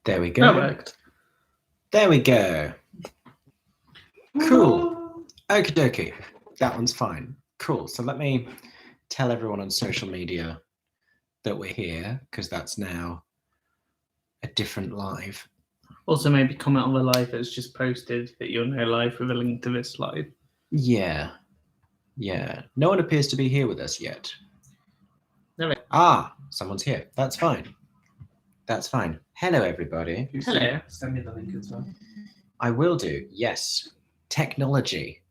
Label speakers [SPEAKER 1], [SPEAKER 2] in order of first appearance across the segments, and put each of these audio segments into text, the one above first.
[SPEAKER 1] There we
[SPEAKER 2] That
[SPEAKER 1] go.
[SPEAKER 2] worked.
[SPEAKER 1] There we go. Cool. Okie dokie. That one's fine. Cool. So let me tell everyone on social media that we're here, because that's now a different live.
[SPEAKER 2] Also, maybe comment on the live that's just posted that you're now live with a link to this live.
[SPEAKER 1] Yeah. Yeah. No one appears to be here with us yet.
[SPEAKER 2] No.
[SPEAKER 1] Ah, someone's here. That's fine. That's fine. Hello, everybody.
[SPEAKER 2] Hello.
[SPEAKER 3] Send me the link as well.
[SPEAKER 1] I will do. Yes. Technology.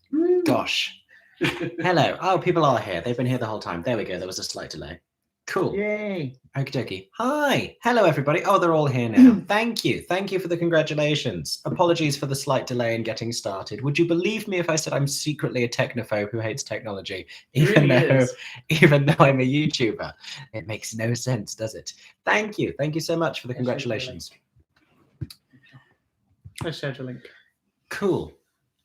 [SPEAKER 1] Gosh. Hello. Oh, people are here. They've been here the whole time. There we go. There was a slight delay. Cool.
[SPEAKER 2] Yay.
[SPEAKER 1] Okie dokie. Hi. Hello, everybody. Oh, they're all here now. Thank you. Thank you for the congratulations. Apologies for the slight delay in getting started. Would you believe me if I said I'm secretly a technophobe who hates technology, even though I'm a YouTuber? It makes no sense, does it? Thank you. Thank you so much for the congratulations.
[SPEAKER 2] I shared a link.
[SPEAKER 1] Cool.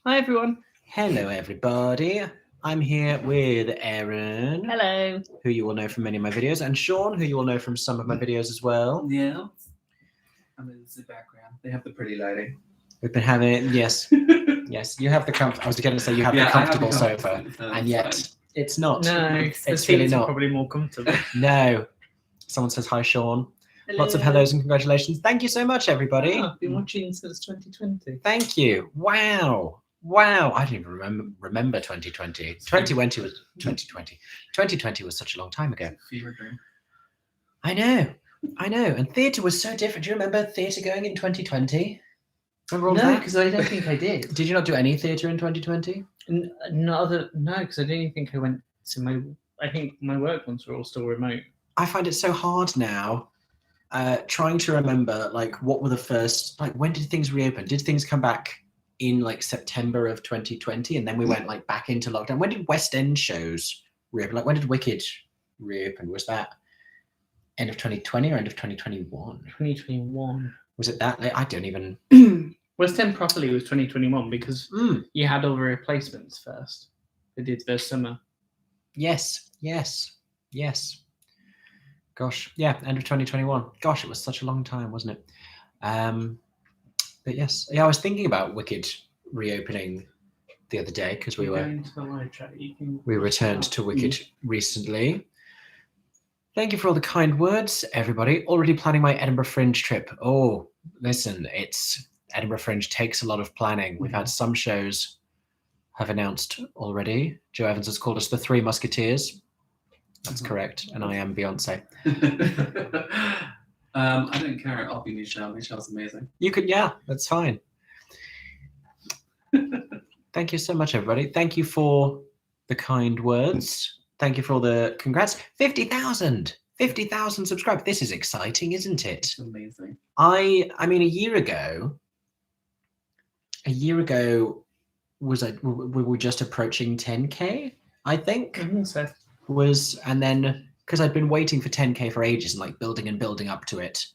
[SPEAKER 2] Hi, everyone.
[SPEAKER 1] Hello, everybody. I'm here with Aaron,
[SPEAKER 2] Hello.
[SPEAKER 1] who you will know from many of my videos, and Sean, who you will know from some of my videos as well.
[SPEAKER 3] Yeah. I'm in the background. They have the pretty lighting.
[SPEAKER 1] We've been having, yes, yes, you have the comfort. I was going to say you have the comfortable sofa, and yet it's not.
[SPEAKER 2] No, the
[SPEAKER 1] it's
[SPEAKER 2] seats
[SPEAKER 1] really
[SPEAKER 2] are
[SPEAKER 1] not.
[SPEAKER 2] probably more comfortable.
[SPEAKER 1] No. Someone says hi, Sean.
[SPEAKER 2] Hello.
[SPEAKER 1] Lots of hellos and congratulations. Thank you so much, everybody.
[SPEAKER 2] Oh, I've been watching since 2020.
[SPEAKER 1] Thank you. Wow. Wow. I didn't even remember 2020. 2020 was 2020. 2020 was such a long time ago.
[SPEAKER 3] Fever dream.
[SPEAKER 1] I know. I know. And theatre was so different. Do you remember theatre going in 2020? Remember all
[SPEAKER 2] No,
[SPEAKER 1] that?
[SPEAKER 2] because I don't think I did.
[SPEAKER 1] Did you not do any theatre in 2020?
[SPEAKER 2] No, because I don't even think I went to my. I think my work ones were all still remote.
[SPEAKER 1] I find it so hard now, trying to remember like what were the first, like when did things reopen? Did things come back in like September of 2020, and then we went like back into lockdown? When did West End shows reopen? Like when did Wicked reopen? Was that end of 2020 or end of 2021?
[SPEAKER 2] 2021.
[SPEAKER 1] Was it that late? I don't even.
[SPEAKER 2] West End properly was 2021 because you had all the replacements first. They did their summer.
[SPEAKER 1] Yes. Gosh, yeah, end of 2021. Gosh, it was such a long time, wasn't it? But yes, yeah, I was thinking about Wicked reopening the other day because we returned to Wicked recently. Thank you for all the kind words, everybody. Already planning my Edinburgh Fringe trip. Oh, listen, Edinburgh Fringe takes a lot of planning. We've had some shows have announced already. Joe Evans has called us the Three Musketeers. That's correct, and I am Beyonce.
[SPEAKER 3] I don't care. I'll be Michelle. Michelle's amazing.
[SPEAKER 1] You could, yeah, that's fine. Thank you so much, everybody. Thank you for the kind words. Thank you for all the congrats. 50,000 subscribers. This is exciting, isn't it?
[SPEAKER 3] It's amazing.
[SPEAKER 1] I mean, a year ago, we were just approaching 10K, I think.
[SPEAKER 2] I think so.
[SPEAKER 1] And then because I'd been waiting for 10K for ages and like building up to it,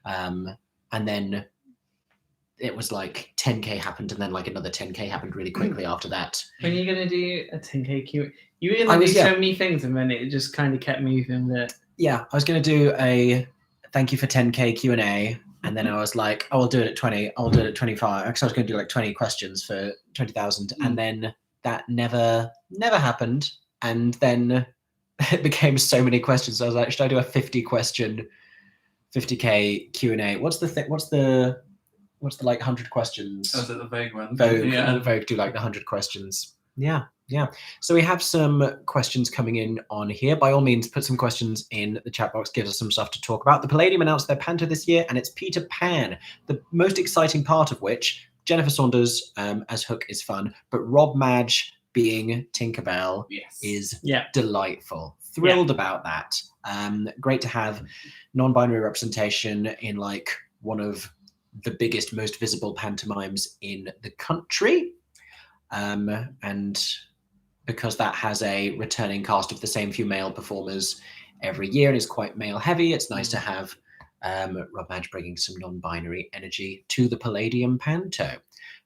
[SPEAKER 1] and then it was like 10K happened, and then like another 10K happened really quickly after that.
[SPEAKER 2] When are you gonna do a 10K Q? You were gonna do so many things, and then it just kind of kept moving.
[SPEAKER 1] Yeah, I was gonna do a thank you for 10K Q&A, and then I was like, oh, I'll do it at 20. I'll do it at 25. Actually, I was gonna do like 20 questions for 20,000, and then that never happened. And then it became so many questions. So I was like, should I do a 50K Q&A? What's the like 100 questions?
[SPEAKER 3] Oh, is it the Vogue one?
[SPEAKER 1] Vogue do like the 100 questions. Yeah. So we have some questions coming in on here. By all means, put some questions in the chat box. Give us some stuff to talk about. The Palladium announced their panto this year, and it's Peter Pan. The most exciting part of which, Jennifer Saunders as Hook is fun, but Rob Madge being Tinkerbell is delightful. Thrilled about that. Great to have non-binary representation in like one of the biggest, most visible pantomimes in the country. And because that has a returning cast of the same few male performers every year and is quite male heavy, it's nice to have Rob Madge bringing some non-binary energy to the Palladium panto.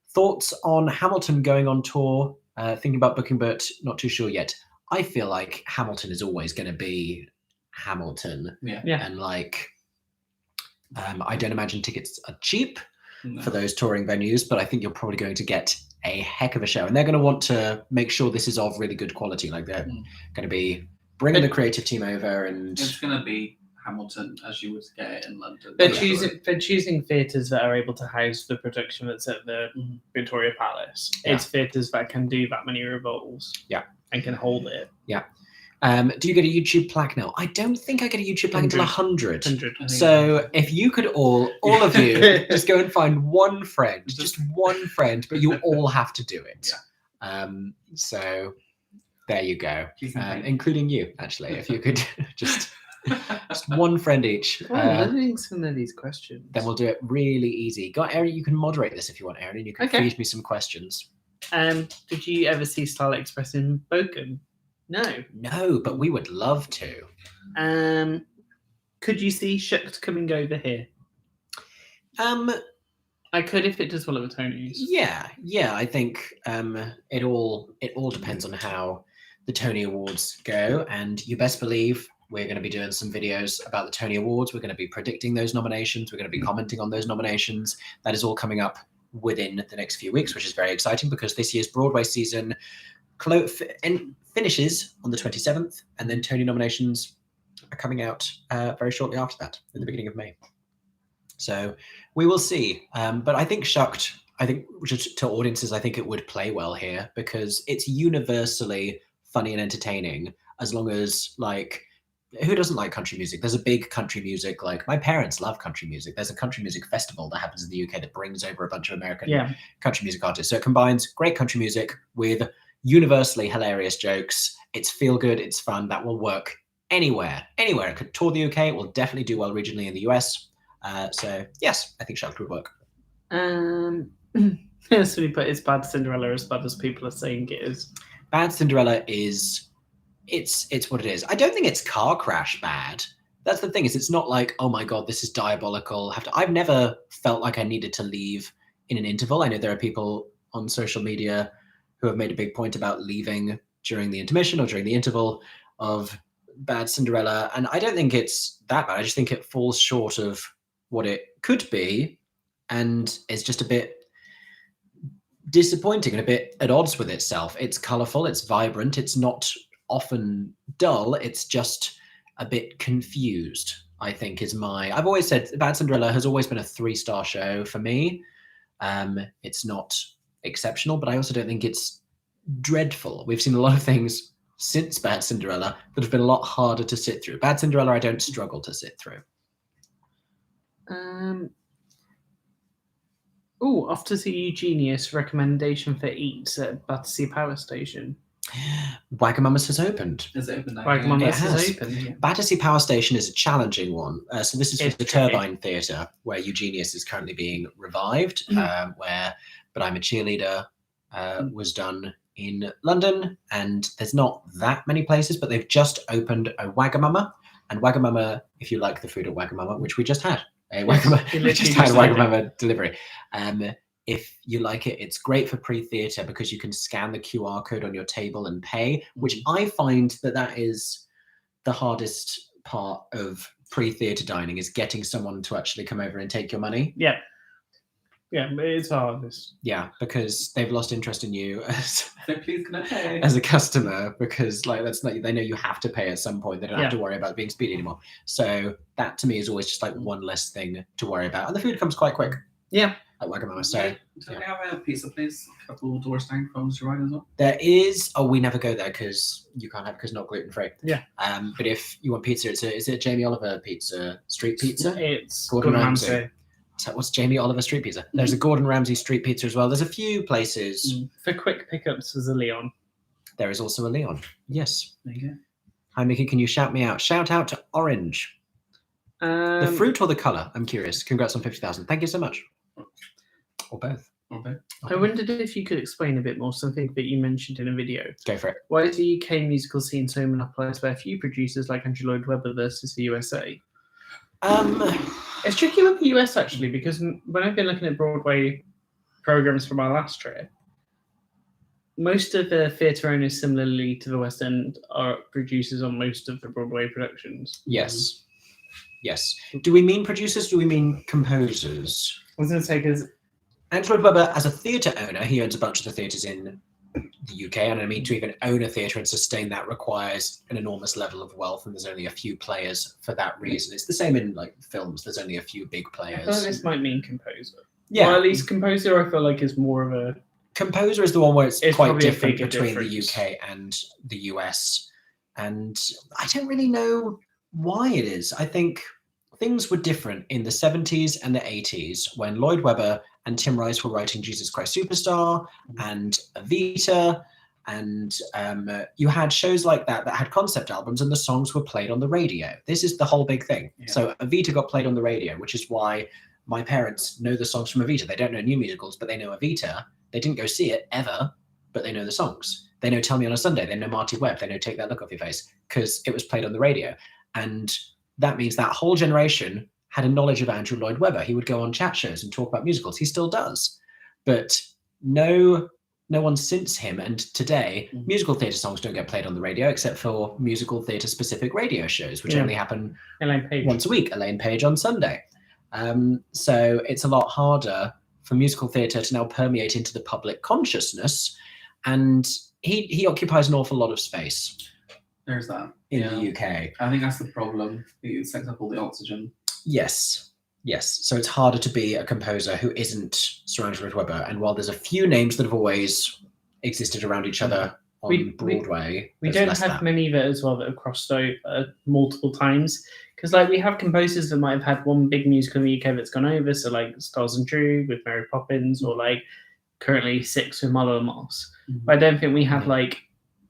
[SPEAKER 1] Thoughts on Hamilton going on tour? Thinking about booking, but not too sure yet. I feel like Hamilton is always going to be Hamilton.
[SPEAKER 2] Yeah.
[SPEAKER 1] And like, I don't imagine tickets are cheap
[SPEAKER 3] No.
[SPEAKER 1] for those touring venues, but I think you're probably going to get a heck of a show. And they're going to want to make sure this is of really good quality. Like they're going to be bringing the creative team over, and
[SPEAKER 3] It's going to be Hamilton as you would get it in London.
[SPEAKER 2] They're
[SPEAKER 3] Yeah.
[SPEAKER 2] choosing theatres that are able to house the production that's at the Victoria Palace.
[SPEAKER 1] Yeah.
[SPEAKER 2] It's theatres that can do that many revolves.
[SPEAKER 1] Yeah.
[SPEAKER 2] And can hold it.
[SPEAKER 1] Yeah. Do you get a YouTube plaque now? I don't think I get a YouTube plaque until 100.
[SPEAKER 2] 100.
[SPEAKER 1] So if you could all of you, just go and find one friend, just one friend, but you all have to do it.
[SPEAKER 3] Yeah.
[SPEAKER 1] So there you go,
[SPEAKER 3] You can pay.
[SPEAKER 1] including you, actually, if you could just one friend each.
[SPEAKER 2] I'm learning some of these questions.
[SPEAKER 1] Then we'll do it really easy. Go, Erin, you can moderate this if you want, Erin, and you can feed me some questions.
[SPEAKER 2] Did you ever see Starlight Express in Bochum?
[SPEAKER 1] No, but we would love to.
[SPEAKER 2] Could you see Shucked coming over here? I could if it does well at the Tonys.
[SPEAKER 1] Yeah. I think it all depends on how the Tony Awards go, and you best believe we're going to be doing some videos about the Tony Awards. We're going to be predicting those nominations. We're going to be commenting on those nominations. That is all coming up within the next few weeks, which is very exciting because this year's Broadway season finishes on the 27th, and then Tony nominations are coming out very shortly after that, in the beginning of May. So we will see. But I think Shucked, to audiences, I think it would play well here because it's universally funny and entertaining, as long as, like, who doesn't like country music? There's a big country music, like my parents love country music. There's a country music festival that happens in the UK that brings over a bunch of American country music artists. So it combines great country music with universally hilarious jokes. It's feel good, it's fun. That will work anywhere. It could tour the UK. It will definitely do well regionally in the US. So yes, I think Shucked would work.
[SPEAKER 2] Somebody put it's Bad Cinderella as bad as people are saying it is.
[SPEAKER 1] Bad Cinderella is it's what it is. I don't think it's car crash bad. That's the thing, is it's not like, oh my god, this is diabolical. I've never felt like I needed to leave in an interval. I know there are people on social media who have made a big point about leaving during the intermission or during the interval of Bad Cinderella, and I don't think it's that bad. I just think it falls short of what it could be, and is just a bit disappointing and a bit at odds with itself. It's colourful, it's vibrant, it's not often dull, it's just a bit confused, I think I've always said Bad Cinderella has always been a 3-star show for me. It's not exceptional, but I also don't think it's dreadful. We've seen a lot of things since Bad Cinderella that have been a lot harder to sit through. Bad Cinderella I don't struggle to sit through.
[SPEAKER 2] Off to see Eugenius, recommendation for eats at Battersea Power Station.
[SPEAKER 1] Wagamama's has opened.
[SPEAKER 3] Has it opened?
[SPEAKER 2] Wagamama's has
[SPEAKER 1] opened.
[SPEAKER 2] Yeah.
[SPEAKER 1] Battersea Power Station is a challenging one. So this is for the
[SPEAKER 2] tricky.
[SPEAKER 1] Turbine Theatre, where Eugenius is currently being revived, where But I'm a Cheerleader was done in London, and there's not that many places, but they've just opened a Wagamama. And Wagamama, if you like the food at Wagamama, which we just had, we just had a Wagamama delivery. If you like it, it's great for pre-theatre because you can scan the QR code on your table and pay, which I find that is the hardest part of pre-theatre dining, is getting someone to actually come over and take your money.
[SPEAKER 2] Yeah. Yeah, it's hardest.
[SPEAKER 1] Yeah, because they've lost interest in you as,
[SPEAKER 3] please can I pay?
[SPEAKER 1] as a customer, because they know you have to pay at some point. They don't have to worry about being speedy anymore. So that to me is always just like one less thing to worry about. And the food comes quite quick.
[SPEAKER 2] Yeah.
[SPEAKER 1] At Wagamama. So
[SPEAKER 3] we have a pizza place a couple doors down from Mr. Ryan as well?
[SPEAKER 1] There is. Oh, we never go there because you can't have it because not gluten free.
[SPEAKER 2] Yeah.
[SPEAKER 1] But if you want pizza, is it Jamie Oliver pizza, street pizza?
[SPEAKER 2] It's
[SPEAKER 1] Gordon Ramsay. So what's Jamie Oliver street pizza? There's a Gordon Ramsay street pizza as well. There's a few places.
[SPEAKER 2] For quick pickups, there's a Leon.
[SPEAKER 1] There is also a Leon. Yes.
[SPEAKER 3] There you go.
[SPEAKER 1] Hi, Mickey. Can you shout me out? Shout out to Orange. The fruit or the colour? I'm curious. Congrats on 50,000. Thank you so much. Or both.
[SPEAKER 2] I wondered if you could explain a bit more something that you mentioned in a video.
[SPEAKER 1] Go for it.
[SPEAKER 2] Why is the UK musical scene so monopolised by a few producers like Andrew Lloyd Webber versus the USA? It's tricky with the US actually, because when I've been looking at Broadway programs for my last trip, most of the theatre owners, similarly to the West End, are producers on most of the Broadway productions.
[SPEAKER 1] Yes. Yes. Do we mean producers? Do we mean composers?
[SPEAKER 2] I was going to say, because
[SPEAKER 1] Andrew Lloyd Webber, as a theatre owner, he owns a bunch of the theatres in the UK, and I mean, to even own a theatre and sustain that requires an enormous level of wealth, and there's only a few players for that reason. It's the same in like films. There's only a few big
[SPEAKER 2] I feel like
[SPEAKER 1] players.
[SPEAKER 2] this might mean composer.
[SPEAKER 1] Yeah,
[SPEAKER 2] Well, at least composer, I feel like is more of a.
[SPEAKER 1] composer is the one where it's quite
[SPEAKER 2] probably a
[SPEAKER 1] different
[SPEAKER 2] bigger
[SPEAKER 1] between
[SPEAKER 2] difference.
[SPEAKER 1] the UK and the US, and I don't really know why it is. I think things were different in the 70s and the 80s when Lloyd Webber and Tim Rice were writing Jesus Christ Superstar and Evita, and you had shows like that had concept albums and the songs were played on the radio. This is the whole big thing.
[SPEAKER 3] Yeah.
[SPEAKER 1] So Evita got played on the radio, which is why my parents know the songs from Evita. They don't know new musicals, but they know Evita. They didn't go see it ever, but they know the songs. They know Tell Me on a Sunday. They know Marty Webb. They know Take That Look Off Your Face because it was played on the radio. And that means that whole generation had a knowledge of Andrew Lloyd Webber. He would go on chat shows and talk about musicals. He still does. But no one since him. And today, musical theatre songs don't get played on the radio except for musical theatre specific radio shows, which only happen
[SPEAKER 2] Elaine Page.
[SPEAKER 1] once a week. Elaine Page on Sunday. So it's a lot harder for musical theatre to now permeate into the public consciousness. And he occupies an awful lot of space
[SPEAKER 3] There's that.
[SPEAKER 1] in the UK.
[SPEAKER 3] I think that's the problem. It sucks up all the oxygen.
[SPEAKER 1] Yes. So it's harder to be a composer who isn't surrounded with Webber. And while there's a few names that have always existed around each other on Broadway,
[SPEAKER 2] We
[SPEAKER 1] there's
[SPEAKER 2] don't
[SPEAKER 1] less
[SPEAKER 2] have
[SPEAKER 1] that.
[SPEAKER 2] many of it as well that have crossed over multiple times. Because like we have composers that might have had one big musical in the UK that's gone over. So like Stars and Drew with Mary Poppins, or like currently Six with Marlowe and Moss. But I don't think we have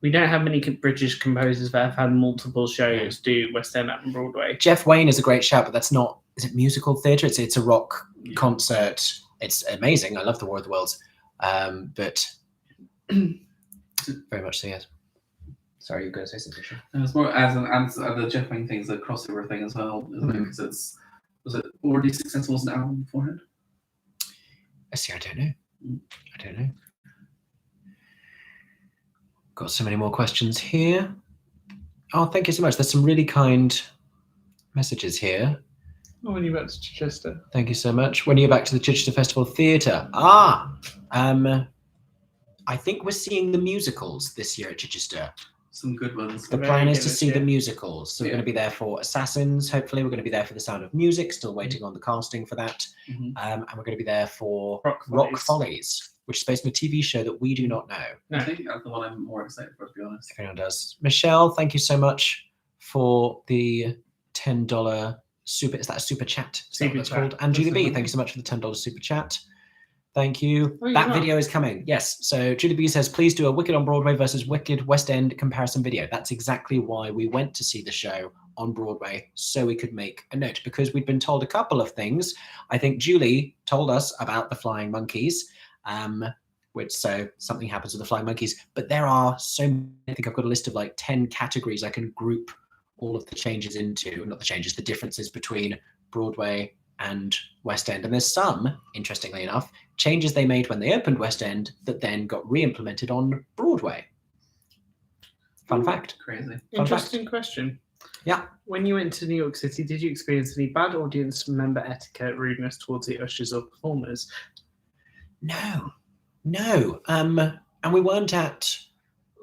[SPEAKER 2] we don't have many British composers that have had multiple shows do West End and Broadway.
[SPEAKER 1] Jeff Wayne is a great shout, but that's not, is it musical theatre? It's a rock concert. It's amazing. I love the War of the Worlds. But very much so, yes. Sorry, you were going to say something. Sure.
[SPEAKER 3] And it's more as the Jeff Wayne thing is a crossover thing as well, isn't it? Because was it already successful as an album beforehand?
[SPEAKER 1] See, I don't know. Got so many more questions here. Oh, thank you so much. There's some really kind messages here.
[SPEAKER 2] Oh, when you went to Chichester.
[SPEAKER 1] Thank you so much. When are you back to the Chichester Festival Theatre? I think we're seeing the musicals this year at Chichester.
[SPEAKER 3] Some good ones.
[SPEAKER 1] The plan is to see the musicals. So we're going to be there for Assassins. Hopefully we're going to be there for The Sound of Music. Still waiting on the casting for that. And we're going to be there for Rock Follies, which is based on a TV show that we do not know.
[SPEAKER 3] I think that's the one I'm more excited for, to be honest.
[SPEAKER 1] If anyone does. Michelle, thank you so much for the $10 super. Is that a super chat? Is that what it's called? And Julie B, thank you so much for the $10 super chat. Thank you. That video is coming. Yes. So Julie B says, please do a Wicked on Broadway versus Wicked West End comparison video. That's exactly why we went to see the show on Broadway, so we could make a note, because we'd been told a couple of things. I think Julie told us about the flying monkeys, which so something happens with the flying monkeys. But there are so many, I think I've got a list of like 10 categories I can group all of the changes into, not the changes, the differences between Broadway and West End. And there's some, interestingly enough, changes they made when they opened West End that then got re-implemented on Broadway. Fun fact.
[SPEAKER 3] Crazy.
[SPEAKER 2] Interesting question.
[SPEAKER 1] Yeah.
[SPEAKER 2] When you went to New York City, did you experience any bad audience member etiquette, rudeness towards the ushers or performers?
[SPEAKER 1] No. And we weren't at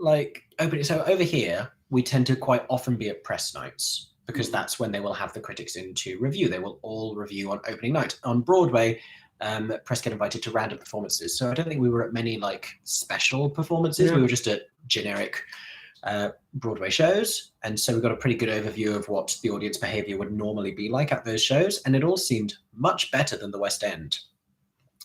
[SPEAKER 1] like opening. So over here, we tend to quite often be at press nights, because that's when they will have the critics in to review. They will all review on opening night. On Broadway, press get invited to random performances. So I don't think we were at many like special performances. We were just at generic Broadway shows. And so we got a pretty good overview of what the audience behavior would normally be like at those shows. And it all seemed much better than the West End.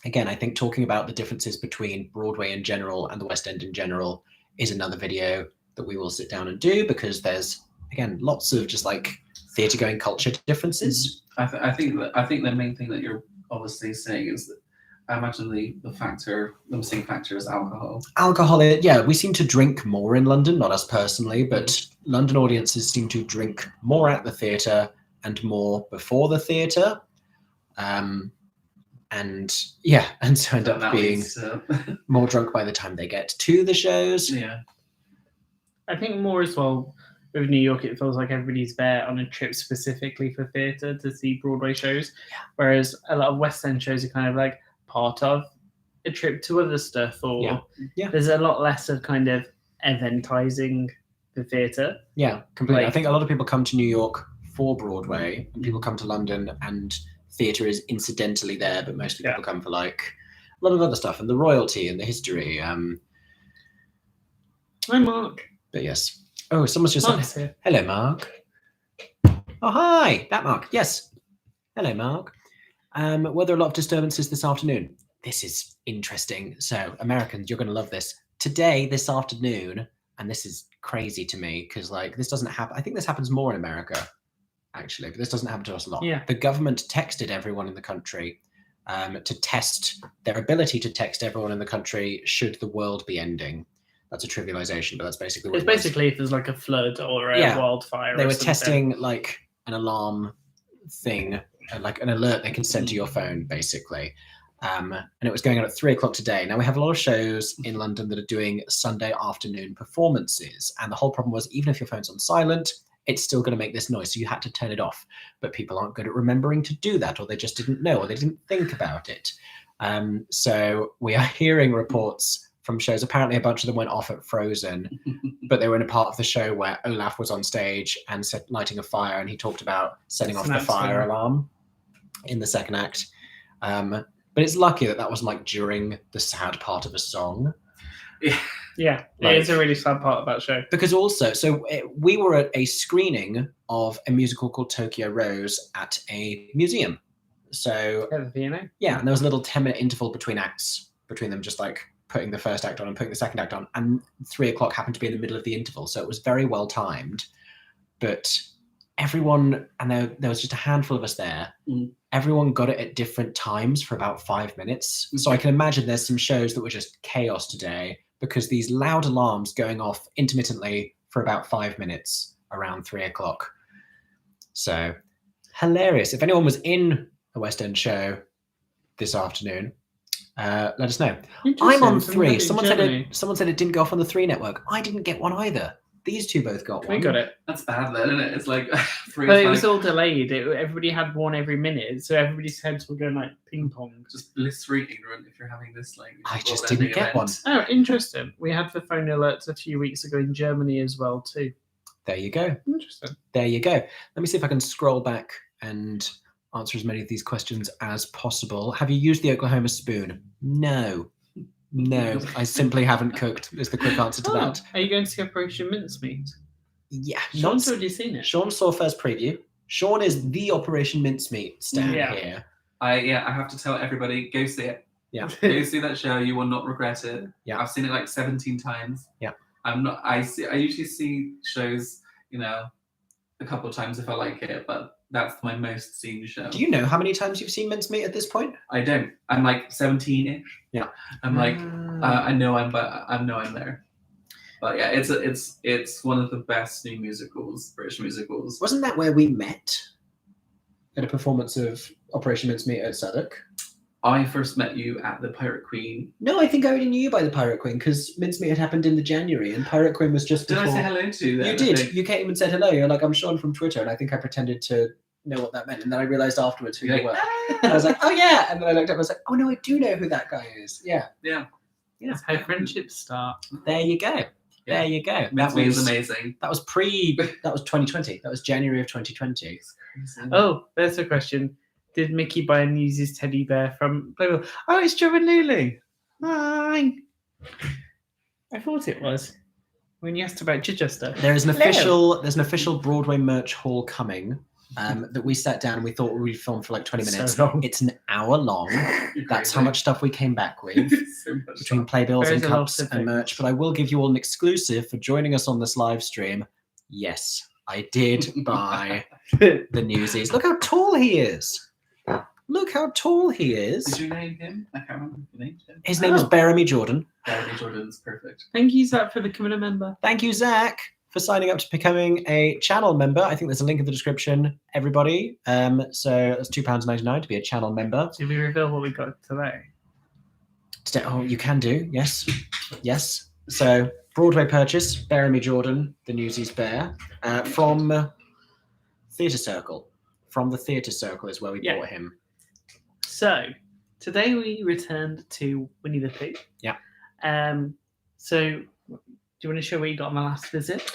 [SPEAKER 1] Again, I think talking about the differences between Broadway in general and the West End in general is another video that we will sit down and do, because there's, again, lots of just like theatre going culture differences.
[SPEAKER 3] I think the main thing that you're obviously saying is that I imagine the missing factor is alcohol.
[SPEAKER 1] Alcohol, yeah, we seem to drink more in London, not us personally, but London audiences seem to drink more at the theatre and more before the theatre. And so end up being more drunk by the time they get to the shows.
[SPEAKER 2] Yeah. I think more as well, with New York, it feels like everybody's there on a trip specifically for theatre to see Broadway shows, whereas a lot of West End shows are kind of like part of a trip to other stuff, or there's a lot less of kind of eventizing the theatre.
[SPEAKER 1] Yeah, completely.
[SPEAKER 2] Like-
[SPEAKER 1] I think a lot of people come to New York for Broadway, and people come to London, and theatre is incidentally there, but mostly people come for like a lot of other stuff and the royalty and the history.
[SPEAKER 2] Hi, Mark.
[SPEAKER 1] But yes. Oh, someone's just
[SPEAKER 2] Mark's
[SPEAKER 1] said,
[SPEAKER 2] here.
[SPEAKER 1] hello, Mark. Oh, hi, that Mark. Yes. Hello, Mark. Were there a lot of disturbances this afternoon? This is interesting. So, Americans, you're going to love this. Today, this afternoon, and this is crazy to me because, like, this doesn't happen. I think this happens more in America, actually, but this doesn't happen to us a lot.
[SPEAKER 2] Yeah.
[SPEAKER 1] The government texted everyone in the country to test their ability to text everyone in the country should the world be ending. That's a trivialization, but that's basically what
[SPEAKER 2] It's
[SPEAKER 1] it was.
[SPEAKER 2] basically if there's like a flood or a wildfire.
[SPEAKER 1] They
[SPEAKER 2] or
[SPEAKER 1] were
[SPEAKER 2] something.
[SPEAKER 1] testing like an alarm thing, like an alert they can send to your phone, basically. And it was going on at 3:00 today. Now we have a lot of shows in London that are doing Sunday afternoon performances. And the whole problem was, even if your phone's on silent, it's still going to make this noise. So you had to turn it off. But people aren't good at remembering to do that, or they just didn't know, or they didn't think about it. So we are hearing reports from shows. Apparently a bunch of them went off at Frozen, but they were in a part of the show where Olaf was on stage and lighting a fire, and he talked about setting off the fire alarm in the second act. But it's lucky that that wasn't like during the sad part of a song.
[SPEAKER 2] Yeah,
[SPEAKER 1] Like,
[SPEAKER 2] it is a really sad part of that show.
[SPEAKER 1] Because also, we were at a screening of a musical called Tokyo Rose at a museum. So yeah, and there was a little 10-minute interval between acts, between them just like putting the first act on and putting the second act on, and 3:00 happened to be in the middle of the interval, so it was very well timed. But everyone, and there was just a handful of us there, everyone got it at different times for about 5 minutes. So I can imagine there's some shows that were just chaos today because these loud alarms going off intermittently for about 5 minutes around 3:00. So hilarious. If anyone was in a West End show this afternoon, let us know. I'm on 3. Someone said it didn't go off on the 3 network. I didn't get one either. These two both got one.
[SPEAKER 2] We got it.
[SPEAKER 3] That's bad then, isn't it? It's like 3.
[SPEAKER 2] But it was all delayed. Everybody had one every minute, so everybody's heads were going like ping pong.
[SPEAKER 3] Just blissfully ignorant if you're having this like.
[SPEAKER 1] I just didn't get one.
[SPEAKER 2] Oh, interesting. We had the phone alerts a few weeks ago in Germany as well too.
[SPEAKER 1] There you go.
[SPEAKER 2] Interesting.
[SPEAKER 1] There you go. Let me see if I can scroll back and answer as many of these questions as possible. Have you used the Oklahoma spoon? No. No, I simply haven't cooked, is the quick answer to that.
[SPEAKER 2] Are you going to see Operation Mincemeat?
[SPEAKER 1] Yeah.
[SPEAKER 2] Sean's already seen it.
[SPEAKER 1] Sean saw first preview. Sean is the Operation Mincemeat stan here.
[SPEAKER 3] I have to tell everybody, go see it.
[SPEAKER 1] Yeah.
[SPEAKER 3] Go see that show, you will not regret it.
[SPEAKER 1] Yeah.
[SPEAKER 3] I've seen it like 17 times.
[SPEAKER 1] Yeah.
[SPEAKER 3] I usually see shows, a couple of times if I like it, but that's my most seen show.
[SPEAKER 1] Do you know how many times you've seen Mincemeat at this point?
[SPEAKER 3] I don't. I'm like 17-ish.
[SPEAKER 1] Yeah.
[SPEAKER 3] I'm like, I know I'm there. But yeah, it's one of the best new musicals, British musicals.
[SPEAKER 1] Wasn't that where we met? At a performance of Operation Mincemeat at Southwark?
[SPEAKER 3] I first met you at the Pirate Queen.
[SPEAKER 1] No, I think I already knew you by the Pirate Queen because Mincemeat had happened in the January and Pirate Queen was just before.
[SPEAKER 3] Did I say hello to you then?
[SPEAKER 1] You did. You came and said hello. You're like, I'm Sean from Twitter, and I think I pretended to know what that meant, and then I realised afterwards who you were. I was like, oh yeah, and then I looked up and I was like, oh no, I do know who that guy is. Yeah.
[SPEAKER 3] Yeah.
[SPEAKER 2] That's how friendships start.
[SPEAKER 1] There you go. There you go.
[SPEAKER 3] Mincemeat is amazing.
[SPEAKER 1] That was 2020. That was January of 2020.
[SPEAKER 2] Oh, there's a question. Did Mickey buy and use his teddy bear from Playboy? Oh, it's Joe and Lulu. Hi. I thought it was when you asked about Chichester.
[SPEAKER 1] There's an official Broadway merch haul coming that we sat down and we thought we'd film for like 20 minutes.
[SPEAKER 2] So long.
[SPEAKER 1] It's an hour long. That's how much stuff we came back with between playbills and cups and merch. But I will give you all an exclusive for joining us on this live stream. Yes, I did buy the Newsies. Look how tall he is. Look how tall he is.
[SPEAKER 3] Did you name him? I can't remember if you named him.
[SPEAKER 1] His name was Jeremy Jordan.
[SPEAKER 3] Jeremy Jordan's perfect.
[SPEAKER 2] Thank you, Zach, for becoming a member.
[SPEAKER 1] Thank you, Zach, for signing up to becoming a channel member. I think there's a link in the description, everybody. So that's £2.99 to be a channel member.
[SPEAKER 2] Did we reveal what we got today?
[SPEAKER 1] Oh, you can do. Yes. Yes. So Broadway purchase, Bear Me Jordan, the Newsies Bear, from Theatre Circle. From the Theatre Circle is where we
[SPEAKER 2] Yeah.
[SPEAKER 1] bought him.
[SPEAKER 2] So today we returned to Winnie the Pooh.
[SPEAKER 1] Yeah.
[SPEAKER 2] So do you want to show what you got on the last visit?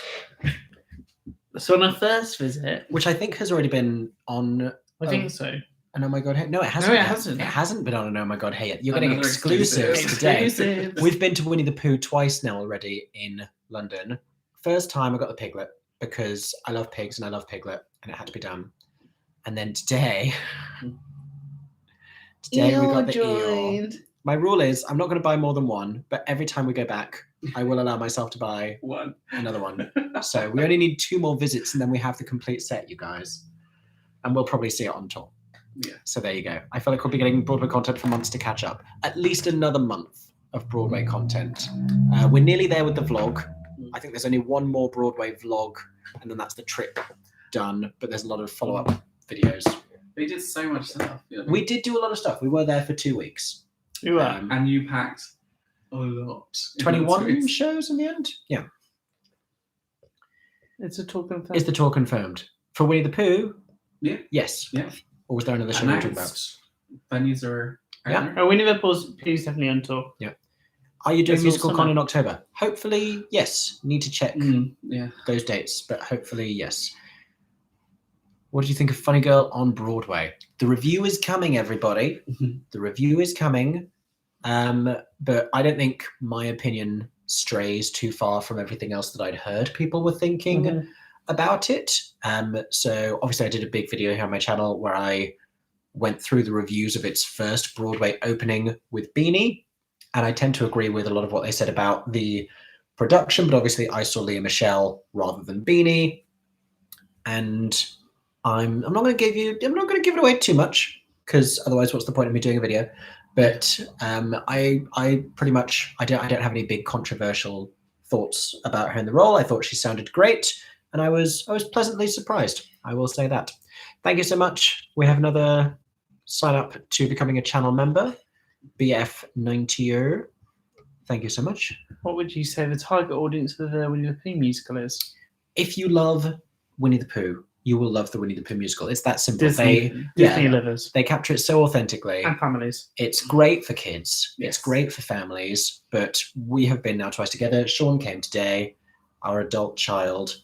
[SPEAKER 2] So on our first visit,
[SPEAKER 1] Which I think has already been on
[SPEAKER 2] I think so.
[SPEAKER 1] an Oh My God Hey. No, it hasn't.
[SPEAKER 2] No, it
[SPEAKER 1] yet.
[SPEAKER 2] hasn't.
[SPEAKER 1] It hasn't been on an Oh My God Hey yet. You're getting
[SPEAKER 3] Another
[SPEAKER 1] exclusives
[SPEAKER 3] exclusive.
[SPEAKER 1] today.
[SPEAKER 2] Exclusives.
[SPEAKER 1] We've been to Winnie the Pooh twice now already in London. First time I got the Piglet because I love pigs and I love Piglet and it had to be done. And then today we got the Eeyore. My rule is I'm not going to buy more than one, but every time we go back, I will allow myself to buy
[SPEAKER 3] One.
[SPEAKER 1] another one. So we only need 2 more visits and then we have the complete set, you guys. And we'll probably see it on tour.
[SPEAKER 3] Yeah.
[SPEAKER 1] So there you go. I feel like we'll be getting Broadway content for months to catch up. At least another month of Broadway content. We're nearly there with the vlog. I think there's only one more Broadway vlog and then that's the trip done. But there's a lot of follow-up videos.
[SPEAKER 3] They did so much stuff. You know?
[SPEAKER 1] We did do a lot of stuff. We were there for 2 weeks.
[SPEAKER 2] You are.
[SPEAKER 3] And you packed a lot.
[SPEAKER 1] 21 shows in the end? Yeah.
[SPEAKER 2] It's a tour confirmed.
[SPEAKER 1] Is the tour confirmed? For Winnie the Pooh?
[SPEAKER 3] Yeah.
[SPEAKER 1] Yes.
[SPEAKER 3] Yeah.
[SPEAKER 1] Or was there another show we were talking about?
[SPEAKER 3] Announced. Venues are
[SPEAKER 1] Yeah.
[SPEAKER 2] Oh, Winnie the Pooh's definitely on tour.
[SPEAKER 1] Are you doing
[SPEAKER 2] It's all
[SPEAKER 1] musical con
[SPEAKER 2] summer.
[SPEAKER 1] in October? Hopefully, yes. Need to check
[SPEAKER 3] Yeah.
[SPEAKER 1] those dates, but hopefully, yes. What did you think of Funny Girl on Broadway? The review is coming, everybody. The review is coming. But I don't think my opinion strays too far from everything else that I'd heard people were thinking about it. So obviously I did a big video here on my channel where I went through the reviews of its first Broadway opening with Beanie. And I tend to agree with a lot of what they said about the production, but obviously I saw Leah Michelle rather than Beanie. And I'm not going to give it away too much because otherwise what's the point of me doing a video? But I pretty much I don't have any big controversial thoughts about her in the role. I thought she sounded great and I was pleasantly surprised. I will say that. Thank you so much. We have another sign up to becoming a channel member, BF90. Thank you so much.
[SPEAKER 2] What would you say the target audience for the Winnie the Pooh musical is?
[SPEAKER 1] If you love Winnie the Pooh, you will love the Winnie the Pooh musical. It's that simple.
[SPEAKER 2] Disney livers
[SPEAKER 1] They capture it so authentically.
[SPEAKER 2] and families.
[SPEAKER 1] It's great for kids.
[SPEAKER 3] Yes.
[SPEAKER 1] It's great for families. But we have been now twice together. Sean came today, our adult child.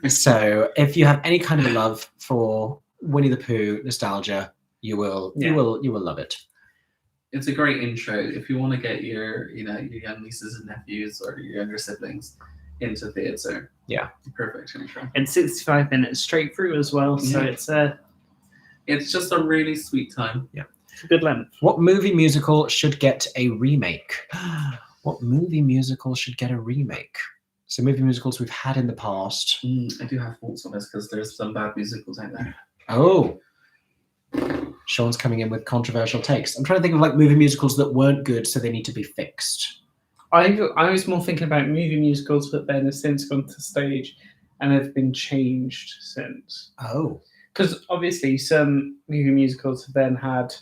[SPEAKER 1] So if you have any kind of love for Winnie the Pooh nostalgia, you will love it.
[SPEAKER 3] It's a great intro if you want to get your young nieces and nephews or your younger siblings into theatre.
[SPEAKER 1] Yeah.
[SPEAKER 3] Perfect intro.
[SPEAKER 2] And 65 minutes straight through as well, so
[SPEAKER 3] Yeah.
[SPEAKER 2] it's
[SPEAKER 3] It's just a really sweet time.
[SPEAKER 2] a good length.
[SPEAKER 1] What movie musical should get a remake? What movie musical should get a remake? So movie musicals we've had in the past.
[SPEAKER 3] I do have thoughts on this because there's some bad musicals out there.
[SPEAKER 1] Oh. Sean's coming in with controversial takes. I'm trying to think of like movie musicals that weren't good, so they need to be fixed.
[SPEAKER 2] I was more thinking about movie musicals that then have since gone to stage and have been changed since.
[SPEAKER 1] Oh.
[SPEAKER 2] Because obviously some movie musicals have then had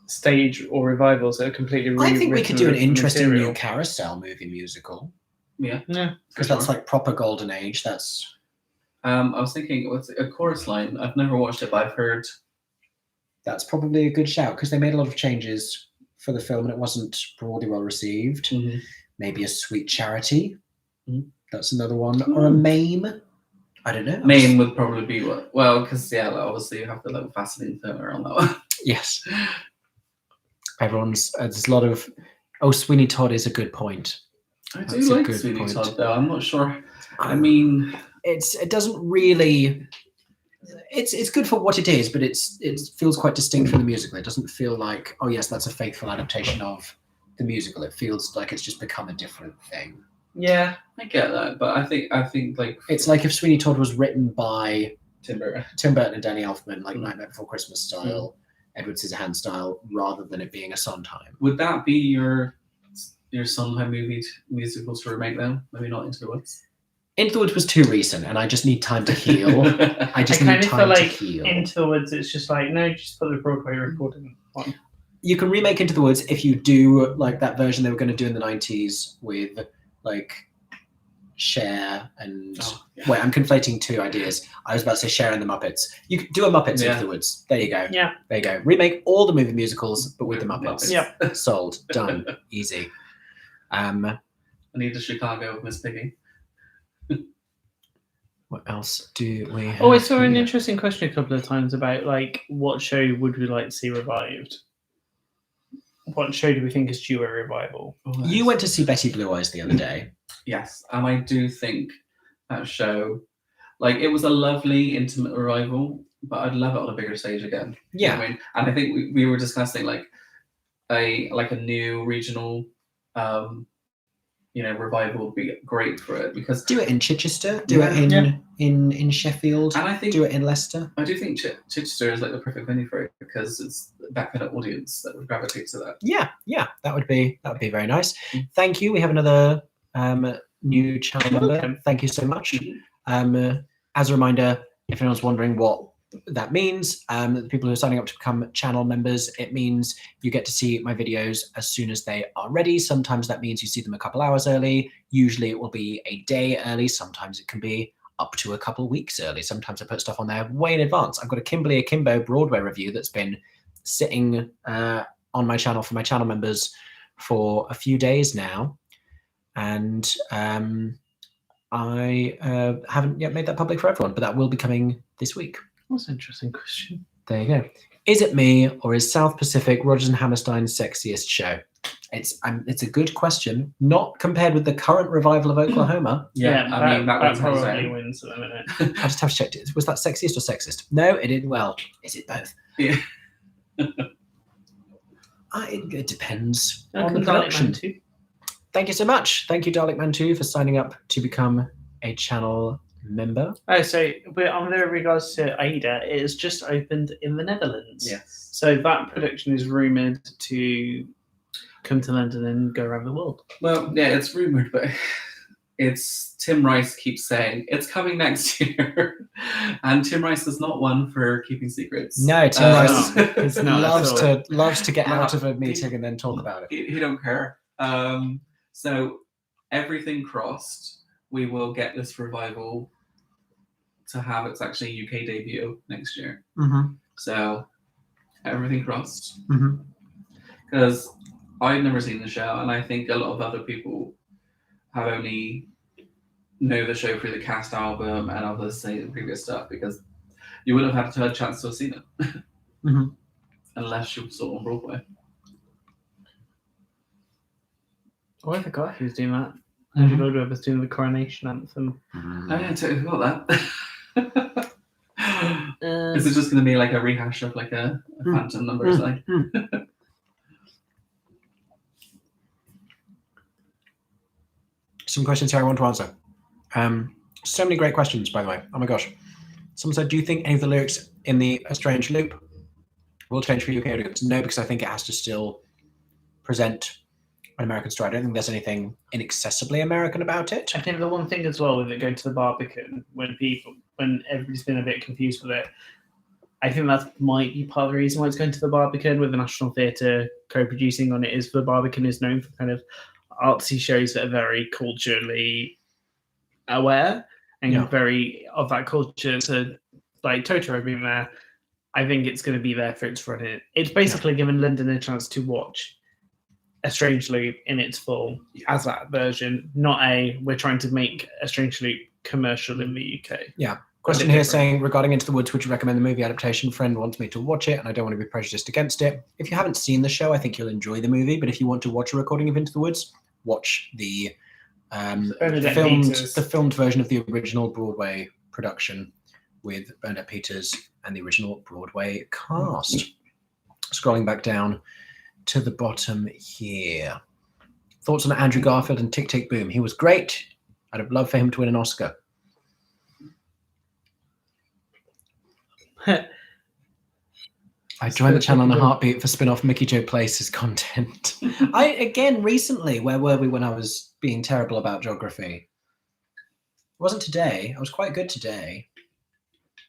[SPEAKER 2] stage or revivals that are completely
[SPEAKER 1] I think we could do an
[SPEAKER 2] rewritten
[SPEAKER 1] interesting
[SPEAKER 2] material.
[SPEAKER 1] new Carousel movie musical.
[SPEAKER 3] Yeah.
[SPEAKER 2] Yeah.
[SPEAKER 1] Because that's like proper golden age. That's
[SPEAKER 3] I was thinking, what's a chorus line? I've never watched it, but I've heard.
[SPEAKER 1] probably a good shout because they made a lot of changes for the film and it wasn't broadly well received. Maybe a Sweet Charity. That's another one. Or a Mame. I don't know.
[SPEAKER 3] Main would probably be because obviously you have the little Vaseline filler on that one.
[SPEAKER 1] Yes. There's a lot of. Oh, Sweeney Todd is a good point.
[SPEAKER 3] I do
[SPEAKER 1] That's a
[SPEAKER 3] like
[SPEAKER 1] good
[SPEAKER 3] Sweeney
[SPEAKER 1] point.
[SPEAKER 3] Todd though. I'm not sure. I mean,
[SPEAKER 1] It doesn't really. It's good for what it is, but it feels quite distinct from the musical. It doesn't feel like, oh yes, that's a faithful adaptation of the musical. It feels like it's just become a different thing.
[SPEAKER 2] Yeah.
[SPEAKER 3] I get that, but I think like
[SPEAKER 1] It's like if Sweeney Todd was written by
[SPEAKER 3] Tim Burton.
[SPEAKER 1] Tim Burton and Danny Elfman, like Nightmare Before Christmas style, Edward Scissorhands style, rather than it being a Sondheim.
[SPEAKER 3] Would that be your Sondheim musical to remake them? Maybe not Into the Woods.
[SPEAKER 1] Into the Woods was too recent, and I just need time to heal. I just
[SPEAKER 2] I
[SPEAKER 1] need
[SPEAKER 2] kind of feel
[SPEAKER 1] time to
[SPEAKER 2] like
[SPEAKER 1] heal.
[SPEAKER 2] Into the Woods, it's just like, no, just put the Broadway recording on.
[SPEAKER 1] You can remake Into the Woods if you do like that version they were going to do in the 90s with like Cher and
[SPEAKER 3] yeah.
[SPEAKER 1] wait, I'm conflating two ideas. I was about to say Cher and the Muppets. You could do a Muppets
[SPEAKER 3] Yeah.
[SPEAKER 1] Into the Woods. There you go.
[SPEAKER 2] Yeah.
[SPEAKER 1] There you go. Remake all the movie musicals, but with the Muppets.
[SPEAKER 2] Yep.
[SPEAKER 1] Sold. Done. Easy.
[SPEAKER 3] I need a Chicago with Miss Piggy.
[SPEAKER 1] What else do we have?
[SPEAKER 2] Oh, I saw an
[SPEAKER 1] here?
[SPEAKER 2] interesting question a couple of times about like what show would we like to see revived? What show do we think is due a revival?
[SPEAKER 1] You went to see Betty Blue Eyes the other day.
[SPEAKER 3] Yes, and I do think that show, like, it was a lovely, intimate revival, but I'd love it on a bigger stage again. You know
[SPEAKER 1] Yeah.
[SPEAKER 3] what I mean? And I think we were discussing like a new regional, revival would be great for it because.
[SPEAKER 1] Do it in Chichester. Do it in Sheffield.
[SPEAKER 3] And I think
[SPEAKER 1] do it in Leicester.
[SPEAKER 3] I do think Chichester is like the perfect venue for it because it's that kind of audience that would gravitate to that.
[SPEAKER 1] Yeah, that would be very nice. Thank you. We have another new channel member. Thank you so much. As a reminder, if anyone's wondering what that means, the people who are signing up to become channel members, it means you get to see my videos as soon as they are ready. Sometimes that means you see them a couple hours early. Usually it will be a day early. Sometimes it can be up to a couple weeks early. Sometimes I put stuff on there way in advance. I've got a Kimberly Akimbo Broadway review that's been sitting on my channel for my channel members for a few days now. And I haven't yet made that public for everyone, but that will be coming this week.
[SPEAKER 2] That's an interesting question.
[SPEAKER 1] There you go. Is it me or is South Pacific Rodgers and Hammerstein's sexiest show? It's a good question. Not compared with the current revival of Oklahoma.
[SPEAKER 3] I mean that
[SPEAKER 2] probably wins at the minute.
[SPEAKER 1] I just have to check. Was that sexiest or sexist? No, it didn't. Well, is it both?
[SPEAKER 3] Yeah.
[SPEAKER 1] It depends
[SPEAKER 2] I'll
[SPEAKER 1] on the
[SPEAKER 2] come Dalek Man
[SPEAKER 1] production.
[SPEAKER 2] too.
[SPEAKER 1] Thank you so much. Thank you, Dalek Man 2, for signing up to become a channel member.
[SPEAKER 2] Oh, so but on the regards to Aida, it has just opened in the Netherlands.
[SPEAKER 3] Yes.
[SPEAKER 2] So that production is rumoured to come to London and go around the world.
[SPEAKER 3] Well, yeah, it's rumoured, but it's Tim Rice keeps saying it's coming next year, and Tim Rice is not one for keeping secrets.
[SPEAKER 1] No, Tim Rice
[SPEAKER 2] it's not
[SPEAKER 1] loves to get
[SPEAKER 3] No,
[SPEAKER 1] out of a meeting and then talk about it.
[SPEAKER 3] He don't care. So everything crossed, we will get this revival to have its actually UK debut next year.
[SPEAKER 1] Mm-hmm.
[SPEAKER 3] So everything crossed.
[SPEAKER 1] Mm-hmm.
[SPEAKER 3] Because I've never seen the show, and I think a lot of other people have only know the show through the cast album and other previous stuff, because you wouldn't have had a chance to have seen it
[SPEAKER 1] Mm-hmm.
[SPEAKER 3] unless you saw it on Broadway.
[SPEAKER 2] Oh, I forgot who's doing that. Andrew Lloyd Webber's doing the coronation anthem.
[SPEAKER 3] Oh yeah, I totally forgot that. Is it just going to be like a rehash of like a phantom number or something?
[SPEAKER 1] Some questions here I want to answer. So many great questions, by the way. Oh my gosh. Someone said, do you think any of the lyrics in the A Strange Loop will change for UK audience? No, because I think it has to still present an American story. I don't think there's anything inaccessibly American about it.
[SPEAKER 2] I think the one thing as well with it going to the Barbican, when everybody's been a bit confused with it, I think that might be part of the reason why it's going to the Barbican, with the National Theatre co-producing on it, is the Barbican is known for kind of artsy shows that are very culturally aware and very of that culture. So like Totoro being there, I think it's going to be there for its run. It's basically given London a chance to watch A Strange Loop in its full as that version, not we're trying to make A Strange Loop commercial in the UK.
[SPEAKER 1] Yeah. Question here saying, regarding Into the Woods, would you recommend the movie adaptation? Friend wants me to watch it, and I don't want to be prejudiced against it. If you haven't seen the show, I think you'll enjoy the movie. But if you want to watch a recording of Into the Woods, watch the filmed version of the original Broadway production with Bernadette Peters and the original Broadway cast. Scrolling back down to the bottom here. Thoughts on Andrew Garfield and Tick Tick Boom? He was great. I'd have loved for him to win an Oscar. I joined the channel on a heartbeat for spin-off Mickey Jo Places content. Recently, where were we when I was being terrible about geography? It wasn't today. I was quite good today.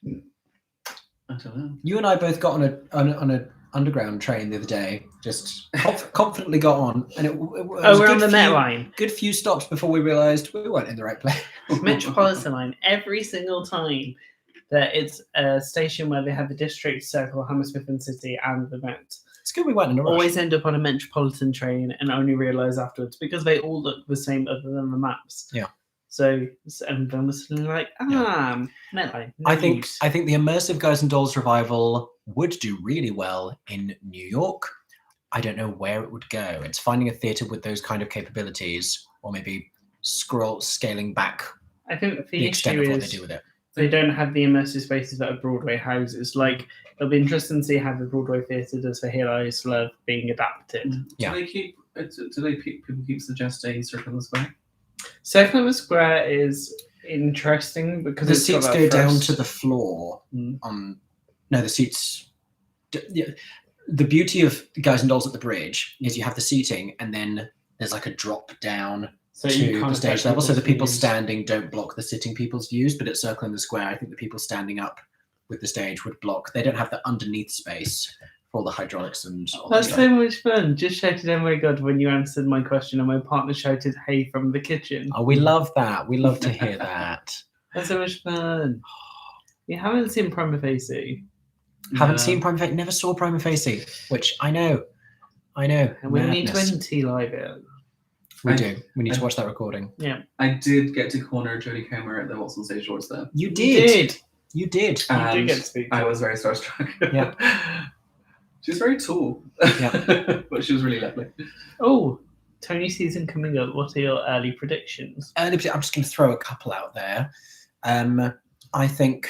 [SPEAKER 3] I don't know.
[SPEAKER 1] You and I both got on Underground train the other day. Just confidently got on, and it was
[SPEAKER 2] we're on the Met line.
[SPEAKER 1] Good few stops before we realised we weren't in the right place.
[SPEAKER 2] Metropolitan line. Every single time that it's a station where they have the District Circle, Hammersmith and City, and the Met.
[SPEAKER 1] It's good we weren't in a rush.
[SPEAKER 2] Always end up on a Metropolitan train and only realise afterwards because they all look the same other than the maps.
[SPEAKER 1] Yeah.
[SPEAKER 2] So and then was like, Metline.
[SPEAKER 1] I think the immersive Guys and Dolls revival would do really well in New York. I don't know where it would go. It's finding a theatre with those kind of capabilities, or maybe scaling back
[SPEAKER 2] I think
[SPEAKER 1] the extent
[SPEAKER 2] issue
[SPEAKER 1] of what they
[SPEAKER 2] is
[SPEAKER 1] do with it.
[SPEAKER 2] they don't have the immersive spaces that are Broadway houses. Like, it'll be interesting to see how the Broadway theatre does for Here Lies Love being adapted.
[SPEAKER 1] Yeah.
[SPEAKER 3] Do people keep suggesting Circle in the Square?
[SPEAKER 2] Circle in the Square is interesting because
[SPEAKER 1] The
[SPEAKER 2] it's got
[SPEAKER 1] seats
[SPEAKER 2] that
[SPEAKER 1] go down
[SPEAKER 2] first-
[SPEAKER 1] to the floor. No, the seats. Yeah, the beauty of Guys and Dolls at the Bridge is you have the seating, and then there's like a drop down
[SPEAKER 2] so you
[SPEAKER 1] to
[SPEAKER 2] can't
[SPEAKER 1] the stage
[SPEAKER 2] affect
[SPEAKER 1] level, so the
[SPEAKER 2] people's
[SPEAKER 1] people
[SPEAKER 2] views.
[SPEAKER 1] standing don't block the sitting people's views. But at Circle in the Square, I think the people standing up with the stage would block. They don't have the underneath space for all the hydraulics and all that
[SPEAKER 2] That's
[SPEAKER 1] stuff.
[SPEAKER 2] so much fun. Just shouted, "Oh my god!" when you answered my question, and my partner shouted, "Hey!" from the kitchen.
[SPEAKER 1] Oh, we love that. We love to hear that.
[SPEAKER 2] That's so much fun. You haven't seen Prima Facie.
[SPEAKER 1] Haven't seen Prima Facie. Never saw Prima Facie, which I know.
[SPEAKER 2] And we need
[SPEAKER 1] Madness.
[SPEAKER 2] 20 live it.
[SPEAKER 1] We do. We need to watch that recording.
[SPEAKER 3] I did get to corner Jodie Comer at the Watson Stage Awards though.
[SPEAKER 1] You did. You did.
[SPEAKER 2] You did
[SPEAKER 3] And
[SPEAKER 2] get to speak.
[SPEAKER 3] I was very starstruck.
[SPEAKER 1] Yeah.
[SPEAKER 3] She was very tall.
[SPEAKER 1] Yeah.
[SPEAKER 3] But she was really lovely.
[SPEAKER 2] Oh, Tony season coming up. What are your early predictions?
[SPEAKER 1] I'm just going to throw a couple out there. I think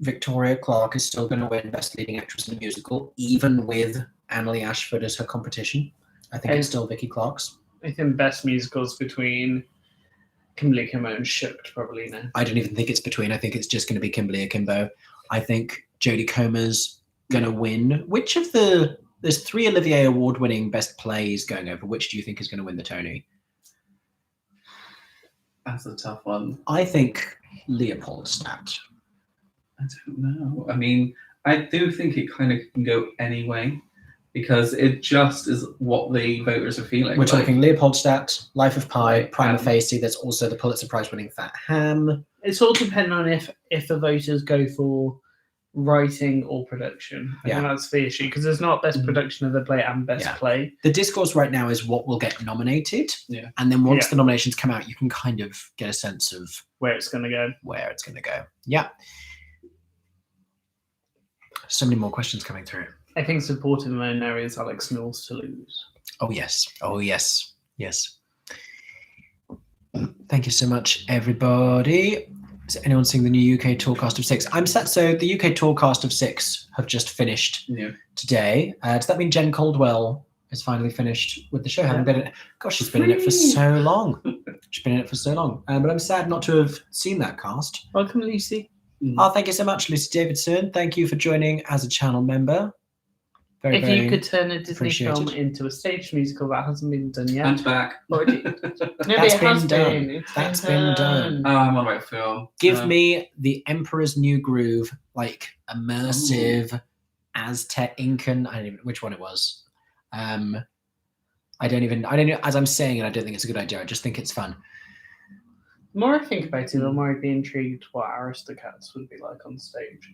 [SPEAKER 1] Victoria Clark is still going to win Best Leading Actress in a Musical, even with Annalie Ashford as her competition. I think it's still Vicky Clark's.
[SPEAKER 2] I think best musicals between Kimberly Kimbo and Shooked probably now.
[SPEAKER 1] I don't even think it's between. I think it's just going to be Kimberly Akimbo. I think Jodie Comer's going to win. Which of there's 3 Olivier Award-winning Best Plays going over. Which do you think is going to win the Tony?
[SPEAKER 3] That's a tough one.
[SPEAKER 1] I think Leopoldstadt.
[SPEAKER 3] I don't know. I mean, I do think it kind of can go any way because it just is what the voters are feeling.
[SPEAKER 1] We're talking Leopoldstadt, Life of Pi, Prima
[SPEAKER 3] Ham.
[SPEAKER 1] Facie. There's also the Pulitzer Prize-winning Fat Ham.
[SPEAKER 2] It's all depending on if the voters go for writing or production. I think that's the issue because there's not best production of the play and best play.
[SPEAKER 1] The discourse right now is what will get nominated.
[SPEAKER 3] Yeah.
[SPEAKER 1] And then once the nominations come out, you can kind of get a sense of
[SPEAKER 2] where it's going to go.
[SPEAKER 1] Yeah. So many more questions coming through.
[SPEAKER 2] I think supporting them in areas Alex Mills to lose.
[SPEAKER 1] Oh, yes. Oh, yes. Yes. Thank you so much, everybody. Is anyone seeing the new UK tour cast of 6? I'm sad. So the UK tour cast of 6 have just finished today. Does that mean Jen Caldwell is finally finished with the show? Haven't been in it. Gosh, she's been in it for so long. But I'm sad not to have seen that cast.
[SPEAKER 2] Welcome, Lucy.
[SPEAKER 1] Oh, thank you so much, Lucy Davidson. Thank you for joining as a channel member. Very,
[SPEAKER 2] if
[SPEAKER 1] very
[SPEAKER 2] you could turn a Disney
[SPEAKER 1] appreciated.
[SPEAKER 2] film into a stage musical, that hasn't been done yet.
[SPEAKER 3] And back.
[SPEAKER 2] No,
[SPEAKER 1] That's been done. That's been done.
[SPEAKER 3] Oh, I'm on right film.
[SPEAKER 1] Give me the Emperor's New Groove, like immersive Aztec Incan. I don't even which one it was. I don't even. As I'm saying it, I don't think it's a good idea. I just think it's fun.
[SPEAKER 2] The more I think about it, the more I'd be intrigued what Aristocats would be like on stage.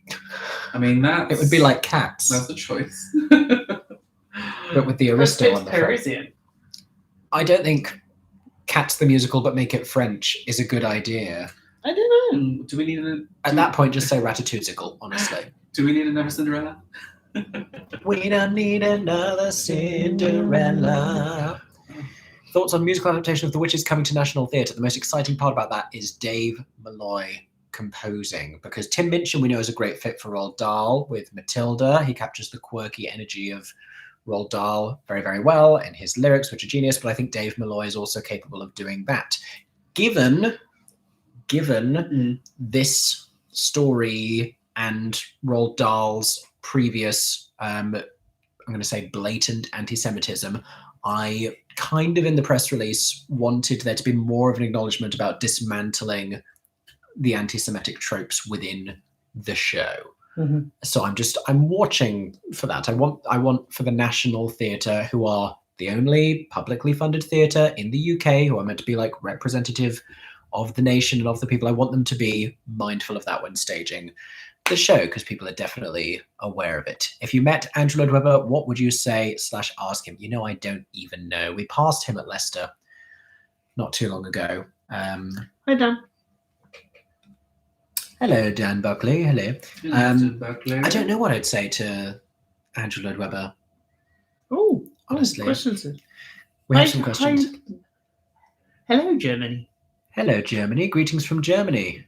[SPEAKER 3] I mean,
[SPEAKER 1] It would be like Cats,
[SPEAKER 3] that's a choice.
[SPEAKER 1] but with the Aristo on the front.
[SPEAKER 2] Parisian.
[SPEAKER 1] I don't think Cats the musical, but make it French is a good idea.
[SPEAKER 2] I don't know.
[SPEAKER 3] Do we need
[SPEAKER 1] At that point, just say Ratatouille, honestly.
[SPEAKER 3] Do we need another Cinderella?
[SPEAKER 1] We don't need another Cinderella. Thoughts on musical adaptation of The Witches coming to National Theatre? The most exciting part about that is Dave Malloy composing, because Tim Minchin we know is a great fit for Roald Dahl with Matilda. He captures the quirky energy of Roald Dahl very, very well in his lyrics, which are genius, but I think Dave Malloy is also capable of doing that. Given this story and Roald Dahl's previous, I'm going to say blatant anti-Semitism, I kind of in the press release wanted there to be more of an acknowledgement about dismantling the anti-Semitic tropes within the show. So I'm watching for that. I want for the National Theatre, who are the only publicly funded theatre in the UK, who are meant to be like representative of the nation and of the people. I want them to be mindful of that when staging the show, because people are definitely aware of it. If you met Andrew Lloyd Webber, what would you say / ask him? You know, I don't even know. We passed him at Leicester not too long ago.
[SPEAKER 2] Hi, Dan.
[SPEAKER 1] Hello, Dan Buckley. Hello.
[SPEAKER 3] Buckley.
[SPEAKER 1] I don't know what I'd say to Andrew Lloyd Webber.
[SPEAKER 2] Oh,
[SPEAKER 1] honestly.
[SPEAKER 2] Questions.
[SPEAKER 1] We have some questions.
[SPEAKER 2] Hello, Germany.
[SPEAKER 1] Hello, Germany. Greetings from Germany.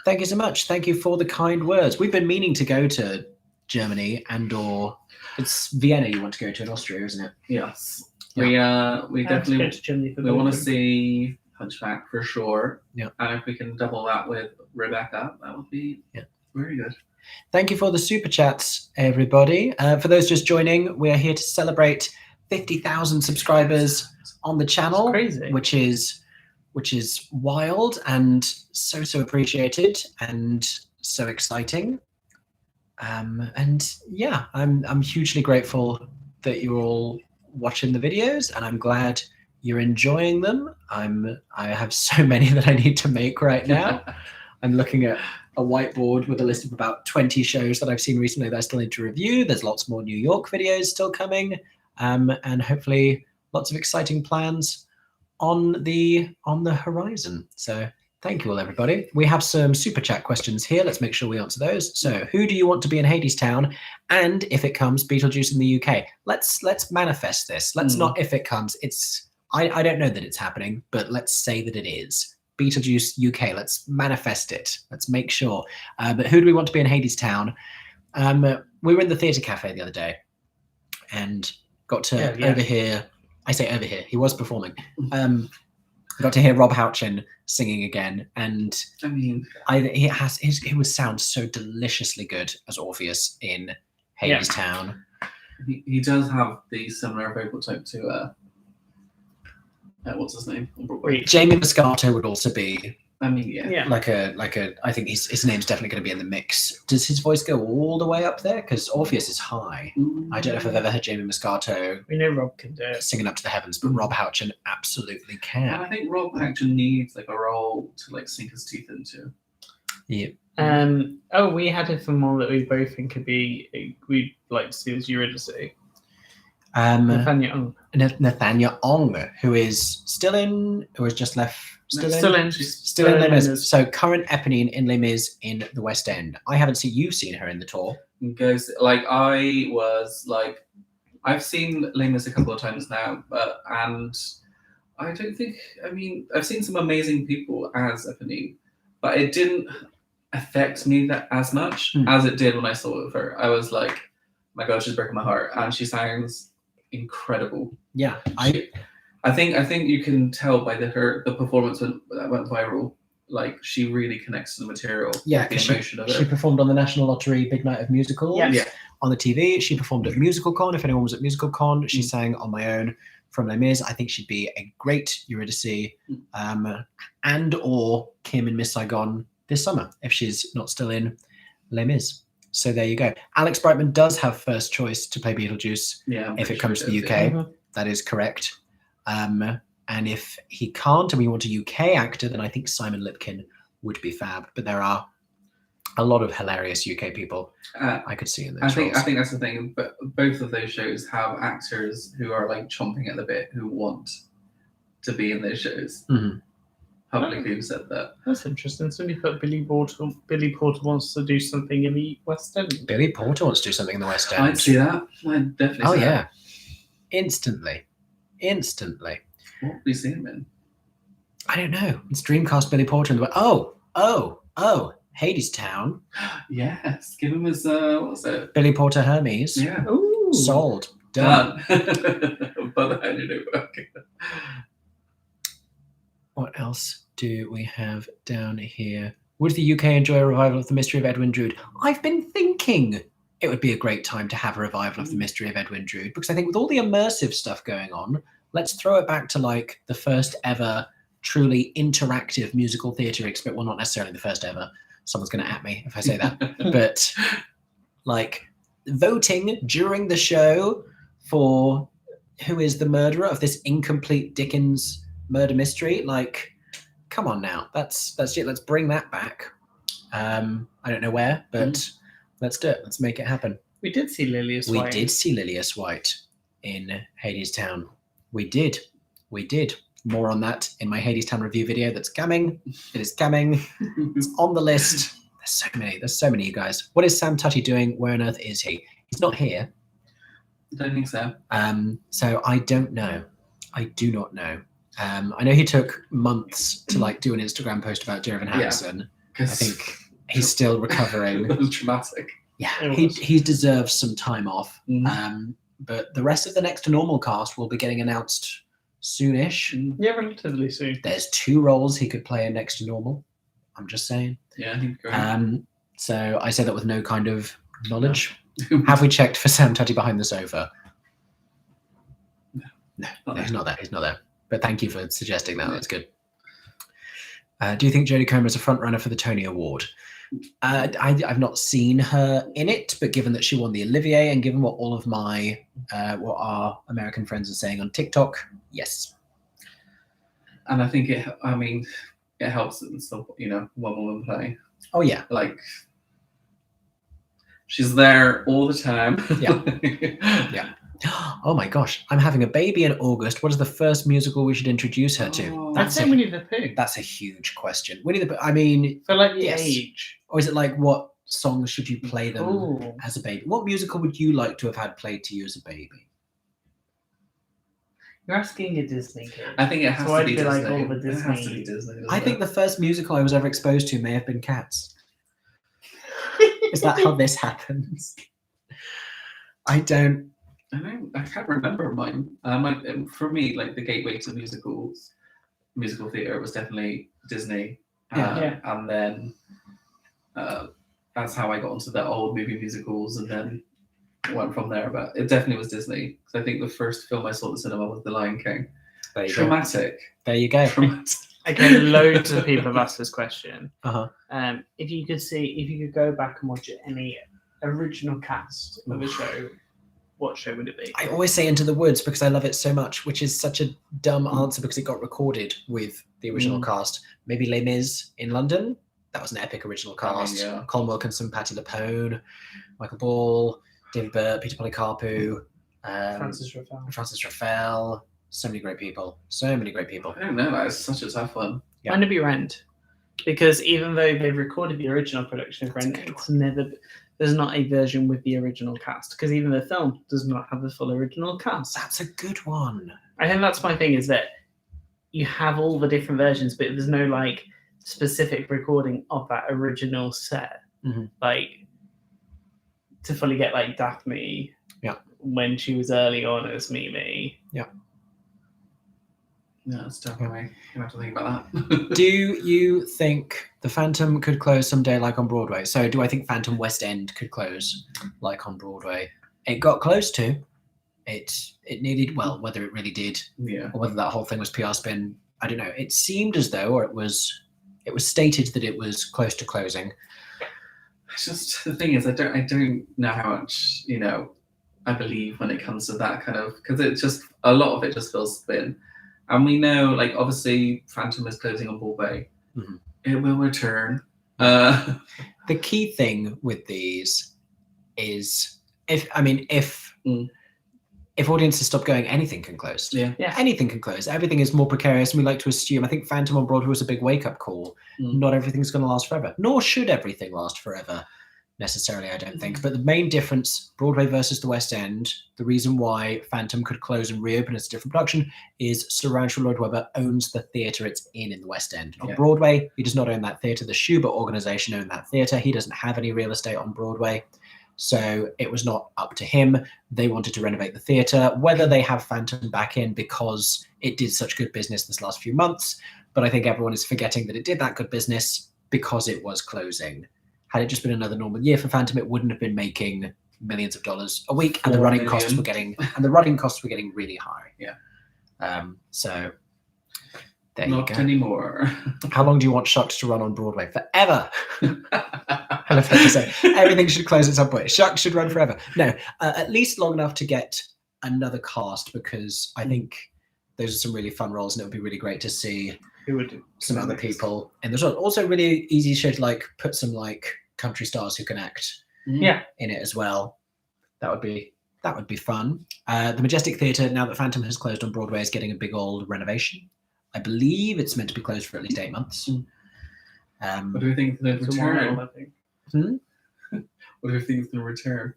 [SPEAKER 1] Thank you so much. Thank you for the kind words. We've been meaning to go to Germany or it's Vienna you want to go to in Austria, isn't it?
[SPEAKER 3] Yes.
[SPEAKER 1] Yeah.
[SPEAKER 3] We definitely we want to see Hunchback for sure.
[SPEAKER 1] Yeah.
[SPEAKER 3] And if we can double that with Rebecca, that would be very good.
[SPEAKER 1] Thank you for the super chats, everybody. For those just joining, we are here to celebrate 50,000 subscribers on the channel,
[SPEAKER 2] crazy.
[SPEAKER 1] which is wild and so appreciated and so exciting. And yeah, I'm hugely grateful that you're all watching the videos, and I'm glad you're enjoying them. I have so many that I need to make right now. I'm looking at a whiteboard with a list of about 20 shows that I've seen recently that I still need to review. There's lots more New York videos still coming, and hopefully lots of exciting plans on the horizon. So thank you all, everybody. We have some super chat questions here. Let's make sure we answer those. So who do you want to be in Hadestown? And if it comes, Beetlejuice in the UK. Let's manifest this. Let's not if it comes. I don't know that it's happening, but let's say that it is. Beetlejuice UK. Let's manifest it. Let's make sure. But who do we want to be in Hadestown? We were in the theatre cafe the other day and got to overhear. I say overhear. He was performing. Got to hear Rob Houchin singing again, and
[SPEAKER 3] I mean,
[SPEAKER 1] he would sound so deliciously good as Orpheus in Hadestown.
[SPEAKER 3] He does have the similar vocal type to what's his name?
[SPEAKER 1] Jamie Moscato would also be.
[SPEAKER 3] I mean, yeah.
[SPEAKER 1] Like a. I think his name's definitely going to be in the mix. Does his voice go all the way up there? Because Orpheus is high. I don't know if I've ever heard Jamie Moscato.
[SPEAKER 2] We know Rob can do it. Singing
[SPEAKER 1] up to the heavens, but Rob Houchin absolutely can.
[SPEAKER 3] And I think Rob Houchin needs like a role to like sink his teeth into.
[SPEAKER 1] Yeah.
[SPEAKER 2] We had a film one that we both think could be we'd like to see as Eurydice.
[SPEAKER 1] Nathania Ong, who is still in, who has just left. Still in Les Mis. So current Eponine in Les Mis in the West End. I haven't seen her in the tour.
[SPEAKER 3] I've seen Les Mis a couple of times now, and I don't think. I mean, I've seen some amazing people as Eponine, but it didn't affect me that as much as it did when I saw it with her. I was like, my God, she's breaking my heart, and she sounds incredible.
[SPEAKER 1] Yeah,
[SPEAKER 3] I think you can tell by the performance that went viral. Like she really connects to the material.
[SPEAKER 1] Yeah, because she performed on the National Lottery Big Night of Musicals on the TV. She performed at MusicalCon. If anyone was at MusicalCon, she sang On My Own from Les Mis. I think she'd be a great Eurydice, and or Kim in Miss Saigon this summer if she's not still in Les Mis. So there you go. Alex Brightman does have first choice to play Beetlejuice if it comes to the UK. That is correct. And if he can't and we want a UK actor, then I think Simon Lipkin would be fab. But there are a lot of hilarious UK people I could see in those
[SPEAKER 3] I think that's the thing. But both of those shows have actors who are like chomping at the bit who want to be in those shows. Publicly said that.
[SPEAKER 2] That's interesting. Somebody put Billy Porter wants to do something in the West End.
[SPEAKER 1] Billy Porter wants to do something in the West End.
[SPEAKER 3] I'd see that. I'd definitely see that.
[SPEAKER 1] Instantly.
[SPEAKER 3] What would we see him in?
[SPEAKER 1] I don't know. It's Dreamcast Billy Porter in the Hadestown.
[SPEAKER 3] Yes. Give him his what was it?
[SPEAKER 1] Billy Porter Hermes.
[SPEAKER 3] Yeah.
[SPEAKER 1] Ooh. Sold. Done.
[SPEAKER 3] But I don't know. Okay.
[SPEAKER 1] What else do we have down here? Would the UK enjoy a revival of The Mystery of Edwin Drood? I've been thinking it would be a great time to have a revival of The Mystery of Edwin Drood, because I think with all the immersive stuff going on, let's throw it back to like the first ever truly interactive musical theatre experience. Well, not necessarily the first ever, Someone's going to at me if I say that. But like voting during the show for who is the murderer of this incomplete Dickens murder mystery, like, come on now. That's it. Let's bring that back. I don't know where, but let's do it. Let's make it happen.
[SPEAKER 2] We did see Lilius White.
[SPEAKER 1] We did see Lilius White in Hadestown. We did. More on that in my Hadestown review video that's coming. It is coming. It's on the list. There's so many, you guys. What is Sam Tutty doing? Where on earth is he? He's not here.
[SPEAKER 3] I don't think so.
[SPEAKER 1] So I don't know. I do not know. I know he took months to like do an Instagram post about Jervin Hansen. I think he's still recovering.
[SPEAKER 3] It was traumatic.
[SPEAKER 1] Yeah, he deserves some time off. But the rest of the Next to Normal cast will be getting announced soonish.
[SPEAKER 2] Yeah, relatively soon.
[SPEAKER 1] There's 2 roles he could play in Next to Normal. I'm just saying.
[SPEAKER 3] Yeah, I think great.
[SPEAKER 1] So I say that with no kind of knowledge. Have we checked for Sam Tutty behind the sofa? No, he's not there. He's not there. But thank you for suggesting that. That's good. Do you think Jodie Comer is a front runner for the Tony Award? I've not seen her in it, but given that she won the Olivier and given what all of my what our American friends are saying on TikTok, yes.
[SPEAKER 3] And I think it helps that it's still, one woman play.
[SPEAKER 1] Oh yeah.
[SPEAKER 3] Like she's there all the time.
[SPEAKER 1] Yeah. Yeah. Oh my gosh, I'm having a baby in August. What is the first musical we should introduce her to?
[SPEAKER 2] I'd say Winnie the Pooh.
[SPEAKER 1] That's a huge question. Winnie the Pooh, I mean...
[SPEAKER 2] For like the age.
[SPEAKER 1] Or is it like, what songs should you play them as a baby? What musical would you like to have had played to you as a baby?
[SPEAKER 2] You're asking a Disney kid.
[SPEAKER 3] I think it has to be Disney.
[SPEAKER 2] Like all the Disney.
[SPEAKER 3] It has to be Disney.
[SPEAKER 1] I think the first musical I was ever exposed to may have been Cats. Is that how this happens? I can't
[SPEAKER 3] remember mine. For me, like the gateway to musical theatre was definitely Disney. And then that's how I got into the old movie musicals, and then went from there. But it definitely was Disney, because I think the first film I saw at the cinema was The Lion King. Traumatic.
[SPEAKER 1] There you go.
[SPEAKER 3] Traumatic.
[SPEAKER 2] Again, loads of people have asked this question.
[SPEAKER 1] If
[SPEAKER 2] you could go back and watch any original cast of a show, what show would it be?
[SPEAKER 1] I always say Into the Woods because I love it so much, which is such a dumb answer because it got recorded with the original cast. Maybe Les Mis in London. That was an epic original cast. Colin Wilkinson, Patti LuPone, Michael Ball, David Burt, Peter Polycarpou,
[SPEAKER 2] Francis
[SPEAKER 1] Raphael. So many great people.
[SPEAKER 3] I don't know. That is such a tough one.
[SPEAKER 2] Yeah. Mine would be Rent, because even though they've recorded the original production of Rent, there's not a version with the original cast, because even the film does not have the full original cast.
[SPEAKER 1] That's a good one.
[SPEAKER 2] I think that's my thing, is that you have all the different versions, but there's no like specific recording of that original set. Like to fully get like Daphne when she was early on as Mimi.
[SPEAKER 1] Yeah,
[SPEAKER 3] it's definitely you have to think about that.
[SPEAKER 1] Do you think the Phantom could close someday like on Broadway? So do I think Phantom West End could close like on Broadway? It got close to. It needed, well, whether it really did, or whether that whole thing was PR spin, I don't know. It seemed as though, or it was stated that it was close to closing.
[SPEAKER 3] It's just the thing is, I don't know how much I believe when it comes to that kind of, because it's just a lot of it just feels spin. And we know, like, obviously, Phantom is closing on Broadway. It will return.
[SPEAKER 1] The key thing with these is, if audiences stop going, anything can close.
[SPEAKER 2] Yeah.
[SPEAKER 1] Anything can close. Everything is more precarious, and we like to assume. I think Phantom on Broadway was a big wake-up call. Not everything's going to last forever. Nor should everything last forever, necessarily, I don't think. But the main difference, Broadway versus the West End, the reason why Phantom could close and reopen as a different production is Sir Rancho Lloyd Webber owns the theatre it's in the West End. On Broadway, he does not own that theatre. The Schubert organization owned that theatre. He doesn't have any real estate on Broadway. So it was not up to him. They wanted to renovate the theatre. Whether they have Phantom back in because it did such good business this last few months, but I think everyone is forgetting that it did that good business because it was closing. Had it just been another normal year for Phantom, it wouldn't have been making millions of dollars a week, and the running costs were getting really high. So There
[SPEAKER 3] Not
[SPEAKER 1] you go.
[SPEAKER 3] anymore.
[SPEAKER 1] How long do you want Shucks to run on Broadway? Forever. I love that you say everything should close at some point. Shucks should run forever. No, at least long enough to get another cast, because I think those are some really fun roles, and it would be really great to see
[SPEAKER 2] Who would
[SPEAKER 1] some other people in the show. Also, really easy show to like put some like country stars who can act
[SPEAKER 2] Yeah.
[SPEAKER 1] in it as well. That would be fun. The Majestic Theatre, now that Phantom has closed on Broadway, is getting a big old renovation. I believe it's meant to be closed for at least 8 months.
[SPEAKER 3] What do we think of the
[SPEAKER 2] It's a while,
[SPEAKER 3] return?
[SPEAKER 2] I think.
[SPEAKER 3] What do we think of the return?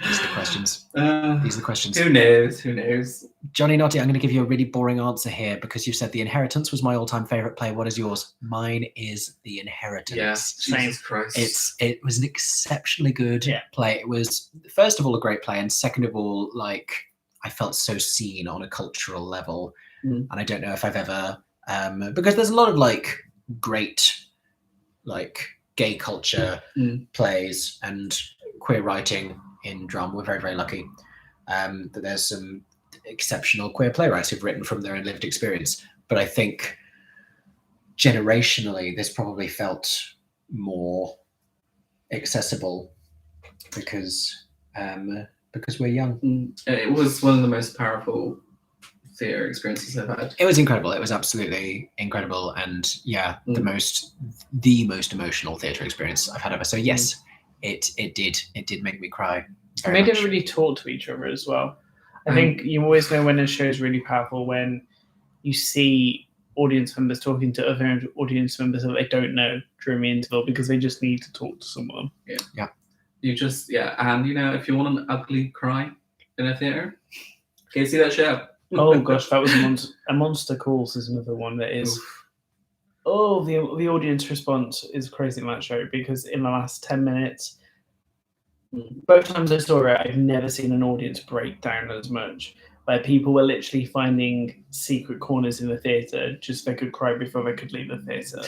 [SPEAKER 1] These are the questions. These are the questions.
[SPEAKER 3] Who knows? Who knows?
[SPEAKER 1] Johnny Notty, I'm going to give you a really boring answer here because you said The Inheritance was my all-time favorite play. What is yours? Mine is The Inheritance.
[SPEAKER 3] Yes, Jesus Christ.
[SPEAKER 1] It was an exceptionally good play. It was, first of all, a great play, and second of all, like, I felt so seen on a cultural level. And I don't know if I've ever, because there's a lot of like great, like gay culture plays and queer writing in drama. We're very, very lucky that there's some exceptional queer playwrights who've written from their own lived experience. But I think generationally, this probably felt more accessible because we're young.
[SPEAKER 3] It was one of the most powerful theatre experiences I've had.
[SPEAKER 1] It was incredible. It was absolutely incredible, and yeah, the most emotional theatre experience I've had ever. So yes, it did make me cry.
[SPEAKER 2] It made everybody talk to each other as well. I think you always know when a show is really powerful when you see audience members talking to other audience members that they don't know during the interval because they just need to talk to someone.
[SPEAKER 1] Yeah.
[SPEAKER 3] You just, and you know, if you want an ugly cry in a theatre, can you see that show?
[SPEAKER 2] Oh gosh, that was a Monster Calls is another one that is. Oof. Oh, the audience response is crazy in that show because in the last 10 minutes, both times I saw it, I've never seen an audience break down as much. Where people were literally finding secret corners in the theatre just so they could cry before they could leave the theatre.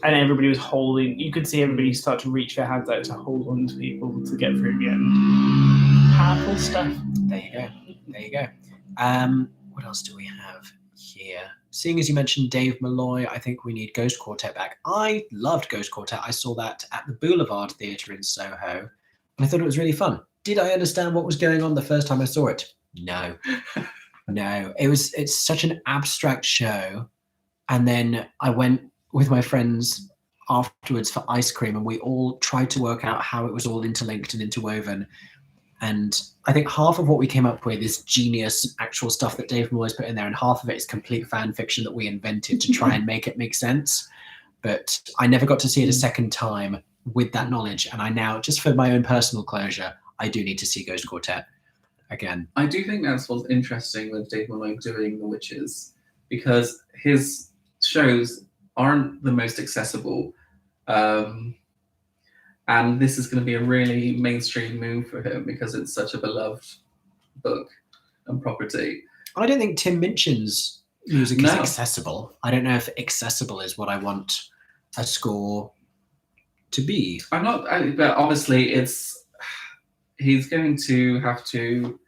[SPEAKER 2] And everybody was holding, you could see everybody start to reach their hands out to hold on to people to get through the end. Powerful stuff.
[SPEAKER 1] There you go. What else do we have here? Seeing as you mentioned Dave Malloy, I think we need Ghost Quartet back. I loved Ghost Quartet. I saw that at the Boulevard Theatre in Soho, and I thought it was really fun. Did I understand what was going on the first time I saw it? No. It's such an abstract show. And then I went with my friends afterwards for ice cream, and we all tried to work out how it was all interlinked and interwoven. And I think half of what we came up with is genius actual stuff that Dave Malloy's put in there, and half of it is complete fan fiction that we invented to try and make it make sense. But I never got to see it a second time with that knowledge, and I now, just for my own personal closure, I do need to see Ghost Quartet again.
[SPEAKER 3] I do think that's what's interesting with Dave Malloy doing The Witches, because his shows aren't the most accessible. And this is going to be a really mainstream move for him because it's such a beloved book and property.
[SPEAKER 1] I don't think Tim Minchin's music is accessible. I don't know if accessible is what I want a score to be.
[SPEAKER 3] But obviously he's going to have to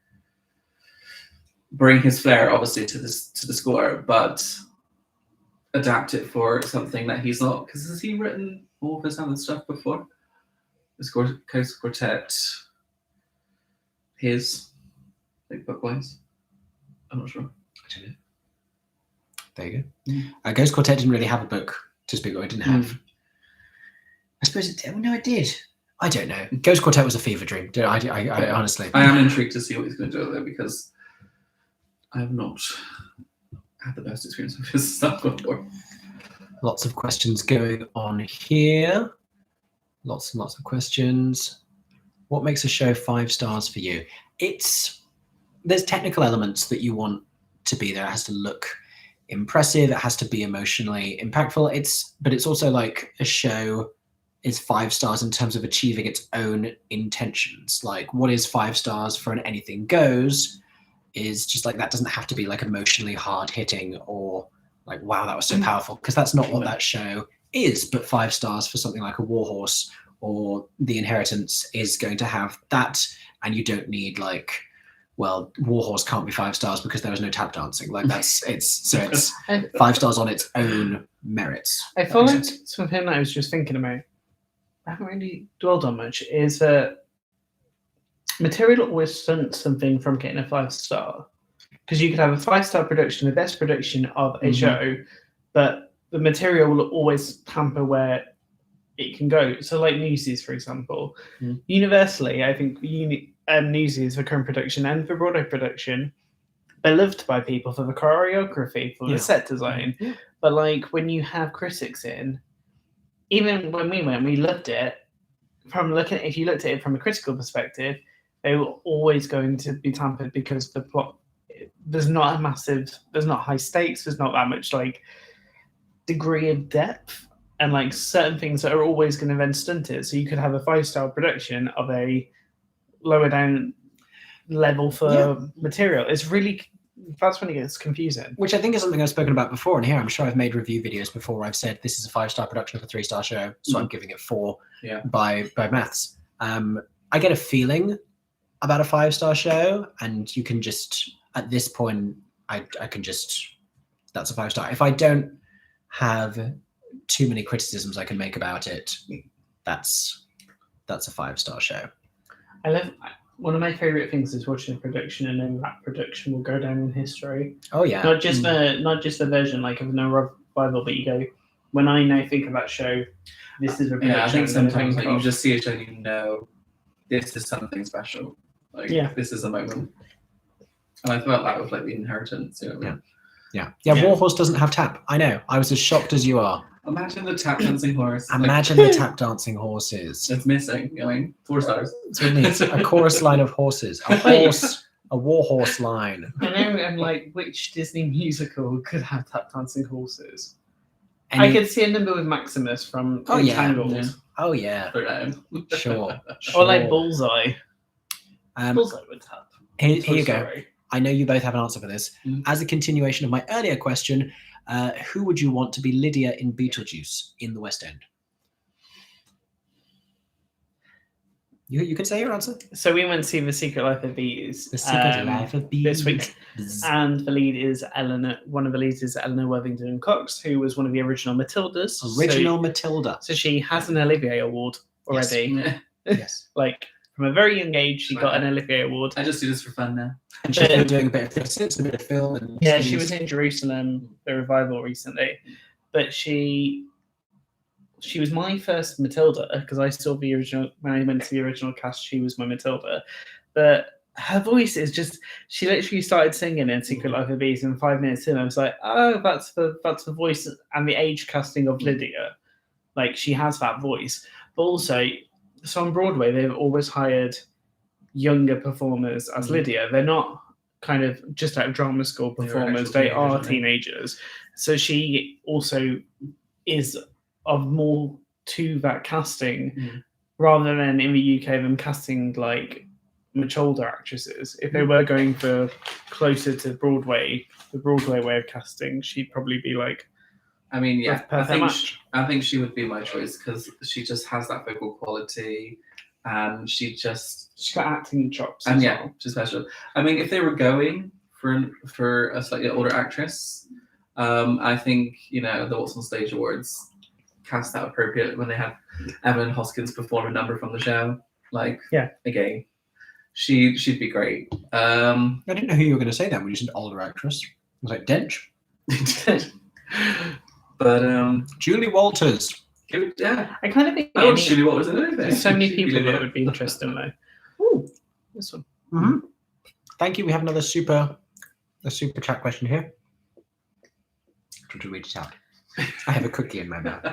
[SPEAKER 3] bring his flair, obviously, to the score, but adapt it for something that he's not. Because has he written all of his other stuff before? The Ghost Quartet, book-wise? I'm not sure.
[SPEAKER 1] I don't know. There you go. Ghost Quartet didn't really have a book to speak of. It didn't have. I suppose it did. No, it did. I don't know. Ghost Quartet was a fever dream. I honestly.
[SPEAKER 3] I am intrigued to see what he's going to do there because I have not had the best experience with his stuff before.
[SPEAKER 1] Lots of questions going on here. Lots and lots of questions. What makes a show 5 stars for you? There's technical elements that you want to be there. It has to look impressive. It has to be emotionally impactful. But it's also like a show is 5 stars in terms of achieving its own intentions. Like what is 5 stars for an Anything Goes is just like, that doesn't have to be like emotionally hard hitting or like, wow, that was so powerful, because that's not what that show is. But 5 stars for something like a Warhorse or The Inheritance is going to have that, and you don't need like well, Warhorse can't be 5 stars because there was no tap dancing. Like it's 5 stars on its own merits.
[SPEAKER 2] I feel like something that I was just thinking about, I haven't really dwelled on much, is that material always stunts something from getting a 5 star. Because you could have a 5-star production, the best production of a show, but the material will always hamper where it can go. So, like Newsies, for example, universally, I think Newsies for current production and for Broadway production, beloved by people for the choreography, for the set design. But like when you have critics in, even when we went, we loved it. If you looked at it from a critical perspective, they were always going to be tampered because the plot. There's not high stakes. There's not that much like degree of depth, and like certain things that are always going to then stunt it. So you could have a 5-star production of a lower down level for material. That's when it gets confusing.
[SPEAKER 1] Which I think is something I've spoken about before. And here, I'm sure I've made review videos before where I've said this is a 5-star production of a 3-star show, so I'm giving it 4 by maths. I get a feeling about a 5-star show, and you can just, at this point, I can just, that's a 5-star. If I don't have too many criticisms I can make about it, that's a 5-star show.
[SPEAKER 2] I love, one of my favorite things is watching a production and then that production will go down in history.
[SPEAKER 1] Oh yeah.
[SPEAKER 2] Not just the version like of no revival, but you go, when I now think of that show, this is a production.
[SPEAKER 3] Yeah, I think sometimes like, you just see a show and you know this is something special. Like this is a moment. And I felt that with like The Inheritance. You know?
[SPEAKER 1] Yeah. Warhorse doesn't have tap. I know. I was as shocked as you are.
[SPEAKER 3] Imagine the tap dancing horse.
[SPEAKER 1] Imagine the tap dancing horses.
[SPEAKER 3] It's missing. I mean, 4 stars.
[SPEAKER 1] So it needs a chorus line of horses. A warhorse line.
[SPEAKER 2] I know. I'm like, which Disney musical could have tap dancing horses? I could see a number with Maximus from Entangled.
[SPEAKER 1] Yeah. Oh yeah. Sure.
[SPEAKER 2] Or like Bullseye.
[SPEAKER 1] Bullseye would tap. Here you go. I know you both have an answer for this. As a continuation of my earlier question, who would you want to be Lydia in Beetlejuice in the West End? You can say your answer.
[SPEAKER 2] So we went to see The Secret Life of Bees.
[SPEAKER 1] The Secret Life of Bees.
[SPEAKER 2] This week. And the lead is one of the leads is Eleanor Worthington Cox, who was one of the original Matildas.
[SPEAKER 1] Matilda.
[SPEAKER 2] So she has an Olivier Award already.
[SPEAKER 1] Yes.
[SPEAKER 2] Like, from a very young age, she got an Olivier Award.
[SPEAKER 3] I just do this for fun now.
[SPEAKER 1] And she's been doing a bit of film. And
[SPEAKER 2] she was in Jerusalem, the revival recently. But she was my first Matilda, because I saw the original, when I went to the original cast, she was my Matilda. But her voice is just, she literally started singing in Secret Life of Bees, and 5 minutes in, I was like, oh, that's the voice and the age casting of Lydia. Like, she has that voice. But also, so on Broadway, they've always hired younger performers as Lydia. They're not kind of just out of drama school performers. They are teenagers. So she also is of more to that casting, rather than in the UK them casting like much older actresses. If they were going for closer to Broadway, the Broadway way of casting, she'd probably be like,
[SPEAKER 3] I mean, yeah, I think she would be my choice because she just has that vocal quality, and she's
[SPEAKER 2] got acting chops.
[SPEAKER 3] And she's special. I mean, if they were going for a slightly older actress, I think the What's on Stage Awards cast that appropriate when they have Evelyn Hoskins perform a number from the show. Like, again, she'd be great.
[SPEAKER 1] I didn't know who you were going to say that when you said older actress. I was like, Dench.
[SPEAKER 3] But
[SPEAKER 1] Julie Walters.
[SPEAKER 3] Yeah,
[SPEAKER 2] I kind of think
[SPEAKER 3] Julie Walters in anything.
[SPEAKER 2] There's so many people that would be interesting though. Ooh, this one.
[SPEAKER 1] Mm-hmm. Thank you. We have another super chat question here. To read it out. I have a cookie in my mouth.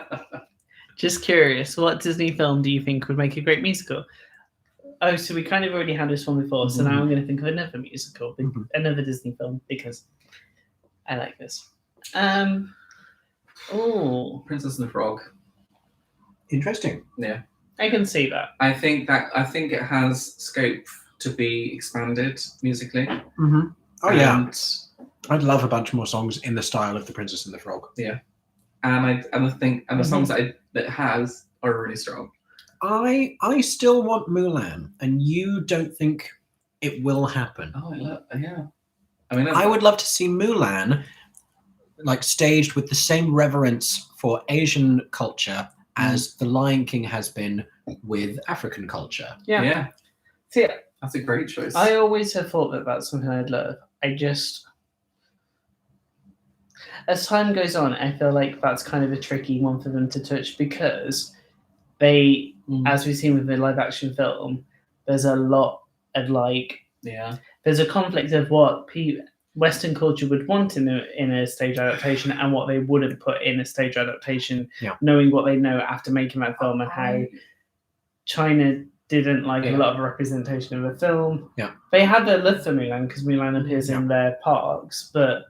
[SPEAKER 2] Just curious, what Disney film do you think would make a great musical? Oh, so we kind of already had this one before, so now I'm going to think of another musical, another Disney film, because I like this.
[SPEAKER 3] Princess and the Frog.
[SPEAKER 1] Interesting.
[SPEAKER 3] Yeah,
[SPEAKER 2] I can see that.
[SPEAKER 3] I think it has scope to be expanded musically.
[SPEAKER 1] Mm-hmm. Oh yeah, I'd love a bunch more songs in the style of The Princess and the Frog.
[SPEAKER 3] Yeah, and the songs that it has are really strong.
[SPEAKER 1] I still want Mulan, and you don't think It will happen.
[SPEAKER 3] Oh, yeah. I mean,
[SPEAKER 1] I would love to see Mulan like staged with the same reverence for Asian culture as The Lion King has been with African culture.
[SPEAKER 3] Yeah.
[SPEAKER 2] See,
[SPEAKER 3] That's a great choice.
[SPEAKER 2] I always have thought that that's something I'd love. As time goes on, I feel like that's kind of a tricky one for them to touch because they, as we've seen with the live action film, there's a lot of there's a conflict of what Western culture would want in a stage adaptation and what they wouldn't put in a stage adaptation, knowing what they know after making that film and how China didn't like a lot of representation of the film.
[SPEAKER 1] Yeah.
[SPEAKER 2] They had their love for Mulan because Mulan appears in their parks, but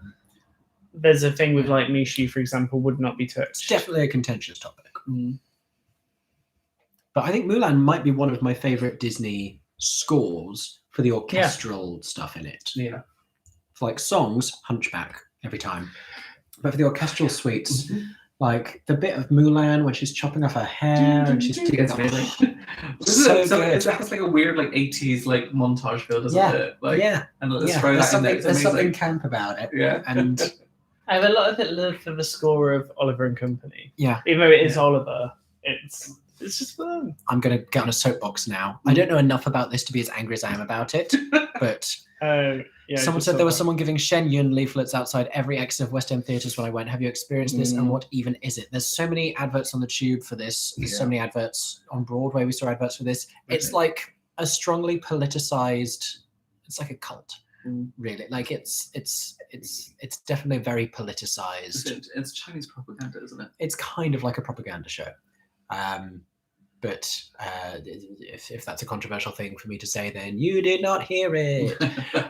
[SPEAKER 2] there's a thing with like Mushu, for example, would not be touched.
[SPEAKER 1] It's definitely a contentious topic. But I think Mulan might be one of my favorite Disney scores for the orchestral stuff in it.
[SPEAKER 2] Yeah.
[SPEAKER 1] For like songs, Hunchback every time. But for the orchestral suites, like the bit of Mulan when she's chopping off her hair and she's digging up.
[SPEAKER 3] So it has like a weird like 80s like montage feel, doesn't it? Like, and let's throw that in there.
[SPEAKER 1] There's something camp about it.
[SPEAKER 3] Yeah.
[SPEAKER 1] And
[SPEAKER 2] I have a lot of love for the score of Oliver and Company.
[SPEAKER 1] Yeah.
[SPEAKER 2] Even though it is Oliver, it's just fun.
[SPEAKER 1] I'm going to get on a soapbox now. I don't know enough about this to be as angry as I am about it, but someone said there was someone giving Shen Yun leaflets outside every exit of West End theatres when I went. Have you experienced this, and what even is it? There's so many adverts on the tube for this. There's so many adverts on Broadway. We saw adverts for this. It's like a strongly politicized, it's like a cult. Really, like it's definitely very politicized.
[SPEAKER 3] It's Chinese propaganda, isn't it?
[SPEAKER 1] It's kind of like a propaganda show. But if that's a controversial thing for me to say, then you did not hear it.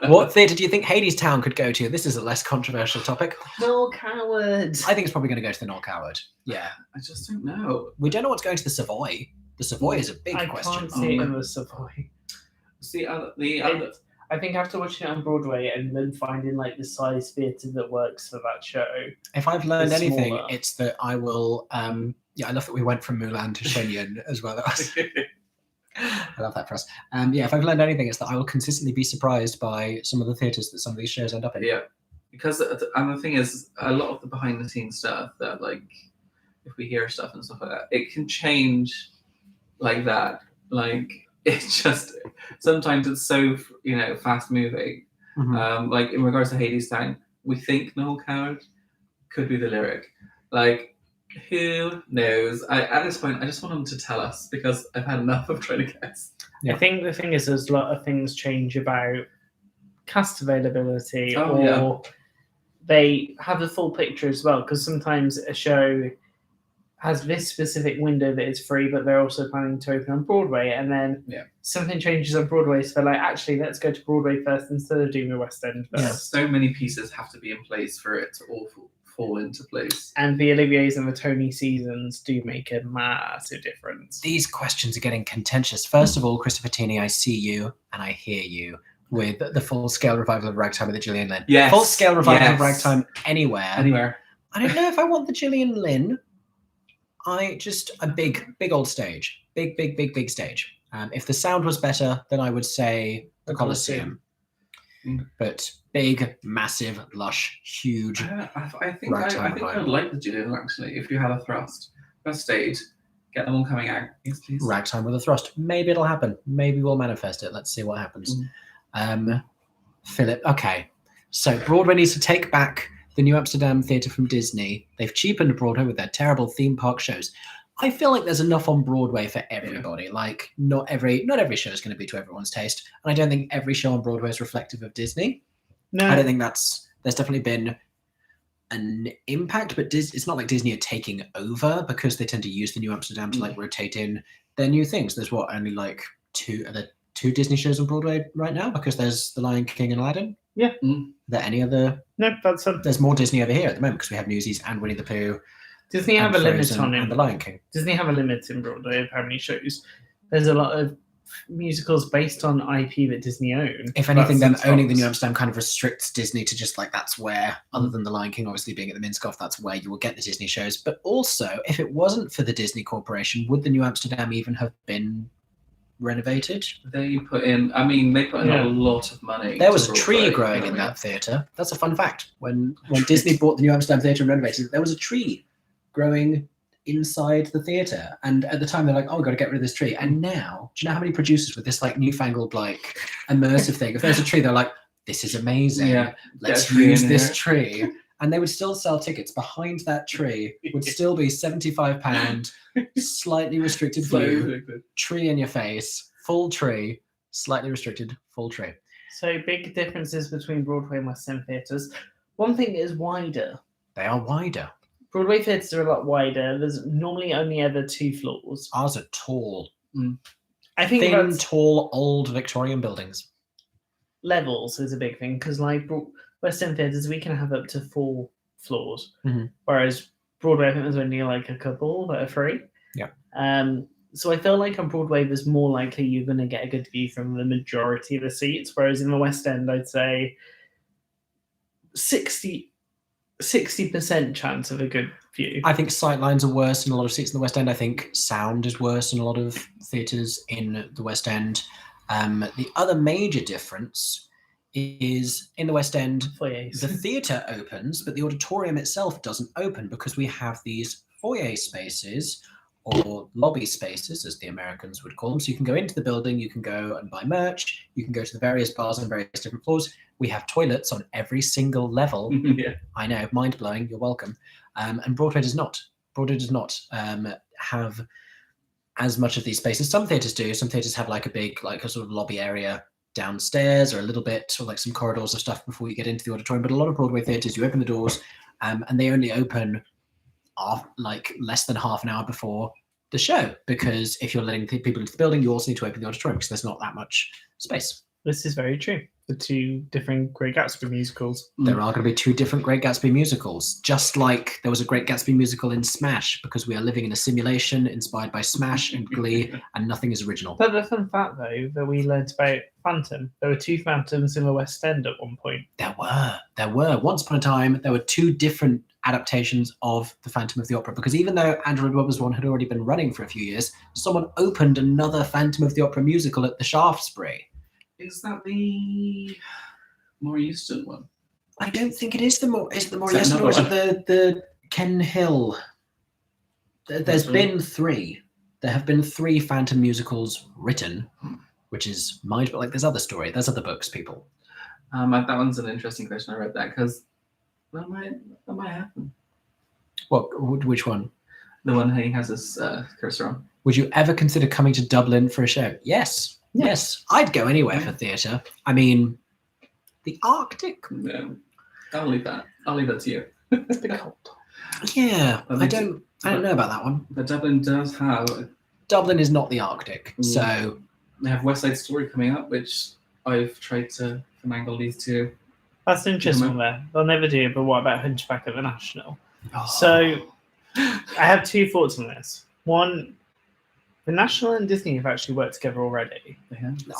[SPEAKER 1] What theatre do you think Hadestown could go to? This is a less controversial topic.
[SPEAKER 2] Noel Coward.
[SPEAKER 1] I think it's probably going to go to the Noel Coward. Yeah.
[SPEAKER 3] I just don't know.
[SPEAKER 1] We don't know what's going to the Savoy. The Savoy is a big question.
[SPEAKER 2] I can't see it in the Savoy.
[SPEAKER 3] See,
[SPEAKER 2] I think after watching it on Broadway and then finding like the size theatre that works for that show.
[SPEAKER 1] If I've learned anything, it's that I will. I love that we went from Mulan to Shen Yun as well. I love that for us. If I've learned anything, it's that I will consistently be surprised by some of the theatres that some of these shows end up in.
[SPEAKER 3] Yeah, because and the thing is, a lot of the behind the scenes stuff that like, if we hear stuff and stuff like that, it can change like that. Like it's just sometimes it's so fast moving. Like in regards to Hadestown, we think Noel Coward could be the lyric. Like who knows? At this point, I just want them to tell us because I've had enough of trying to guess.
[SPEAKER 2] I think the thing is, there's a lot of things change about cast availability, they have the full picture as well. Because sometimes a show has this specific window that is free, but they're also planning to open on Broadway, and then something changes on Broadway, so they're like, actually, let's go to Broadway first instead of doing the West End first.
[SPEAKER 3] Yeah, so many pieces have to be in place for it to all fall into place.
[SPEAKER 2] And the Olivier's and the Tony seasons do make a massive difference.
[SPEAKER 1] These questions are getting contentious. First of all, Christopher Tini, I see you and I hear you with the full-scale revival of Ragtime with the Gillian Lynn.
[SPEAKER 3] Yes.
[SPEAKER 1] Full-scale revival of Ragtime anywhere. I don't know if I want the Gillian Lynn. A big old stage. Big stage. If the sound was better, then I would say the Colosseum. But big, massive, lush, huge.
[SPEAKER 3] I think I would like the Gillian actually. If you had a thrust, first stage, get them all coming out. Yes, please.
[SPEAKER 1] Ragtime with a thrust. Maybe it'll happen. Maybe we'll manifest it. Let's see what happens. Philip. Okay, so Broadway needs to take back the New Amsterdam Theatre from Disney. They've cheapened Broadway with their terrible theme park shows. I feel like there's enough on Broadway for everybody. Yeah. Like not every show is going to be to everyone's taste, and I don't think every show on Broadway is reflective of Disney. No, I don't think there's definitely been an impact, but it's not like Disney are taking over because they tend to use the New Amsterdam to like rotate in their new things. There's only like two Disney shows on Broadway right now because there's The Lion King and Aladdin.
[SPEAKER 2] Yeah.
[SPEAKER 1] Are there any other?
[SPEAKER 2] No, that's
[SPEAKER 1] there's more Disney over here at the moment because we have Newsies and Winnie the Pooh.
[SPEAKER 2] Disney have a limit on it.
[SPEAKER 1] And The Lion King.
[SPEAKER 2] Disney have a limit in Broadway of how many shows. There's a lot of musicals based on IP that Disney own.
[SPEAKER 1] If anything, then owning the New Amsterdam kind of restricts Disney to just like that's where, other than The Lion King obviously being at the Minskoff, that's where you will get the Disney shows. But also, if it wasn't for the Disney Corporation, would the New Amsterdam even have been renovated.
[SPEAKER 3] They put in a lot of money.
[SPEAKER 1] There was a
[SPEAKER 3] to
[SPEAKER 1] tree
[SPEAKER 3] Broadway
[SPEAKER 1] growing in
[SPEAKER 3] area.
[SPEAKER 1] that theatre. That's a fun fact. When Disney bought the New Amsterdam Theatre and renovated it, there was a tree growing inside the theatre. And at the time, they're like, oh, we've got to get rid of this tree. And now, do you know how many producers with this like newfangled, like immersive thing, if there's a tree, they're like, this is amazing.
[SPEAKER 3] Yeah.
[SPEAKER 1] Let's
[SPEAKER 3] Get a tree
[SPEAKER 1] use
[SPEAKER 3] in
[SPEAKER 1] this
[SPEAKER 3] here."
[SPEAKER 1] tree. And they would still sell tickets behind that tree, would still be £75, slightly restricted view, tree in your face, full tree, slightly restricted, full tree.
[SPEAKER 2] So big differences between Broadway and West End theatres. One thing is wider.
[SPEAKER 1] They are wider.
[SPEAKER 2] Broadway theatres are a lot wider. There's normally only ever 2 floors.
[SPEAKER 1] Ours are tall.
[SPEAKER 2] I think
[SPEAKER 1] Thin,
[SPEAKER 2] that's
[SPEAKER 1] tall, old Victorian buildings.
[SPEAKER 2] levels is a big thing because like West End theatres, we can have up to 4 floors,
[SPEAKER 1] Mhm.
[SPEAKER 2] whereas Broadway, I think there's only like a couple that are 3.
[SPEAKER 1] Yeah.
[SPEAKER 2] So I feel like on Broadway, there's more likely you're going to get a good view from the majority of the seats, whereas in the West End, I'd say 60% chance of a good view.
[SPEAKER 1] I think sight lines are worse in a lot of seats in the West End. I think sound is worse in a lot of theatres in the West End. The other major difference is in the West End,
[SPEAKER 2] Foyers.
[SPEAKER 1] the theatre opens, but the auditorium itself doesn't open because we have these foyer spaces or lobby spaces, as the Americans would call them. So you can go into the building, you can go and buy merch, you can go to the various bars on various different floors. We have toilets on every single level.
[SPEAKER 3] Yeah.
[SPEAKER 1] I know, mind-blowing, you're welcome. And Broadway does not. Broadway does not have as much of these spaces. Some theatres do. Some theatres have like a big, like a sort of lobby area downstairs or a little bit, or like some corridors of stuff before you get into the auditorium. But a lot of Broadway theatres, you open the doors and they only open like less than half an hour before the show, because if you're letting people into the building, you also need to open the auditorium because there's not that much space.
[SPEAKER 2] This is very true. The 2 different Great Gatsby musicals.
[SPEAKER 1] There are going to be 2 different Great Gatsby musicals, just like there was a Great Gatsby musical in Smash, because we are living in a simulation inspired by Smash and Glee, and nothing is original.
[SPEAKER 2] But the fun fact, though, that we learned about Phantom, there were 2 Phantoms in the West End at one point.
[SPEAKER 1] There were. Once upon a time, there were 2 different adaptations of the Phantom of the Opera, because even though Andrew Lloyd Webber's one had already been running for a few years, someone opened another Phantom of the Opera musical at the Shaftesbury.
[SPEAKER 3] Is that the More Euston one?
[SPEAKER 1] I don't think it is the more. Is it the more?
[SPEAKER 3] Is
[SPEAKER 1] Yes,
[SPEAKER 3] that
[SPEAKER 1] or is it
[SPEAKER 3] another
[SPEAKER 1] the Ken Hill? There's been 3. There have been 3 Phantom musicals written, which is mind. But like, there's other story. There's other books, people.
[SPEAKER 3] That one's an interesting question. I read that because that might happen.
[SPEAKER 1] What? Which one?
[SPEAKER 3] The one he has his cursor on.
[SPEAKER 1] Would you ever consider coming to Dublin for a show? Yes. Yes, I'd go anywhere for theatre. I mean, the Arctic.
[SPEAKER 3] No, I'll leave that. I'll leave that to you.
[SPEAKER 2] It's a bit cold.
[SPEAKER 1] Yeah, I don't know about that one.
[SPEAKER 3] But Dublin does have.
[SPEAKER 1] Dublin is not the Arctic, so
[SPEAKER 3] They have West Side Story coming up, which I've tried to finagle these 2.
[SPEAKER 2] That's an interesting one there. They'll never do it, but what about Hunchback at the National?
[SPEAKER 1] Oh.
[SPEAKER 2] So I have 2 thoughts on this. One, the National and Disney have actually worked together already.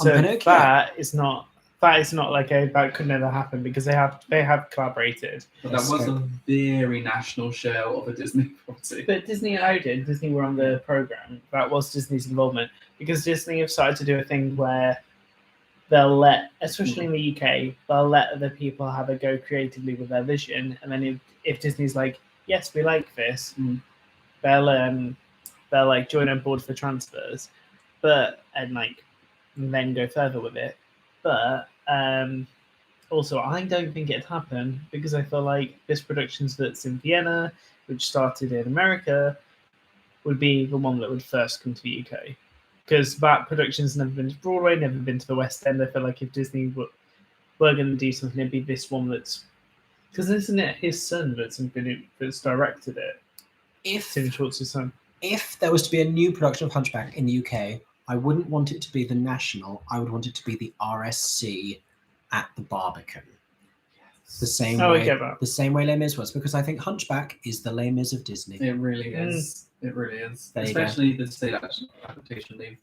[SPEAKER 2] So that is not like that could never happen because they have collaborated.
[SPEAKER 3] But that was a very national show of a Disney property.
[SPEAKER 2] But Disney allowed it. Disney were on the program. That was Disney's involvement because Disney have started to do a thing where they'll let, especially in the UK, they'll let other people have a go creatively with their vision, and then if Disney's like, yes, we like this, they'll like join on board for transfers, and then go further with it. But also, I don't think it'd happen because I feel like this productions that's in Vienna, which started in America, would be the one that would first come to the UK. Because that production's never been to Broadway, never been to the West End. I feel like if Disney were going to do something, it'd be this one that's... Because isn't it his son that's directed it? Tim Schwartz's son.
[SPEAKER 1] If there was to be a new production of Hunchback in the UK, I wouldn't want it to be the National. I would want it to be the RSC at the Barbican. The same way Les Mis was, because I think Hunchback is the Les Mis of Disney.
[SPEAKER 3] It really is. It really is.
[SPEAKER 1] There
[SPEAKER 3] Especially the state adaptation leave.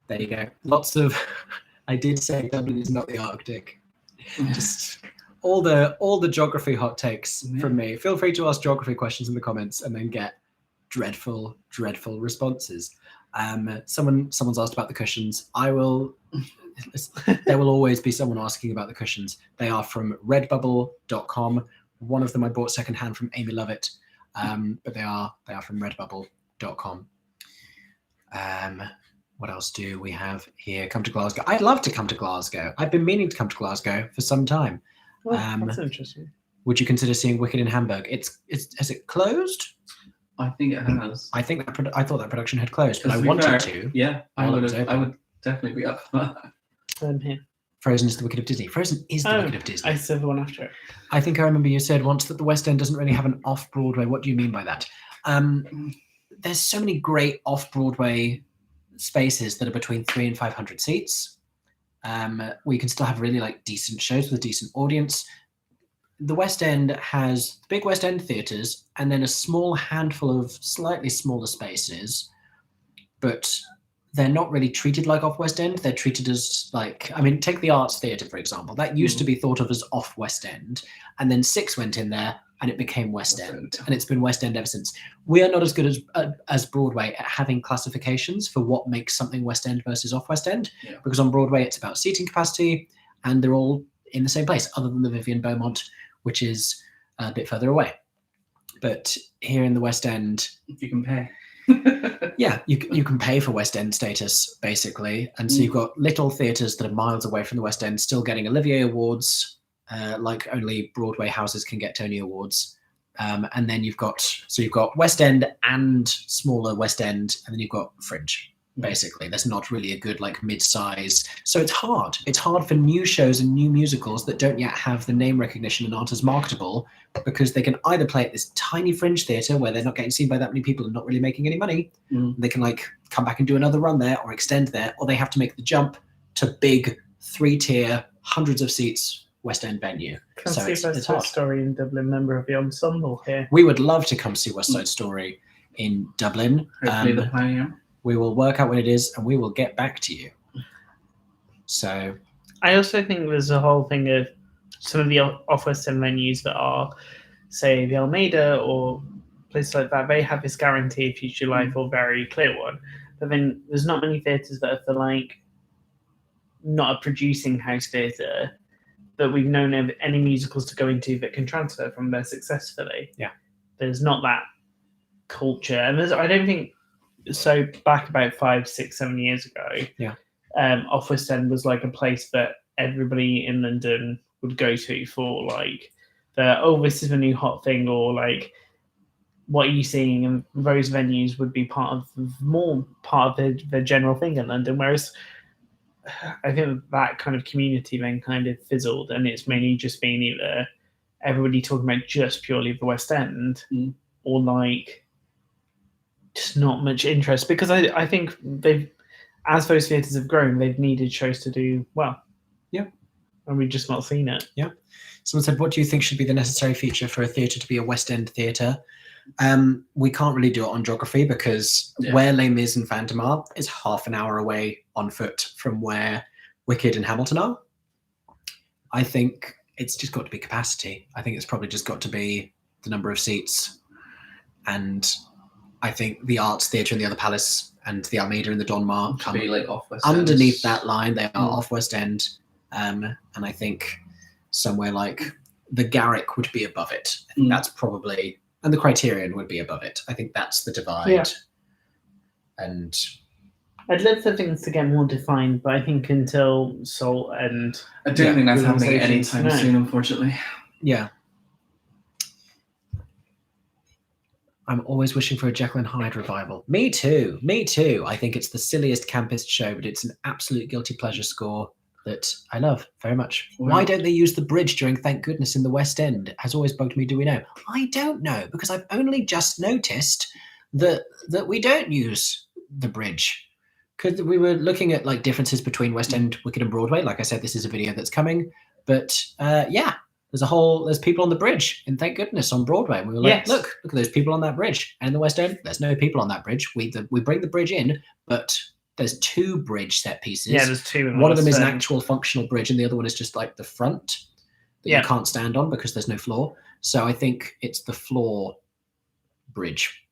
[SPEAKER 1] There you go. Lots of... I did say Dublin is not the Arctic. Just all the geography hot takes from me. Feel free to ask geography questions in the comments and then get dreadful responses. Someone's asked about the cushions. There will always be someone asking about the cushions. They are from redbubble.com. One of them I bought secondhand from Amy Lovett, but they are from redbubble.com. What else do we have here? Come to Glasgow. I'd love to come to Glasgow. I've been meaning to come to Glasgow for some time.
[SPEAKER 2] Well, that's interesting.
[SPEAKER 1] Would you consider seeing Wicked in Hamburg? Has it closed?
[SPEAKER 3] I think it has.
[SPEAKER 1] I thought that production had closed, but I
[SPEAKER 3] To be
[SPEAKER 1] wanted
[SPEAKER 3] fair,
[SPEAKER 1] to.
[SPEAKER 3] Yeah, I
[SPEAKER 1] while it was
[SPEAKER 3] would
[SPEAKER 1] open.
[SPEAKER 3] definitely be up for that.
[SPEAKER 2] Here.
[SPEAKER 1] Frozen is the Wicked of Disney. Frozen is the Wicked of Disney.
[SPEAKER 2] I said the one after it.
[SPEAKER 1] I think I remember you said once that the West End doesn't really have an off-Broadway. What do you mean by that? There's so many great off-Broadway spaces that are between 300 and 500 seats. Where you can still have really decent shows with a decent audience. The West End has big West End theatres and then a small handful of slightly smaller spaces, but they're not really treated like off West End. They're treated as take the Arts Theatre, for example. That used to be thought of as off West End, and then Six went in there and it became West End, and it's been West End ever since. We are not as good as Broadway at having classifications for what makes something West End versus off West End, because on Broadway it's about seating capacity, and they're all in the same place, other than the Vivian Beaumont, which is a bit further away. But here in the West End,
[SPEAKER 3] You can pay.
[SPEAKER 1] yeah, you can pay for West End status, basically. And so you've got little theatres that are miles away from the West End still getting Olivier Awards, like only Broadway houses can get Tony Awards. And then you've got West End and smaller West End, and then you've got Fringe. Basically, there's not really a good mid-size. So it's hard. It's hard for new shows and new musicals that don't yet have the name recognition and aren't as marketable, because they can either play at this tiny Fringe theatre where they're not getting seen by that many people and not really making any money. They can come back and do another run there or extend there, or they have to make the jump to big 3-tier, hundreds of seats West End venue.
[SPEAKER 2] Come
[SPEAKER 1] So
[SPEAKER 2] see
[SPEAKER 1] it's
[SPEAKER 2] West
[SPEAKER 1] hard.
[SPEAKER 2] Side Story in Dublin, member of the ensemble here.
[SPEAKER 1] We would love to come see West Side Story in Dublin.
[SPEAKER 3] Hopefully the Pioneer.
[SPEAKER 1] We will work out when it is, and we will get back to you. So,
[SPEAKER 2] I also think there's a whole thing of some of the off-West End venues that are, say, the Almeida or places like that. They have this guaranteed future life or very clear one. But then there's not many theatres that are for not a producing house theatre that we've known of any musicals to go into that can transfer from there successfully.
[SPEAKER 1] Yeah.
[SPEAKER 2] There's not that culture. And I don't think... So back about 5, 6, 7 years ago, off West End was a place that everybody in London would go to for this is a new hot thing, or what are you seeing? And those venues would be part of the general thing in London. Whereas I think that kind of community then kind of fizzled, and it's mainly just been either everybody talking about just purely the West End, or just not much interest, because I think as those theatres have grown, they've needed shows to do well.
[SPEAKER 1] Yeah.
[SPEAKER 2] And we've just not seen it.
[SPEAKER 1] Yeah. Someone said, what do you think should be the necessary feature for a theatre to be a West End theatre? We can't really do it on geography, because where Les Mis and Phantom are is half an hour away on foot from where Wicked and Hamilton are. I think it's just got to be capacity. I think it's probably just got to be the number of seats. And I think the Arts Theatre and the Other Palace and the Almeida and the Donmar come
[SPEAKER 3] off West End.
[SPEAKER 1] Underneath that line. They are off West End. And I think somewhere like the Garrick would be above it. I think that's probably, and the Criterion would be above it. I think that's the divide.
[SPEAKER 2] Yeah.
[SPEAKER 1] And
[SPEAKER 2] I'd love for things to get more defined, but I think until Salt and...
[SPEAKER 3] I don't think that's happening anytime soon, unfortunately.
[SPEAKER 1] Yeah. I'm always wishing for a Jekyll and Hyde revival. Me too. I think it's the silliest, campest show, but it's an absolute guilty pleasure score that I love very much.
[SPEAKER 3] Wow.
[SPEAKER 1] Why don't they use the bridge during Thank Goodness in the West End? It has always bugged me, do we know? I don't know, because I've only just noticed that we don't use the bridge. Because we were looking at differences between West End, Wicked and Broadway. Like I said, this is a video that's coming. But there's people on the bridge in Thank Goodness on Broadway. And we were like, look at those people on that bridge. And in the West End, there's no people on that bridge. We bring the bridge in, but there's 2 bridge set pieces.
[SPEAKER 2] Yeah, there's 2.
[SPEAKER 1] One of them is an actual functional bridge, and the other one is just the front that you can't stand on because there's no floor. So I think it's the floor bridge.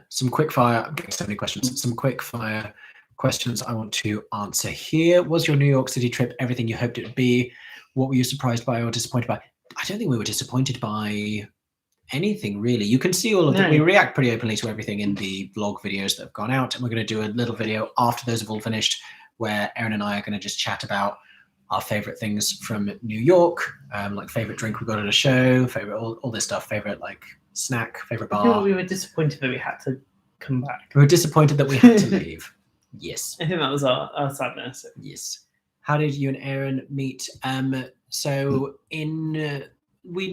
[SPEAKER 1] Some quick fire. I'm getting so many questions. Some quick fire questions I want to answer here. Was your New York City trip everything you hoped it would be? What were you surprised by or disappointed by? I don't think we were disappointed by anything really. You can see all of that. We react pretty openly to everything in the vlog videos that have gone out, and we're going to do a little video after those have all finished where Erin and I are going to just chat about our favorite things from New York, like favorite drink we got at a show, favorite all this stuff, favorite like snack, favorite bar.
[SPEAKER 2] I think we were disappointed that we had to come back.
[SPEAKER 1] We were disappointed that we had to leave. Yes.
[SPEAKER 2] I think that was our sadness.
[SPEAKER 1] Yes. How did you and Erin meet? So we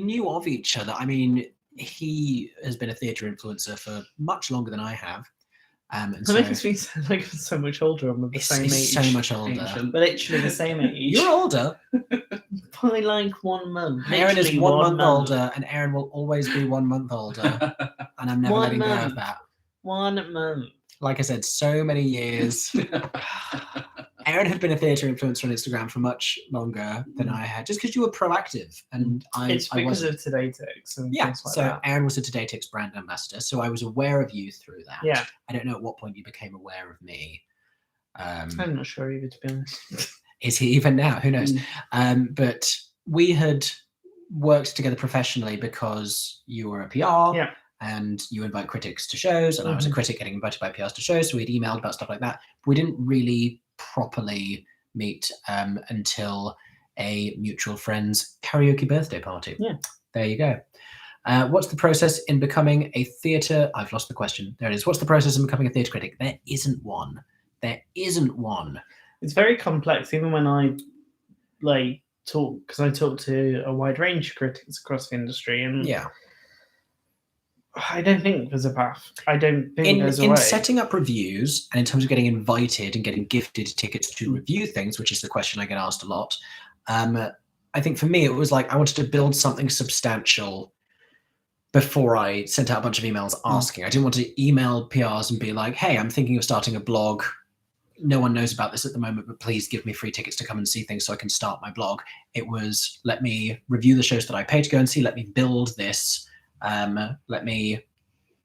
[SPEAKER 1] knew of each other. I mean, he has been a theatre influencer for much longer than I have. And
[SPEAKER 2] That makes me sound like I'm so much older. I'm the same age.
[SPEAKER 1] So much older.
[SPEAKER 2] Ancient, but literally the same age.
[SPEAKER 1] You're older.
[SPEAKER 2] By like 1 month.
[SPEAKER 1] Erin is
[SPEAKER 2] Literally
[SPEAKER 1] 1 month older, and Erin will always be 1 month older. And I'm never
[SPEAKER 2] 1
[SPEAKER 1] letting go
[SPEAKER 2] month.
[SPEAKER 1] of that.
[SPEAKER 2] 1 month.
[SPEAKER 1] Like I said, so many years. Erin had been a theatre influencer on Instagram for much longer than I had, just because you were proactive, and
[SPEAKER 2] It's because of Today Tix and
[SPEAKER 1] yeah.
[SPEAKER 2] things like
[SPEAKER 1] So
[SPEAKER 2] that.
[SPEAKER 1] Erin was a Today Tix brand ambassador, so I was aware of you through that.
[SPEAKER 2] Yeah.
[SPEAKER 1] I don't know at what point you became aware of me.
[SPEAKER 2] I'm not sure either, to be honest.
[SPEAKER 1] Is he even now? Who knows? But we had worked together professionally because you were a PR.
[SPEAKER 2] Yeah.
[SPEAKER 1] And you invite critics to shows, and I was a critic getting invited by PRs to shows, so we'd emailed about stuff like that. We didn't really properly meet until a mutual friend's karaoke birthday party.
[SPEAKER 2] Yeah.
[SPEAKER 1] There you go. What's the process in becoming a theatre? I've lost the question. There it is. What's the process in becoming a theatre critic? There isn't one. There isn't one.
[SPEAKER 2] It's very complex, even when I like talk, because I talk to a wide range of critics across the industry, and
[SPEAKER 1] Yeah.
[SPEAKER 2] I don't think there's a path. I don't think there's a way.
[SPEAKER 1] In setting up reviews, and in terms of getting invited and getting gifted tickets to review things, which is the question I get asked a lot, I think for me it was like I wanted to build something substantial before I sent out a bunch of emails asking. I didn't want to email PRs and be like, hey, I'm thinking of starting a blog. No one knows about this at the moment, but please give me free tickets to come and see things so I can start my blog. It was, let me review the shows that I pay to go and see. Let me build this. Let me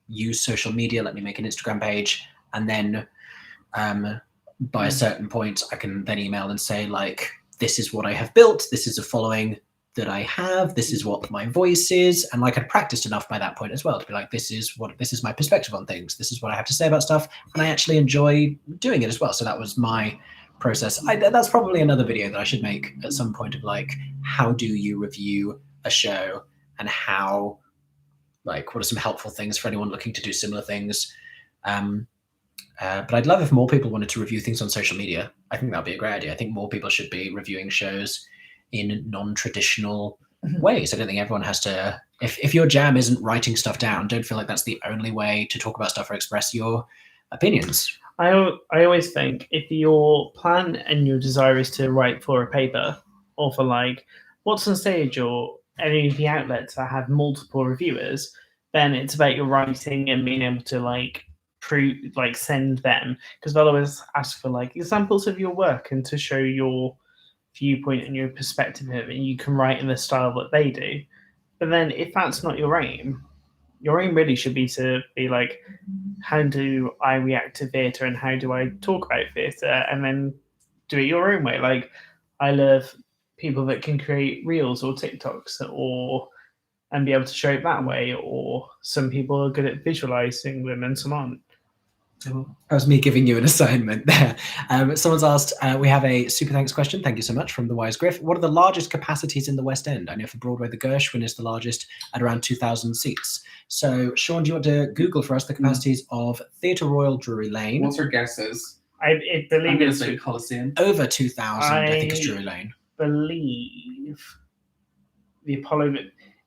[SPEAKER 1] use social media. Let me make an Instagram page. And then by a certain point, I can then email and say, like, this is what I have built. This is a following that I have. This is what my voice is. And like I'd practiced enough by that point as well to be like, this is my perspective on things. This is what I have to say about stuff. And I actually enjoy doing it as well. So that was my process. That's probably another video that I should make at some point of like, how do you review a show, and how, like, what are some helpful things for anyone looking to do similar things? But I'd love if more people wanted to review things on social media. I think that'd be a great idea. I think more people should be reviewing shows in non-traditional ways. I don't think everyone has to, if your jam isn't writing stuff down, don't feel like that's the only way to talk about stuff or express your opinions.
[SPEAKER 2] I always think if your plan and your desire is to write for a paper, or for like What's on Stage or any of the outlets that have multiple reviewers, then it's about your writing and being able to like send them, because they'll always ask for like examples of your work and to show your viewpoint and your perspective of it, and you can write in the style that they do. But then if that's not your aim really should be to be like, how do I react to theatre and how do I talk about theatre, and then do it your own way. Like, I love people that can create reels or TikToks and be able to show it that way, or some people are good at visualizing them and some aren't.
[SPEAKER 1] That was me giving you an assignment there. Someone's asked, we have a super thanks question. Thank you so much, from the Wise Griff. What are the largest capacities in the West End? I know for Broadway, the Gershwin is the largest at around 2,000 seats. So, Sean, do you want to Google for us the capacities of Theatre Royal Drury Lane?
[SPEAKER 3] What's your guesses?
[SPEAKER 2] I
[SPEAKER 3] I'm
[SPEAKER 2] believe
[SPEAKER 3] going to
[SPEAKER 2] it's
[SPEAKER 3] say Coliseum.
[SPEAKER 1] Over 2,000, I think, is Drury Lane.
[SPEAKER 2] believe the Apollo.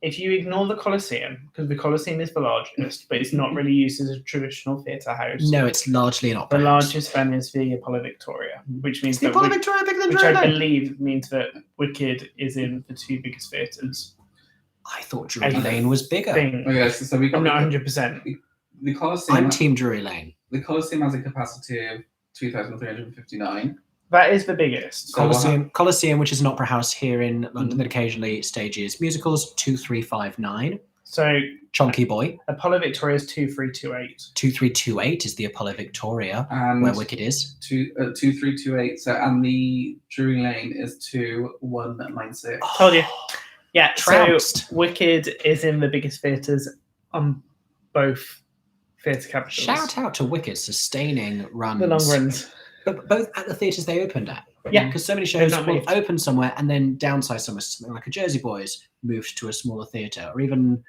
[SPEAKER 2] If you ignore the Coliseum, because the Coliseum is the largest, but it's not really used as a traditional theatre house.
[SPEAKER 1] No, it's largely an opera
[SPEAKER 2] The
[SPEAKER 1] house.
[SPEAKER 2] largest then is the Apollo Victoria, which means
[SPEAKER 1] Is the
[SPEAKER 2] that
[SPEAKER 1] Apollo Victoria bigger than
[SPEAKER 2] which
[SPEAKER 1] Drury
[SPEAKER 2] I
[SPEAKER 1] Lane?
[SPEAKER 2] believe means that Wicked is in the two biggest theatres.
[SPEAKER 1] I thought Drury
[SPEAKER 2] I
[SPEAKER 1] Lane was bigger.
[SPEAKER 2] Thing.
[SPEAKER 3] Okay, so we got
[SPEAKER 2] I'm not 100%.
[SPEAKER 3] the Coliseum.
[SPEAKER 1] I'm Team Drury Lane.
[SPEAKER 3] The Coliseum has a capacity of 2,359.
[SPEAKER 2] That is the biggest.
[SPEAKER 3] So
[SPEAKER 1] Coliseum, which is an opera house here in London that occasionally stages musicals, 2,359.
[SPEAKER 2] So
[SPEAKER 1] Chonky Boy.
[SPEAKER 2] Apollo Victoria is 2328.
[SPEAKER 1] 2328 is the Apollo Victoria,
[SPEAKER 3] And
[SPEAKER 1] where Wicked is.
[SPEAKER 3] 2328. So and the Drury Lane is 2196.
[SPEAKER 2] Told you. Yeah,
[SPEAKER 1] Trounced.
[SPEAKER 2] so Wicked is in the biggest theatres on both theatre capitals.
[SPEAKER 1] Shout out to Wicked sustaining runs.
[SPEAKER 2] The long runs.
[SPEAKER 1] But both at the theatres they opened at.
[SPEAKER 2] Yeah.
[SPEAKER 1] Because so many shows
[SPEAKER 2] not
[SPEAKER 1] will
[SPEAKER 2] moved.
[SPEAKER 1] open somewhere and then downsize somewhere. Something like a Jersey Boys moved to a smaller theatre. Or even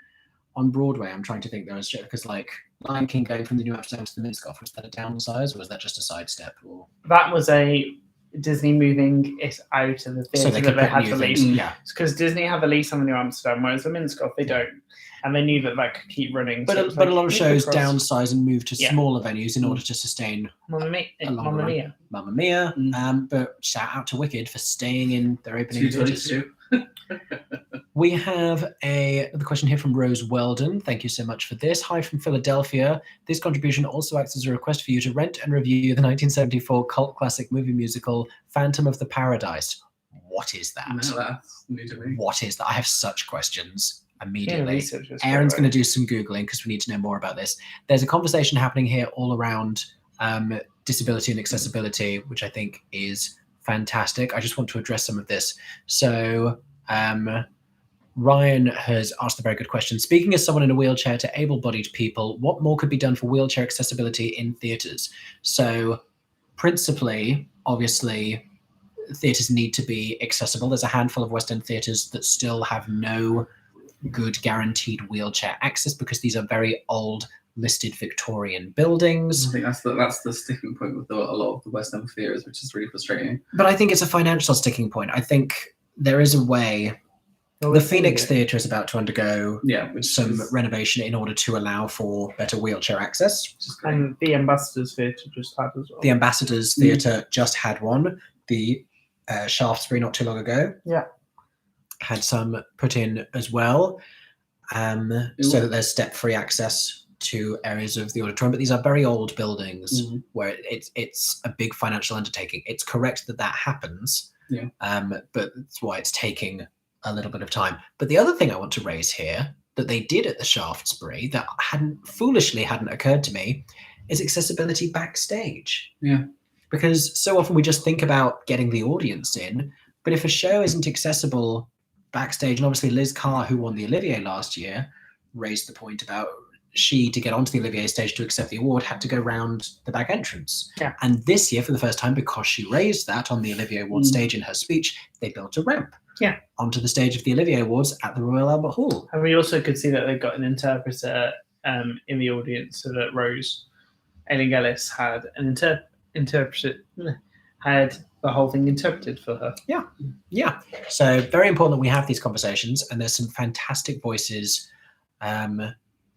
[SPEAKER 1] on Broadway, I'm trying to think there was because like Lion King going from the New Amsterdam to the Minskoff, was that a downsize or was that just a sidestep? Or
[SPEAKER 2] That was a Disney moving it out of the theatre
[SPEAKER 1] so they
[SPEAKER 2] that
[SPEAKER 1] could
[SPEAKER 2] they
[SPEAKER 1] put
[SPEAKER 2] had
[SPEAKER 1] new
[SPEAKER 2] the
[SPEAKER 1] things.
[SPEAKER 2] lease.
[SPEAKER 1] Yeah.
[SPEAKER 2] Because Disney have a lease on the New Amsterdam, whereas the Minskoff, they don't. And they knew that that could keep running.
[SPEAKER 1] But,
[SPEAKER 2] so it was
[SPEAKER 1] but a
[SPEAKER 2] like,
[SPEAKER 1] lot of
[SPEAKER 2] move
[SPEAKER 1] shows
[SPEAKER 2] across.
[SPEAKER 1] downsize and move to
[SPEAKER 2] Yeah.
[SPEAKER 1] smaller venues in order to sustain
[SPEAKER 2] Mamma Mia.
[SPEAKER 1] a longer
[SPEAKER 2] Mamma
[SPEAKER 1] run.
[SPEAKER 2] Mia.
[SPEAKER 1] Mamma Mia. But shout out to Wicked for staying in their opening theatres.
[SPEAKER 3] 222.
[SPEAKER 1] We have another question here from Rose Weldon. Thank you so much for this. Hi from Philadelphia. This contribution also acts as a request for you to rent and review the 1974 cult classic movie musical Phantom of the Paradise. What is that?
[SPEAKER 3] No, that's new to me.
[SPEAKER 1] What is that? I have such questions
[SPEAKER 2] Yeah,
[SPEAKER 1] immediately.
[SPEAKER 2] research was
[SPEAKER 1] Aaron's
[SPEAKER 2] great.
[SPEAKER 1] going to do some Googling because we need to know more about this. There's a conversation happening here all around disability and accessibility, which I think is fantastic. I just want to address some of this. So Ryan has asked a very good question. Speaking as someone in a wheelchair to able-bodied people, what more could be done for wheelchair accessibility in theatres? So principally, obviously, theatres need to be accessible. There's a handful of West End theatres that still have no good guaranteed wheelchair access because these are very old listed Victorian buildings.
[SPEAKER 3] I think that's the sticking point with a lot of the West End theatres, which is really frustrating.
[SPEAKER 1] But I think it's a financial sticking point. I think there is a way. The Phoenix Theatre is about to undergo some renovation in order to allow for better wheelchair access.
[SPEAKER 2] And the Ambassadors Theatre just had as well.
[SPEAKER 1] The Ambassadors Theatre just had one. The Shaftesbury not too long ago had some put in as well, so that there's step-free access to areas of the auditorium. But these are very old buildings where it's a big financial undertaking. It's correct that that happens, but that's why it's taking a little bit of time. But the other thing I want to raise here that they did at the Shaftesbury that foolishly hadn't occurred to me is accessibility backstage.
[SPEAKER 3] Yeah.
[SPEAKER 1] Because so often we just think about getting the audience in, but if a show isn't accessible backstage, and obviously Liz Carr, who won the Olivier last year, raised the point about she, to get onto the Olivier stage to accept the award, had to go round the back entrance.
[SPEAKER 2] Yeah.
[SPEAKER 1] And this year, for the first time, because she raised that on the Olivier Award stage in her speech, they built a ramp onto the stage of the Olivier Awards at the Royal Albert Hall.
[SPEAKER 2] And we also could see that they got an interpreter in the audience, so that Rose Elling-Ellis had an interpreter, had the whole thing interpreted for her.
[SPEAKER 1] Yeah. So very important that we have these conversations, and there's some fantastic voices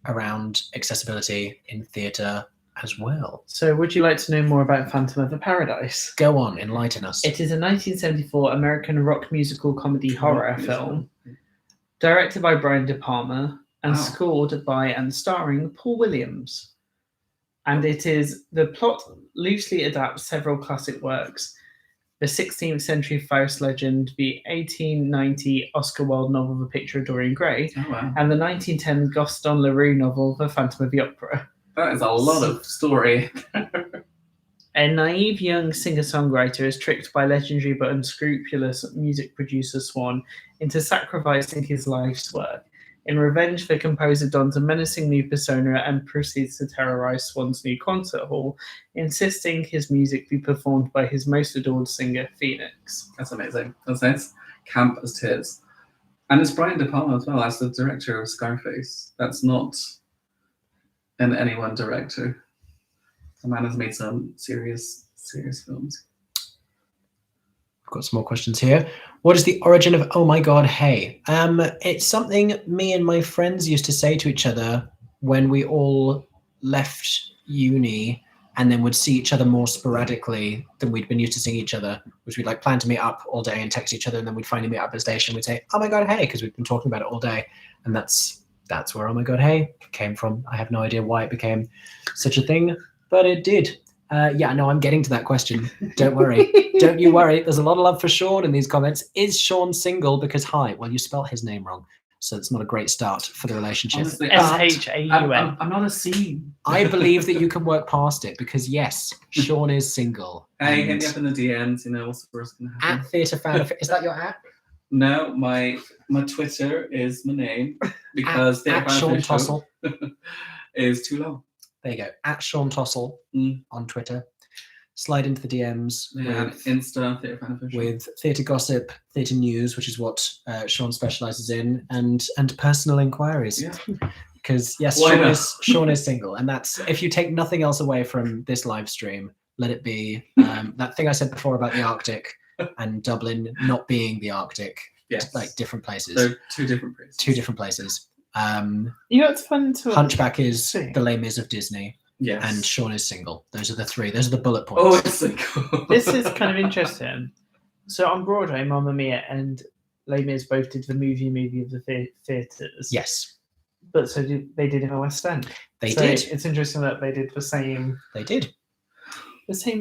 [SPEAKER 1] around accessibility in theatre as well.
[SPEAKER 2] So would you like to know more about Phantom of the Paradise?
[SPEAKER 1] Go on, enlighten us.
[SPEAKER 2] It is a 1974 American rock musical comedy horror film, directed by Brian De Palma and scored by and starring Paul Williams. And the plot loosely adapts several classic works: the 16th century Faust legend, the 1890 Oscar Wilde novel The Picture of Dorian Gray, and the 1910 Gaston Leroux novel The Phantom of the Opera.
[SPEAKER 3] That is a lot of story.
[SPEAKER 2] A naive young singer-songwriter is tricked by legendary but unscrupulous music producer Swan into sacrificing his life's work. In revenge, the composer dons a menacing new persona and proceeds to terrorize Swan's new concert hall, insisting his music be performed by his most adored singer, Phoenix.
[SPEAKER 3] That's amazing. That's camp as tears. And it's Brian De Palma as well as the director of Scarface. That's not an anyone director. The man has made some serious films.
[SPEAKER 1] I've got some more questions here. What is the origin of "Oh my God, hey"? It's something me and my friends used to say to each other when we all left uni and then would see each other more sporadically than we'd been used to seeing each other, which we'd like plan to meet up all day and text each other, and then we'd finally meet up at the station. We'd say, "Oh my God, hey," because we'd been talking about it all day. And that's where "Oh my God, hey" came from. I have no idea why it became such a thing, but it did. No, I'm getting to that question. Don't worry. Don't you worry. There's a lot of love for Sean in these comments. Is Sean single? Because hi. Well, you spelt his name wrong. So it's not a great start for the relationship.
[SPEAKER 3] Honestly,
[SPEAKER 2] SHAUN.
[SPEAKER 3] I'm not a scene.
[SPEAKER 1] I believe that you can work past it because yes, Sean is single.
[SPEAKER 3] Hey, hit
[SPEAKER 1] and
[SPEAKER 3] me up in the DMs. You know what's going to happen.
[SPEAKER 1] at Theatre Fan. Is that your at?
[SPEAKER 3] No, my Twitter is my name because
[SPEAKER 1] at Sean Tossell
[SPEAKER 3] is too long.
[SPEAKER 1] There you go. At Sean Tossell on Twitter. Slide into the DMs with
[SPEAKER 3] Insta Theatre Fan Official.
[SPEAKER 1] with theatre gossip, theatre news, which is what Sean specialises in, and personal inquiries.
[SPEAKER 3] Yeah.
[SPEAKER 1] Because yes, Sean is single, and that's if you take nothing else away from this live stream, let it be that thing I said before about the Arctic and Dublin not being the Arctic.
[SPEAKER 3] Yes.
[SPEAKER 1] Like different places.
[SPEAKER 3] So two different places.
[SPEAKER 1] Two different places.
[SPEAKER 2] You know what's fun to
[SPEAKER 1] Hunchback is the Les Mis of Disney.
[SPEAKER 3] Yes.
[SPEAKER 1] And Sean is single. Those are the three. Those are the bullet
[SPEAKER 3] Oh,
[SPEAKER 1] points.
[SPEAKER 3] it's so cool.
[SPEAKER 2] This is kind of interesting. So on Broadway, Mamma Mia and Les Mis both did the movie of the theatres.
[SPEAKER 1] Yes.
[SPEAKER 2] But so they did in the West End.
[SPEAKER 1] They
[SPEAKER 2] So
[SPEAKER 1] did.
[SPEAKER 2] It's interesting that they did the same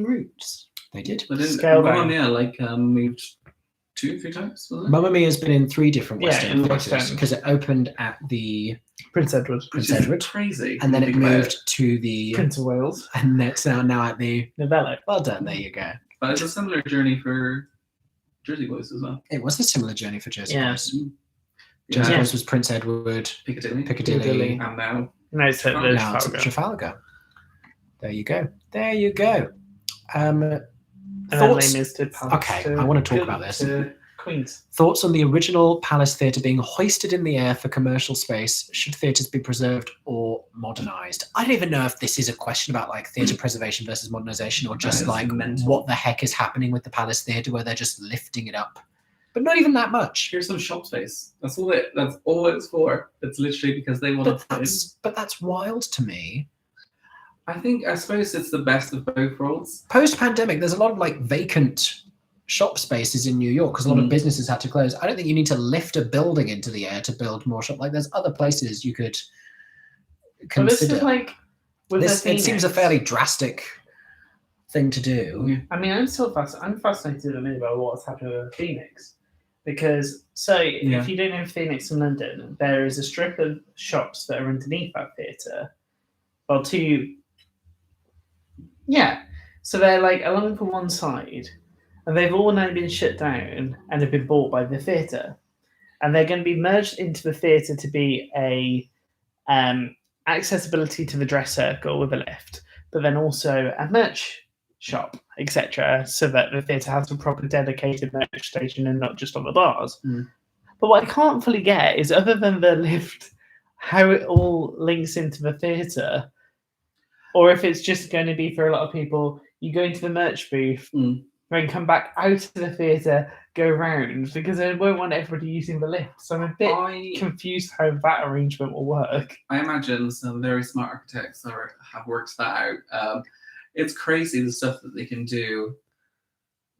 [SPEAKER 2] routes.
[SPEAKER 1] They did.
[SPEAKER 3] But then
[SPEAKER 2] Scale
[SPEAKER 3] Mamma
[SPEAKER 2] down.
[SPEAKER 3] Mia moved 2-3 times, was it?
[SPEAKER 1] Mamma Mia has been in 3 different West
[SPEAKER 2] Yeah,
[SPEAKER 1] End
[SPEAKER 2] in West
[SPEAKER 1] theatres
[SPEAKER 2] End.
[SPEAKER 1] because it opened at the
[SPEAKER 2] Prince Edward.
[SPEAKER 1] Prince
[SPEAKER 3] Which is
[SPEAKER 1] Edward,
[SPEAKER 3] crazy.
[SPEAKER 1] and then it
[SPEAKER 3] Think about
[SPEAKER 1] moved to the
[SPEAKER 2] Prince of Wales.
[SPEAKER 1] and it's now at the.
[SPEAKER 2] Novello.
[SPEAKER 1] Well done. There you go.
[SPEAKER 3] But it's a similar journey for Jersey Boys as well.
[SPEAKER 1] It was a similar journey for Jersey
[SPEAKER 2] Yeah.
[SPEAKER 1] Boys. Jersey
[SPEAKER 2] Yeah.
[SPEAKER 1] Boys was Prince Edward,
[SPEAKER 3] Piccadilly.
[SPEAKER 1] Piccadilly,
[SPEAKER 3] And now
[SPEAKER 2] No, it's
[SPEAKER 3] Oh,
[SPEAKER 2] the
[SPEAKER 1] now it's
[SPEAKER 2] Trafalgar.
[SPEAKER 1] Trafalgar. There you go. There you go.
[SPEAKER 2] And then
[SPEAKER 1] Thoughts?
[SPEAKER 2] Les Mis did Palace
[SPEAKER 1] Okay, I want to talk about this.
[SPEAKER 2] to Queens.
[SPEAKER 1] Thoughts on the original Palace Theatre being hoisted in the air for commercial space? Should theatres be preserved or modernised? I don't even know if this is a question about like theatre preservation versus modernisation, or just
[SPEAKER 3] is
[SPEAKER 1] like
[SPEAKER 3] mental.
[SPEAKER 1] what the heck is happening with the Palace Theatre where they're just lifting it up, but not even that much.
[SPEAKER 3] here's some shop space. That's all it's for. It's literally because they want
[SPEAKER 1] But that's wild to me.
[SPEAKER 3] I suppose it's the best of both worlds.
[SPEAKER 1] Post-pandemic, there's a lot of like vacant shop spaces in New York because a lot of businesses had to close. I don't think you need to lift a building into the air to build more shop. Like there's other places you could
[SPEAKER 2] Well, this
[SPEAKER 1] consider.
[SPEAKER 2] is like with
[SPEAKER 1] This,
[SPEAKER 2] the
[SPEAKER 1] it seems a
[SPEAKER 2] Phoenix.
[SPEAKER 1] fairly drastic thing to do.
[SPEAKER 2] I mean, I'm fascinated at the minute about what's happening with Phoenix, because if you don't know Phoenix in London, there is a strip of shops that are underneath that theatre. Well, so they're like along for one side, and they've all now been shut down and have been bought by the theatre, and they're going to be merged into the theatre to be a accessibility to the dress circle with a lift, but then also a merch shop, etc., so that the theatre has a proper dedicated merch station and not just on the bars. But what I can't fully get is, other than the lift, how it all links into the theatre, or if it's just going to be for a lot of people, you go into the merch booth, then come back out of the theatre, go round, because I won't want everybody using the lift. So I'm a bit confused how that arrangement will work.
[SPEAKER 3] I imagine some very smart architects have worked that out. It's crazy the stuff that they can do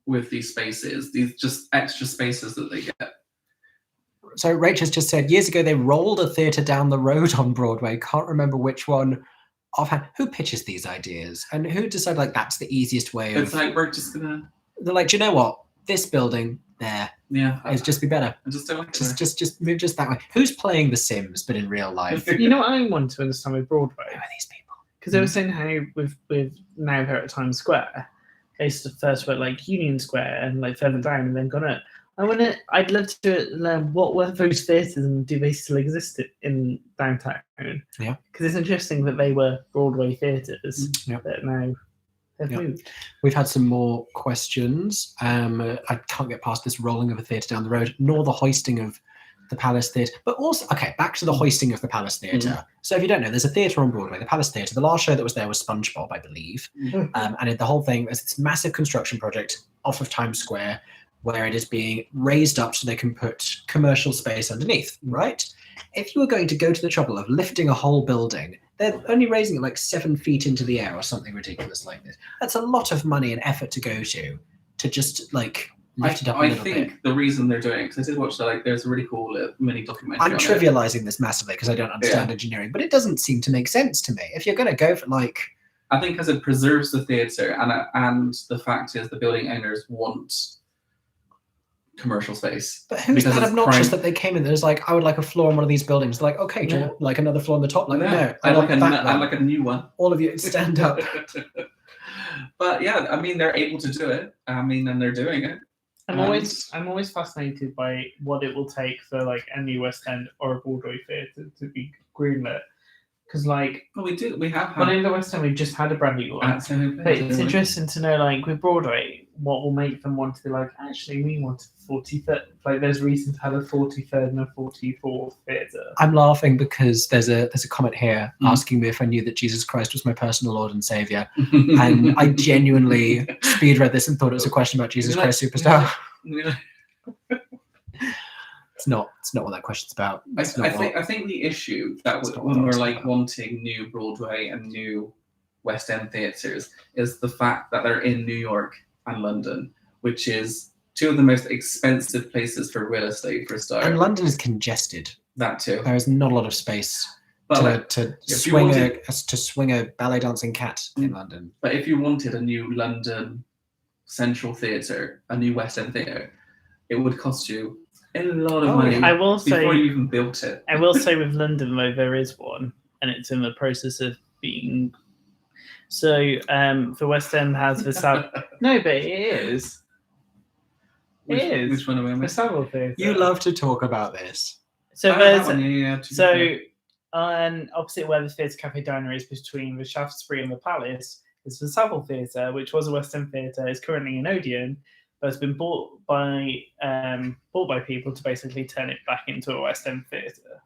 [SPEAKER 3] with these spaces, these just extra spaces that they get.
[SPEAKER 1] So Rachel's just said, years ago they rolled a theatre down the road on Broadway. Can't remember which one offhand. Who pitches these ideas? And who decided like that's the easiest way of...
[SPEAKER 3] It's like, we're just gonna...
[SPEAKER 1] They're like, do you know what? This building there is just be better.
[SPEAKER 3] I just don't like
[SPEAKER 1] Just move just that way. Who's playing The Sims but in real life?
[SPEAKER 2] You know what I want to understand with Broadway?
[SPEAKER 1] Who are these people?
[SPEAKER 2] Because they were saying how with now they're at Times Square, they used to first were like Union Square and like further down and then gone up. I'd love to learn what were those theatres and do they still exist in downtown?
[SPEAKER 1] Yeah.
[SPEAKER 2] Because it's interesting that they were Broadway theatres that now have moved.
[SPEAKER 1] We've had some more questions. I can't get past this rolling of a theatre down the road, nor the hoisting of the Palace Theatre. But also, okay, back to the hoisting of the Palace Theatre. So if you don't know, there's a theatre on Broadway, the Palace Theatre. The last show that was there was SpongeBob, I believe. And the whole thing was this massive construction project off of Times Square where it is being raised up so they can put commercial space underneath, right? If you were going to go to the trouble of lifting a whole building, they're only raising it like 7 feet into the air or something ridiculous like this. That's a lot of money and effort to go to just like lift it up a little bit.
[SPEAKER 3] I think the reason they're doing it, because I did watch that, like, there's a really cool mini documentary.
[SPEAKER 1] I'm trivializing this massively because I don't understand engineering, but it doesn't seem to make sense to me. If you're going to go for like...
[SPEAKER 3] I think because it preserves the theatre, and the fact is the building owners want commercial space.
[SPEAKER 1] But who's
[SPEAKER 3] Because
[SPEAKER 1] that
[SPEAKER 3] it's
[SPEAKER 1] obnoxious
[SPEAKER 3] prime-
[SPEAKER 1] that they came in? There's like, I would like a floor on one of these buildings. They're like, okay, do you want like another floor on the top? Like, no, I
[SPEAKER 3] I'd
[SPEAKER 1] want
[SPEAKER 3] like
[SPEAKER 1] that one.
[SPEAKER 3] I'd like a new one.
[SPEAKER 1] All of you stand up.
[SPEAKER 3] But yeah, I mean, they're able to do it. I mean, and they're doing it.
[SPEAKER 2] I'm always fascinated by what it will take for like a new West End or a Broadway theatre to be greenlit. Because like,
[SPEAKER 3] Well, we have
[SPEAKER 2] well, in the West End we've just had a brand new one. But it's interesting to know, like with Broadway, what will make them want to be like, actually, we want a 43rd. Like, there's reason to have a 43rd and a 44th theatre.
[SPEAKER 1] I'm laughing because there's a comment here asking me if I knew that Jesus Christ was my personal Lord and Savior, and I genuinely speed read this and thought it was a question about Jesus Christ Superstar. It's not what that question's about.
[SPEAKER 3] I think the issue that when we're like wanting new Broadway and new West End theatres is the fact that they're in New York and London, which is two of the most expensive places for real estate for a start.
[SPEAKER 1] And London is congested.
[SPEAKER 3] That too.
[SPEAKER 1] There is not a lot of space to swing a ballet dancing cat in London.
[SPEAKER 3] But if you wanted a new London Central Theatre, a new West End theatre, it would cost you a lot of money.
[SPEAKER 2] I will say,
[SPEAKER 3] before you even built it.
[SPEAKER 2] I will say with London though, there is one, and it's in the process of being. So for West End has the no, but it is.
[SPEAKER 3] Which one are we
[SPEAKER 2] the
[SPEAKER 3] on?
[SPEAKER 2] Savile Theatre.
[SPEAKER 1] You love to talk about this.
[SPEAKER 2] So
[SPEAKER 3] there's
[SPEAKER 2] so on opposite where the Theatre Cafe Diner is between the Shaftesbury and the Palace is the Savile Theatre, which was a West End theatre, is currently in Odeon, but has been bought by people to basically turn it back into a West End theatre.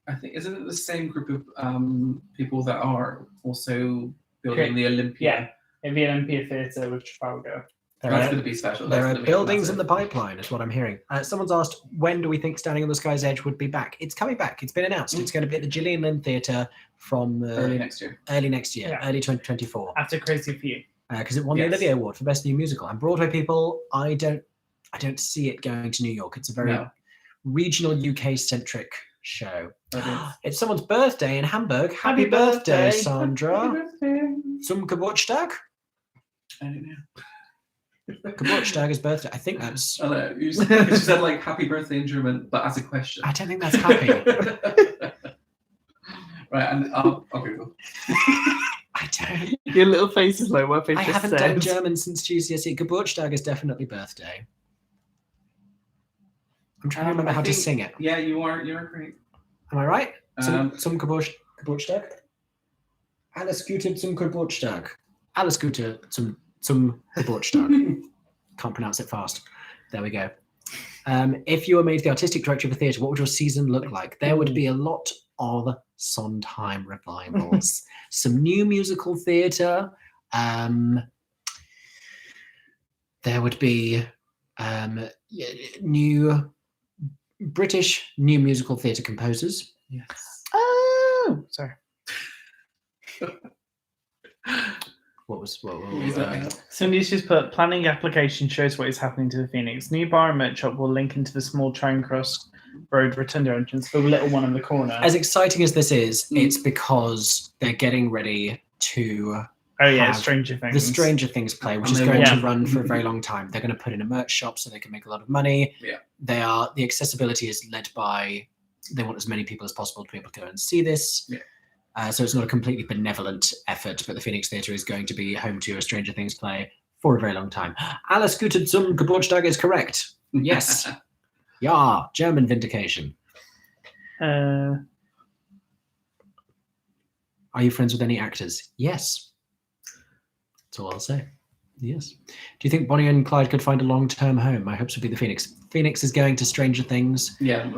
[SPEAKER 3] I think isn't it the same group of people that are also building the Olympia?
[SPEAKER 2] Yeah, in the Olympia Theatre with Trafalgar.
[SPEAKER 3] That's going to be special.
[SPEAKER 1] There are buildings in the pipeline, is what I'm hearing. Someone's asked, when do we think Standing on the Sky's Edge would be back? It's coming back. It's been announced. It's going to be at the Gillian Lynn Theatre from
[SPEAKER 3] early next year.
[SPEAKER 1] Early 2024.
[SPEAKER 2] After Crazy for You.
[SPEAKER 1] Because it won the Olivier Award for Best New Musical. And Broadway people, I don't see it going to New York. It's a very regional UK-centric show. It's someone's birthday in Hamburg. Happy birthday, Sandra.
[SPEAKER 3] Happy birthday.
[SPEAKER 1] Zum Geburtstag?
[SPEAKER 3] I don't know.
[SPEAKER 1] Geburtstag's birthday. I think that's.
[SPEAKER 3] I don't know. You said like happy birthday in German, but as a question.
[SPEAKER 1] I don't think that's happy.
[SPEAKER 3] Right, and I'll Google.
[SPEAKER 1] I don't.
[SPEAKER 2] Your little face is like what
[SPEAKER 1] I haven't done German since GCSE. Geburtstag is definitely birthday. I'm trying to remember how to sing it.
[SPEAKER 3] Yeah, you are. You're great.
[SPEAKER 1] Am I right? Zum Geburtstag. Alles Gute zum Geburtstag. Alles Gute zum Geburtstag. Can't pronounce it fast. There we go. If you were made the artistic director of a theatre, what would your season look like? There would be a lot of Sondheim revivals, some new musical theatre. There would be new British new musical theatre composers.
[SPEAKER 3] Yes.
[SPEAKER 2] Oh, sorry.
[SPEAKER 1] What was that?
[SPEAKER 2] Somebody's just put planning application shows what is happening to the Phoenix. New bar and merch shop will link into the small Charing Cross Road Rotunda entrance, the little one in the corner.
[SPEAKER 1] As exciting as this is, it's because they're getting ready to
[SPEAKER 2] Stranger Things.
[SPEAKER 1] The Stranger Things play, which is going to run for a very long time. They're going to put in a merch shop so they can make a lot of money.
[SPEAKER 3] Yeah.
[SPEAKER 1] The accessibility is led by, they want as many people as possible to be able to go and see this.
[SPEAKER 3] Yeah.
[SPEAKER 1] So it's not a completely benevolent effort, but the Phoenix Theatre is going to be home to a Stranger Things play for a very long time. Alles Gute zum Geburtstag is correct. Yes. Yeah, German vindication. Are you friends with any actors? Yes. That's all I'll say. Yes. Do you think Bonnie and Clyde could find a long-term home? My hopes would be the Phoenix. Phoenix is going to Stranger Things.
[SPEAKER 3] Yeah.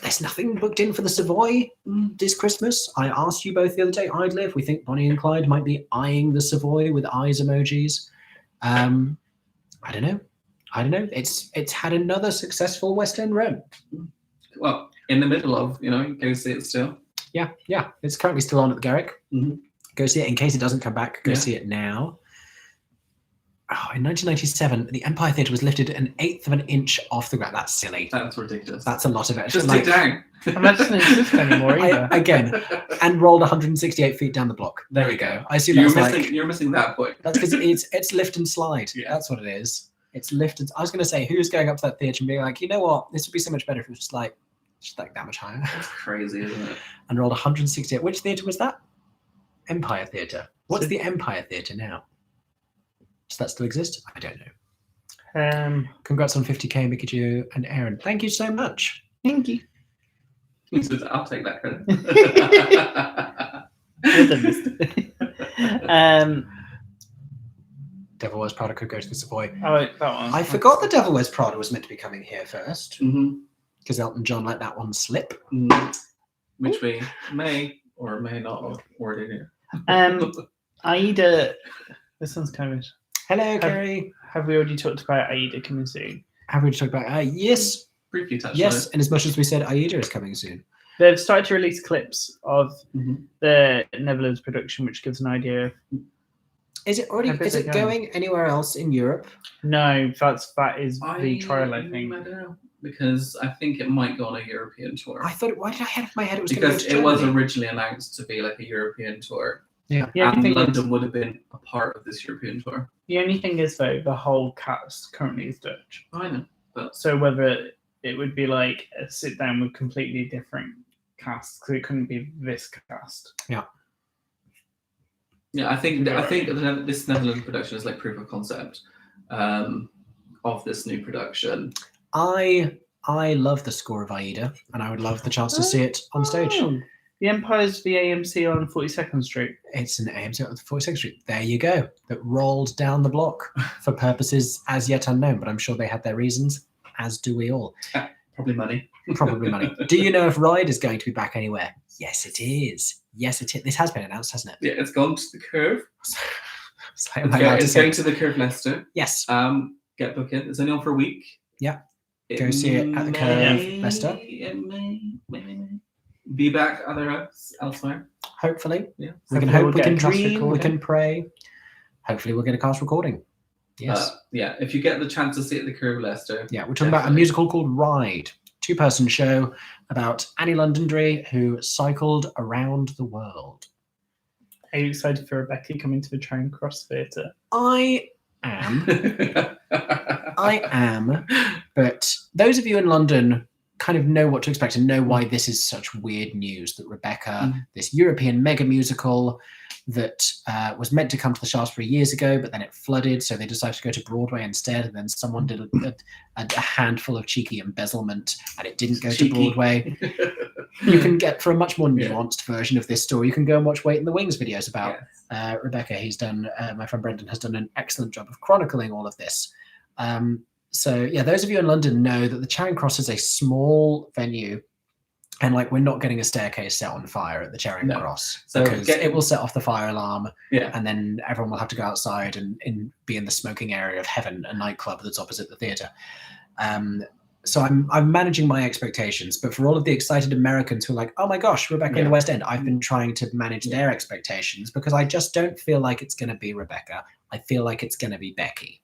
[SPEAKER 1] There's nothing booked in for the Savoy this Christmas. I asked you both the other day. I'd live. We think Bonnie and Clyde might be eyeing the Savoy with eyes emojis. I don't know. It's had another successful West End run.
[SPEAKER 3] Well, in the middle of, go see it still.
[SPEAKER 1] Yeah. It's currently still on at the Garrick. Mm-hmm. Go see it in case it doesn't come back. Go see it now. Oh, in 1997, the Empire Theatre was lifted 1/8 of an inch off the ground. That's silly.
[SPEAKER 3] That's ridiculous.
[SPEAKER 1] That's a lot of it.
[SPEAKER 3] Just dig down.
[SPEAKER 2] And that doesn't exist anymore either.
[SPEAKER 1] And rolled 168 feet down the block. There we go. I assume you're missing That's because it's lift and slide.
[SPEAKER 3] Yeah.
[SPEAKER 1] That's what it is. It's lifted. I was going to say, who's going up to that theatre and being like, you know what, this would be so much better if it was just like that much higher.
[SPEAKER 3] That's crazy, isn't it?
[SPEAKER 1] And rolled 168. Which theatre was that? Empire Theatre. What's the Empire Theatre now? Does that still exist? I don't know. Congrats on 50k, Mickey Jo and Aaron. Thank you so much.
[SPEAKER 2] Thank you.
[SPEAKER 3] I'll take that credit.
[SPEAKER 1] Devil Wears Prada could go to the Savoy.
[SPEAKER 2] Oh, that one.
[SPEAKER 1] I forgot the Devil Wears Prada was meant to be coming here first.
[SPEAKER 3] Mm-hmm.
[SPEAKER 1] Because Elton John let that one slip.
[SPEAKER 3] Which we may or may not have ordered here.
[SPEAKER 2] Aida, this one's kind of...
[SPEAKER 1] Hello, Kerry.
[SPEAKER 2] Have we already talked about Aida coming soon?
[SPEAKER 1] Have we talked about yes.
[SPEAKER 3] Briefly touched on
[SPEAKER 1] Yes,
[SPEAKER 3] it.
[SPEAKER 1] and as much as we said Aida is coming soon.
[SPEAKER 2] They've started to release clips of the Netherlands production, which gives an idea of...
[SPEAKER 1] Is it already? Is it going anywhere else in Europe?
[SPEAKER 2] No, that is the trial, I think.
[SPEAKER 3] I don't know, because I think it might go on a European tour.
[SPEAKER 1] I thought, why did I have in my head it was
[SPEAKER 3] because
[SPEAKER 1] going to
[SPEAKER 3] it was originally announced to be like a European tour.
[SPEAKER 1] Yeah,
[SPEAKER 3] and London would have been a part of this European tour.
[SPEAKER 2] The only thing is, though, the whole cast currently is Dutch.
[SPEAKER 3] I know, but
[SPEAKER 2] so whether it would be like a sit down with completely different casts, because it couldn't be this cast.
[SPEAKER 1] Yeah.
[SPEAKER 3] Yeah, I think this Netherlands production is like proof of concept of this new production.
[SPEAKER 1] I love the score of Aida, and I would love the chance to see it on stage.
[SPEAKER 2] The Empire's the AMC on 42nd Street.
[SPEAKER 1] It's an AMC on 42nd Street. There you go. That rolled down the block for purposes as yet unknown, but I'm sure they had their reasons, as do we all.
[SPEAKER 3] Probably money.
[SPEAKER 1] Probably money. Do you know if Ride is going to be back anywhere? Yes, it is. Yes, it is. This has been announced, hasn't it?
[SPEAKER 3] Yeah, it's gone to the Curve.
[SPEAKER 1] It's
[SPEAKER 3] going to the Curve Leicester.
[SPEAKER 1] Yes.
[SPEAKER 3] Get booked in. It's only on for a week.
[SPEAKER 1] Yeah. Go see it at the Curve Leicester.
[SPEAKER 3] It may be back elsewhere.
[SPEAKER 1] Hopefully.
[SPEAKER 3] Yeah.
[SPEAKER 1] We can hope, we can dream, we can pray. Hopefully we'll get a cast recording. Yes.
[SPEAKER 3] Yeah, if you get the chance to see it at the Curve Leicester.
[SPEAKER 1] Yeah, we're talking about a musical called Ride. 2-person show about Annie Londonderry who cycled around the world.
[SPEAKER 2] Are you excited for Rebecca coming to the Charing Cross Theatre?
[SPEAKER 1] I am. I am. But those of you in London kind of know what to expect and know why this is such weird news that Rebecca, this European mega musical that was meant to come to the Shaftesbury years ago, but then it flooded, so they decided to go to Broadway instead, and then someone did a handful of cheeky embezzlement, and it didn't go to Broadway. You can get, for a much more nuanced version of this story, you can go and watch Wait in the Wings videos about Rebecca. He's done, my friend Brendan has done an excellent job of chronicling all of this. So yeah, those of you in London know that the Charing Cross is a small venue, and like we're not getting a staircase set on fire at the Charing Cross, so because it will set off the fire alarm, and then everyone will have to go outside and be in the smoking area of Heaven, a nightclub that's opposite the theatre. So I'm managing my expectations, but for all of the excited Americans who are like, oh my gosh, Rebecca in the West End, I've been trying to manage their expectations because I just don't feel like it's going to be Rebecca. I feel like it's going to be Becky.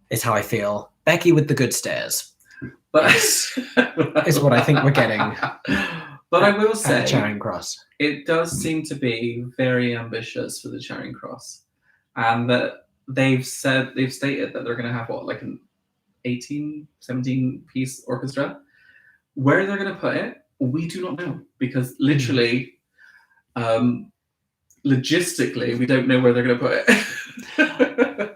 [SPEAKER 1] Is how I feel. Becky with the good stares. But is what I think we're getting.
[SPEAKER 3] But I will say,
[SPEAKER 1] at Charing Cross,
[SPEAKER 3] it does seem to be very ambitious for the Charing Cross, and that they've stated that they're going to have like an 17 piece orchestra. Where they're going to put it, we do not know, because literally, logistically, we don't know where they're going to put it.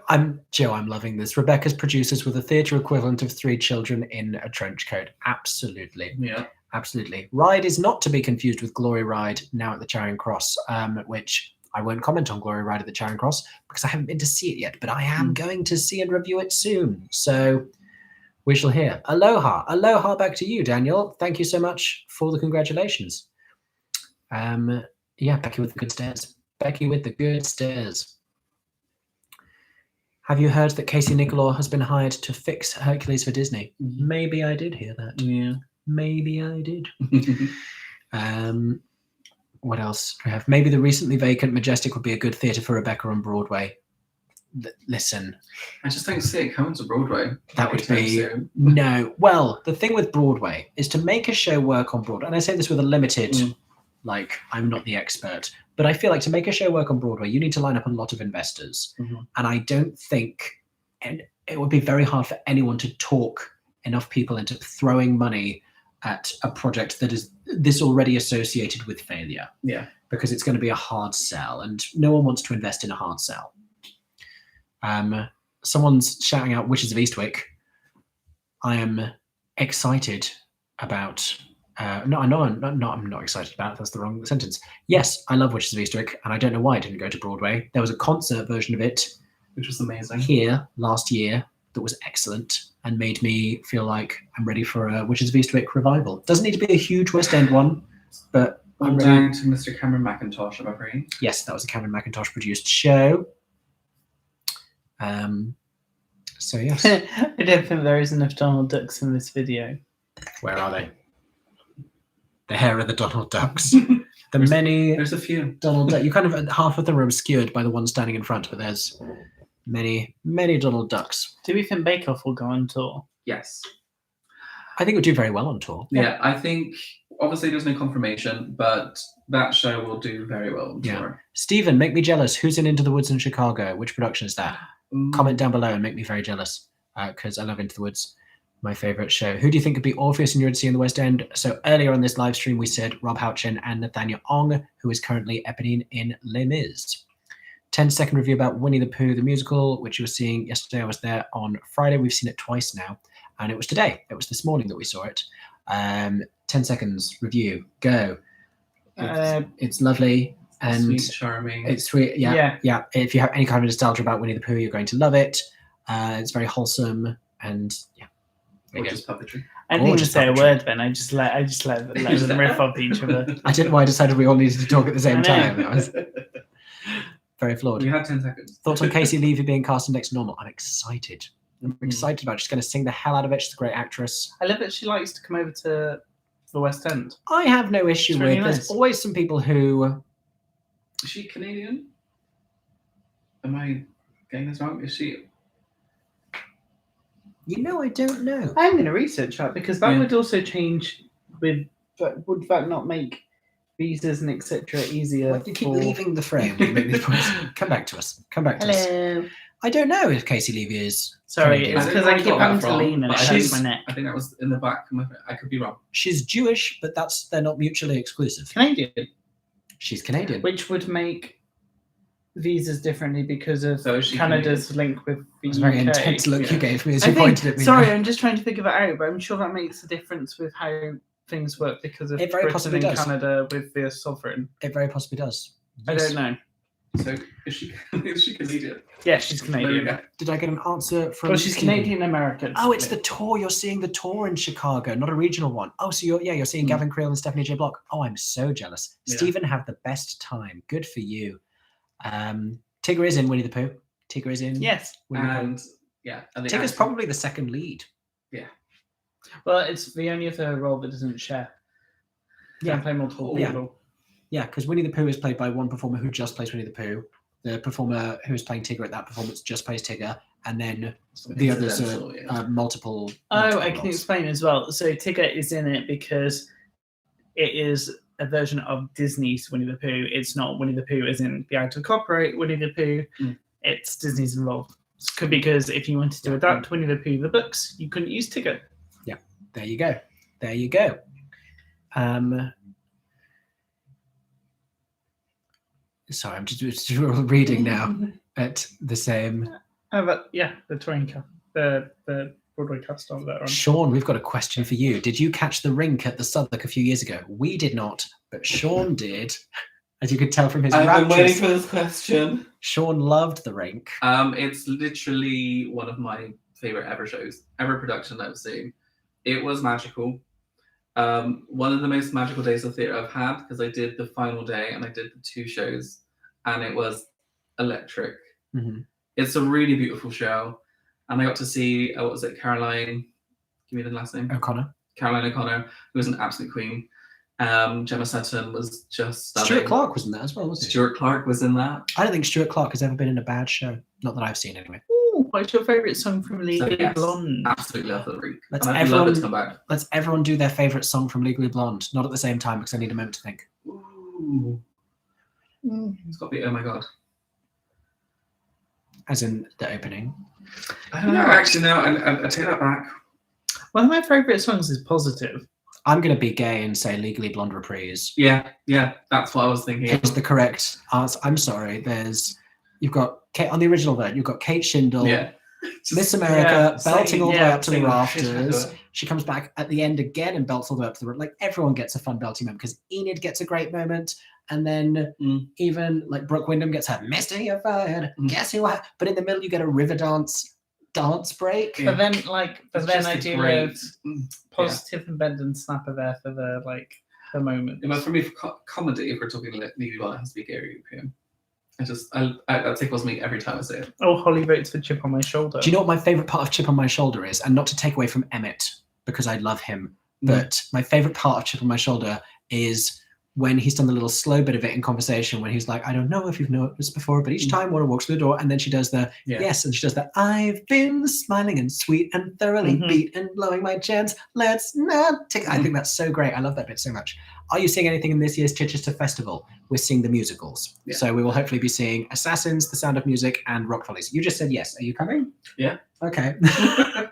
[SPEAKER 1] I'm loving this. Rebecca's producers with a theatre equivalent of 3 children in a trench coat. Absolutely.
[SPEAKER 3] Yeah.
[SPEAKER 1] Absolutely. Ride is not to be confused with Glory Ride now at the Charing Cross, which I won't comment on Glory Ride at the Charing Cross because I haven't been to see it yet, but I am going to see and review it soon. So we shall hear. Aloha. Aloha back to you, Daniel. Thank you so much for the congratulations. Yeah, Becky with the good stares. Becky with the good stares. Have you heard that Casey Nicholaw has been hired to fix Hercules for Disney? Maybe I did hear that.
[SPEAKER 3] Yeah.
[SPEAKER 1] Maybe I did. What else do we have? Maybe the recently vacant Majestic would be a good theatre for Rebecca on Broadway. Listen.
[SPEAKER 3] I just don't see it coming to Broadway.
[SPEAKER 1] That would be... No. Well, the thing with Broadway is to make a show work on Broadway, and I say this with a limited... Like, I'm not the expert, but I feel like to make a show work on Broadway, you need to line up a lot of investors. And I don't think it would be very hard for anyone to talk enough people into throwing money at a project that is this already associated with failure.
[SPEAKER 2] Yeah.
[SPEAKER 1] Because it's going to be a hard sell, and no one wants to invest in a hard sell. Someone's shouting out Witches of Eastwick. I am excited about. No, I'm not excited about it. That's the wrong sentence. Yes, I love Witches of Eastwick, and I don't know why it didn't go to Broadway. There was a concert version of it,
[SPEAKER 3] which was amazing,
[SPEAKER 1] here last year that was excellent and made me feel like I'm ready for a Witches of Eastwick revival. Doesn't need to be a huge West End one, but
[SPEAKER 3] I'm down to Mr. Cameron McIntosh, I'm afraid.
[SPEAKER 1] Yes, that was a Cameron McIntosh produced show. So yes.
[SPEAKER 2] I don't think there is enough Donald Ducks in this video.
[SPEAKER 1] Where are they? The hair of the Donald Ducks. There's
[SPEAKER 3] a few
[SPEAKER 1] Donald Ducks. You kind of half of them are obscured by the one standing in front, but there's many Donald Ducks.
[SPEAKER 2] Do we think Bake Off will go on tour?
[SPEAKER 3] Yes.
[SPEAKER 1] I think it would do very well on tour.
[SPEAKER 3] Yeah, I think obviously there's no confirmation, but that show will do very well on tour.
[SPEAKER 1] Stephen, make me jealous. Who's in Into the Woods in Chicago? Which production is that? Comment down below and make me very jealous, because I love Into the Woods, my favourite show. Who do you think could be Orpheus and Eurydice in the West End? So earlier on this live stream we said Rob Houchin and Nathaniel Ong, who is currently Eponine in Les Mis. 10-second review about Winnie the Pooh the musical, which you were seeing yesterday. I was there on Friday. We've seen it twice now, and it was today. It was this morning that we saw it. 10 seconds review, go. It's lovely and
[SPEAKER 3] sweet, charming.
[SPEAKER 1] It's sweet. Yeah. If you have any kind of nostalgia about Winnie the Pooh, you're going to love it. It's very wholesome and
[SPEAKER 3] gorgeous puppetry.
[SPEAKER 2] I didn't even say a word then. I just let them riff off each other.
[SPEAKER 1] I didn't know why I decided we all needed to talk at the same time. That was very flawed.
[SPEAKER 3] We had 10 seconds.
[SPEAKER 1] Thoughts on Casey Levy being cast in Next Normal? I'm excited. I'm excited about it. She's going to sing the hell out of it. She's a great actress.
[SPEAKER 2] I love that she likes to come over to the West End.
[SPEAKER 1] I have no issue with
[SPEAKER 2] nice.
[SPEAKER 1] There's always some people who...
[SPEAKER 3] Is she Canadian? Am I getting this wrong? Is she...
[SPEAKER 1] You know, I don't know.
[SPEAKER 2] I'm going to research that because that would also change with... But would that not make visas and etc. easier?
[SPEAKER 1] Why do you keep leaving the frame? You make these points. Come back to us. Come back to us.
[SPEAKER 2] Hello.
[SPEAKER 1] I don't know if Casey Levy is...
[SPEAKER 2] Sorry, it's because I keep having to lean and it hurts my neck.
[SPEAKER 3] I think that was in the back. I could be wrong.
[SPEAKER 1] She's Jewish, but they're not mutually exclusive.
[SPEAKER 2] Canadian.
[SPEAKER 1] She's Canadian.
[SPEAKER 2] Which would make visas differently because of Canada's
[SPEAKER 3] Canadian?
[SPEAKER 2] link with the
[SPEAKER 1] It was a very
[SPEAKER 2] UK.
[SPEAKER 1] intense look you gave me as you pointed at me.
[SPEAKER 2] Sorry,
[SPEAKER 1] there.
[SPEAKER 2] I'm just trying to figure that out, but I'm sure that makes a difference with how things work because of
[SPEAKER 1] It very
[SPEAKER 2] Britain
[SPEAKER 1] possibly
[SPEAKER 2] and
[SPEAKER 1] does.
[SPEAKER 2] Canada with their sovereign.
[SPEAKER 1] It very possibly does.
[SPEAKER 2] I don't know.
[SPEAKER 3] So is she Canadian?
[SPEAKER 2] Yeah, she's Canadian.
[SPEAKER 1] Did I get an answer from...
[SPEAKER 2] Well, she's Canadian American.
[SPEAKER 1] Oh, it's the tour. You're seeing the tour in Chicago, not a regional one. Oh, so you're seeing Gavin Creel and Stephanie J. Block. Oh, I'm so jealous.
[SPEAKER 2] Yeah.
[SPEAKER 1] Stephen, have the best time. Good for you. Tigger is in Winnie the Pooh. Tigger is in.
[SPEAKER 2] Yes.
[SPEAKER 1] Winnie the Pooh.
[SPEAKER 3] And yeah, and
[SPEAKER 1] Tigger's probably the second lead.
[SPEAKER 3] Yeah.
[SPEAKER 2] Well, it's the only other role that doesn't share.
[SPEAKER 1] Yeah.
[SPEAKER 2] Can play multiple
[SPEAKER 1] Yeah.
[SPEAKER 2] people.
[SPEAKER 1] Yeah, because Winnie the Pooh is played by one performer who just plays Winnie the Pooh. The performer who is playing Tigger at that performance just plays Tigger, and then the others are multiple.
[SPEAKER 2] Oh, I can explain as well. So Tigger is in it because it is a version of Disney's Winnie the Pooh. It's not Winnie the Pooh as in the out of copyright Winnie the Pooh. It's Disney's involved. Because if you wanted to adapt Winnie the Pooh the books, you couldn't use Tigger.
[SPEAKER 1] Yeah, there you go. There you go. Sorry, I'm just reading now at the same.
[SPEAKER 2] Oh, but yeah, the touring cast, the Broadway cast on that one.
[SPEAKER 1] Sean, we've got a question for you. Did you catch the rink at the Southwark a few years ago? We did not, but Sean did. As you could tell from his
[SPEAKER 3] I've been
[SPEAKER 1] raptures.
[SPEAKER 3] waiting for this question.
[SPEAKER 1] Sean loved the rink.
[SPEAKER 3] It's literally one of my favorite ever shows, ever production I've seen. It was magical. One of the most magical days of theatre I've had because I did the final day and I did the 2 shows, and it was electric.
[SPEAKER 1] Mm-hmm.
[SPEAKER 3] It's a really beautiful show, and I got to see what was it, Caroline? Give me the last name. Caroline O'Connor, who was an absolute queen. Gemma Sutton was just stunning.
[SPEAKER 1] Stuart Clark was in that as well, wasn't he?
[SPEAKER 3] Stuart Clark was in that.
[SPEAKER 1] I don't think Stuart Clark has ever been in a bad show. Not that I've seen anyway.
[SPEAKER 2] Ooh, what's your favourite song from Legally
[SPEAKER 3] yes,
[SPEAKER 2] Blonde?
[SPEAKER 3] Absolutely love the rink.
[SPEAKER 1] Let's
[SPEAKER 3] and I'd love it to come back.
[SPEAKER 1] Let's everyone do their favourite song from Legally Blonde. Not at the same time because I need a moment to think.
[SPEAKER 3] Ooh. It's got to be Oh My God.
[SPEAKER 1] As in the opening.
[SPEAKER 3] I don't know. Actually, no. I take that back.
[SPEAKER 2] One of my favourite songs is Positive.
[SPEAKER 1] I'm going to be gay and say Legally Blonde Reprise.
[SPEAKER 3] Yeah, that's what I was thinking.
[SPEAKER 1] Is the correct answer. I'm sorry. You've got Kate on the original version. You've got Kate Shindle, Miss America, belting all the way up to the rafters. She comes back at the end again and belts all the way up to the roof. Like everyone gets a fun belting moment because Enid gets a great moment, and then even like Brooke Wyndham gets her Mister You're Fired. Guess who? But in the middle, you get a river dance break.
[SPEAKER 2] But then I do love Positive and Bend and Snap are there for the moment.
[SPEAKER 3] Yeah, but for me, for comedy, if we're talking like Legally Blonde, it has to be Gary European. That tickles me every time I say it.
[SPEAKER 2] Oh, Holly votes for Chip on My Shoulder.
[SPEAKER 1] Do you know what my favourite part of Chip on My Shoulder is? And not to take away from Emmett, because I love him, but my favourite part of Chip on My Shoulder is when he's done the little slow bit of it in conversation when he's like, I don't know if you've noticed before, but each time Warner walks through the door, and then she does the yes, and she does the I've been smiling and sweet and thoroughly beat and blowing my chance. Let's not take. I think that's so great. I love that bit so much. Are you seeing anything in this year's Chichester Festival? We're seeing the musicals. Yeah. So we will hopefully be seeing Assassins, The Sound of Music, and Rock Follies. You just said yes. Are you coming?
[SPEAKER 3] Yeah.
[SPEAKER 1] Okay.
[SPEAKER 2] You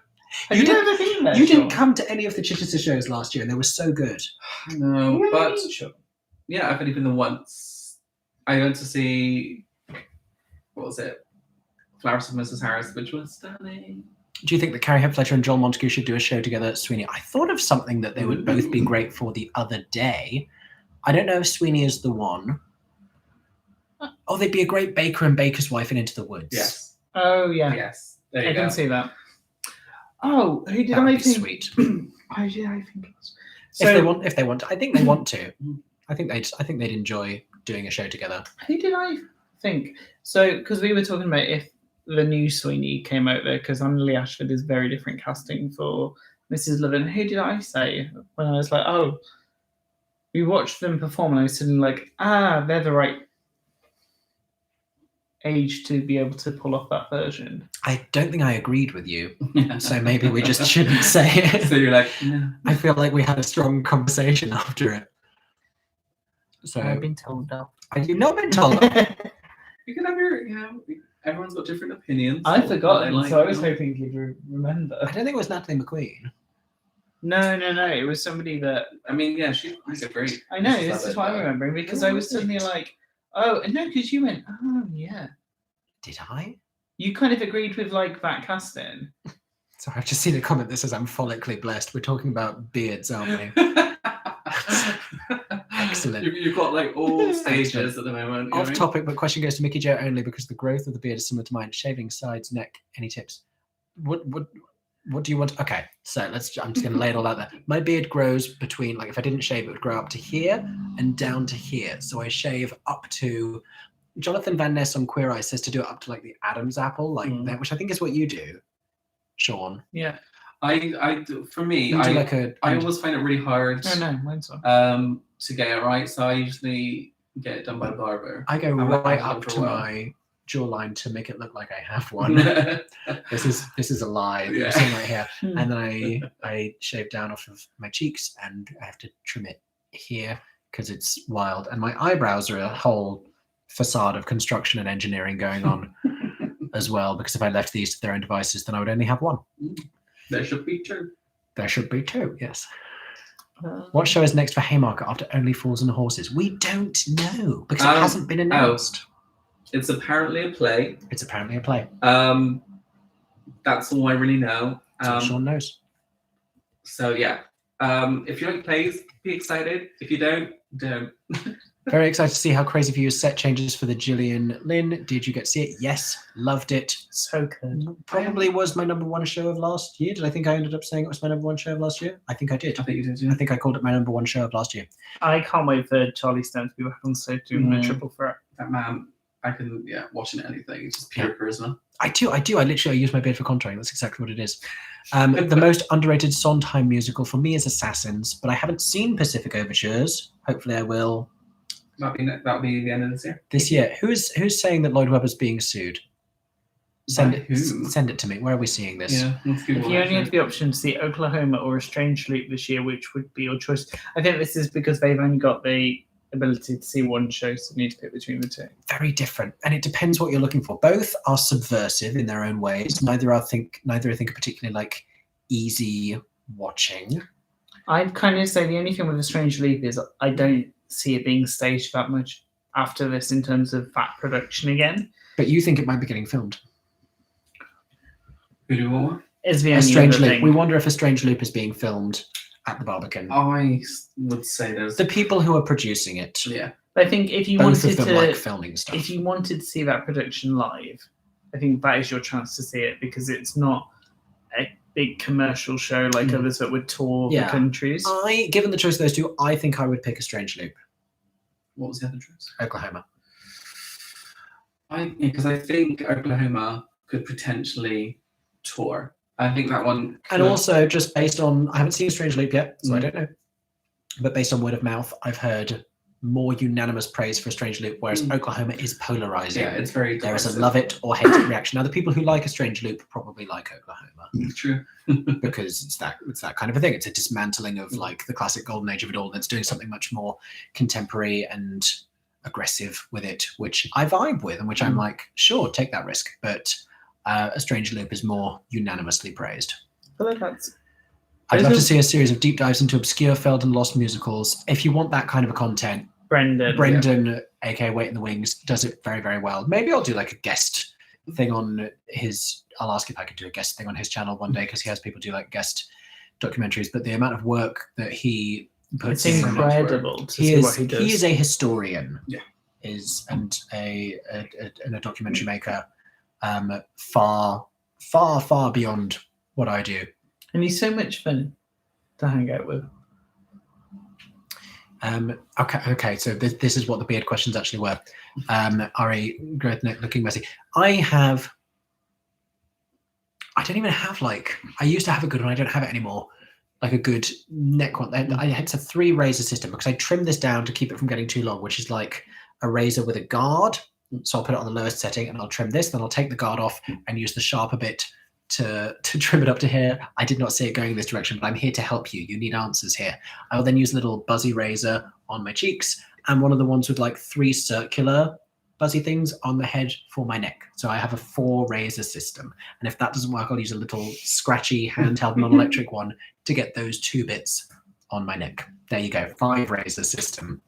[SPEAKER 2] ever been there?
[SPEAKER 1] You didn't come to any of the Chichester shows last year, and they were so good.
[SPEAKER 3] No, but yeah, I've only been there once. I went to see, what was it? Flowers of Mrs. Harris, which was stunning.
[SPEAKER 1] Do you think that Carrie Hepfletcher and Joel Montague should do a show together at Sweeney? I thought of something that they would both be great for the other day. I don't know if Sweeney is the one. Oh, they'd be a great Baker and Baker's Wife in Into the Woods.
[SPEAKER 2] Yes. Oh, yeah.
[SPEAKER 3] Yes.
[SPEAKER 2] I can see that. Oh, who did
[SPEAKER 1] that would
[SPEAKER 2] I
[SPEAKER 1] be
[SPEAKER 2] think?
[SPEAKER 1] Sweet.
[SPEAKER 2] Oh, yeah, I think it was. So,
[SPEAKER 1] if they want to. I think they want to. I think they'd enjoy doing a show together.
[SPEAKER 2] Who did I think? So, because we were talking about if the new Sweeney came out there, because Anneli Ashford is very different casting for Mrs. Levin. Who did I say when I was like, oh, we watched them perform, and I was suddenly like, they're the right age to be able to pull off that version.
[SPEAKER 1] I don't think I agreed with you, so maybe we just shouldn't say it.
[SPEAKER 3] So you're like, no.
[SPEAKER 1] I feel like we had a strong conversation after it. So
[SPEAKER 2] I've been told no.
[SPEAKER 1] You've not been told.
[SPEAKER 3] You can have your, everyone's got different opinions.
[SPEAKER 2] I forgot,
[SPEAKER 3] like,
[SPEAKER 2] so I was hoping you'd remember.
[SPEAKER 1] I don't think it was Natalie McQueen.
[SPEAKER 2] No. It was somebody that.
[SPEAKER 3] I mean, yeah, she's great.
[SPEAKER 2] I know, this is why I'm remembering, because I was suddenly like, oh, no, because you went, oh, yeah.
[SPEAKER 1] Did I?
[SPEAKER 2] You kind of agreed with, that casting.
[SPEAKER 1] Sorry, I've just seen a comment that says I'm follically blessed. We're talking about beards, aren't we? Excellent.
[SPEAKER 3] You've got all stages at the moment.
[SPEAKER 1] Off topic, but question goes to Mickey Jo only because the growth of the beard is similar to mine. Shaving sides, neck. Any tips? What do you want? Okay, so I'm just going to lay it all out there. My beard grows between if I didn't shave, it would grow up to here and down to here. So I shave up to. Jonathan Van Ness on Queer Eye says to do it up to the Adam's apple, that, which I think is what you do, Sean.
[SPEAKER 2] Yeah.
[SPEAKER 3] I for me,
[SPEAKER 2] I
[SPEAKER 3] always find it really hard.
[SPEAKER 2] No, mine's not.
[SPEAKER 3] To get it right, so I usually get it done by the barber.
[SPEAKER 1] I go right up to my jawline to make it look like I have one. This is a lie. You're seeing right here, and then I shave down off of my cheeks, and I have to trim it here because it's wild, and my eyebrows are a whole facade of construction and engineering going on as well, because if I left these to their own devices, then I would only have one.
[SPEAKER 3] There should be two.
[SPEAKER 1] There should be two, yes. What show is next for Haymarket after Only Fools and Horses? We don't know, because it hasn't been announced.
[SPEAKER 3] It's apparently a play.
[SPEAKER 1] It's apparently a play.
[SPEAKER 3] That's all I really know.
[SPEAKER 1] So Sean knows.
[SPEAKER 3] So yeah. If you like plays, be excited. If you don't.
[SPEAKER 1] Very excited to see how Crazy for You set changes for the Gillian Lynn. Did you get to see it? Yes, loved it.
[SPEAKER 2] So good.
[SPEAKER 1] Probably was my number one show of last year. Did I think I ended up saying it was my number one show of last year? I think I did.
[SPEAKER 3] I think you did, yeah.
[SPEAKER 1] I think I called it my number one show of last year.
[SPEAKER 2] I can't wait for Charlie Stone to be back on stage doing a triple threat.
[SPEAKER 3] That man, I can, watching anything. It's just pure charisma.
[SPEAKER 1] I do. I literally use my beard for contouring. That's exactly what it is. The most underrated Sondheim musical for me is Assassins, but I haven't seen Pacific Overtures. Hopefully I will.
[SPEAKER 3] That'll be the end of this year.
[SPEAKER 1] This year. Who's saying that Lloyd Webber's being sued? Send it to me. Where are we seeing this?
[SPEAKER 3] Yeah,
[SPEAKER 2] if you only have the option to see Oklahoma or A Strange Loop this year, which would be your choice? I think this is because they've only got the ability to see one show, so you need to pick between the two.
[SPEAKER 1] Very different, and it depends what you're looking for. Both are subversive in their own ways. Neither I think are particularly like easy watching.
[SPEAKER 2] I'd kind of say the only thing with A Strange Loop is I don't see it being staged that much after this in terms of fat production again.
[SPEAKER 1] But you think it might be getting filmed?
[SPEAKER 3] Who do you want?
[SPEAKER 2] Is the
[SPEAKER 1] A
[SPEAKER 2] only
[SPEAKER 1] Strange
[SPEAKER 2] other
[SPEAKER 1] Loop.
[SPEAKER 2] thing.
[SPEAKER 1] We wonder if A Strange Loop is being filmed at the Barbican.
[SPEAKER 3] I would say there's
[SPEAKER 1] The people who are producing it,
[SPEAKER 3] yeah.
[SPEAKER 2] I think if you
[SPEAKER 1] both
[SPEAKER 2] wanted
[SPEAKER 1] of them
[SPEAKER 2] to,
[SPEAKER 1] like filming stuff.
[SPEAKER 2] if you wanted to see that production live, I think that is your chance to see it because it's not a big commercial show like others that would tour the countries.
[SPEAKER 1] Given the choice of those two, I think I would pick A Strange Loop.
[SPEAKER 3] What was the other choice?
[SPEAKER 1] Oklahoma.
[SPEAKER 3] Because I think Oklahoma could potentially tour. I think that one.
[SPEAKER 1] And also, just based on, I haven't seen A Strange Loop yet, so I don't know. But based on word of mouth, I've heard more unanimous praise for A Strange Loop, whereas Oklahoma is polarizing.
[SPEAKER 3] Yeah, it's very.
[SPEAKER 1] There is a love it or hate it reaction. Now, the people who like A Strange Loop probably like Oklahoma.
[SPEAKER 3] True.
[SPEAKER 1] Because it's that kind of a thing. It's a dismantling of like the classic golden age of it all, and it's doing something much more contemporary and aggressive with it, which I vibe with, and which I'm like, sure, take that risk. But A Strange Loop is more unanimously praised.
[SPEAKER 2] I feel like
[SPEAKER 1] I'd love to see a series of deep dives into obscure, failed, and lost musicals. If you want that kind of a content, Brendan, aka Wait in the Wings, does it very, very well. Maybe I'll do like a guest thing on his. I'll ask if I could do a guest thing on his channel one day because he has people do like guest documentaries. But the amount of work that he puts
[SPEAKER 2] it's
[SPEAKER 1] in,
[SPEAKER 2] incredible to
[SPEAKER 1] he
[SPEAKER 2] see
[SPEAKER 1] is
[SPEAKER 2] what he does.
[SPEAKER 1] he is a historian.
[SPEAKER 3] Yeah,
[SPEAKER 1] and a documentary maker, far beyond what I do.
[SPEAKER 2] And he's so much fun to hang out with.
[SPEAKER 1] Okay. So this is what the beard questions actually were. Ari, growth neck, looking messy. I don't even have like. I used to have a good one. I don't have it anymore. Like a good neck one. It's a 3 razor system because I trimmed this down to keep it from getting too long, which is like a razor with a guard. So I'll put it on the lowest setting and I'll trim this. Then I'll take the guard off and use the sharper bit to trim it up to here. I did not see it going in this direction, but I'm here to help you. You need answers here. I will then use a little buzzy razor on my cheeks and one of the ones with like 3 circular buzzy things on the head for my neck. So I have a 4 razor system. And if that doesn't work, I'll use a little scratchy handheld non-electric one to get those 2 bits on my neck. There you go, 5 razor system.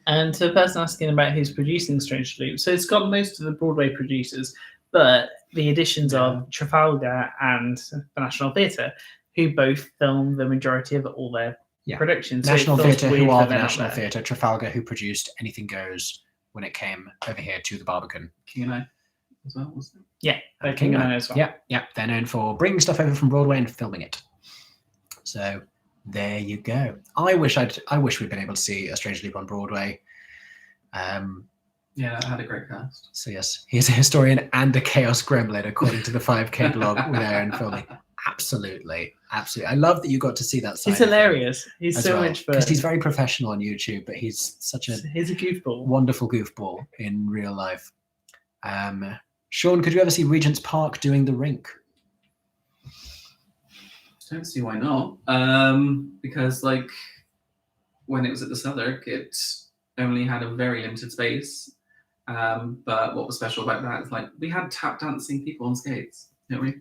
[SPEAKER 2] And to the person asking about who's producing Strange Loop, so it's got most of the Broadway producers, but the additions of Trafalgar and the National Theatre, who both film the majority of all their productions.
[SPEAKER 1] National
[SPEAKER 2] so
[SPEAKER 1] Theatre, who are the National Theatre, Trafalgar, who produced Anything Goes when it came over here to the Barbican.
[SPEAKER 3] King and I as well, wasn't it?
[SPEAKER 2] Yeah, King and I as well.
[SPEAKER 1] Yeah. They're known for bringing stuff over from Broadway and filming it. So there you go. I wish we'd been able to see A Strange Loop on Broadway.
[SPEAKER 3] Yeah, it had a great cast.
[SPEAKER 1] So yes, he's a historian and a chaos gremlin, according to the 5K blog with Aaron filming. Absolutely. I love that you got to see that side.
[SPEAKER 2] He's hilarious. He's so much fun.
[SPEAKER 1] Because he's very professional on YouTube, but he's
[SPEAKER 2] he's a goofball.
[SPEAKER 1] Wonderful goofball in real life. Sean, could you ever see Regent's Park doing the rink?
[SPEAKER 3] I don't see why not. Because like when it was at the Southwark, it only had a very limited space. But what was special about that is like we had tap dancing people on skates, didn't we?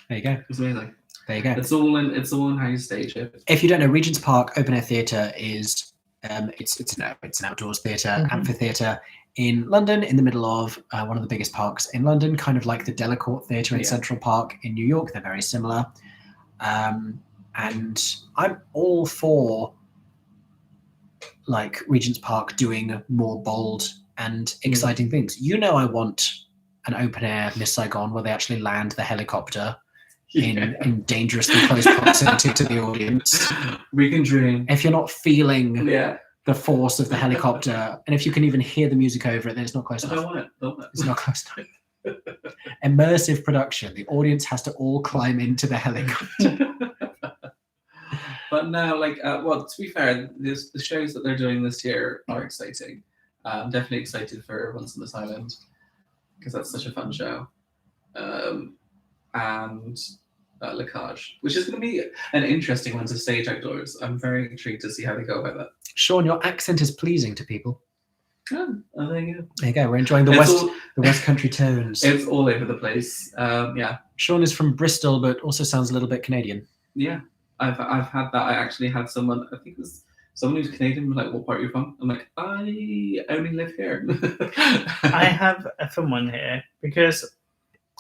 [SPEAKER 1] There you go.
[SPEAKER 3] It was amazing.
[SPEAKER 1] There you go.
[SPEAKER 3] It's all in how you stage it.
[SPEAKER 1] If you don't know, Regent's Park Open Air Theatre is it's an outdoors theatre, amphitheatre in London, in the middle of one of the biggest parks in London, kind of like the Delacourt Theatre in Central Park in New York. They're very similar. And I'm all for like Regent's Park doing more bold and exciting things. You know, I want an open air Miss Saigon where they actually land the helicopter in dangerously close proximity to the audience.
[SPEAKER 3] We can dream.
[SPEAKER 1] If you're not feeling the force of the helicopter, and if you can even hear the music over it, then it's not close enough.
[SPEAKER 3] I don't want it.
[SPEAKER 1] It's not close enough. Immersive production. The audience has to all climb into the helicopter.
[SPEAKER 3] But now, to be fair, the shows that they're doing this year are exciting. I'm definitely excited for Once on This Island because that's such a fun show. And Lacage, which is going to be an interesting one to stage outdoors. I'm very intrigued to see how they go about that.
[SPEAKER 1] Sean, your accent is pleasing to people.
[SPEAKER 3] Oh, there you go.
[SPEAKER 1] There you go. We're enjoying the West Country tones.
[SPEAKER 3] It's all over the place. Yeah.
[SPEAKER 1] Sean is from Bristol, but also sounds a little bit Canadian.
[SPEAKER 3] Yeah, I've had that. I actually had someone. I think it was someone who's Canadian. Was like, "What part are you from?" I'm like, "I only live here."
[SPEAKER 2] I have a fun one here because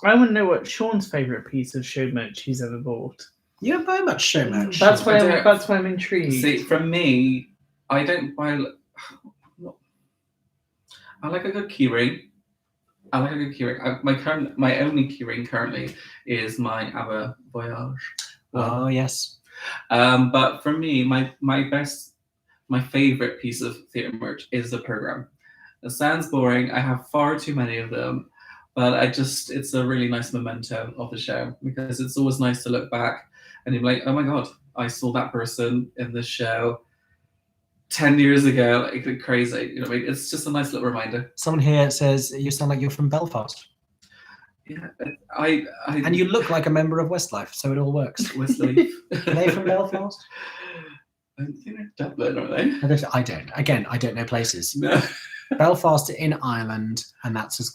[SPEAKER 2] I want to know what Sean's favourite piece of show merch he's ever bought.
[SPEAKER 1] You don't buy much show merch.
[SPEAKER 2] That's why I'm intrigued.
[SPEAKER 3] See, from me, I don't buy. I like a good keyring. My only keyring currently is my ABBA Voyage.
[SPEAKER 1] Oh yes.
[SPEAKER 3] But for me, my favorite piece of theatre merch is the program. It sounds boring. I have far too many of them, but it's a really nice memento of the show because it's always nice to look back and you're like, oh my God, I saw that person in this show 10 years ago, like crazy. You know what I mean? It's just a nice little reminder.
[SPEAKER 1] Someone here says you sound like you're from Belfast.
[SPEAKER 3] Yeah,
[SPEAKER 1] and you look like a member of Westlife, so it all works.
[SPEAKER 3] Westlife.
[SPEAKER 1] Are they from Belfast?
[SPEAKER 3] I think they're Dublin, are they?
[SPEAKER 1] I don't. Again, I don't know places.
[SPEAKER 3] No.
[SPEAKER 1] Belfast in Ireland, and that's as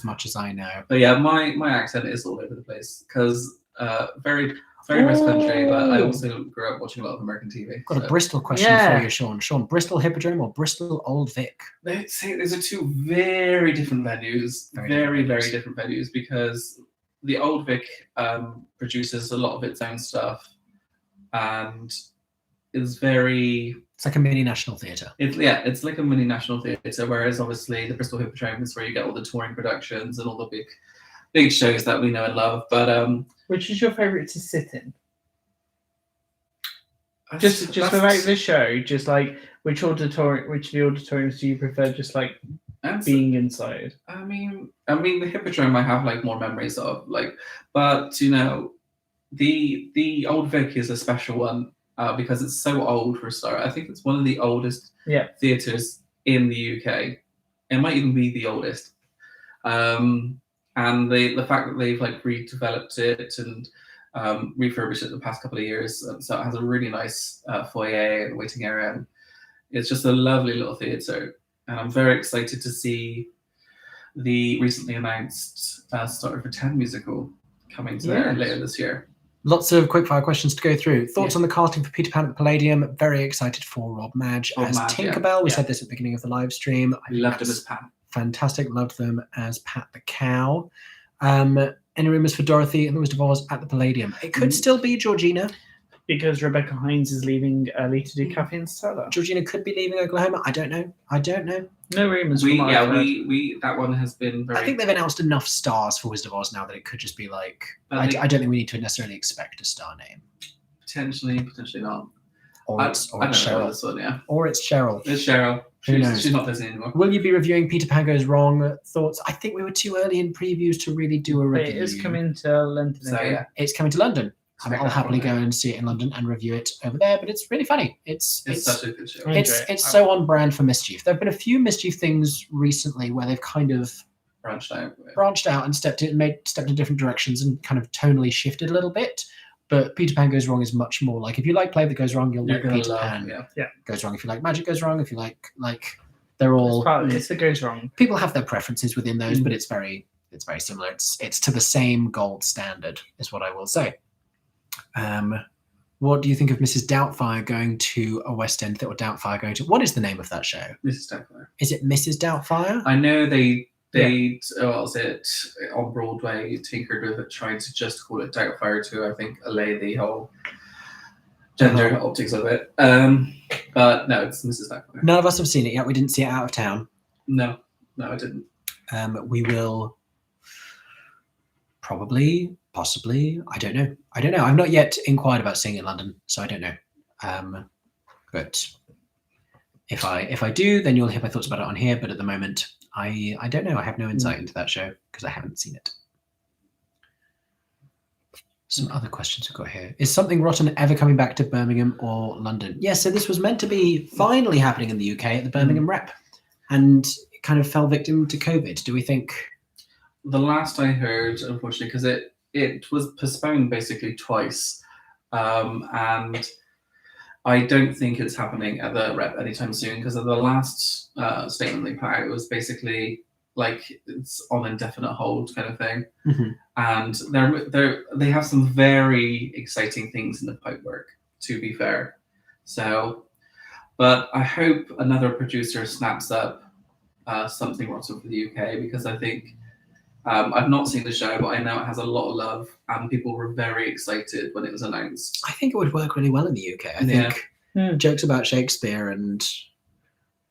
[SPEAKER 1] much as I know.
[SPEAKER 3] But yeah, my accent is all over the place because very West Country, but I also grew up watching a lot of American TV.
[SPEAKER 1] Got a Bristol question for you, Sean. Sean, Bristol Hippodrome or Bristol Old Vic?
[SPEAKER 3] They'd say these are two very different venues. Very different venues because the Old Vic produces a lot of its own stuff and is very...
[SPEAKER 1] It's like a mini National Theatre.
[SPEAKER 3] It's like a mini National Theatre, whereas obviously the Bristol Hippodrome is where you get all the touring productions and all the big shows that we know and love. But
[SPEAKER 2] which is your favourite to sit in? Just for like this show, just like which of the auditoriums do you prefer? Just like being inside.
[SPEAKER 3] I mean the Hippodrome I have like more memories of, like, but you know, the Old Vic is a special one. Because it's so old for a start. I think it's one of the oldest theatres in the UK. It might even be the oldest. And the fact that they've like redeveloped it and refurbished it the past couple of years, so it has a really nice foyer and waiting area. And it's just a lovely little theatre. And I'm very excited to see the recently announced Starter for 10 musical coming to there later this year.
[SPEAKER 1] Lots of quickfire questions to go through. Thoughts on the casting for Peter Pan at the Palladium? Very excited for Rob Madge as Tinkerbell. We said this at the beginning of the live stream.
[SPEAKER 3] I loved him as Pat.
[SPEAKER 1] Fantastic. Loved them as Pat the Cow. Any rumours for Dorothy and the Wizard of Oz at the Palladium? It could still be Georgina.
[SPEAKER 2] Because Rebecca Hines is leaving early to do Kathy and Stella.
[SPEAKER 1] Georgina could be leaving Oklahoma. I don't know.
[SPEAKER 2] No rumours.
[SPEAKER 3] That one has been very...
[SPEAKER 1] I think they've announced enough stars for Wizard of Oz now that it could just be like... I don't think we need to necessarily expect a star name.
[SPEAKER 3] Potentially not.
[SPEAKER 1] Or it's Cheryl.
[SPEAKER 3] This one, yeah.
[SPEAKER 1] Or it's Cheryl.
[SPEAKER 3] It's Cheryl.
[SPEAKER 1] Who knows?
[SPEAKER 3] She's not listening anymore.
[SPEAKER 1] Will you be reviewing Peter Pan Goes Wrong? Thoughts? I think we were too early in previews to really do a review.
[SPEAKER 2] It is coming to London.
[SPEAKER 3] So yeah.
[SPEAKER 1] It's coming to London. I'll happily go and see it in London and review it over there, but it's really funny. It's
[SPEAKER 3] such a good show.
[SPEAKER 1] It's so on brand for Mischief. There have been a few Mischief things recently where they've kind of branched out and stepped in different directions and kind of tonally shifted a little bit. But Peter Pan Goes Wrong is much more like, if you like Play That Goes Wrong, you'll like Peter Pan Goes Wrong. If you like Magic Goes Wrong, if you like they're all...
[SPEAKER 2] It's the Goes Wrong.
[SPEAKER 1] People have their preferences within those, but it's very similar. It's to the same gold standard, is what I will say. What do you think of Mrs. Doubtfire going to a West End or Doubtfire going to... What is the name of that show?
[SPEAKER 3] Mrs. Doubtfire.
[SPEAKER 1] Is it Mrs. Doubtfire?
[SPEAKER 3] I know they what was it, on Broadway, tinkered with it, trying to just call it Doubtfire to, I think, allay the whole gender optics of it. But no, it's Mrs. Doubtfire.
[SPEAKER 1] None of us have seen it yet. We didn't see it out of town.
[SPEAKER 3] No, I didn't.
[SPEAKER 1] We will probably, possibly, I don't know. I've not yet inquired about seeing it in London, so I don't know. But if I do, then you'll hear my thoughts about it on here. But at the moment, I don't know. I have no insight into that show because I haven't seen it. Some other questions we've got here. Is Something Rotten ever coming back to Birmingham or London? Yes, so this was meant to be finally happening in the UK at the Birmingham Rep, and it kind of fell victim to COVID. Do we think?
[SPEAKER 3] The last I heard, unfortunately, because it it was postponed basically twice, and I don't think it's happening at the Rep anytime soon, because of the last statement they put out, it was basically like it's on indefinite hold kind of thing. And they have some very exciting things in the pipework, to be fair. So, but I hope another producer snaps up something rotten for the UK, because I think I've not seen the show, but I know it has a lot of love, and people were very excited when it was announced.
[SPEAKER 1] I think it would work really well in the UK. I think jokes about Shakespeare and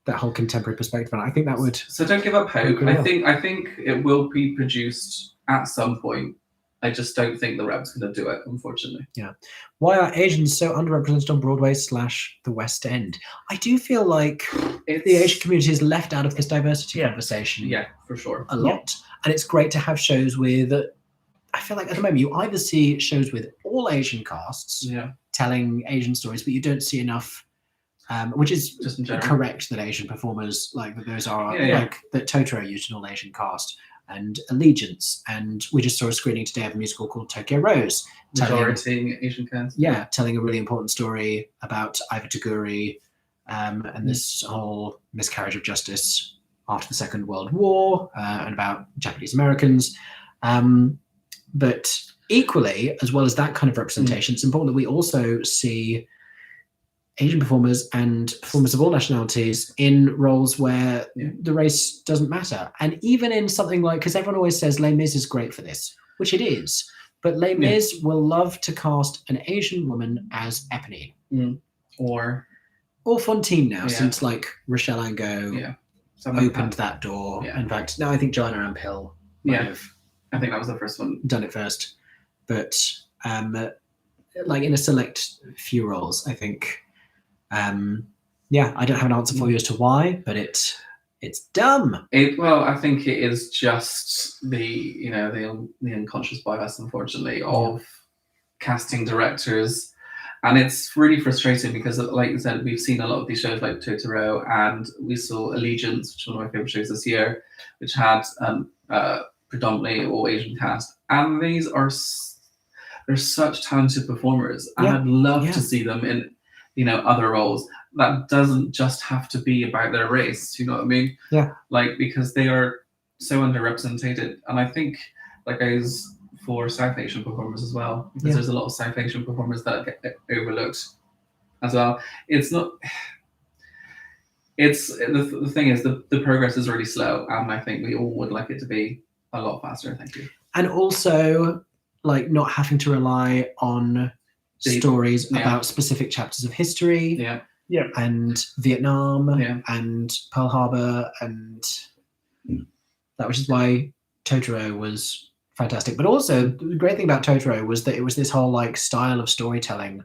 [SPEAKER 1] that whole contemporary perspective, and I think that would.
[SPEAKER 3] So don't give up hope.
[SPEAKER 1] Really
[SPEAKER 3] I think it will be produced at some point. I just don't think the Rep's going to do it, unfortunately.
[SPEAKER 1] Yeah. Why are Asians so underrepresented on Broadway / the West End? I do feel like the Asian community is left out of this diversity conversation.
[SPEAKER 3] Yeah, for sure.
[SPEAKER 1] A lot. And it's great to have shows with, I feel like at the moment you either see shows with all Asian casts telling Asian stories, but you don't see enough, which is
[SPEAKER 3] just in general
[SPEAKER 1] correct that Asian performers, like those are, like that Totoro used an all Asian cast, and Allegiance, and we just saw a screening today of a musical called Tokyo Rose.
[SPEAKER 3] Majority Asian cast.
[SPEAKER 1] Yeah, telling a really important story about Iva Taguri and this whole miscarriage of justice after the Second World War, and about Japanese Americans. But equally, as well as that kind of representation, it's important that we also see Asian performers and performers of all nationalities in roles where the race doesn't matter. And even in something like, because everyone always says Les Mis is great for this, which it is, but Les Mis will love to cast an Asian woman as Eponine.
[SPEAKER 3] Or
[SPEAKER 1] Fontaine now, since like Rochelle Angot opened that door.
[SPEAKER 3] Yeah.
[SPEAKER 1] In fact, no, I think Joanna Ampil might have
[SPEAKER 3] I think that was the first one.
[SPEAKER 1] done it first. But like in a select few roles, I think, I don't have an answer for you as to why, but it's dumb.
[SPEAKER 3] Well, I think it is just the unconscious bias, unfortunately, of casting directors. And it's really frustrating because, like you said, we've seen a lot of these shows like Totoro, and we saw Allegiance, which is one of my favorite shows this year, which had predominantly all Asian cast. And these are they're such talented performers, and I'd love to see them in other roles. That doesn't just have to be about their race. You know what I mean?
[SPEAKER 1] Yeah.
[SPEAKER 3] Like, because they are so underrepresented, and I think that goes for South Asian performers as well, because there's a lot of South Asian performers that get overlooked as well. It's not. It's the thing is the progress is really slow, and I think we all would like it to be a lot faster. Thank you.
[SPEAKER 1] And also, like, not having to rely on stories about specific chapters of history, and Vietnam, and Pearl Harbor, and that, which is why Totoro was fantastic. But also, the great thing about Totoro was that it was this whole like style of storytelling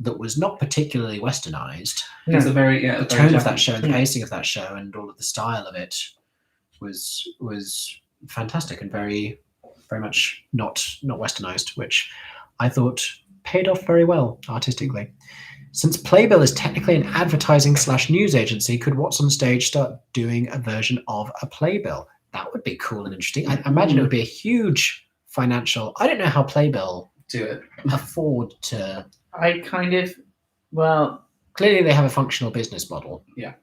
[SPEAKER 1] that was not particularly westernized.
[SPEAKER 3] It's a very
[SPEAKER 1] the tone of that show, and the pacing of that show, and all of the style of it was fantastic and very, very much not westernized, which I thought paid off very well artistically. Since Playbill is technically an advertising / news agency, could What's on Stage start doing a version of a Playbill? That would be cool and interesting. I imagine it would be a huge financial. I don't know how Playbill
[SPEAKER 3] do it
[SPEAKER 1] afford to. Clearly they have a functional business model.
[SPEAKER 3] Yeah.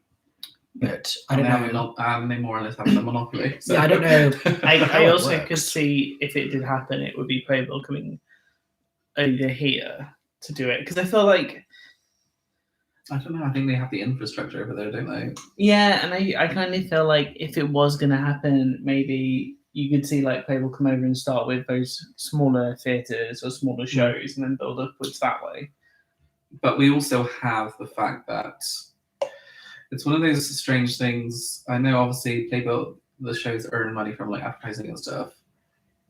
[SPEAKER 1] But I don't know.
[SPEAKER 3] They more or less have a monopoly. So.
[SPEAKER 1] Yeah, I don't know.
[SPEAKER 2] I also could see if it did happen, it would be Playbill coming over here to do it, because I feel like,
[SPEAKER 3] I don't know. I think they have the infrastructure over there, don't they?
[SPEAKER 2] Yeah, and I kind of feel like if it was going to happen, maybe you could see like Playbill come over and start with those smaller theatres or smaller shows, and then build upwards that way.
[SPEAKER 3] But we also have the fact that it's one of those strange things. I know, obviously, Playbill, the shows earn money from like advertising and stuff,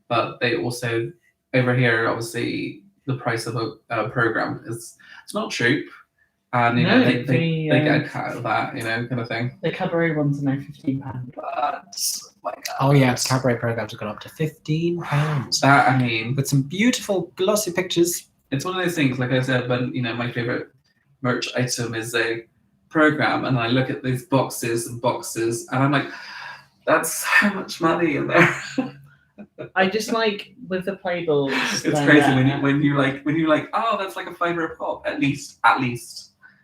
[SPEAKER 3] but they also over here, obviously, the price of a program it's not cheap. And they get a cut of that, kind of thing.
[SPEAKER 2] The cabaret ones are now £15, but
[SPEAKER 1] cabaret programs have gone up to £15.
[SPEAKER 3] That, I mean,
[SPEAKER 1] with some beautiful glossy pictures.
[SPEAKER 3] It's one of those things, like I said, when my favorite merch item is a program, and I look at these boxes and boxes, and I'm like, that's so much money in there.
[SPEAKER 2] I just like with the playbills.
[SPEAKER 3] It's crazy when you like, oh, that's like a fiver a pop. At least.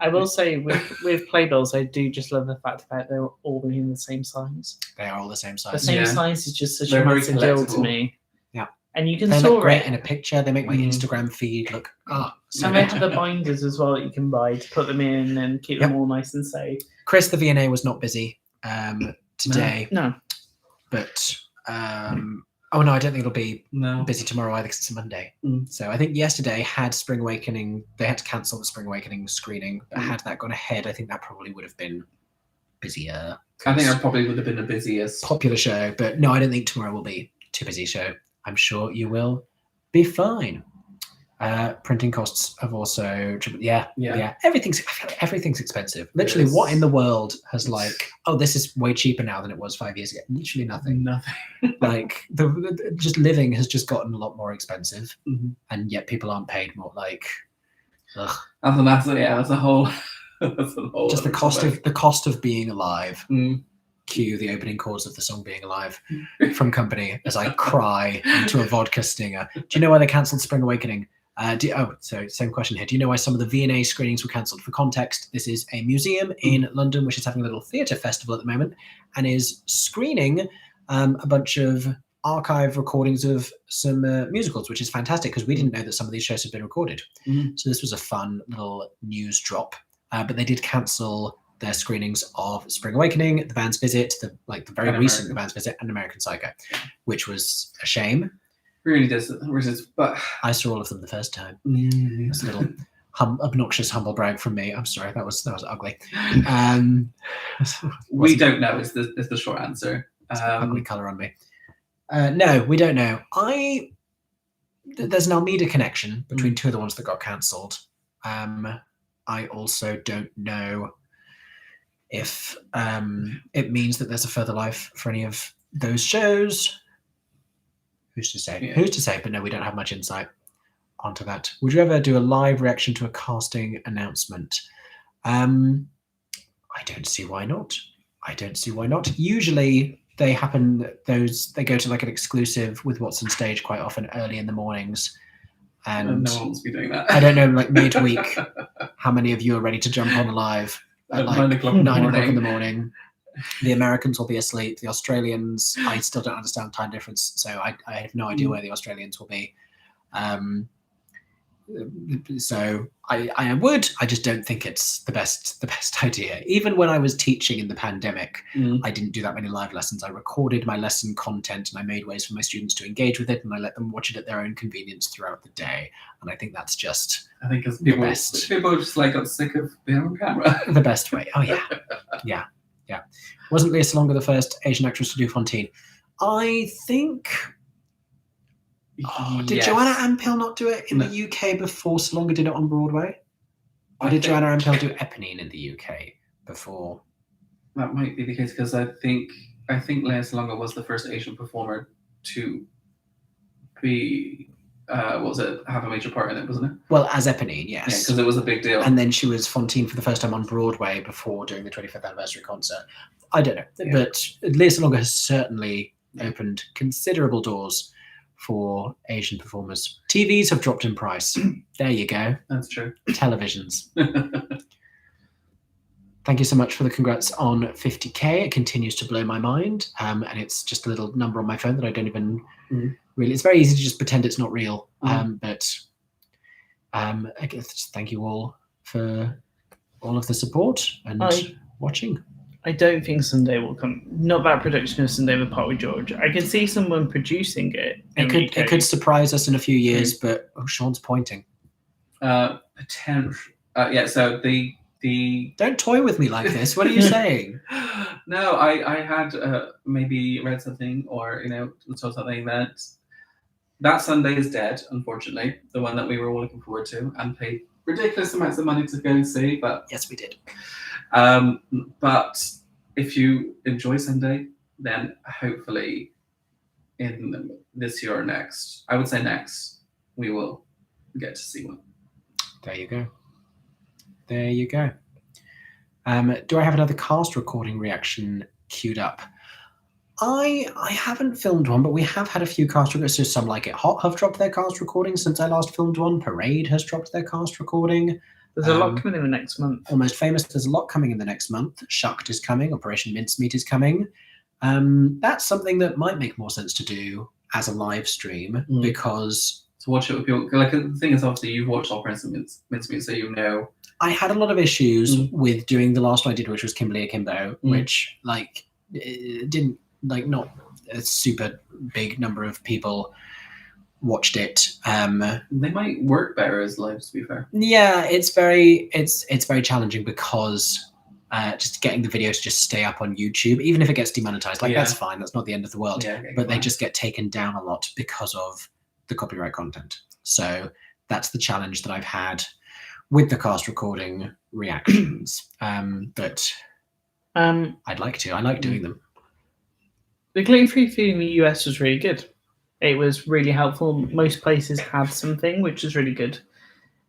[SPEAKER 2] I will say with playbills, I do just love the fact that they're all in the same size.
[SPEAKER 1] They are all the same size.
[SPEAKER 2] The same size is just such
[SPEAKER 3] They're
[SPEAKER 2] a
[SPEAKER 3] very
[SPEAKER 2] massive deal to
[SPEAKER 3] collectible.
[SPEAKER 2] me.
[SPEAKER 1] Yeah.
[SPEAKER 2] And you can
[SPEAKER 1] They
[SPEAKER 2] store
[SPEAKER 1] look great
[SPEAKER 2] it.
[SPEAKER 1] in a picture. They make my Instagram feed look so
[SPEAKER 2] And they
[SPEAKER 1] good.
[SPEAKER 2] have the binders as well that you can buy to put them in and keep them all nice and safe.
[SPEAKER 1] Chris, the VNA, was not busy today.
[SPEAKER 2] No.
[SPEAKER 1] But oh no, I don't think it'll be
[SPEAKER 3] No.
[SPEAKER 1] busy tomorrow either because it's a Monday. So I think yesterday had Spring Awakening. They had to cancel the Spring Awakening screening, but had that gone ahead, I think that probably would have been busier.
[SPEAKER 3] I think that probably would have been the busiest.
[SPEAKER 1] Popular show, but no, I don't think tomorrow will be too busy. So I'm sure you will be fine. Printing costs have also yeah. Everything's expensive. Literally, what in the world has like? Oh, this is way cheaper now than it was 5 years ago. Literally nothing. Like just living has just gotten a lot more expensive, and yet people aren't paid more. Like, ugh.
[SPEAKER 3] That's a whole.
[SPEAKER 1] Just the cost of being alive. Cue the opening chords of the song "Being Alive" from Company as I cry into a vodka stinger. Do you know why they cancelled Spring Awakening? So same question here. Do you know why some of the V&A screenings were cancelled? For context, this is a museum in London which is having a little theatre festival at the moment and is screening a bunch of archive recordings of some musicals, which is fantastic because we didn't know that some of these shows had been recorded. So this was a fun little news drop. But they did cancel their screenings of Spring Awakening, The Band's Visit, the very recent The Band's Visit, and American Psycho, which was a shame.
[SPEAKER 3] Really does, but
[SPEAKER 1] I saw all of them the first time. It's a little obnoxious humble brag from me. I'm sorry, that was ugly.
[SPEAKER 3] We don't know. Is the short answer.
[SPEAKER 1] Ugly color on me. No, we don't know. There's an Almeida connection between two of the ones that got cancelled. I also don't know if it means that there's a further life for any of those shows. Who's to say? Who's to say? But no, we don't have much insight onto that. Would you ever do a live reaction to a casting announcement? I don't see why not. Usually they happen, they go to like an exclusive with What's on Stage quite often early in the mornings. And
[SPEAKER 3] no one wants to be doing that.
[SPEAKER 1] I don't know, like midweek, how many of you are ready to jump on live at like 9 o'clock in the morning? The Americans will be asleep. The Australians, I still don't understand time difference, so I have no idea where the Australians will be. So I would. I just don't think it's the best idea. Even when I was teaching in the pandemic, I didn't do that many live lessons. I recorded my lesson content and I made ways for my students to engage with it, and I let them watch it at their own convenience throughout the day. And I think that's just
[SPEAKER 3] because
[SPEAKER 1] people
[SPEAKER 3] just like got sick of being on camera.
[SPEAKER 1] The best way. Oh yeah. Wasn't Lea Salonga the first Asian actress to do Fantine? I think. Did Joanna Ampil not do it in the UK before Salonga did it on Broadway? Or did Joanna Ampil do Eponine in the UK before?
[SPEAKER 3] That might be the case because I think Lea Salonga was the first Asian performer to be have a major part in it, wasn't it?
[SPEAKER 1] Well, as Eponine, yes.
[SPEAKER 3] Yeah, because it was a big deal.
[SPEAKER 1] And then she was Fantine for the first time on Broadway before doing the 25th anniversary concert. I don't know, but Lea Salonga has certainly opened considerable doors for Asian performers. TVs have dropped in price. There you go.
[SPEAKER 3] That's true.
[SPEAKER 1] Televisions. Thank you so much for the congrats on 50K. It continues to blow my mind. And it's just a little number on my phone that I don't even really... It's very easy to just pretend it's not real. But I guess thank you all for all of the support and watching.
[SPEAKER 2] I don't think Sunday will come. Not that production of Sunday with Part with George. I can see someone producing it.
[SPEAKER 1] It could surprise us in a few years, but Sean's pointing.
[SPEAKER 3] Potential. So the
[SPEAKER 1] don't toy with me like this. What are you saying?
[SPEAKER 3] No, I had maybe read something or saw something that Sunday is dead. Unfortunately, the one that we were all looking forward to and paid ridiculous amounts of money to go and see. But
[SPEAKER 1] yes, we did.
[SPEAKER 3] But if you enjoy Sunday, then hopefully in this year or next, I would say next, we will get to see one.
[SPEAKER 1] There you go. Do I have another cast recording reaction queued up? I haven't filmed one, but we have had a few cast recordings. So Some Like It Hot have dropped their cast recording since I last filmed one. Parade has dropped their cast recording.
[SPEAKER 2] There's a lot coming in the next month.
[SPEAKER 1] Almost Famous, there's a lot coming in the next month. Shucked is coming. Operation Mincemeat is coming. That's something that might make more sense to do as a live stream because...
[SPEAKER 3] To watch it with people. Like, the thing is, obviously, you've watched Operation Mincemeat, so you know.
[SPEAKER 1] I had a lot of issues with doing the last one I did, which was Kimberly Akimbo, which, like, it didn't... Like, not a super big number of people watched it.
[SPEAKER 3] They might work better as lives, to be fair.
[SPEAKER 1] Yeah, it's very challenging because just getting the video to just stay up on YouTube, even if it gets demonetized, like that's fine. That's not the end of the world.
[SPEAKER 3] Yeah,
[SPEAKER 1] but they just get taken down a lot because of the copyright content. So that's the challenge that I've had with the cast recording reactions. But I'd like to. I like doing them.
[SPEAKER 2] The gluten-free food in the US was really good. It was really helpful. Most places had something, which was really good.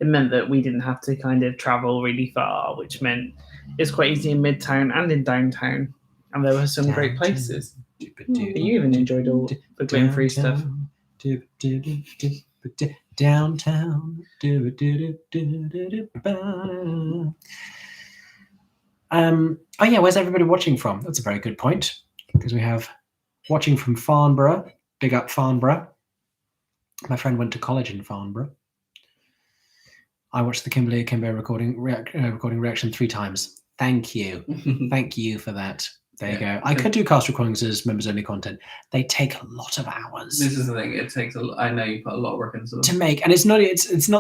[SPEAKER 2] It meant that we didn't have to kind of travel really far, which meant it's quite easy in Midtown and in downtown. And there were some great places. You even enjoyed all the gluten-free stuff.
[SPEAKER 1] Downtown. Oh yeah, where's everybody watching from? That's a very good point. Because we have watching from Farnborough. Big up Farnborough. My friend went to college in Farnborough. I watched the Kimberly Akimbo recording reaction 3 times. Thank you. Thank you for that. There you go. I could do cast recordings as members only content. They take a lot of hours.
[SPEAKER 3] This is the thing. It takes I know you put a lot of work into them.
[SPEAKER 1] To make, and it's not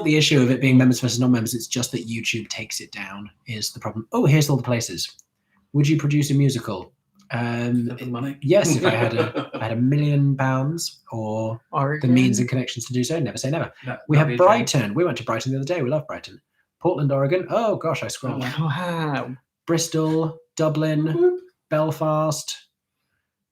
[SPEAKER 1] the issue of it being members versus non-members. It's just that YouTube takes it down is the problem. Oh, here's all the places. Would you produce a musical?
[SPEAKER 3] Money?
[SPEAKER 1] Yes, if I had £1 million or
[SPEAKER 2] Oregon.
[SPEAKER 1] the means and connections to do so, never say never. We have Brighton. We went to Brighton the other day. We love Brighton. Portland, Oregon. Oh gosh, I scrolled.
[SPEAKER 2] Wow.
[SPEAKER 1] Bristol, Dublin, Belfast,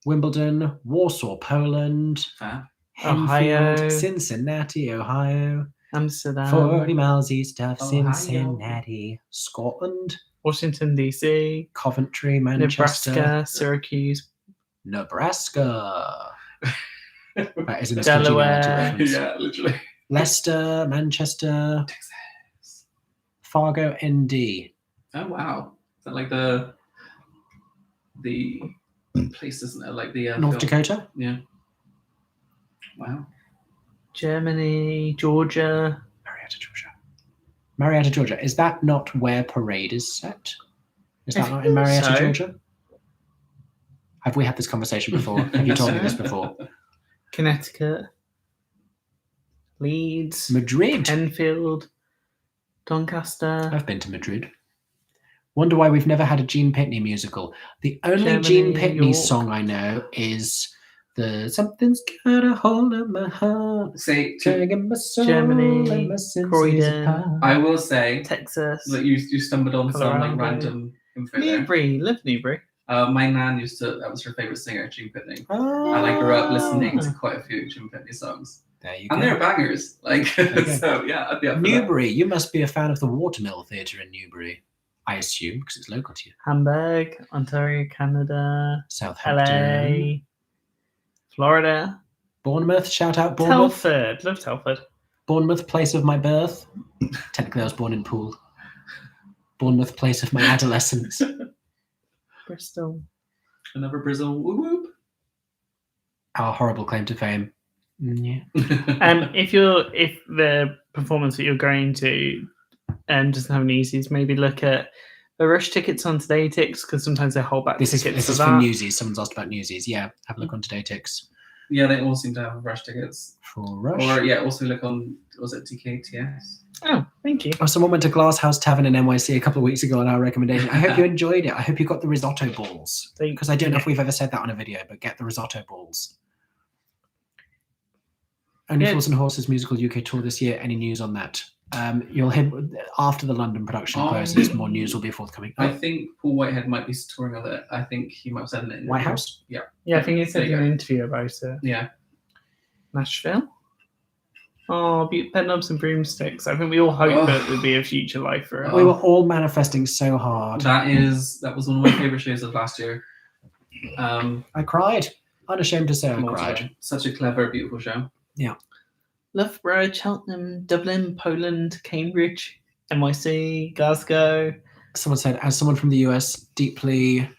[SPEAKER 1] Wimbledon, Warsaw, Poland,
[SPEAKER 2] Ohio,
[SPEAKER 1] Enfield, Cincinnati, Ohio,
[SPEAKER 2] Amsterdam,
[SPEAKER 1] 40 miles east of
[SPEAKER 3] Ohio.
[SPEAKER 1] Cincinnati, Scotland,
[SPEAKER 2] Washington DC,
[SPEAKER 1] Coventry, Manchester,
[SPEAKER 2] Nebraska, Syracuse,
[SPEAKER 1] Nebraska. That is an
[SPEAKER 2] Delaware.
[SPEAKER 1] reference.
[SPEAKER 3] Yeah, literally.
[SPEAKER 1] Leicester, Manchester,
[SPEAKER 3] Texas.
[SPEAKER 1] Fargo, ND.
[SPEAKER 3] Oh wow! Is that like the place, isn't it? Like the
[SPEAKER 1] North Dakota.
[SPEAKER 3] Yeah. Wow.
[SPEAKER 2] Germany, Georgia.
[SPEAKER 1] Marietta, Georgia. Is that not where Parade is set? Is that not in Marietta, Georgia? Have we had this conversation before? Have you told me this before?
[SPEAKER 2] Connecticut, Leeds,
[SPEAKER 1] Madrid.
[SPEAKER 2] Enfield, Doncaster.
[SPEAKER 1] I've been to Madrid. Wonder why we've never had a Gene Pitney musical. The only
[SPEAKER 2] Germany,
[SPEAKER 1] Gene Pitney
[SPEAKER 2] York.
[SPEAKER 1] song I know is the Something's Got a Hold of My Heart.
[SPEAKER 3] Say,
[SPEAKER 1] Taking my soul
[SPEAKER 2] Germany,
[SPEAKER 1] and my senses
[SPEAKER 2] Croydon.
[SPEAKER 1] apart.
[SPEAKER 3] I will say
[SPEAKER 2] Texas,
[SPEAKER 3] that you stumbled on some like
[SPEAKER 2] Colorado.
[SPEAKER 3] random info there.
[SPEAKER 2] Newbury. Live Newbury.
[SPEAKER 3] My nan that was her favourite singer, Gene Pitney.
[SPEAKER 1] Oh.
[SPEAKER 3] And I grew up listening to quite a few Gene Pitney songs.
[SPEAKER 1] There you
[SPEAKER 3] And
[SPEAKER 1] go.
[SPEAKER 3] they're bangers. Like, so yeah, I'd be up for that.
[SPEAKER 1] Newbury, you must be a fan of the Watermill Theatre in Newbury, I assume, because it's local to you.
[SPEAKER 2] Hamburg, Ontario, Canada,
[SPEAKER 1] Southampton.
[SPEAKER 2] LA, Florida,
[SPEAKER 1] Bournemouth, shout out Bournemouth.
[SPEAKER 2] Telford. Love Telford.
[SPEAKER 1] Bournemouth, place of my birth. Technically, I was born in Poole. Bournemouth, place of my adolescence.
[SPEAKER 2] Bristol.
[SPEAKER 3] Another Brazil. Whoop whoop.
[SPEAKER 1] Our horrible claim to fame. Yeah.
[SPEAKER 2] If the performance that you're going to doesn't have any easies, maybe look at the rush tickets on Todaytix because sometimes they hold back
[SPEAKER 1] This
[SPEAKER 2] tickets
[SPEAKER 1] is
[SPEAKER 2] for
[SPEAKER 1] for
[SPEAKER 2] that.
[SPEAKER 1] Newsies. Someone's asked about Newsies. Yeah, have a look on Todaytix
[SPEAKER 3] Yeah, they all seem to have rush tickets.
[SPEAKER 1] for Rush.
[SPEAKER 3] Or yeah, also look on, was it TKTS?
[SPEAKER 2] Oh, thank you.
[SPEAKER 1] Oh, someone went to Glass House Tavern in NYC a couple of weeks ago on our recommendation. I hope you enjoyed it. I hope you got the risotto balls. Because I don't know if we've ever said that on a video, but get the risotto balls. Only Fools and Horses musical UK tour this year. Any news on that? You'll hear after the London production closes. More news will be forthcoming.
[SPEAKER 3] I think Paul Whitehead might be touring with it. I think he might have said it in
[SPEAKER 1] White House?
[SPEAKER 3] Yeah.
[SPEAKER 2] Yeah, I think you said
[SPEAKER 3] There you
[SPEAKER 2] in an interview about it.
[SPEAKER 3] Yeah.
[SPEAKER 2] Nashville. Oh, Bedknobs and Broomsticks. I think we all hope that there'd be a future life for it.
[SPEAKER 1] We were all manifesting so hard.
[SPEAKER 3] That was one of my favourite shows of last year.
[SPEAKER 1] I cried. unashamed to say I cried.
[SPEAKER 3] Such a clever, beautiful show.
[SPEAKER 1] Yeah.
[SPEAKER 2] Loughborough, Cheltenham, Dublin, Poland, Cambridge, NYC, Glasgow.
[SPEAKER 1] Someone said, as someone from the US, deeply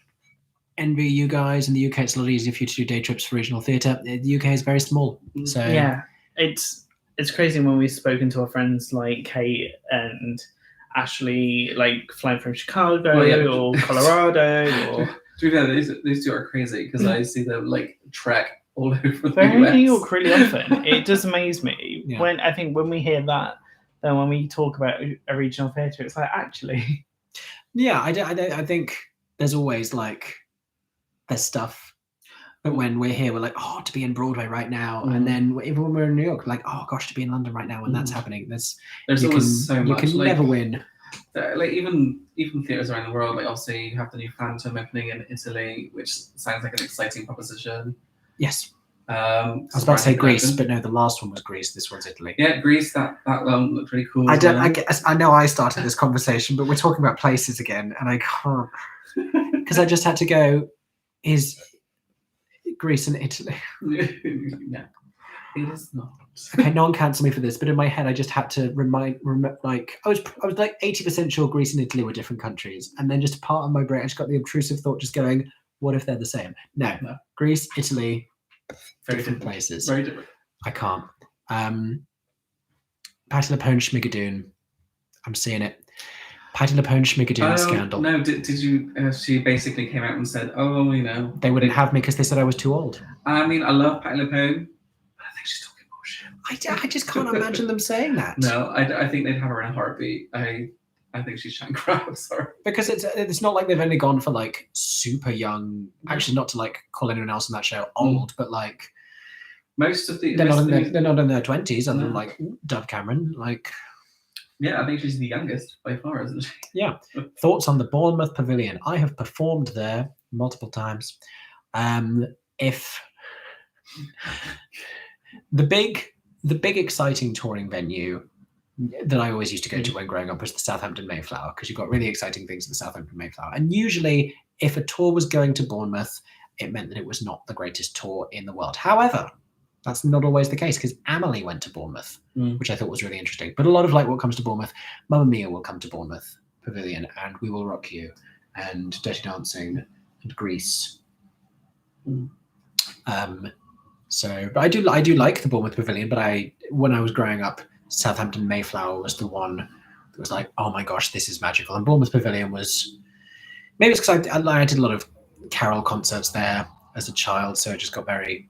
[SPEAKER 1] envy you guys. In the UK, it's a lot easier for you to do day trips for regional theatre. The UK is very small. So
[SPEAKER 2] yeah, it's crazy when we've spoken to our friends like Kate and Ashley, like flying from Chicago or Colorado. Or
[SPEAKER 3] To be fair, these two are crazy because I see them like trek all over the
[SPEAKER 2] they're in
[SPEAKER 3] US.
[SPEAKER 2] New York really often. It does amaze me
[SPEAKER 1] Yeah.
[SPEAKER 2] when we hear that. Then when we talk about a regional theatre, it's like actually.
[SPEAKER 1] Yeah, I think there's always like there's stuff. But when we're here, we're like, oh, to be in Broadway right now, and then even when we're in New York, like, oh gosh, to be in London right now when that's happening. There's
[SPEAKER 3] always so much.
[SPEAKER 1] You can
[SPEAKER 3] like,
[SPEAKER 1] never win.
[SPEAKER 3] Like even theatres around the world, like obviously you have the new Phantom opening in Italy, which sounds like an exciting proposition.
[SPEAKER 1] Yes. I was about to say Greece, but no, the last one was Greece. This one's Italy.
[SPEAKER 3] Yeah, Greece. That one looked really cool.
[SPEAKER 1] I know I started this conversation, but we're talking about places again, and I can't because I just had to go. Is Greece and Italy?
[SPEAKER 3] No, it is not.
[SPEAKER 1] Okay, no one cancel me for this, but in my head, I just had to like I was like 80% sure Greece and Italy were different countries, and then just part of my brain, I just got the obtrusive thought, just going, what if they're the same? No. Greece, Italy.
[SPEAKER 3] Very
[SPEAKER 1] different places.
[SPEAKER 3] Very different. I
[SPEAKER 1] can't. Patty LaPone Schmigadoon. I'm seeing it. Patty LaPone Schmigadoon scandal.
[SPEAKER 3] No, did you? She basically came out and said, "Oh, you know,
[SPEAKER 1] they wouldn't have me because they said I was too old."
[SPEAKER 3] I mean, I love Patty LaPone, but I think she's talking bullshit.
[SPEAKER 1] I just can't imagine them saying that.
[SPEAKER 3] No, I think they'd have her in a heartbeat. I think she's chatting crap. Sorry.
[SPEAKER 1] Because it's not like they've only gone for like super young. Actually, not to like call anyone else on that show old, but like
[SPEAKER 3] most of the
[SPEAKER 1] they're not in their 20s, other than like Dove Cameron. Like,
[SPEAKER 3] yeah, I think she's the youngest by far, isn't she?
[SPEAKER 1] Yeah. Thoughts on the Bournemouth Pavilion? I have performed there multiple times. If the big exciting touring venue that I always used to go to when growing up was the Southampton Mayflower, because you've got really exciting things at the Southampton Mayflower. And usually, if a tour was going to Bournemouth, it meant that it was not the greatest tour in the world. However, that's not always the case, because Amelie went to Bournemouth, which I thought was really interesting. But a lot of like what comes to Bournemouth, Mamma Mia will come to Bournemouth Pavilion, and We Will Rock You, and Dirty Dancing, and Grease. So, but I do like the Bournemouth Pavilion. But when I was growing up, Southampton Mayflower was the one that was like, oh my gosh, this is magical. And Bournemouth Pavilion was, maybe it's because I did a lot of carol concerts there as a child, so it just got very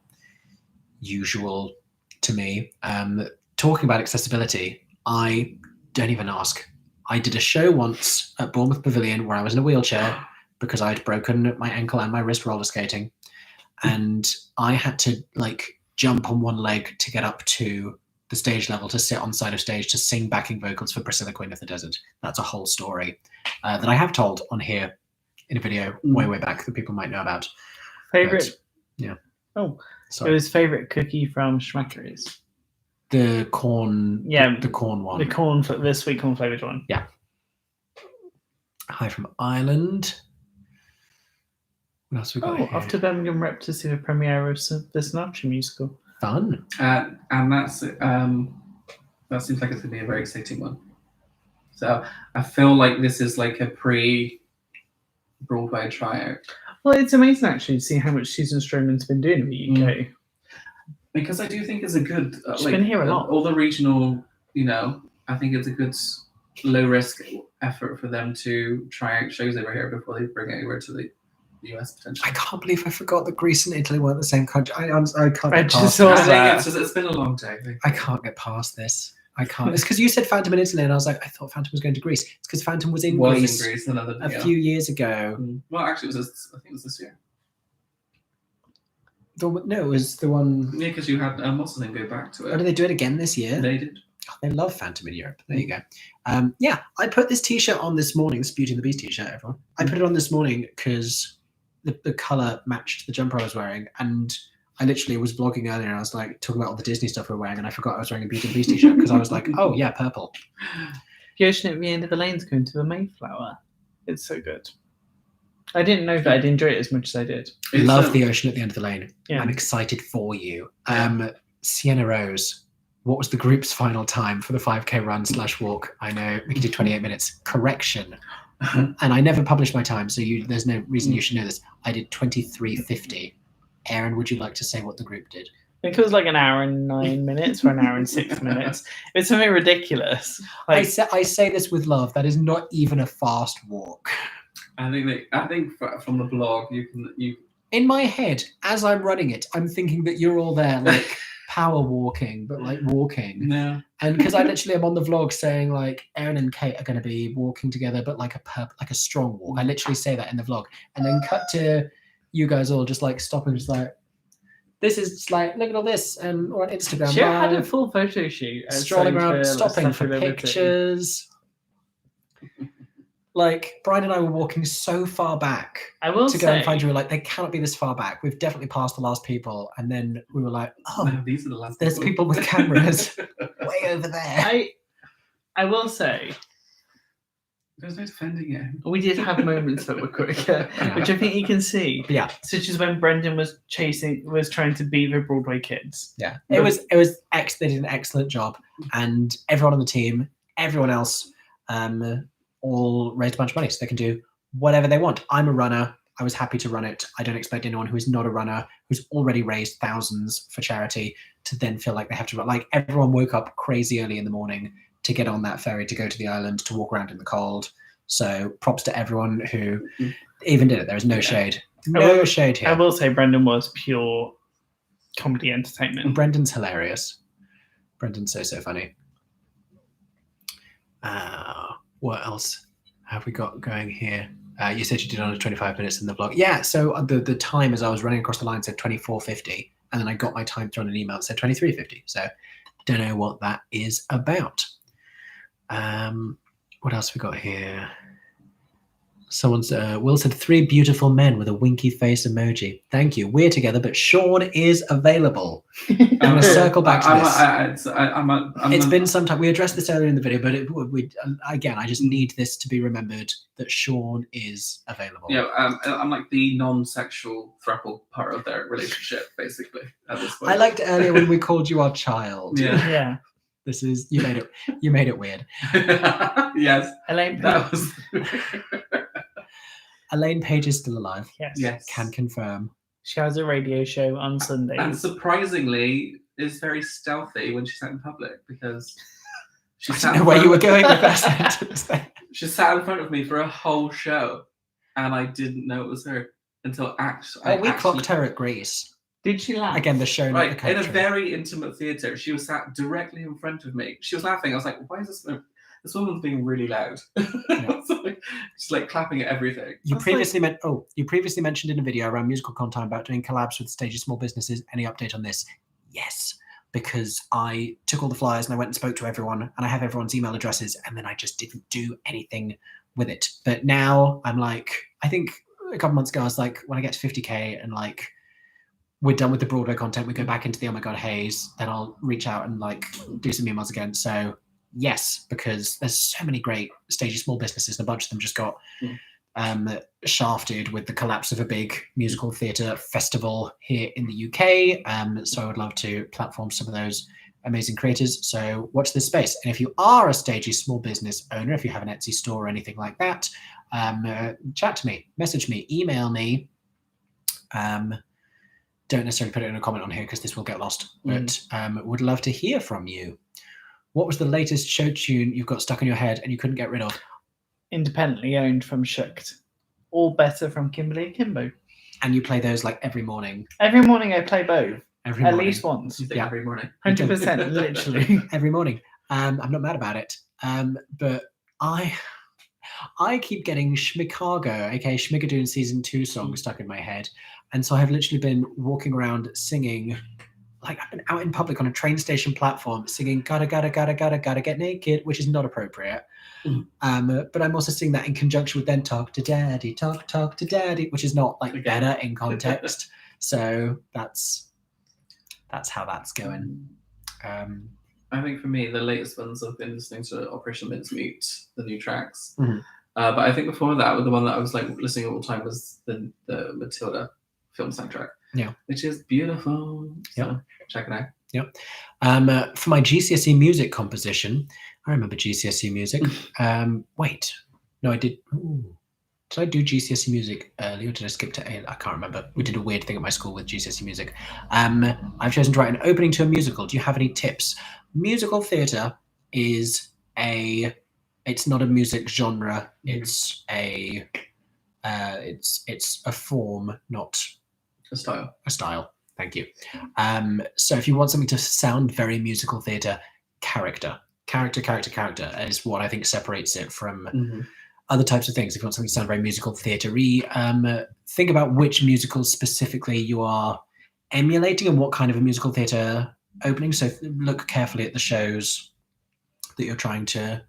[SPEAKER 1] usual to me. Talking about accessibility, I don't even ask. I did a show once at Bournemouth Pavilion where I was in a wheelchair because I'd broken my ankle and my wrist roller skating, and I had to like jump on one leg to get up to the stage level to sit on side of stage to sing backing vocals for Priscilla, Queen of the Desert. That's a whole story that I have told on here in a video way back that people might know about.
[SPEAKER 2] Favorite?
[SPEAKER 1] But, yeah.
[SPEAKER 2] Oh,
[SPEAKER 1] sorry.
[SPEAKER 2] It was favorite cookie from Schmackery's.
[SPEAKER 1] The corn.
[SPEAKER 2] Yeah,
[SPEAKER 1] the corn one.
[SPEAKER 2] The sweet corn flavored one.
[SPEAKER 1] Yeah. Hi from Ireland. What else we got? Here?
[SPEAKER 2] Off to Birmingham Rep to see the premiere of the Sinatra musical.
[SPEAKER 1] Fun.
[SPEAKER 3] And that seems like it's gonna be a very exciting one. So I feel like this is like a pre-Broadway tryout.
[SPEAKER 2] Well, it's amazing actually to see how much Susan Stroman's been doing in the UK.
[SPEAKER 3] Because I do think it's a good.
[SPEAKER 2] She's been here a lot.
[SPEAKER 3] All the regional, I think it's a good low risk effort for them to try out shows over here before they bring it over to the US potentially.
[SPEAKER 1] I can't believe I forgot that Greece and Italy weren't the same country. I can't
[SPEAKER 2] I
[SPEAKER 1] get
[SPEAKER 2] just
[SPEAKER 1] past
[SPEAKER 2] saw
[SPEAKER 1] this.
[SPEAKER 2] that.
[SPEAKER 3] It's been a long day.
[SPEAKER 1] I can't get past this. I can't. It's because you said Phantom in Italy, and I was like, I thought Phantom was going to Greece. It's because Phantom was in Greece a few years ago.
[SPEAKER 3] Well, actually, I think it was this year.
[SPEAKER 1] No, it was the one.
[SPEAKER 3] Yeah, because you had what's the name go back to it.
[SPEAKER 1] Oh, did they do it again this year?
[SPEAKER 3] They did.
[SPEAKER 1] Oh, they love Phantom in Europe. There you go. Yeah, I put this T-shirt on this morning. This Beauty and the Beast T-shirt, everyone. I put it on this morning because the color matched the jumper I was wearing, and I literally was vlogging earlier, and I was like talking about all the Disney stuff we're wearing, and I forgot I was wearing a Beauty and the Beast T-shirt because I was like, oh yeah, purple.
[SPEAKER 2] The ocean at the end of the lane's going to the Mayflower. It's so good. I didn't know that I'd enjoy it as much as I did.
[SPEAKER 1] Love the ocean at the end of the lane.
[SPEAKER 2] Yeah.
[SPEAKER 1] I'm excited for you. Sienna Rose, what was the group's final time for the 5K run / walk? I know Mickey did 28 minutes. Correction. And I never published my time, so there's no reason you should know this. I did 23:50. Aaron, would you like to say what the group did?
[SPEAKER 2] I think it was like an hour and 9 minutes or an hour and 6 minutes. It's something ridiculous.
[SPEAKER 1] I say this with love. That is not even a fast walk.
[SPEAKER 3] I think from the blog you.
[SPEAKER 1] In my head, as I'm running it, I'm thinking that you're all there like power walking, but like walking.
[SPEAKER 3] No.
[SPEAKER 1] And because I literally am on the vlog saying like Aaron and Kate are going to be walking together, but like a strong walk. I literally say that in the vlog, and then cut to you guys all just like stopping, just like. This is just like, look at all this, or on Instagram.
[SPEAKER 2] She had a full photo shoot.
[SPEAKER 1] Strolling around, stopping for pictures. Like, Brian and I were walking so far back
[SPEAKER 2] go
[SPEAKER 1] and find you. We were like, they cannot be this far back. We've definitely passed the last people. And then we were like, oh,
[SPEAKER 3] no, these are the last
[SPEAKER 1] there's people with cameras way over there.
[SPEAKER 2] I will say,
[SPEAKER 3] there's no defending it.
[SPEAKER 2] We did have moments that were quicker, which I think you can see.
[SPEAKER 1] Yeah.
[SPEAKER 2] Such as when Brendan was trying to beat the Broadway kids.
[SPEAKER 1] Yeah. They did an excellent job. And everyone on the team, everyone else, all raised a bunch of money so they can do whatever they want. I'm a runner. I was happy to run it. I don't expect anyone who is not a runner, who's already raised thousands for charity, to then feel like they have to run. Like, everyone woke up crazy early in the morning to get on that ferry to go to the island, to walk around in the cold. So props to everyone who even did it. There is no shade. No shade here.
[SPEAKER 2] I will say Brendan was pure comedy entertainment.
[SPEAKER 1] And Brendan's hilarious. Brendan's so funny. What else have we got going here? You said you did under 25 minutes in the vlog. Yeah, so the time as I was running across the line said 24:50, and then I got my time through on an email that said 23:50. So don't know what that is about. What else we got here? Someone's Will said 3 beautiful men with a winky face emoji. Thank you. We're together, but Sean is available. I'm going to circle back to this. It's been some time. We addressed this earlier in the video, but again, I just need this to be remembered that Sean is available.
[SPEAKER 3] Yeah, I'm like the non-sexual throuple part of their relationship, basically, at this point.
[SPEAKER 1] I liked earlier when we called you our child.
[SPEAKER 2] Yeah.
[SPEAKER 1] This is you made it weird.
[SPEAKER 3] Yes.
[SPEAKER 1] Elaine Page is still alive.
[SPEAKER 2] Yes.
[SPEAKER 1] Can confirm.
[SPEAKER 2] She has a radio show on Sundays.
[SPEAKER 3] And surprisingly, is very stealthy when she's out in public, because she
[SPEAKER 1] I don't know where you were going with that sentence there.
[SPEAKER 3] She sat in front of me for a whole show, and I didn't know it was her until
[SPEAKER 1] we clocked her at Greece.
[SPEAKER 2] Did she laugh?
[SPEAKER 1] Again, the show.
[SPEAKER 3] Right, in a very intimate theatre, she was sat directly in front of me. She was laughing. I was like, why is this woman's being really loud? Yeah. She's like clapping at everything. You previously
[SPEAKER 1] mentioned in a video around musical content about doing collabs with stages, small businesses. Any update on this? Yes, because I took all the flyers and I went and spoke to everyone, and I have everyone's email addresses, and then I just didn't do anything with it. But now I'm like, I think a couple months ago I was like, when I get to 50k and like we're done with the Broadway content, we go back into the Oh My God Haze, then I'll reach out and like do some emails again. So yes, because there's so many great stages, small businesses, and a bunch of them just got shafted with the collapse of a big musical theatre festival here in the UK. So I would love to platform some of those amazing creators. So watch this space. And if you are a stages, small business owner, if you have an Etsy store or anything like that, chat to me, message me, email me. Don't necessarily put it in a comment on here because this will get lost, but would love to hear from you. What was the latest show tune you've got stuck in your head and you couldn't get rid of?
[SPEAKER 2] Independently owned from Shucked. All better from Kimberly and Kimbo.
[SPEAKER 1] And you play those like every morning?
[SPEAKER 2] Every morning I play both.
[SPEAKER 1] Every morning.
[SPEAKER 2] At least once.
[SPEAKER 3] Yeah, every morning.
[SPEAKER 2] 100%, literally.
[SPEAKER 1] Every morning. I'm not mad about it. But I keep getting Schmicago, aka Schmigadoon Season 2 song stuck in my head. And so I've literally been walking around singing, like I've been out in public on a train station platform singing gotta get naked, which is not appropriate. But I'm also singing that in conjunction with then talk to daddy, which is not like better in context. So that's how that's going.
[SPEAKER 3] I think for me, the latest ones I've been listening to Operation Mincemeat, the new tracks. But I think before that, the one that I was like listening all the time was the Matilda film soundtrack.
[SPEAKER 1] Yeah.
[SPEAKER 3] Which is beautiful. So
[SPEAKER 1] Yeah.
[SPEAKER 3] check it out.
[SPEAKER 1] Yep. For my GCSE music composition, I remember GCSE music. Wait, no, I did. Ooh. Did I do GCSE music earlier or did I skip to A? I can't remember. We did a weird thing at my school with GCSE music. I've chosen to write an opening to a musical. Do you have any tips? Musical theatre is it's not a music genre. It's it's a form, not
[SPEAKER 3] A style.
[SPEAKER 1] a style. Thank you. So if you want something to sound very musical theatre, character is what I think separates it from other types of things. If you want something to sound very musical theatre-y, think about which musicals specifically you are emulating and what kind of a musical theatre opening. So look carefully at the shows that you're trying to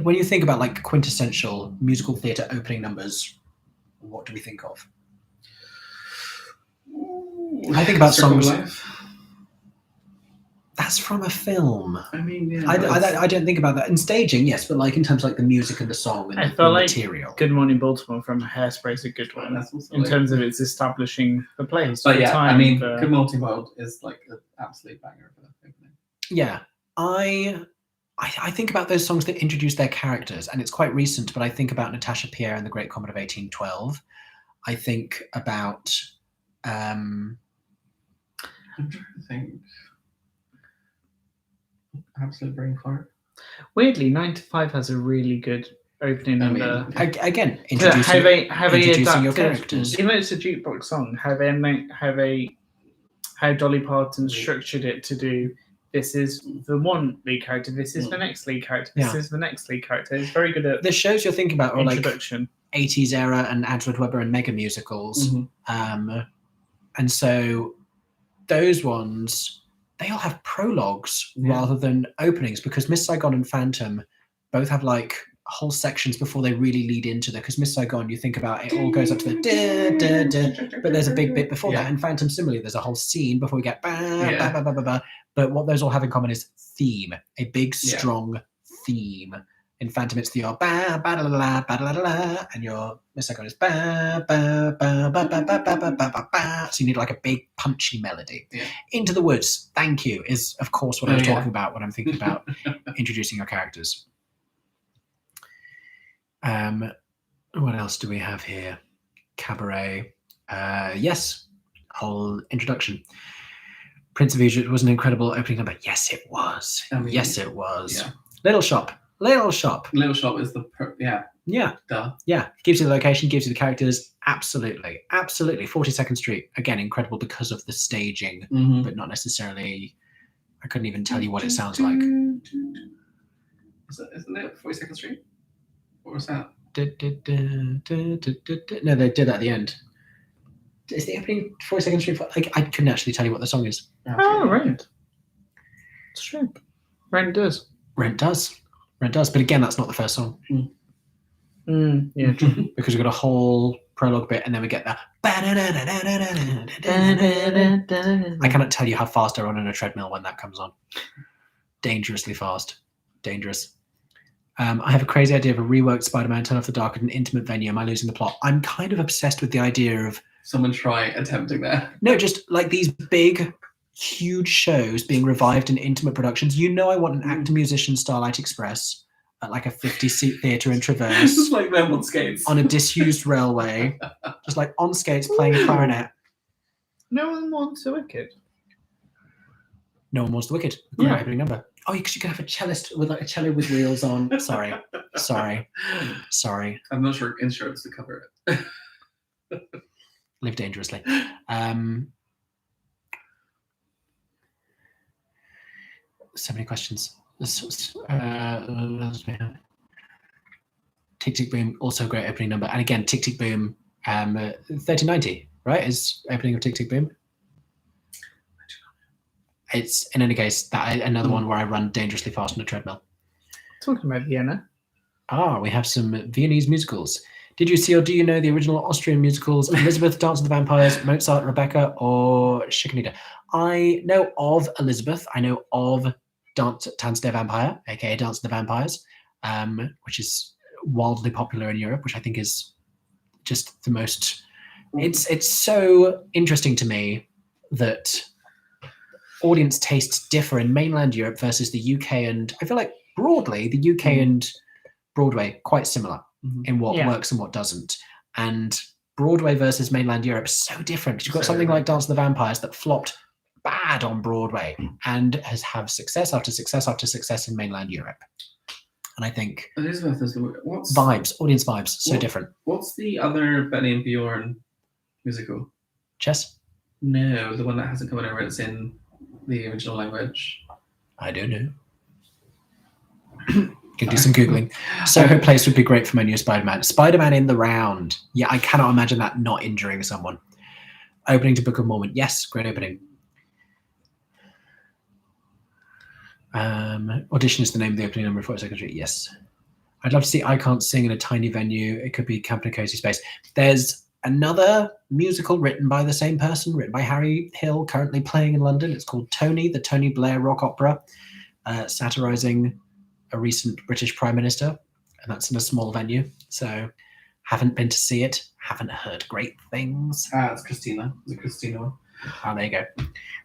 [SPEAKER 1] when you think about like quintessential musical theatre opening numbers, what do we think of? I think about
[SPEAKER 3] Circle of
[SPEAKER 1] songs.
[SPEAKER 3] Life.
[SPEAKER 1] That's from a film.
[SPEAKER 3] I mean, yeah.
[SPEAKER 1] I don't think about that in staging, yes, but like in terms of like the music and the song and
[SPEAKER 2] I
[SPEAKER 1] the
[SPEAKER 2] felt like
[SPEAKER 1] material.
[SPEAKER 2] Good Morning Baltimore from Hairspray is a good one
[SPEAKER 3] That's also
[SPEAKER 2] in
[SPEAKER 3] like-
[SPEAKER 2] terms of its establishing the place.
[SPEAKER 3] But
[SPEAKER 2] the
[SPEAKER 3] yeah,
[SPEAKER 2] time,
[SPEAKER 3] I mean,
[SPEAKER 2] the-
[SPEAKER 3] Good Morning World is like an absolute banger for that opening.
[SPEAKER 1] Yeah, I think about those songs that introduce their characters, and it's quite recent. But I think about Natasha Pierre and the Great Comet of 1812. I think about.
[SPEAKER 3] I'm trying to think. Absolute brain fart.
[SPEAKER 2] Weirdly, 9 to 5 has a really good opening
[SPEAKER 3] I mean,
[SPEAKER 2] number.
[SPEAKER 1] Again,
[SPEAKER 2] How they
[SPEAKER 1] introducing your
[SPEAKER 2] adapted,
[SPEAKER 1] characters.
[SPEAKER 2] even though it's a jukebox song, how Dolly Parton structured it to do. This is the one lead character. This is the next lead character. This is the next lead character. It's very good at
[SPEAKER 1] The shows you're thinking about are like
[SPEAKER 2] introduction.
[SPEAKER 1] 80s era and Andrew Lloyd Webber and mega musicals. And so those ones, they all have prologues rather than openings, because Miss Saigon and Phantom both have like whole sections before they really lead into the, because Miss Saigon, you think about it all goes up to the da, da, da, but there's a big bit before that. And Phantom similarly, there's a whole scene before we get ba, ba, ba, ba, ba, ba. But what those all have in common is theme, a big strong theme. In Phantom, it's the ba ba da la ba da la, and your Miss Saigon is ba ba ba ba ba ba ba ba ba ba. So you need like a big punchy melody. Into the Woods, thank you, is of course what I'm talking about when I'm thinking about introducing your characters. What else do we have here? Cabaret. Yes, whole introduction. Prince of Egypt was an incredible opening number. Yes, it was.
[SPEAKER 3] I mean,
[SPEAKER 1] yes, it was.
[SPEAKER 3] Yeah.
[SPEAKER 1] Little Shop. Little Shop
[SPEAKER 3] is the duh.
[SPEAKER 1] Yeah, gives you the location, gives you the characters. Absolutely. 42nd Street, again, incredible because of the staging, but not necessarily. I couldn't even tell you what it sounds like.
[SPEAKER 3] Isn't it 42nd Street? What was that?
[SPEAKER 1] No, they did that at the end. Is the opening 42nd Street? Like, I couldn't actually tell you what the song is.
[SPEAKER 2] Oh, right. It's true. Rent does.
[SPEAKER 1] Rent does. But again, that's not the first song.
[SPEAKER 2] Yeah, true.
[SPEAKER 1] Because we've got a whole prologue bit, and then we get that. I cannot tell you how fast I run on a treadmill when that comes on. Dangerously fast. Dangerous. I have a crazy idea of a reworked Spider-Man Turn Off the Dark at an intimate venue. Am I losing the plot? I'm kind of obsessed with the idea of...
[SPEAKER 3] Someone try attempting that.
[SPEAKER 1] No, just like these big, huge shows being revived in intimate productions. You know I want an actor-musician Starlight Express at like a 50-seat theatre in Traverse.
[SPEAKER 3] Just like them on skates.
[SPEAKER 1] On a disused railway. Just like on skates playing a clarinet.
[SPEAKER 2] No one wants a Wicked.
[SPEAKER 1] No one wants the Wicked. Great opening number. Oh, because you could have a cellist with like a cello with wheels on. Sorry.
[SPEAKER 3] I'm not sure insurance to cover it.
[SPEAKER 1] Live dangerously. So many questions. Tick Tick Boom, also a great opening number. And again, Tick Tick Boom, 1390, right? Is opening of Tick Tick Boom. It's, in any case, that another one where I run dangerously fast on a treadmill.
[SPEAKER 2] Talking about Vienna.
[SPEAKER 1] We have some Viennese musicals. Did you see or do you know the original Austrian musicals Elizabeth, Dance of the Vampires, Mozart, Rebecca, or Shikanida? I know of Elizabeth. I know of Dance der Vampire, aka Dance of the Vampires. which is wildly popular in Europe, which I think is just the most. It's so interesting to me that audience tastes differ in mainland Europe versus the UK, and I feel like broadly the UK and Broadway quite similar in what works and what doesn't. And Broadway versus mainland Europe is so different because you've got something like Dance of the Vampires that flopped bad on Broadway and has had success after success after success in mainland Europe. And I think
[SPEAKER 3] Elizabeth is what's
[SPEAKER 1] audience vibes, so different.
[SPEAKER 3] What's the other Benny and Bjorn musical?
[SPEAKER 1] Chess?
[SPEAKER 3] No, the one that hasn't come over. It's in the original language.
[SPEAKER 1] I don't know. Can do some Googling. Soho Place would be great for my new Spider-Man. Spider-Man in the round. Yeah, I cannot imagine that not injuring someone. Opening to Book of Mormon. Yes, great opening. Audition is the name of the opening number for Secretary. Yes. I'd love to see I Can't Sing in a tiny venue. It could be Camp in a Cozy Space. There's another musical written by the same person, written by Harry Hill, currently playing in London. It's called Tony, the Tony Blair rock opera, satirizing a recent British Prime Minister, and that's in a small venue. So haven't been to see it, haven't heard great things.
[SPEAKER 3] It's Christina. The Christina one.
[SPEAKER 1] Oh, there you go.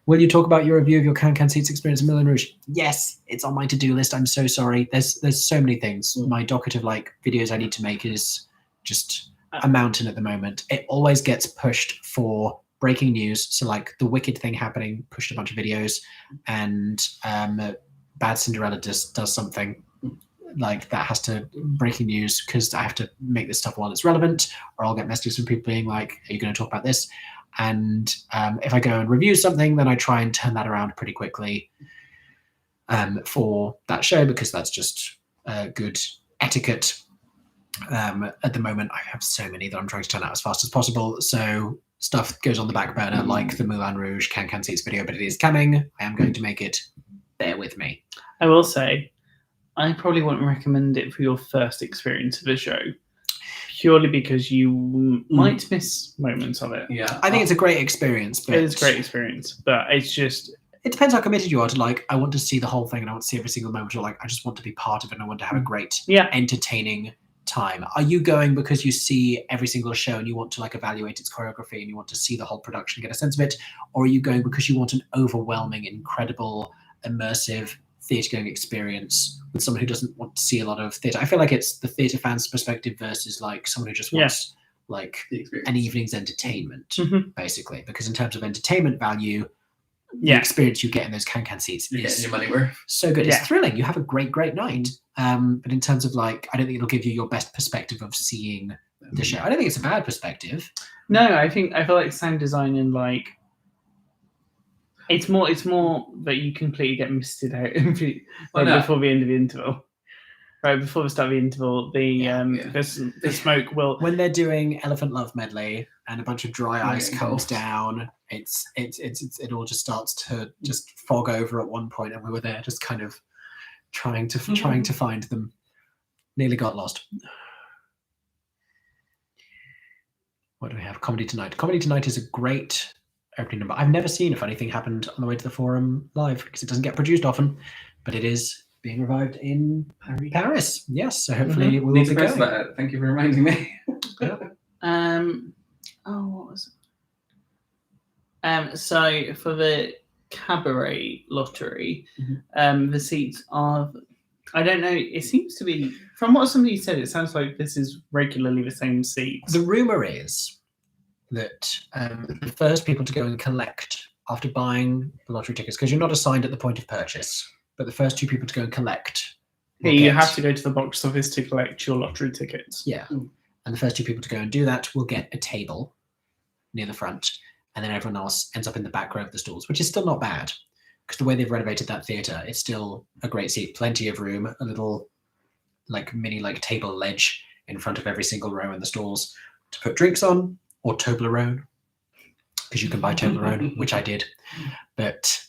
[SPEAKER 1] Will you talk about your review of your Can Seats experience in Moulin Rouge? Yes, it's on my to-do list. I'm so sorry. There's so many things. My docket of videos I need to make is just a mountain at the moment. It always gets pushed for breaking news. So the Wicked thing happening pushed a bunch of videos, and Bad Cinderella does something that has to breaking news because I have to make this stuff while it's relevant, or I'll get messages from people being like, "Are you going to talk about this?" And if I go and review something, then I try and turn that around pretty quickly for that show, because that's just good etiquette. At the moment, I have so many that I'm trying to turn out as fast as possible. So stuff goes on the back burner, like the Moulin Rouge Can Seats video, but it is coming. I am going to make it. Bear with me.
[SPEAKER 2] I will say, I probably wouldn't recommend it for your first experience of a show, purely because you might miss moments of it.
[SPEAKER 3] Yeah,
[SPEAKER 1] I think it's a great experience. But
[SPEAKER 2] it is a great experience, but it's just...
[SPEAKER 1] It depends how committed you are to I want to see the whole thing and I want to see every single moment, or I just want to be part of it and I want to have a great, entertaining time. Are you going because you see every single show and you want to evaluate its choreography and you want to see the whole production, get a sense of it? Or are you going because you want an overwhelming, incredible, immersive theatre-going experience with someone who doesn't want to see a lot of theatre? I feel like it's the theatre fan's perspective versus someone who just wants an evening's entertainment, basically. Because in terms of entertainment value, the experience you get in those can seats is
[SPEAKER 3] your money worth.
[SPEAKER 1] So good. It's thrilling. You have a great night. But in terms of I don't think it'll give you your best perspective of seeing the show. I don't think it's a bad perspective.
[SPEAKER 2] No, I feel like sound design and it's more that you completely get misted out before the end of the interval. Right before the start of the interval, the smoke will.
[SPEAKER 1] When they're doing Elephant Love medley and a bunch of dry ice comes down, it all just starts to just fog over at one point, and we were there just kind of trying to find them. Nearly got lost. What do we have? Comedy Tonight. Comedy Tonight is a great opening number. I've never seen If Anything Happened on the way to the Forum live because it doesn't get produced often, but it is being revived in Paris. Yes, so hopefully we will be going.
[SPEAKER 3] Thank you for reminding me.
[SPEAKER 2] What was it? So for the cabaret lottery, the seats are, I don't know, it seems to be, from what somebody said, it sounds like this is regularly the same seats.
[SPEAKER 1] The rumour is that the first people to go and collect after buying the lottery tickets, because you're not assigned at the point of purchase, but the first two people to go and collect.
[SPEAKER 2] You have to go to the box office to collect your lottery tickets.
[SPEAKER 1] Yeah. And the first two people to go and do that will get a table near the front, and then everyone else ends up in the back row of the stalls, which is still not bad, because the way they've renovated that theatre, it's still a great seat, plenty of room, a little mini table ledge in front of every single row in the stalls to put drinks on, or Toblerone, because you can buy Toblerone, which I did. But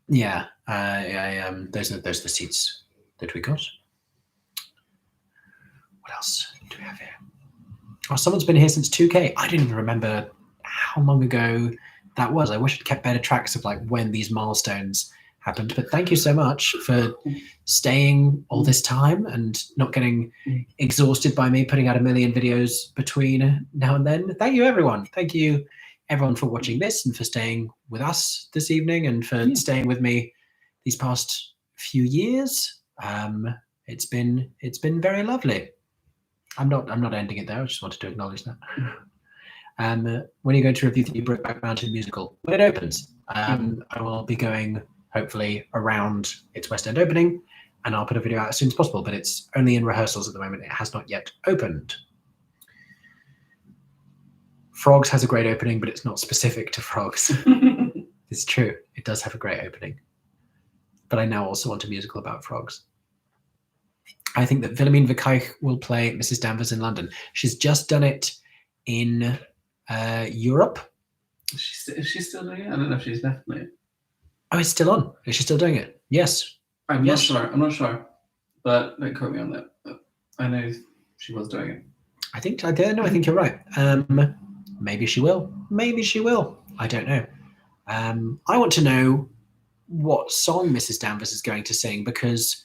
[SPEAKER 1] those are the seats that we got. What else do we have here? Oh, someone's been here since 2K. I didn't even remember how long ago that was. I wish I'd kept better tracks of when these milestones happened. But thank you so much for staying all this time and not getting exhausted by me putting out a million videos between now and then. Thank you, everyone. Thank you, everyone, for watching this and for staying with us this evening and for staying with me these past few years. It's been very lovely. I'm not ending it there. I just wanted to acknowledge that. When are you going to review the Brokeback Mountain musical? When it opens. I will be going hopefully around its West End opening, and I'll put a video out as soon as possible, but it's only in rehearsals at the moment. It has not yet opened. Frogs has a great opening, but it's not specific to Frogs. It's true. It does have a great opening. But I now also want a musical about frogs. I think that Wilhelmine Verkeich will play Mrs. Danvers in London. She's just done it in Europe.
[SPEAKER 3] Is she still doing it? I don't know if she's definitely.
[SPEAKER 1] Oh, it's still on. Is she still doing it? Yes.
[SPEAKER 3] I'm not sure. But don't quote me on that. But I know she was doing it.
[SPEAKER 1] I think you're right. Maybe she will. Maybe she will. I don't know. I want to know what song Mrs. Danvers is going to sing, because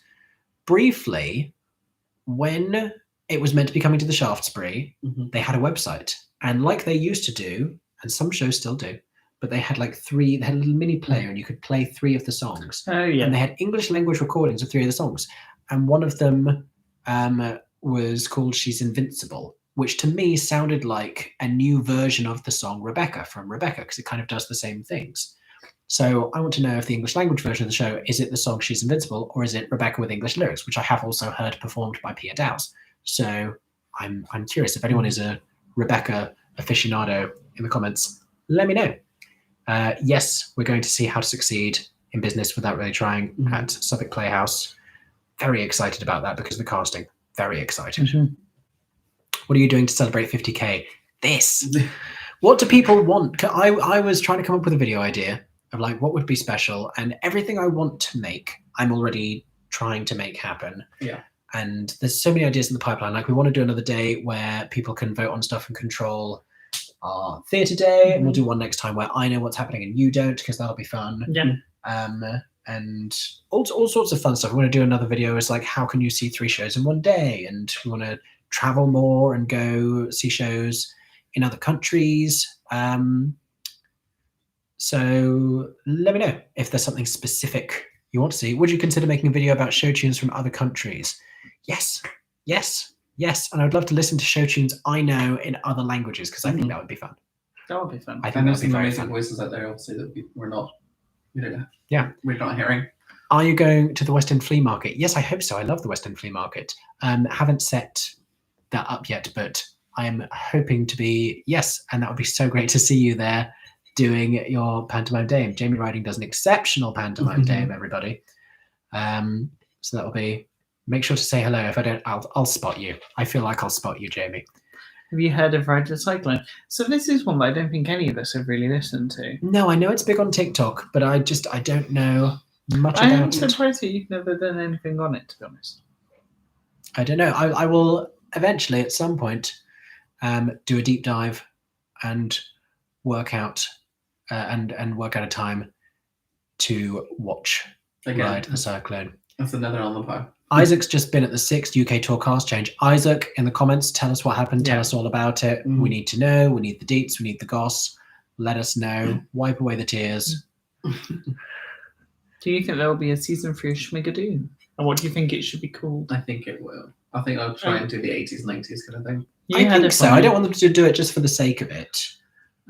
[SPEAKER 1] briefly, when it was meant to be coming to the Shaftesbury, they had a website, and like they used to do, and some shows still do, but they had like they had a little mini player and you could play 3 of the songs.
[SPEAKER 2] Oh yeah.
[SPEAKER 1] And they had English language recordings of 3 of the songs. And one of them was called She's Invincible, which to me sounded like a new version of the song Rebecca from Rebecca, because it kind of does the same things. So I want to know if the English language version of the show, is it the song She's Invincible, or is it Rebecca with English lyrics, which I have also heard performed by Pia Dowse. So I'm curious if anyone is a Rebecca aficionado in the comments, let me know. Yes, we're going to see How to Succeed in Business Without Really Trying at Suffolk Playhouse. Very excited about that because of the casting. Very excited. What are you doing to celebrate 50K? This. What do people want? I was trying to come up with a video idea of like what would be special, and everything I want to make, I'm already trying to make happen.
[SPEAKER 3] Yeah.
[SPEAKER 1] And there's so many ideas in the pipeline. Like we want to do another day where people can vote on stuff and control our theatre day, and we'll do one next time where I know what's happening and you don't, because that'll be fun.
[SPEAKER 2] Yeah.
[SPEAKER 1] And all sorts of fun stuff. We want to do another video is like, how can you see 3 shows in one day? And we want to travel more and go see shows in other countries. So let me know if there's something specific you want to see. Would you consider making a video about show tunes from other countries? Yes. And I would love to listen to show tunes I know in other languages, because I think that would be fun.
[SPEAKER 2] That would be fun.
[SPEAKER 1] I think that would be
[SPEAKER 3] some
[SPEAKER 1] very
[SPEAKER 3] amazing
[SPEAKER 1] fun.
[SPEAKER 3] voices out there, obviously, that we're not hearing.
[SPEAKER 1] Are you going to the West End Flea Market? Yes, I hope so. I love the West End Flea Market. Haven't set that up yet, but I am hoping to be, yes, and that would be so great to see you there doing your pantomime dame. Jamie Riding does an exceptional pantomime dame, everybody. So that will be, make sure to say hello. If I don't, I'll spot you. I feel like I'll spot you, Jamie.
[SPEAKER 2] Have you heard of Ride the Cyclone? So this is one that I don't think any of us have really listened to.
[SPEAKER 1] No, I know it's big on TikTok, but I don't know much
[SPEAKER 2] I am
[SPEAKER 1] about it.
[SPEAKER 2] surprised that you've never done anything on it, to be honest.
[SPEAKER 1] I don't know. I will eventually, at some point, do a deep dive and work out work out a time to watch Ride the Cyclone.
[SPEAKER 3] That's another on the pie.
[SPEAKER 1] Isaac's just been at the 6th UK Tour cast change. Isaac, in the comments, tell us what happened. Tell us all about it. We need to know. We need the deets. We need the goss. Let us know. Wipe away the tears.
[SPEAKER 2] Do you think there will be a season 3 of Schmigadoon? And what do you think it should be called?
[SPEAKER 3] I think it will. I think I'll try and do the 80s, 90s kind of thing.
[SPEAKER 1] I think so. I don't want them to do it just for the sake of it.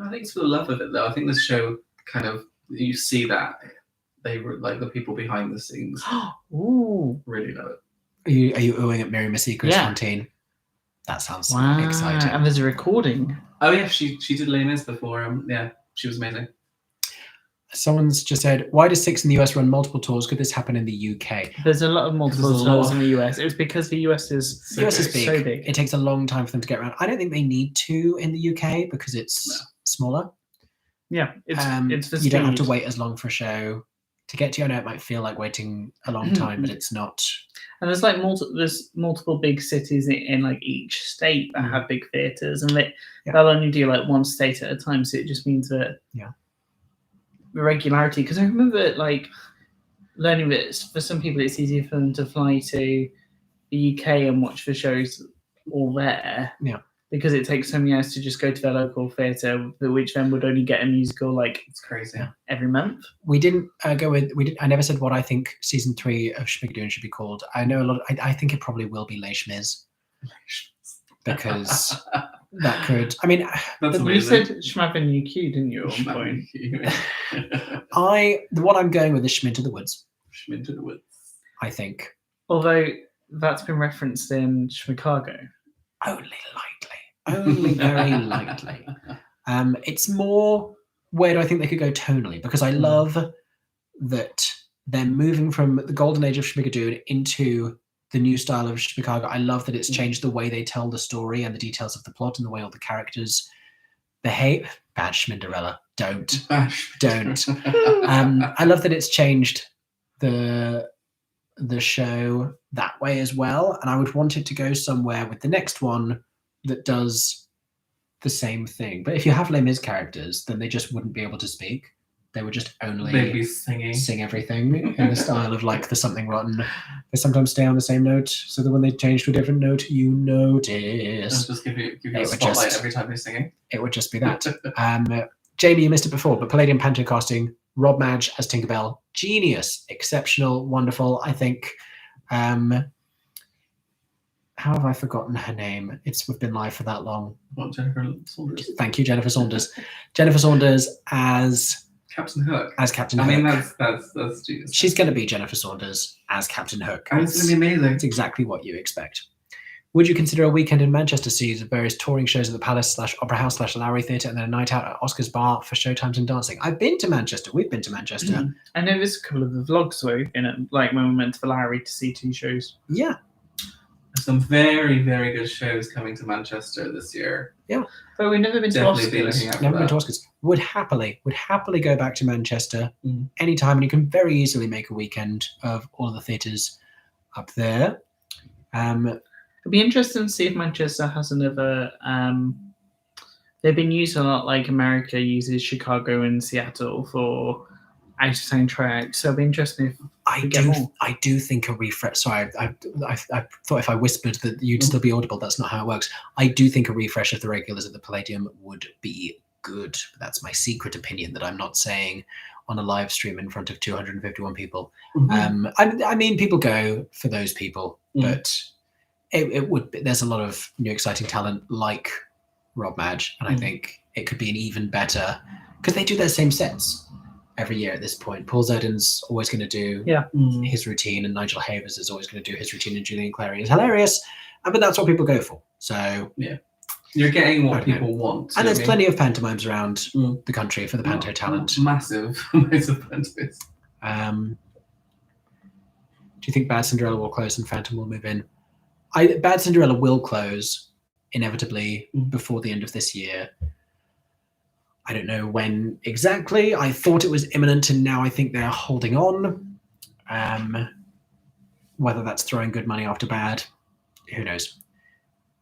[SPEAKER 3] I think it's for the love of it, though. I think this show kind of, you see that they were like the people behind the scenes.
[SPEAKER 2] Ooh,
[SPEAKER 3] really love it.
[SPEAKER 1] Are you oohing at Mary Missy Chris Fontaine? That sounds exciting.
[SPEAKER 2] And there's a recording.
[SPEAKER 3] Oh yeah, she did Les Mis before. Yeah, she was amazing.
[SPEAKER 1] Someone's just said, why does 6 in the US run multiple tours? Could this happen in the UK?
[SPEAKER 2] There's a lot of multiple tours in the US. It was because the US is
[SPEAKER 1] big.
[SPEAKER 2] So big.
[SPEAKER 1] It takes a long time for them to get around. I don't think they need to in the UK because it's smaller.
[SPEAKER 2] Yeah, it's for
[SPEAKER 1] you don't have to wait as long for a show to get to. I know it might feel like waiting a long time, but it's not.
[SPEAKER 2] And there's like multiple big cities in like each state that have big theatres, and they'll only do like one state at a time. So it just means that the regularity. Because I remember like learning that for some people it's easier for them to fly to the UK and watch the shows all there.
[SPEAKER 1] Yeah.
[SPEAKER 2] Because it takes so many hours to just go to their local theatre, which then would only get a musical like
[SPEAKER 3] It's crazy.
[SPEAKER 2] every month.
[SPEAKER 1] We didn't go with. I never said what I think season 3 of Schmigadoon should be called. I know a lot. I think it probably will be Les Schmiz, because that could. I mean,
[SPEAKER 3] That's
[SPEAKER 2] You
[SPEAKER 3] amazing.
[SPEAKER 2] said Schmaven UQ, didn't you? At one point.
[SPEAKER 1] the one I'm going with is Schmid to the Woods.
[SPEAKER 3] Schmid to the Woods.
[SPEAKER 1] I think
[SPEAKER 2] Although that's been referenced in Chicago.
[SPEAKER 1] only lightly, only very lightly. It's more where do I think they could go tonally, because I love that they're moving from the golden age of Schmigadoon into the new style of Chicago. I love that it's changed the way they tell the story and the details of the plot and the way all the characters behave. Bad Schminderella. Don't. Don't. I love that it's changed the show that way as well, and I would want it to go somewhere with the next one that does the same thing. But if you have Les Mis characters, then they just wouldn't be able to speak. They would just only
[SPEAKER 3] They'd be singing.
[SPEAKER 1] sing everything in the style of like the Something Rotten. They sometimes stay on the same note, so that when they change to a different note, you notice.
[SPEAKER 3] Just give you
[SPEAKER 1] It
[SPEAKER 3] a
[SPEAKER 1] would
[SPEAKER 3] spotlight
[SPEAKER 1] just-
[SPEAKER 3] every time they're singing.
[SPEAKER 1] It would just be that. Jamie, you missed it before, but Palladium Panto casting, Rob Madge as Tinkerbell, genius, exceptional, wonderful. I think. How have I forgotten her name? We've been live for that long.
[SPEAKER 3] What, Jennifer Saunders?
[SPEAKER 1] Thank you, Jennifer Saunders. Jennifer Saunders as
[SPEAKER 3] Captain Hook.
[SPEAKER 1] Captain
[SPEAKER 3] I
[SPEAKER 1] Hook.
[SPEAKER 3] mean, that's genius.
[SPEAKER 1] She's going to be Jennifer Saunders as Captain Hook.
[SPEAKER 3] And it's going to be amazing.
[SPEAKER 1] It's exactly what you expect. Would you consider a weekend in Manchester series of various touring shows at the Palace / Opera House / Lowry Theatre and then a night out at Oscar's Bar for showtimes and dancing? I've been to Manchester. We've been to Manchester.
[SPEAKER 2] I know there's a couple of the vlogs where we've been at, like when we went to the Lowry to see 2 shows.
[SPEAKER 1] Yeah.
[SPEAKER 3] There's some very, very good shows coming to Manchester this year.
[SPEAKER 2] But we've never been
[SPEAKER 3] Definitely
[SPEAKER 2] to
[SPEAKER 3] be
[SPEAKER 2] Oscars.
[SPEAKER 3] looking out for
[SPEAKER 1] Never been to
[SPEAKER 3] that.
[SPEAKER 1] Oscars. Would happily go back to Manchester
[SPEAKER 3] Mm.
[SPEAKER 1] anytime, and you can very easily make a weekend of all of the theatres up there.
[SPEAKER 2] It'd be interesting to see if Manchester has another. They've been used a lot, like America uses Chicago and Seattle for out of town tryouts. So it'd be interesting if
[SPEAKER 1] I do think a refresh. Sorry, I thought if I whispered that you'd still be audible. That's not how it works. I do think a refresh of the regulars at the Palladium would be good. That's my secret opinion that I'm not saying on a live stream in front of 251 people. I mean, people go for those people, but it would be, there's a lot of new exciting talent like Rob Madge, and I think it could be an even better, because they do their same sets every year at this point. Paul Zerdin's always going to do his routine, and Nigel Havers is always going to do his routine, and Julian Clary is hilarious, but that's what people go for. So
[SPEAKER 3] You're getting
[SPEAKER 1] I
[SPEAKER 3] what
[SPEAKER 1] don't know.
[SPEAKER 3] people want.
[SPEAKER 1] and there's
[SPEAKER 3] I mean,
[SPEAKER 1] plenty of pantomimes around the country for the panto talent.
[SPEAKER 3] Massive pantos.
[SPEAKER 1] Do you think Bad Cinderella will close and Phantom will move in? Bad Cinderella will close inevitably before the end of this year. I don't know when exactly. I thought it was imminent, and now I think they're holding on. Whether that's throwing good money after bad, who knows?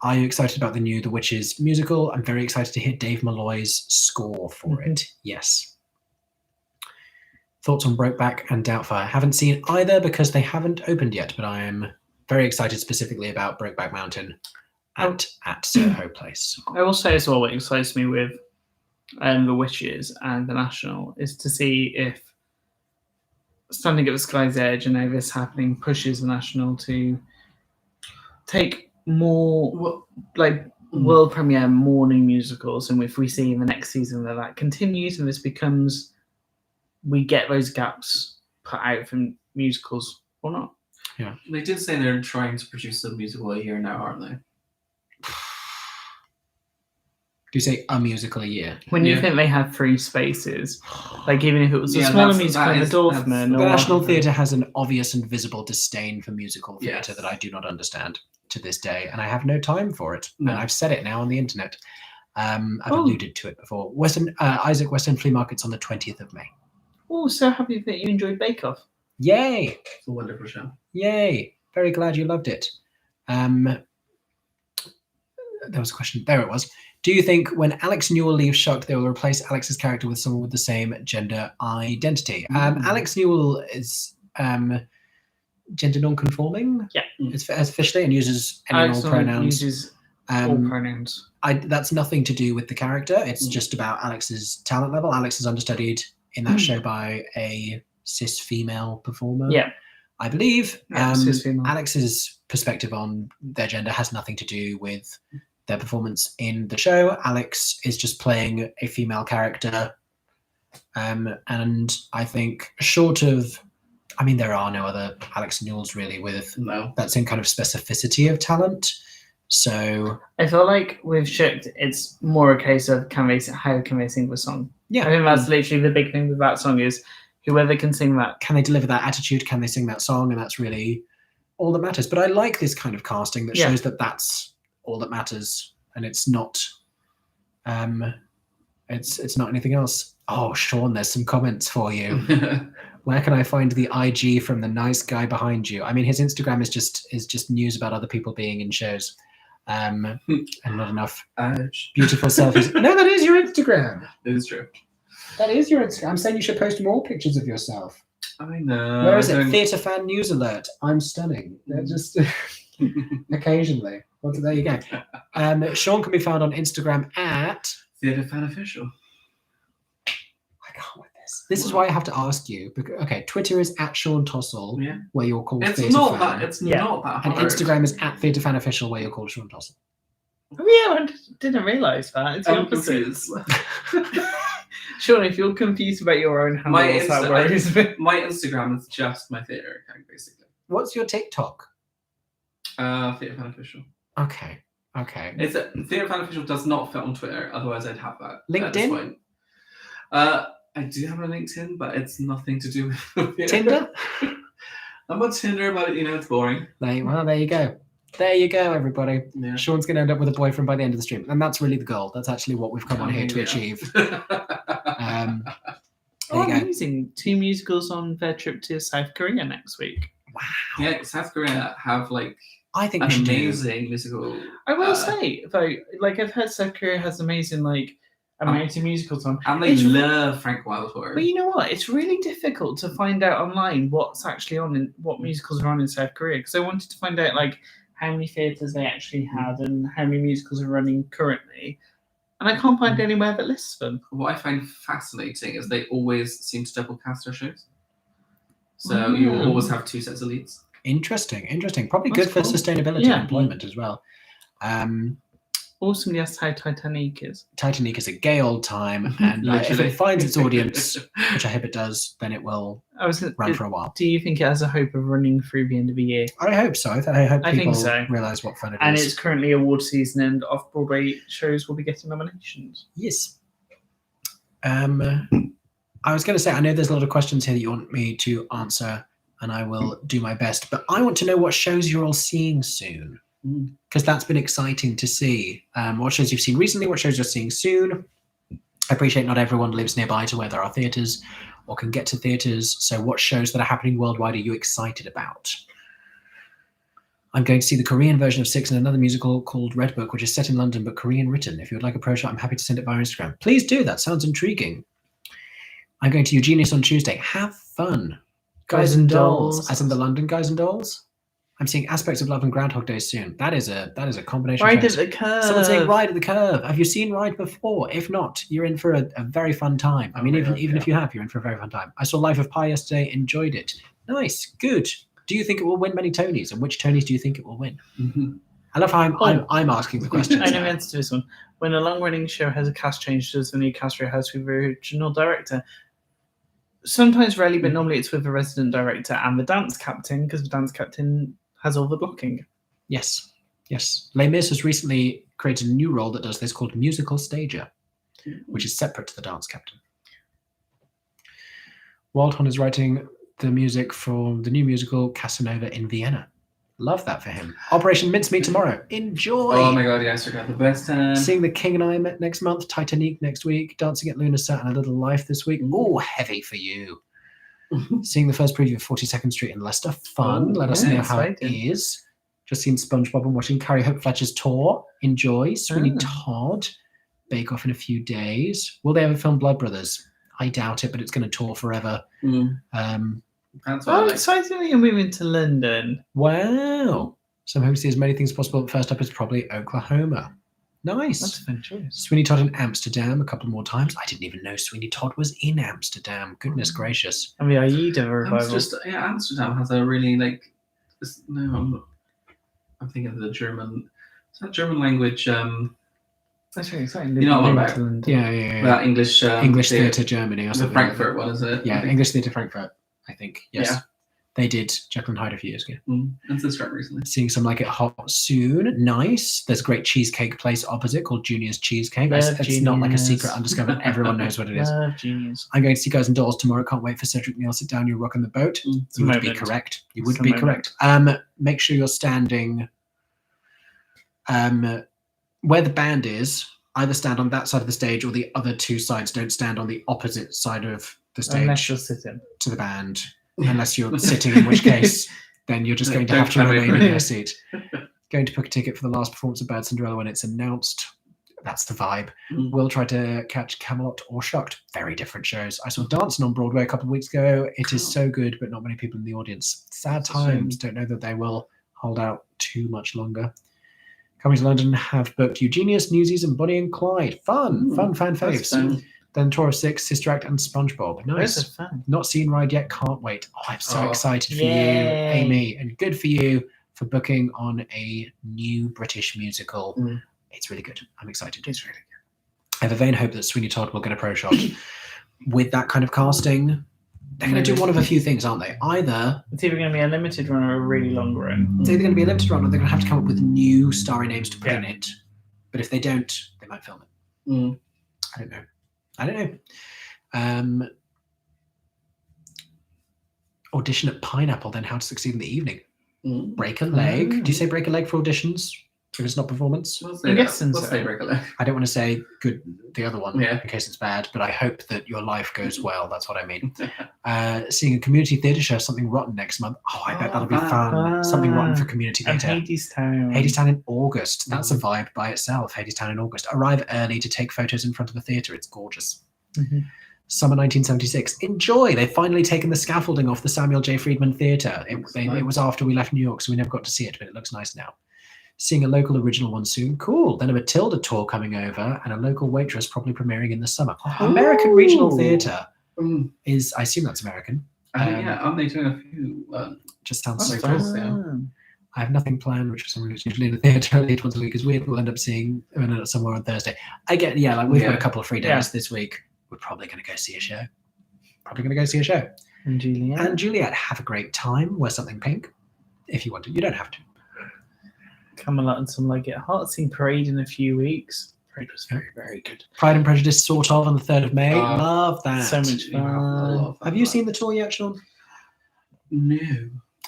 [SPEAKER 1] Are you excited about the new The Witches musical? I'm very excited to hear Dave Malloy's score for it. Yes. Thoughts on Brokeback and Doubtfire? Haven't seen either because they haven't opened yet, but I am very excited specifically about Brokeback Mountain at Soho Place.
[SPEAKER 2] I will say as well, what excites me with The Witches and the National is to see if Standing at the Sky's Edge and now this happening pushes the National to take more world premiere morning musicals, and if we see in the next season that continues and this becomes, we get those gaps put out from musicals or not.
[SPEAKER 1] Yeah.
[SPEAKER 3] They did say they're trying to produce a musical a year now, aren't they?
[SPEAKER 1] Do you say a musical a year?
[SPEAKER 2] When you think they have 3 spaces, like even if it was a smaller musical in the Dorfman,
[SPEAKER 1] The
[SPEAKER 2] or
[SPEAKER 1] National Theatre has an obvious and visible disdain for musical theatre
[SPEAKER 3] Yes.
[SPEAKER 1] that I do not understand to this day, and I have no time for it.
[SPEAKER 3] No.
[SPEAKER 1] And I've said it now on the internet. I've alluded to it before. Isaac Western Flea Market's on the 20th of May.
[SPEAKER 2] oh, so happy that you enjoyed Bake Off.
[SPEAKER 1] Yay!
[SPEAKER 3] It's a wonderful show.
[SPEAKER 1] Yay! Very glad you loved it. There was a question. There it was. Do you think when Alex Newell leaves Shucked, they will replace Alex's character with someone with the same gender identity? Alex Newell is gender non-conforming.
[SPEAKER 2] Yeah.
[SPEAKER 1] It's officially and uses any and all
[SPEAKER 2] Alexander
[SPEAKER 1] pronouns.
[SPEAKER 2] uses all pronouns.
[SPEAKER 1] That's nothing to do with the character. It's just about Alex's talent level. Alex is understudied in that show by a cis female performer.
[SPEAKER 2] Yeah.
[SPEAKER 1] I believe.
[SPEAKER 2] Cis female.
[SPEAKER 1] Alex's perspective on their gender has nothing to do with their performance in the show. Alex is just playing a female character. And I think short of, I mean, there are no other Alex Newells really with that same kind of specificity of talent. So
[SPEAKER 2] I feel like with Shipped, it's more a case of how can they sing the song?
[SPEAKER 1] Yeah.
[SPEAKER 2] I think that's literally the big thing with that song is whoever can sing that.
[SPEAKER 1] Can they deliver that attitude? Can they sing that song? And that's really all that matters. But I like this kind of casting that shows that that's all that matters, and it's not it's not anything else. Oh, Sean, there's some comments for you. Where can I find the IG from the nice guy behind you? I mean, his Instagram is just news about other people being in shows, and not enough beautiful selfies. No, that is your Instagram.
[SPEAKER 3] It is true.
[SPEAKER 1] That is your Instagram. I'm saying you should post more pictures of yourself.
[SPEAKER 3] I know.
[SPEAKER 1] Where is it? Theatre fan news alert. I'm stunning. They're just occasionally. Well, there you go. Sean can be found on Instagram at
[SPEAKER 3] Theatre Fan Official.
[SPEAKER 1] I can't with this. This is why I have to ask you. Because, okay, Twitter is at Sean Tossell, where you're called
[SPEAKER 3] It's
[SPEAKER 1] Theatre
[SPEAKER 3] not
[SPEAKER 1] Fan.
[SPEAKER 3] that. It's not that hard.
[SPEAKER 1] And Instagram is at Theatre Fan Official, where you're called Sean Tossell.
[SPEAKER 2] Oh yeah, I didn't realise that. It's the
[SPEAKER 3] I'm
[SPEAKER 2] opposite.
[SPEAKER 3] confused.
[SPEAKER 2] Sean, if you're confused about your own handle, that worries me.
[SPEAKER 3] My Instagram is just my theatre account, basically.
[SPEAKER 1] What's your TikTok?
[SPEAKER 3] Theatre Fan Official.
[SPEAKER 1] Okay.
[SPEAKER 3] It's Theatre Fan Official does not fit on Twitter. Otherwise, I'd have that.
[SPEAKER 1] LinkedIn?
[SPEAKER 3] At this point. I do have a LinkedIn, but it's nothing to do with
[SPEAKER 1] Tinder?
[SPEAKER 3] I'm on Tinder, but it's boring.
[SPEAKER 1] There you go. There you go, everybody.
[SPEAKER 3] Yeah.
[SPEAKER 1] Sean's going to end up with a boyfriend by the end of the stream. And that's really the goal. That's actually what we've come on here to achieve. There you go.
[SPEAKER 2] Amazing. 2 musicals on their trip to South Korea next week.
[SPEAKER 1] Wow.
[SPEAKER 3] Yeah, South Korea have
[SPEAKER 1] I think
[SPEAKER 3] an
[SPEAKER 1] we should
[SPEAKER 3] amazing musical.
[SPEAKER 2] I will say, though, I've heard South Korea has amazing, amount of musicals on.
[SPEAKER 3] And they love Frank Wildhorn.
[SPEAKER 2] But you know what? It's really difficult to find out online what's actually on and what musicals are on in South Korea. Because I wanted to find out, how many theatres they actually had and how many musicals are running currently. And I can't find anywhere that lists them.
[SPEAKER 3] What I find fascinating is they always seem to double cast their shows. So you will always have 2 sets of leads.
[SPEAKER 1] Interesting. Probably
[SPEAKER 2] That's
[SPEAKER 1] good for
[SPEAKER 2] cool.
[SPEAKER 1] sustainability and employment as well.
[SPEAKER 2] Awesome, yes, how Titanic is.
[SPEAKER 1] Titanic is a gay old time, and if it finds its audience, which I hope it does, then it will run for a while.
[SPEAKER 2] Do you think it has a hope of running through the end of the year?
[SPEAKER 1] I hope so. I hope
[SPEAKER 2] I
[SPEAKER 1] people
[SPEAKER 2] think so.
[SPEAKER 1] realise what fun it is.
[SPEAKER 2] And it's currently award season, and off-Broadway shows will be getting nominations.
[SPEAKER 1] Yes. I was going to say, I know there's a lot of questions here that you want me to answer, and I will do my best. But I want to know what shows you're all seeing soon, because that's been exciting to see. What shows you've seen recently, what shows you're seeing soon. I appreciate not everyone lives nearby to where there are theatres or can get to theatres. So what shows that are happening worldwide are you excited about? I'm going to see the Korean version of Six and another musical called Red Book, which is set in London but Korean written. If you would like a pro shot, I'm happy to send it via Instagram. Please do. That sounds intriguing. I'm going to Eugenius on Tuesday. Have fun. Guys and Dolls. As in the London Guys and Dolls. I'm seeing Aspects of Love and Groundhog Day soon. That is a combination.
[SPEAKER 2] Ride at the Curve.
[SPEAKER 1] Someone's saying Ride at the Curve. Have you seen Ride before? If not, you're in for a very fun time. I mean, even if you have, you're in for a very fun time. I saw Life of Pi yesterday. Enjoyed it. Nice. Good. Do you think it will win many Tonys? And which Tonys do you think it will win? Mm-hmm. I love how I'm asking the question.
[SPEAKER 2] I know the answer to this one. When a long-running show has a cast change, does the new cast rehearse with the original director? Sometimes, rarely, but normally it's with the resident director and the dance captain, because the dance captain has all the blocking. Yes.
[SPEAKER 1] Les Mis has recently created a new role that does this called musical stager, which is separate to the dance captain. Waldhorn is writing the music for the new musical Casanova in Vienna. Love that for him. Operation Mincemeat tomorrow. Enjoy.
[SPEAKER 3] Oh my god, yes, I got the best time.
[SPEAKER 1] Seeing The King and I next month, Titanic next week, Dancing at Lunasa and A Little Life this week. Oh, heavy for you. Seeing the first preview of 42nd Street in Leicester. Fun. Let us know how it is. Just seen SpongeBob and watching Carrie Hope Fletcher's tour. Enjoy. Sweeney Todd. Bake Off in a few days. Will they ever film Blood Brothers? I doubt it, but it's going to tour forever.
[SPEAKER 3] That's what I like.
[SPEAKER 2] exciting that you're moving to London.
[SPEAKER 1] Wow. So I'm hoping to see as many things as possible. But first up is probably Oklahoma. Nice.
[SPEAKER 2] That's a fun choice.
[SPEAKER 1] Sweeney Todd in Amsterdam a couple more times. I didn't even know Sweeney Todd was in Amsterdam. Goodness gracious.
[SPEAKER 2] And the Aida revival.
[SPEAKER 3] Amsterdam has a really I'm thinking of the German. It's that German language.
[SPEAKER 2] That's really exciting.
[SPEAKER 3] You know what I'm
[SPEAKER 2] Moving
[SPEAKER 3] about?
[SPEAKER 2] to London.
[SPEAKER 1] Yeah.
[SPEAKER 3] That English.
[SPEAKER 1] English Theatre Germany or
[SPEAKER 3] The
[SPEAKER 1] something.
[SPEAKER 3] Frankfurt one, isn't it?
[SPEAKER 1] Yeah, English Theatre Frankfurt, I think. Yes.
[SPEAKER 3] Yeah.
[SPEAKER 1] They did Jekyll and Hyde a few years ago.
[SPEAKER 3] That's this right recently.
[SPEAKER 1] Seeing some like it hot soon. Nice. There's a great cheesecake place opposite called Junior's Cheesecake. It's not like a secret undiscovered. Everyone knows what it is.
[SPEAKER 2] Love Genius.
[SPEAKER 1] I'm going to see Guys and Dolls tomorrow. Can't wait for Cedric Neal. Sit down. You're rocking the boat. You would be correct. You would be correct. Make sure you're standing where the band is. Either stand on that side of the stage or the other two sides. Don't stand on the opposite side of the stage
[SPEAKER 2] Unless you're sitting.
[SPEAKER 1] to the band. Unless you're sitting, in which case then you're just going to have to remain in your seat. Going to book a ticket for the last performance of Bad Cinderella when it's announced. That's the vibe. We'll try to catch Camelot or Shucked. Very different shows. I saw Dancing on Broadway a couple of weeks ago. It is so good, but not many people in the audience. Sad times. Don't know that they will hold out too much longer. Coming to London, have booked Eugenius, Newsies, and Bonnie and Clyde. Fun fan faves. Then Tour of Six, Sister Act, and SpongeBob. Nice.
[SPEAKER 2] Those are fun.
[SPEAKER 1] Not seen Ride yet. Can't wait. Oh, I'm so excited for you,
[SPEAKER 2] Yay.
[SPEAKER 1] Amy, and good for you for booking on a new British musical. It's really good. I'm excited. It's really good. I have a vain hope that Sweeney Todd will get a pro shot. With that kind of casting, they're going to do one of a few things, aren't they? Either
[SPEAKER 2] It's either going to be a limited run or a really long run.
[SPEAKER 1] it's either going to be a limited run or they're going to have to come up with new starry names to put in it. But if they don't, they might film it. I don't know. Audition at Pineapple, then How to Succeed in the Evening. Break a leg. Do you say break a leg for auditions? If it's not performance?
[SPEAKER 2] I'm guessing so.
[SPEAKER 1] I don't want to say good the other one
[SPEAKER 3] Yeah.
[SPEAKER 1] in case it's bad, but I hope that your life goes well. That's what I mean. Seeing a community theatre show, Something Rotten, next month. Oh, I bet that'll be fun. Something Rotten for community
[SPEAKER 2] And
[SPEAKER 1] theatre.
[SPEAKER 2] Hadestown.
[SPEAKER 1] Hadestown in August. That's a vibe by itself. Hadestown in August. Arrive early to take photos in front of the theatre. It's gorgeous. Summer 1976. Enjoy. They've finally taken the scaffolding off the Samuel J. Friedman Theatre. It was after we left New York, so we never got to see it, but it looks nice now. Seeing a local original one soon. Cool. Then a Matilda tour coming over and a local waitress probably premiering in the summer. American Regional Theatre is, I assume that's American.
[SPEAKER 3] Aren't they doing a few?
[SPEAKER 1] Just sounds so
[SPEAKER 3] fun.
[SPEAKER 1] cool. I have nothing planned, which for some reason usually in the theatre at least once a week is weird. We'll end up seeing somewhere on Thursday. We've got a couple of free days this week. We're probably going to go see a show.
[SPEAKER 2] And Juliet.
[SPEAKER 1] And Juliet, have a great time. Wear something pink if you want to. You don't have to.
[SPEAKER 2] Camelot and some like it. Heartsea Parade in a few weeks. Parade was very, very good.
[SPEAKER 1] Pride and Prejudice, sort of, on the 3rd of May. Love that.
[SPEAKER 2] So much fun.
[SPEAKER 1] Have you seen the tour yet, Sean?
[SPEAKER 3] No.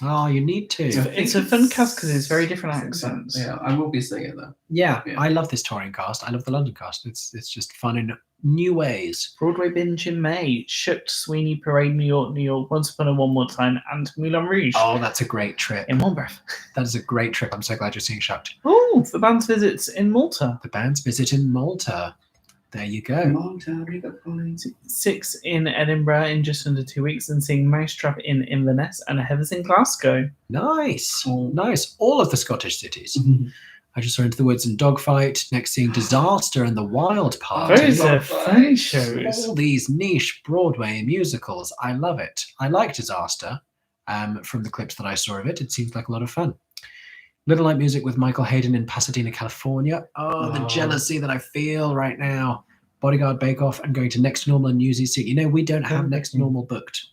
[SPEAKER 1] Oh, you need to.
[SPEAKER 2] It's a fun cast because it's very different accents.
[SPEAKER 3] Yeah, I will be seeing it though.
[SPEAKER 1] Yeah, I love this touring cast. I love the London cast. It's just fun in new ways.
[SPEAKER 2] Broadway binge in May. Shucked, Sweeney Parade, New York, Once Upon a One More Time, and Moulin Rouge.
[SPEAKER 1] Oh, that's a great trip.
[SPEAKER 2] In one breath.
[SPEAKER 1] That is a great trip. I'm so glad you're seeing Shucked.
[SPEAKER 2] Oh, the band's visits in Malta.
[SPEAKER 1] The band's visit in Malta. There you go.
[SPEAKER 3] Long time, we got points.
[SPEAKER 2] 6 in Edinburgh in just under 2 weeks, and seeing Mousetrap in Inverness and Heathers in Glasgow.
[SPEAKER 1] Nice. Nice. All of the Scottish cities. I just saw Into the Woods and Dogfight. Next, seeing Disaster and The Wild Party.
[SPEAKER 2] Those are fun shows.
[SPEAKER 1] All these niche Broadway musicals. I love it. I like Disaster. From the clips that I saw of it, it seems like a lot of fun. Little Night Music with Michael Hayden in Pasadena, California. Oh, the jealousy that I feel right now. Bodyguard Bake Off and going to Next to Normal and Newsies. You know, we don't have Next to Normal booked,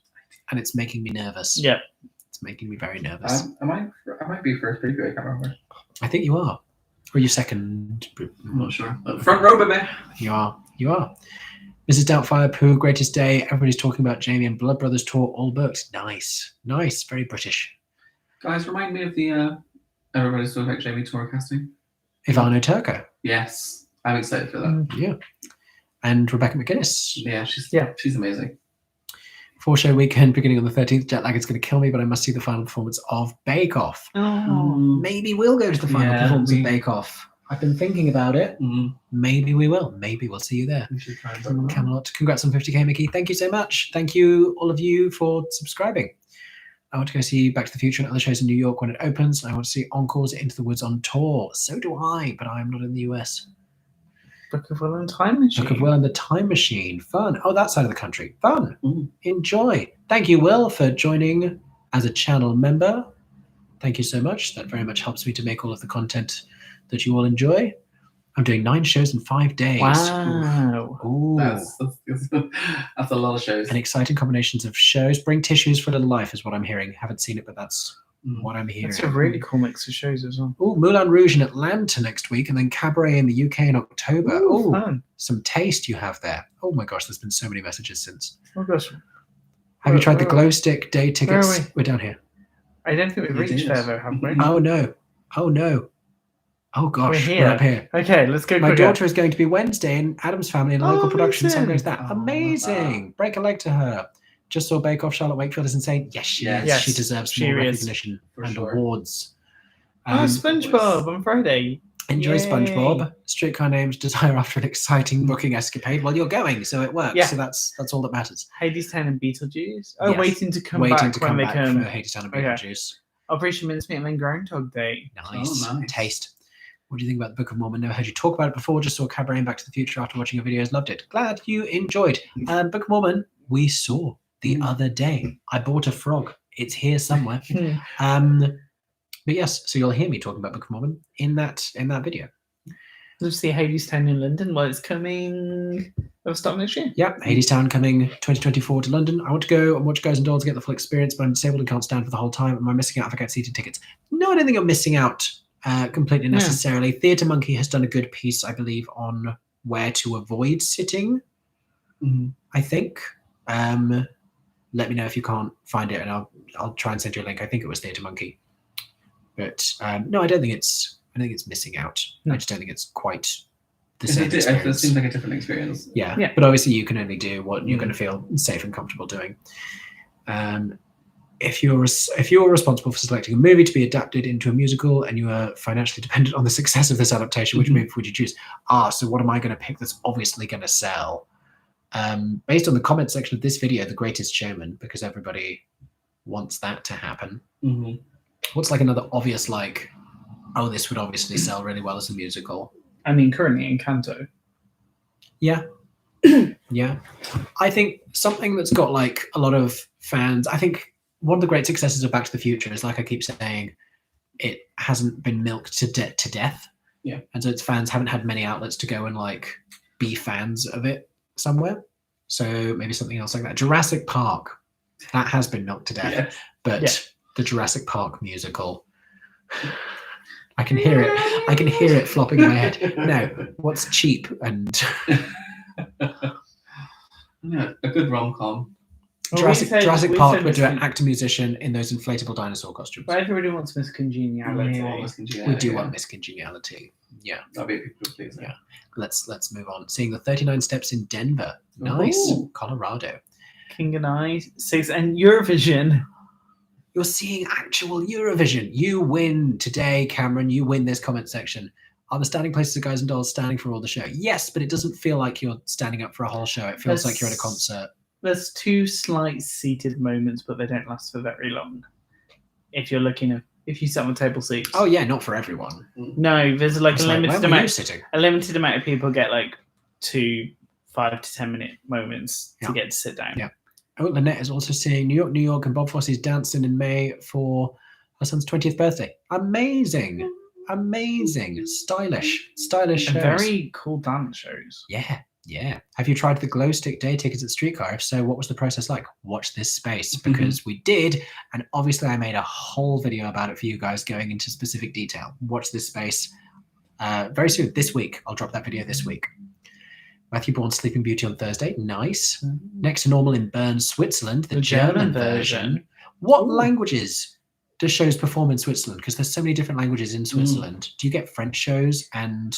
[SPEAKER 1] and it's making me nervous.
[SPEAKER 2] Yeah.
[SPEAKER 1] It's making me very nervous.
[SPEAKER 3] I might be first preview, I can't remember.
[SPEAKER 1] I think you are. Or you second?
[SPEAKER 3] I'm not sure. Front row, baby.
[SPEAKER 1] You are. Mrs. Doubtfire, Pooh, Greatest Day. Everybody's talking about Jamie and Blood Brothers tour, all booked. Nice. Very British.
[SPEAKER 3] Guys, remind me of the Everybody's Talking About Jamie tour casting.
[SPEAKER 1] Ivano Turco.
[SPEAKER 3] Yes, I'm excited for that.
[SPEAKER 1] Yeah. And Rebecca McGuinness.
[SPEAKER 3] Yeah, she's amazing.
[SPEAKER 1] 4-show weekend beginning on the 13th. Jet lag is going to kill me, but I must see the final performance of Bake Off.
[SPEAKER 2] Oh.
[SPEAKER 1] Maybe we'll go to the final performance of Bake Off. I've been thinking about it. Maybe we will. Maybe we'll see you there.
[SPEAKER 3] We should try and
[SPEAKER 1] Camelot. Congrats on 50k, Mickey. Thank you so much. Thank you, all of you, for subscribing. I want to go see Back to the Future and other shows in New York when it opens. I want to see Encores at Into the Woods on tour. So do I, but I'm not in the US.
[SPEAKER 2] Book of Will and Time Machine.
[SPEAKER 1] Book of Will and the Time Machine. Fun. Oh, that side of the country. Fun.
[SPEAKER 3] Ooh.
[SPEAKER 1] Enjoy. Thank you, Will, for joining as a channel member. Thank you so much. That very much helps me to make all of the content that you all enjoy. I'm doing 9 shows in 5 days.
[SPEAKER 2] Wow.
[SPEAKER 1] Ooh.
[SPEAKER 3] That's a lot of shows.
[SPEAKER 1] And exciting combinations of shows. Bring tissues for a little life is what I'm hearing. Haven't seen it, but that's what I'm hearing.
[SPEAKER 2] That's a really cool mix of shows as well.
[SPEAKER 1] Oh, Moulin Rouge in Atlanta next week, and then Cabaret in the UK in October.
[SPEAKER 2] Ooh,
[SPEAKER 1] Oh,
[SPEAKER 2] fun.
[SPEAKER 1] some taste you have there. Oh my gosh, there's been so many messages since.
[SPEAKER 2] Oh gosh.
[SPEAKER 1] Have you tried the
[SPEAKER 2] where-
[SPEAKER 1] glow stick day tickets?
[SPEAKER 2] where are we?
[SPEAKER 1] We're down here.
[SPEAKER 2] I don't think we've
[SPEAKER 3] You
[SPEAKER 2] reached
[SPEAKER 3] did.
[SPEAKER 2] there though, have we?
[SPEAKER 1] Oh no. Oh no. Oh gosh,
[SPEAKER 2] We're here.
[SPEAKER 1] up here.
[SPEAKER 2] Okay, let's go
[SPEAKER 1] My
[SPEAKER 2] quicker.
[SPEAKER 1] daughter is going to be Wednesday in Adam's Family in a local
[SPEAKER 2] Oh,
[SPEAKER 1] production. So I'm going to
[SPEAKER 2] amazing.
[SPEAKER 1] that.
[SPEAKER 3] Oh,
[SPEAKER 1] Amazing. Break a leg to her. Just saw Bake Off. Charlotte Wakefield is insane. Yes, she
[SPEAKER 3] Yes.
[SPEAKER 1] is.
[SPEAKER 2] Yes,
[SPEAKER 1] She deserves
[SPEAKER 2] she
[SPEAKER 1] more
[SPEAKER 2] is.
[SPEAKER 1] recognition
[SPEAKER 3] For
[SPEAKER 1] and
[SPEAKER 3] sure.
[SPEAKER 1] awards.
[SPEAKER 2] Oh, SpongeBob on Friday.
[SPEAKER 1] Enjoy
[SPEAKER 2] Yay.
[SPEAKER 1] SpongeBob. Streetcar names desire after an exciting booking escapade. Well, you're going, so it works.
[SPEAKER 2] Yeah.
[SPEAKER 1] So that's all that matters.
[SPEAKER 2] Hadestown and Beetlejuice. Oh,
[SPEAKER 1] Yes.
[SPEAKER 2] waiting to come
[SPEAKER 1] Waiting
[SPEAKER 2] back
[SPEAKER 1] to
[SPEAKER 2] when
[SPEAKER 1] come
[SPEAKER 2] they
[SPEAKER 1] back
[SPEAKER 2] can.
[SPEAKER 1] for Hadestown and
[SPEAKER 2] Okay.
[SPEAKER 1] Beetlejuice.
[SPEAKER 2] Operation Mincemeat and then Groundhog Day.
[SPEAKER 1] Nice.
[SPEAKER 3] Oh, nice.
[SPEAKER 1] Taste. What do you think about the Book of Mormon? Never heard you talk about it before. Just saw Cabaret and Back to the Future after watching your videos. Loved it. Glad you enjoyed. Book of Mormon, we saw the other day. I bought a frog. It's here somewhere. But yes, so you'll hear me talking about Book of Mormon in that video.
[SPEAKER 2] Let's see Hadestown in London. Well, it's coming. It'll start next year.
[SPEAKER 1] Yeah, Hadestown coming 2024 to London. I want to go and watch Guys and Dolls to get the full experience, but I'm disabled and can't stand for the whole time. Am I missing out if I get seated tickets? No, I don't think you're missing out completely necessarily. Theatre Monkey has done a good piece, I believe, on where to avoid sitting, I think. Let me know if you can't find it, and I'll try and send you a link. I think it was Theatre Monkey. But no, I don't think it's missing out. I just don't think it's quite the same
[SPEAKER 3] It
[SPEAKER 1] experience.
[SPEAKER 3] seems like a different experience.
[SPEAKER 1] Yeah,
[SPEAKER 2] Yeah.
[SPEAKER 1] but obviously you can only do what you're going to feel safe and comfortable doing. If you're responsible for selecting a movie to be adapted into a musical and you are financially dependent on the success of this adaptation, which movie would you choose? So what am I going to pick that's obviously going to sell? Based on the comment section of this video, The Greatest Showman, because everybody wants that to happen. What's like another obvious this would obviously sell really well as a musical?
[SPEAKER 2] I mean, currently Encanto.
[SPEAKER 1] Yeah. Yeah. I think something that's got like a lot of fans, I think one of the great successes of Back to the Future is, like I keep saying, it hasn't been milked to death.
[SPEAKER 3] Yeah.
[SPEAKER 1] And so its fans haven't had many outlets to go and like be fans of it somewhere. So maybe something else like that. Jurassic Park, that has been milked to death.
[SPEAKER 3] Yeah.
[SPEAKER 1] But the Jurassic Park musical, I can hear it. I can hear it flopping in my head. No, what's cheap and
[SPEAKER 3] Yeah, a good rom-com.
[SPEAKER 1] Jurassic Park would do an actor musician in those inflatable dinosaur costumes.
[SPEAKER 2] But everybody wants Miss Congeniality.
[SPEAKER 1] We do want Miss Congeniality. Yeah.
[SPEAKER 3] That'd be a people pleaser.
[SPEAKER 1] Yeah. Let's move on. Seeing the 39 Steps in Denver. Nice.
[SPEAKER 3] Ooh.
[SPEAKER 1] Colorado.
[SPEAKER 2] King and I, 6, and Eurovision.
[SPEAKER 1] You're seeing actual Eurovision. You win today, Cameron. You win this comment section. Are the standing places of Guys and Dolls standing for all the show? Yes, but it doesn't feel like you're standing up for a whole show. It feels like you're at a concert.
[SPEAKER 2] There's 2 slight seated moments, but they don't last for very long. If you're looking at, if you sit on the table seats.
[SPEAKER 1] Oh yeah, not for everyone.
[SPEAKER 2] No, there's like
[SPEAKER 1] It's
[SPEAKER 2] a
[SPEAKER 1] like,
[SPEAKER 2] limited
[SPEAKER 1] where were you
[SPEAKER 2] amount.
[SPEAKER 1] sitting?
[SPEAKER 2] A limited amount of people get like 2 5 to 10 minute moments
[SPEAKER 1] Yeah.
[SPEAKER 2] to get to sit down.
[SPEAKER 1] Yeah. Oh, Lynette is also seeing New York, and Bob Fosse's dancing in May for her son's 20th birthday. Amazing. Amazing. Stylish
[SPEAKER 2] And
[SPEAKER 1] shows.
[SPEAKER 2] very cool dance shows.
[SPEAKER 1] Yeah. Have you tried the glow stick day tickets at Streetcar? If so, what was the process like? Watch this space, because we did. And obviously I made a whole video about it for you guys going into specific detail. Watch this space very soon. This week. I'll drop that video this week. Matthew Bourne's Sleeping Beauty on Thursday. Nice. Next to Normal in Bern, Switzerland. The German version. What languages does shows perform in Switzerland? Because there's so many different languages in Switzerland. Do you get French shows and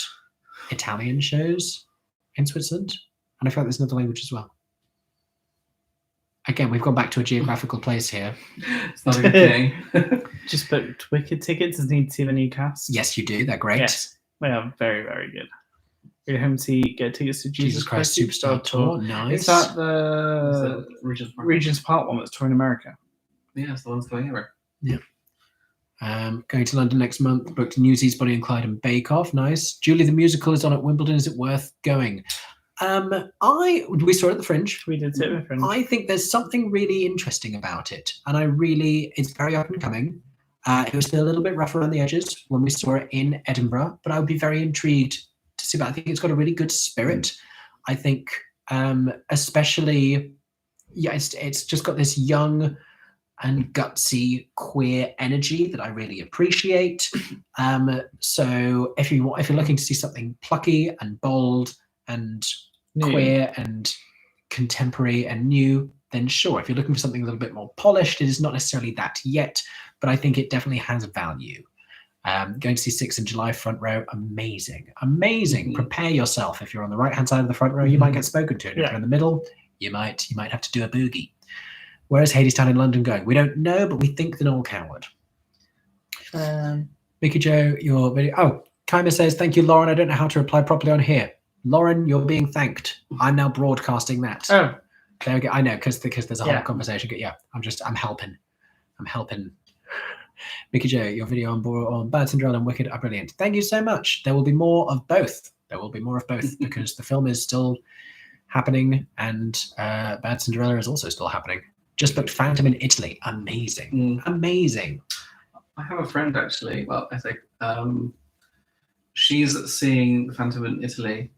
[SPEAKER 1] Italian shows in Switzerland? And I feel like there's another language as well. Again, we've gone back to a geographical place here.
[SPEAKER 3] It's not a good thing.
[SPEAKER 2] Just booked Wicked tickets. Does need to see the new cast.
[SPEAKER 1] Yes, you do. They're great.
[SPEAKER 2] Yes, they are very, very good. Go home to get tickets to Jesus Christ Superstar Tour.
[SPEAKER 1] Nice.
[SPEAKER 2] Is that the
[SPEAKER 3] Regent's Park.
[SPEAKER 2] Regent's Park one that's touring America?
[SPEAKER 3] Yeah, it's the one's going over.
[SPEAKER 1] Going to London next month. Booked Newsies, Bonnie and Clyde, and Bake Off. Nice. Julie the musical is on at Wimbledon. Is it worth going? We saw it at the Fringe.
[SPEAKER 2] We did see it at the Fringe.
[SPEAKER 1] I think there's something really interesting about it, and it's very up and coming. It was still a little bit rough around the edges when we saw it in Edinburgh, but I would be very intrigued to see that. I think it's got a really good spirit. I think, especially, it's just got this young and gutsy queer energy that I really appreciate. So if you're looking to see something plucky and bold and queer and contemporary and new, then sure. If you're looking for something a little bit more polished, it is not necessarily that yet, but I think it definitely has value. Going to see 6 in July, front row, amazing.
[SPEAKER 3] Mm-hmm.
[SPEAKER 1] Prepare yourself. If you're on the right hand side of the front row, you might get spoken to. And if you're in the middle, you might have to do a boogie. Where's Hadestown in London going? We don't know, but we think the Noel Coward. Mickey Jo, your video. Oh, Kaima says, thank you, Lauren. I don't know how to reply properly on here. Lauren, you're being thanked. I'm now broadcasting that.
[SPEAKER 2] Oh.
[SPEAKER 1] There we go. I know, because there's a whole conversation. Yeah, I'm helping. Mickey Jo, your video on Bad Cinderella and Wicked are brilliant. Thank you so much. There will be more of both. Because the film is still happening and Bad Cinderella is also still happening. Just booked Phantom in Italy. Amazing. Amazing.
[SPEAKER 3] I have a friend actually. Well, I think she's seeing Phantom in Italy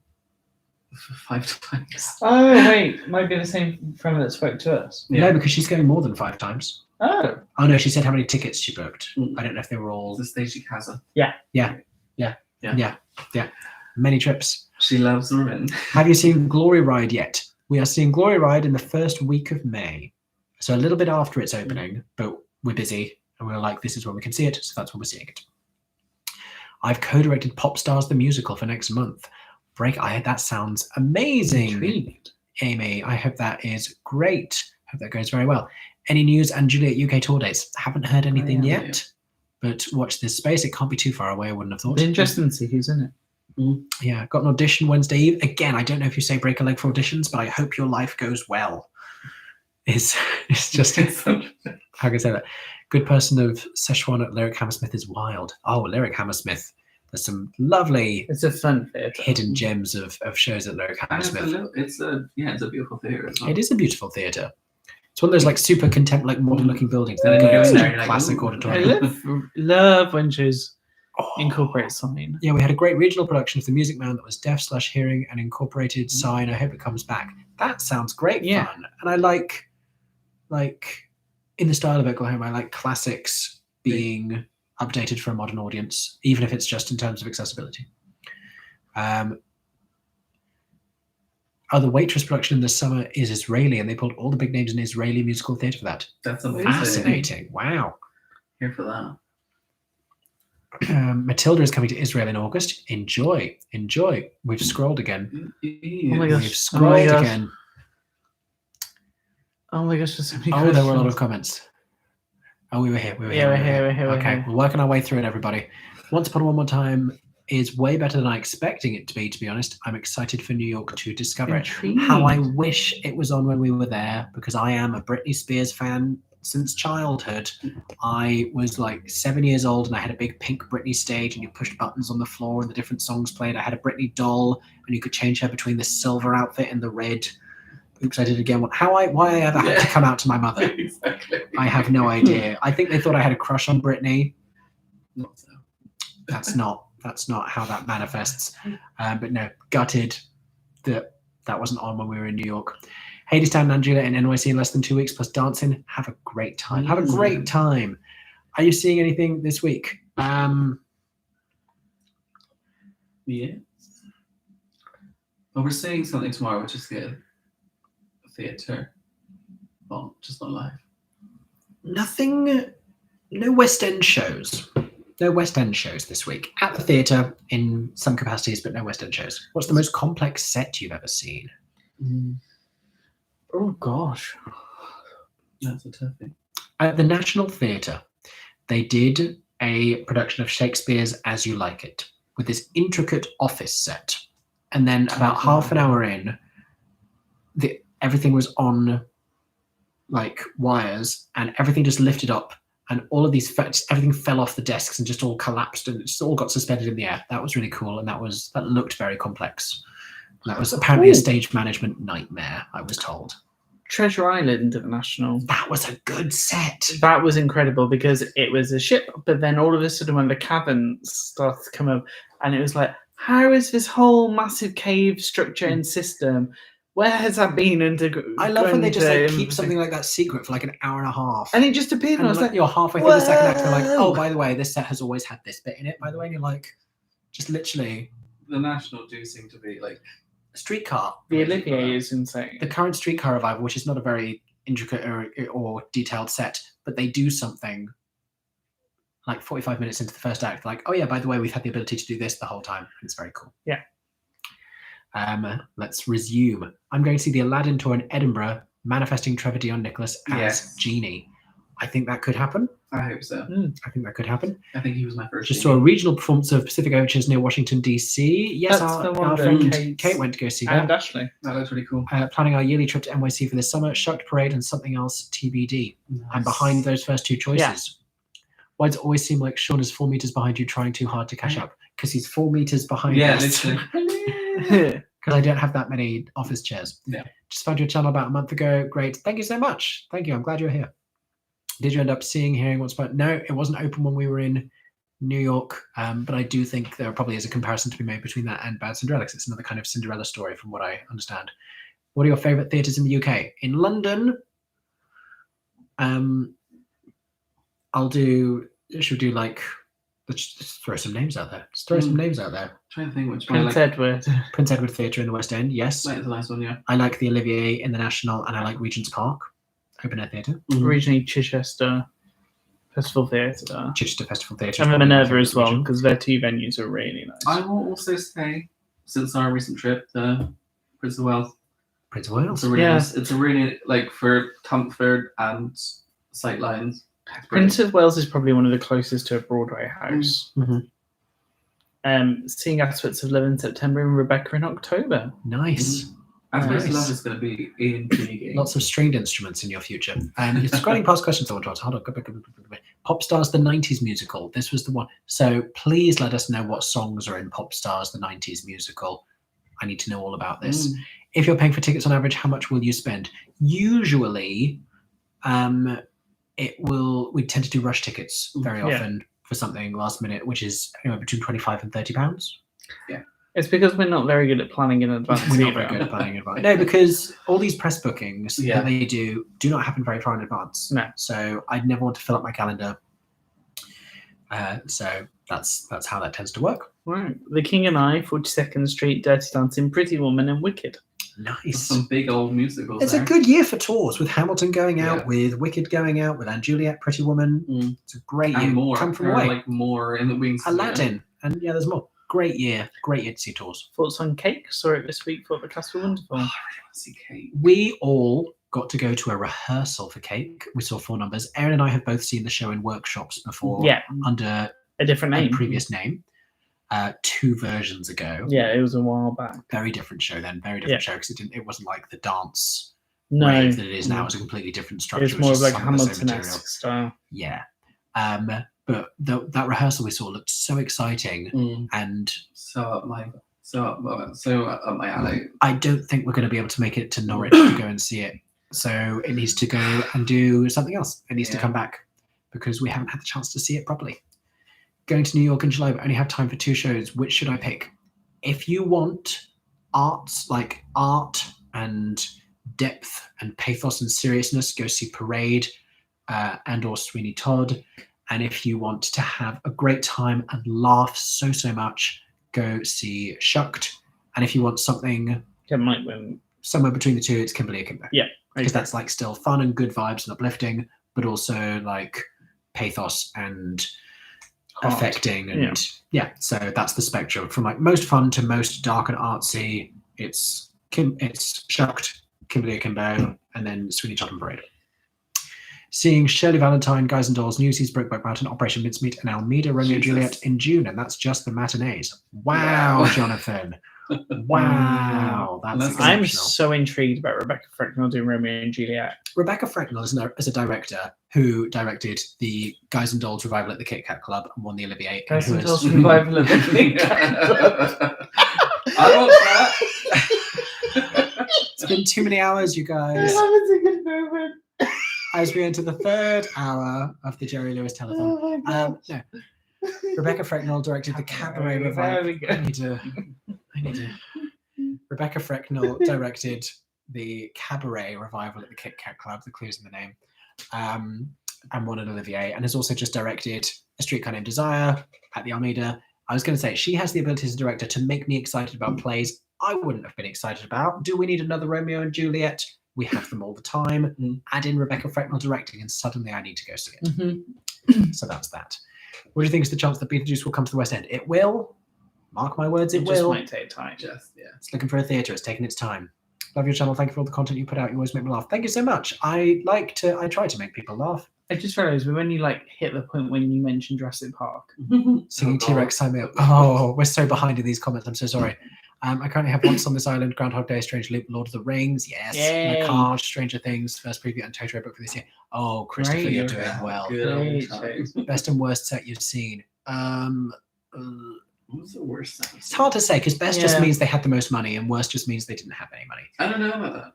[SPEAKER 3] for 5 times.
[SPEAKER 2] Oh wait, might be the same friend that spoke to us.
[SPEAKER 1] Yeah. No, because she's going more than 5 times.
[SPEAKER 2] Oh
[SPEAKER 1] no, she said how many tickets she booked. I don't know if they were all
[SPEAKER 3] the stage she has.
[SPEAKER 1] Yeah. Many trips.
[SPEAKER 3] She loves women.
[SPEAKER 1] Have you seen Glory Ride yet? We are seeing Glory Ride in the first week of May. So a little bit after its opening, but we're busy and we're like, this is when we can see it, so that's when we're seeing it. I've co-directed Pop Stars the musical for next month. That sounds amazing.
[SPEAKER 2] Intrigued.
[SPEAKER 1] Amy, I hope that is great. Hope that goes very well. Any news and Juliet UK tour dates? Haven't heard anything yet, but watch this space. It can't be too far away, I wouldn't have thought.
[SPEAKER 2] It's interesting to see who's in it.
[SPEAKER 1] Yeah, got an audition Wednesday Eve. Again, I don't know if you say break a leg for auditions, but I hope your life goes well. It's just, how can I say that? Good person of Szechuan at Lyric Hammersmith is wild. Oh, Lyric Hammersmith. There's some lovely
[SPEAKER 2] it's a fun theatre.
[SPEAKER 1] Hidden gems of shows at Lyric Hammersmith.
[SPEAKER 3] It's a beautiful theatre as well.
[SPEAKER 1] It is a beautiful theatre. It's one of those like super contemporary, like modern looking buildings. Then
[SPEAKER 3] go in
[SPEAKER 1] there,
[SPEAKER 3] like,
[SPEAKER 1] classic auditorium.
[SPEAKER 2] I love when shows incorporate sign.
[SPEAKER 1] Yeah, we had a great regional production of The Music Man that was deaf/hearing and incorporated sign. I hope it comes back. That sounds great fun. And I like in the style of Oklahoma, I like classics being updated for a modern audience, even if it's just in terms of accessibility. The Waitress production this summer is Israeli, and they pulled all the big names in Israeli musical theatre for that.
[SPEAKER 3] That's amazing.
[SPEAKER 1] Fascinating. Wow.
[SPEAKER 3] Here for that.
[SPEAKER 1] Matilda is coming to Israel in August. Enjoy. We've scrolled again.
[SPEAKER 2] Oh my gosh.
[SPEAKER 1] We've scrolled again.
[SPEAKER 2] Oh my gosh, there's so many
[SPEAKER 1] questions. There were a lot of comments. Oh, we were here. We're here. Okay, we're working our way through it, everybody. Once Upon a One More Time is way better than I expecting it to be honest. I'm excited for New York to discover it. How I wish it was on when we were there, because I am a Britney Spears fan since childhood. I was like 7 years old and I had a big pink Britney stage and you pushed buttons on the floor and the different songs played. I had a Britney doll and you could change her between the silver outfit and the red. Oops, I did it again. Why I ever had to come out to my mother.
[SPEAKER 3] Exactly.
[SPEAKER 1] I have no idea. I think they thought I had a crush on Britney.
[SPEAKER 3] Not so.
[SPEAKER 1] That's not how that manifests. But no, gutted that wasn't on when we were in New York. Hadestown and Angela in NYC in less than 2 weeks plus dancing. Have a great time. Have a great time. Are you seeing anything this week?
[SPEAKER 3] Yeah. Well, we're seeing something tomorrow, which is the theatre. Well, just not live.
[SPEAKER 1] Nothing. No West End shows. No West End shows this week. At the theatre in some capacities, but no West End shows. What's the most complex set you've ever seen?
[SPEAKER 2] Oh gosh,
[SPEAKER 3] that's a tough thing.
[SPEAKER 1] At the National Theatre, they did a production of Shakespeare's As You Like It with this intricate office set, and then about half an hour in, everything was on like wires, and everything just lifted up, and all of these everything fell off the desks and just all collapsed, and it just all got suspended in the air. That was really cool, and that looked very complex. That was apparently a stage management nightmare, I was told.
[SPEAKER 2] Treasure Island International.
[SPEAKER 1] That was a good set.
[SPEAKER 2] That was incredible because it was a ship, but then all of a sudden when the caverns started to come up, and it was like, how is this whole massive cave structure and system? Where has that been?
[SPEAKER 1] I love when they just like keep something like that secret for like an hour and a half.
[SPEAKER 2] And it just appeared, and I was like,
[SPEAKER 1] you're halfway through the second act, and they're like, oh, by the way, this set has always had this bit in it, by the way. And you're like, just literally.
[SPEAKER 3] The National do seem to be like
[SPEAKER 1] Streetcar.
[SPEAKER 2] The Olivier is insane.
[SPEAKER 1] The current Streetcar revival, which is not a very intricate or detailed set, but they do something like 45 minutes into the first act, like, oh yeah, by the way, we've had the ability to do this the whole time. It's very cool.
[SPEAKER 2] Yeah.
[SPEAKER 1] Let's resume. I'm going to see the Aladdin tour in Edinburgh, manifesting Trevor Dion Nicholas as Genie. I think that could happen.
[SPEAKER 3] I hope so.
[SPEAKER 1] I think that could happen.
[SPEAKER 3] I think he was my first.
[SPEAKER 1] Just saw a regional performance of Pacific Overtures near Washington, D.C. Yes, our friend Kate went to go see that.
[SPEAKER 2] And Ashley.
[SPEAKER 3] That looks really cool.
[SPEAKER 1] Planning our yearly trip to NYC for this summer, Shucked Parade and something else TBD. Nice. I'm behind those first two choices. Yeah. Why does it always seem like Sean is 4 meters behind you trying too hard to catch up? Because he's 4 meters behind us.
[SPEAKER 3] Literally.
[SPEAKER 1] Because I don't have that many office chairs.
[SPEAKER 3] Yeah.
[SPEAKER 1] Just found your channel about a month ago. Great. Thank you so much. Thank you. I'm glad you're here. Did you end up hearing what's about? No, it wasn't open when we were in New York. But I do think there probably is a comparison to be made between that and Bad Cinderella. It's another kind of Cinderella story from what I understand. What are your favorite theatres in the UK? In London, should we do like, let's throw some names out there. Just throw some names out there.
[SPEAKER 3] Trying to think which
[SPEAKER 2] one. Prince Edward.
[SPEAKER 1] Prince Edward Theatre in the West End, yes.
[SPEAKER 3] That's a nice one, yeah.
[SPEAKER 1] I like the Olivier in the National, and I like Regent's Park, open air theatre.
[SPEAKER 2] Originally Chichester Festival Theatre.
[SPEAKER 1] Chichester Festival Theatre.
[SPEAKER 2] And Minerva as well, because their two venues are really nice.
[SPEAKER 3] I will also say, since our recent trip, the Prince of Wales.
[SPEAKER 1] Prince of Wales?
[SPEAKER 3] It's a really, like, for comfort and sightlines.
[SPEAKER 2] Prince of Wales is probably one of the closest to a Broadway house. Seeing Aspects of Love in September and Rebecca in October.
[SPEAKER 1] Nice.
[SPEAKER 3] Aspects of Love is going to be intriguing.
[SPEAKER 1] Lots of stringed instruments in your future. You're scrolling past questions I want to ask. Hold on. Pop Stars, the 90s musical. This was the one. So please let us know what songs are in Pop Stars, the 90s musical. I need to know all about this. If you're paying for tickets on average, how much will you spend? Usually, we tend to do rush tickets very often for something last minute, which is anywhere between £25 and £30.
[SPEAKER 3] Yeah.
[SPEAKER 2] It's because we're not very good at planning in advance.
[SPEAKER 1] We're not very good at planning in advance. No, because all these press bookings that they do not happen very far in advance.
[SPEAKER 2] No.
[SPEAKER 1] So I'd never want to fill up my calendar. So that's how that tends to work.
[SPEAKER 2] Right. The King and I, 42nd Street, Dirty Dancing, Pretty Woman, and Wicked.
[SPEAKER 1] Nice.
[SPEAKER 3] Some big old musicals.
[SPEAKER 1] It's a good year for tours, with Hamilton going out, with Wicked going out, with Anne Juliet, Pretty Woman. It's a great year.
[SPEAKER 3] More.
[SPEAKER 1] Come from away.
[SPEAKER 3] Like more in the wings.
[SPEAKER 1] Aladdin. And there's more. Great year to see tours.
[SPEAKER 2] Thoughts on Cake? Saw it this week. Thought the cast were wonderful.
[SPEAKER 3] Oh, I really want to see Cake.
[SPEAKER 1] We all got to go to a rehearsal for Cake. We saw 4 numbers. Erin and I have both seen the show in workshops before. Yeah. Under
[SPEAKER 2] a different name.
[SPEAKER 1] A previous name. 2 versions ago.
[SPEAKER 2] Yeah, it was a while back.
[SPEAKER 1] Very different show then. Very different show, because it wasn't like the dance
[SPEAKER 2] wave
[SPEAKER 1] that it is now. It was a completely different structure.
[SPEAKER 2] It was more of like Hamilton-esque style.
[SPEAKER 1] Yeah. But that rehearsal we saw looked so exciting and so up my alley. I don't think we're going to be able to make it to Norwich to go and see it. So it needs to go and do something else. It needs to come back because we haven't had the chance to see it properly. Going to New York in July, but only have time for 2 shows. Which should I pick? If you want art and depth and pathos and seriousness, go see Parade and or Sweeney Todd. And if you want to have a great time and laugh so much, go see Shucked. And if you want something somewhere between the 2, it's Kimberly Akimbo.
[SPEAKER 2] Yeah.
[SPEAKER 1] Because that's like still fun and good vibes and uplifting, but also like pathos and affecting. And so that's the spectrum. From like most fun to most dark and artsy, it's Shucked, Kimberly Akimbo, and then Sweeney Todd and Parade. Seeing Shirley Valentine, Guys and Dolls, Newsies, Brokeback Mountain, Operation Mincemeat, and Almeida, Romeo and Juliet in June, and that's just the matinees. Wow, Jonathan. Wow, that's
[SPEAKER 3] Unless-
[SPEAKER 1] exceptional.
[SPEAKER 2] I'm so intrigued about Rebecca Frecknell doing Romeo and Juliet.
[SPEAKER 1] Rebecca Frecknell is a director who directed the Guys and Dolls revival at the Kit Kat Club and won the Olivier.
[SPEAKER 2] Guys
[SPEAKER 1] and
[SPEAKER 2] and
[SPEAKER 1] who
[SPEAKER 2] Dolls
[SPEAKER 1] has-
[SPEAKER 2] revival of the
[SPEAKER 3] I watched that.
[SPEAKER 1] It's been too many hours, you guys.
[SPEAKER 2] a good moment.
[SPEAKER 1] As we enter the third hour of the Jerry Lewis telethon.
[SPEAKER 2] Oh my god.
[SPEAKER 1] No. Rebecca Frecknell directed the Cabaret
[SPEAKER 2] There
[SPEAKER 1] revival.
[SPEAKER 2] we go.
[SPEAKER 1] I need to. Rebecca Frecknell directed the Cabaret revival at the Kit Kat Club. The clue's in the name. And won an Olivier, and has also just directed A Streetcar Named Desire at the Almeida. I was going to say, she has the ability as a director to make me excited about plays I wouldn't have been excited about. Do we need another Romeo and Juliet? We have them all the time. Add in Rebecca Frecknell directing, and suddenly I need to go see it. So that's that. What do you think is the chance that Beetlejuice will come to the West End? It will. Mark my words, it
[SPEAKER 2] It just
[SPEAKER 1] will.
[SPEAKER 2] might take time.
[SPEAKER 3] Just, yeah.
[SPEAKER 1] It's looking for a theatre. It's taking its time. Love your channel. Thank you for all the content you put out. You always make me laugh. Thank you so much. I try to make people laugh.
[SPEAKER 2] I just realised when you like hit the point when you mentioned Jurassic Park.
[SPEAKER 1] Singing
[SPEAKER 3] Oh,
[SPEAKER 1] T-Rex, sign me up. Oh, we're so behind in these comments. I'm so sorry. I currently have Once on This Island, Groundhog Day, Strange Loop, Lord of the Rings. Yes.
[SPEAKER 2] Yay.
[SPEAKER 1] Macabre, Stranger Things, first preview, and Totoro book for this year. Oh, Christopher,
[SPEAKER 2] Great.
[SPEAKER 1] you're doing well.
[SPEAKER 3] Good old
[SPEAKER 2] Great
[SPEAKER 3] times.
[SPEAKER 1] Best and worst set you've seen.
[SPEAKER 3] What was the worst sentence?
[SPEAKER 1] It's hard to say because best just
[SPEAKER 2] Yeah.
[SPEAKER 1] means they had the most money, and worst just means they didn't have any money.
[SPEAKER 3] I don't know about that.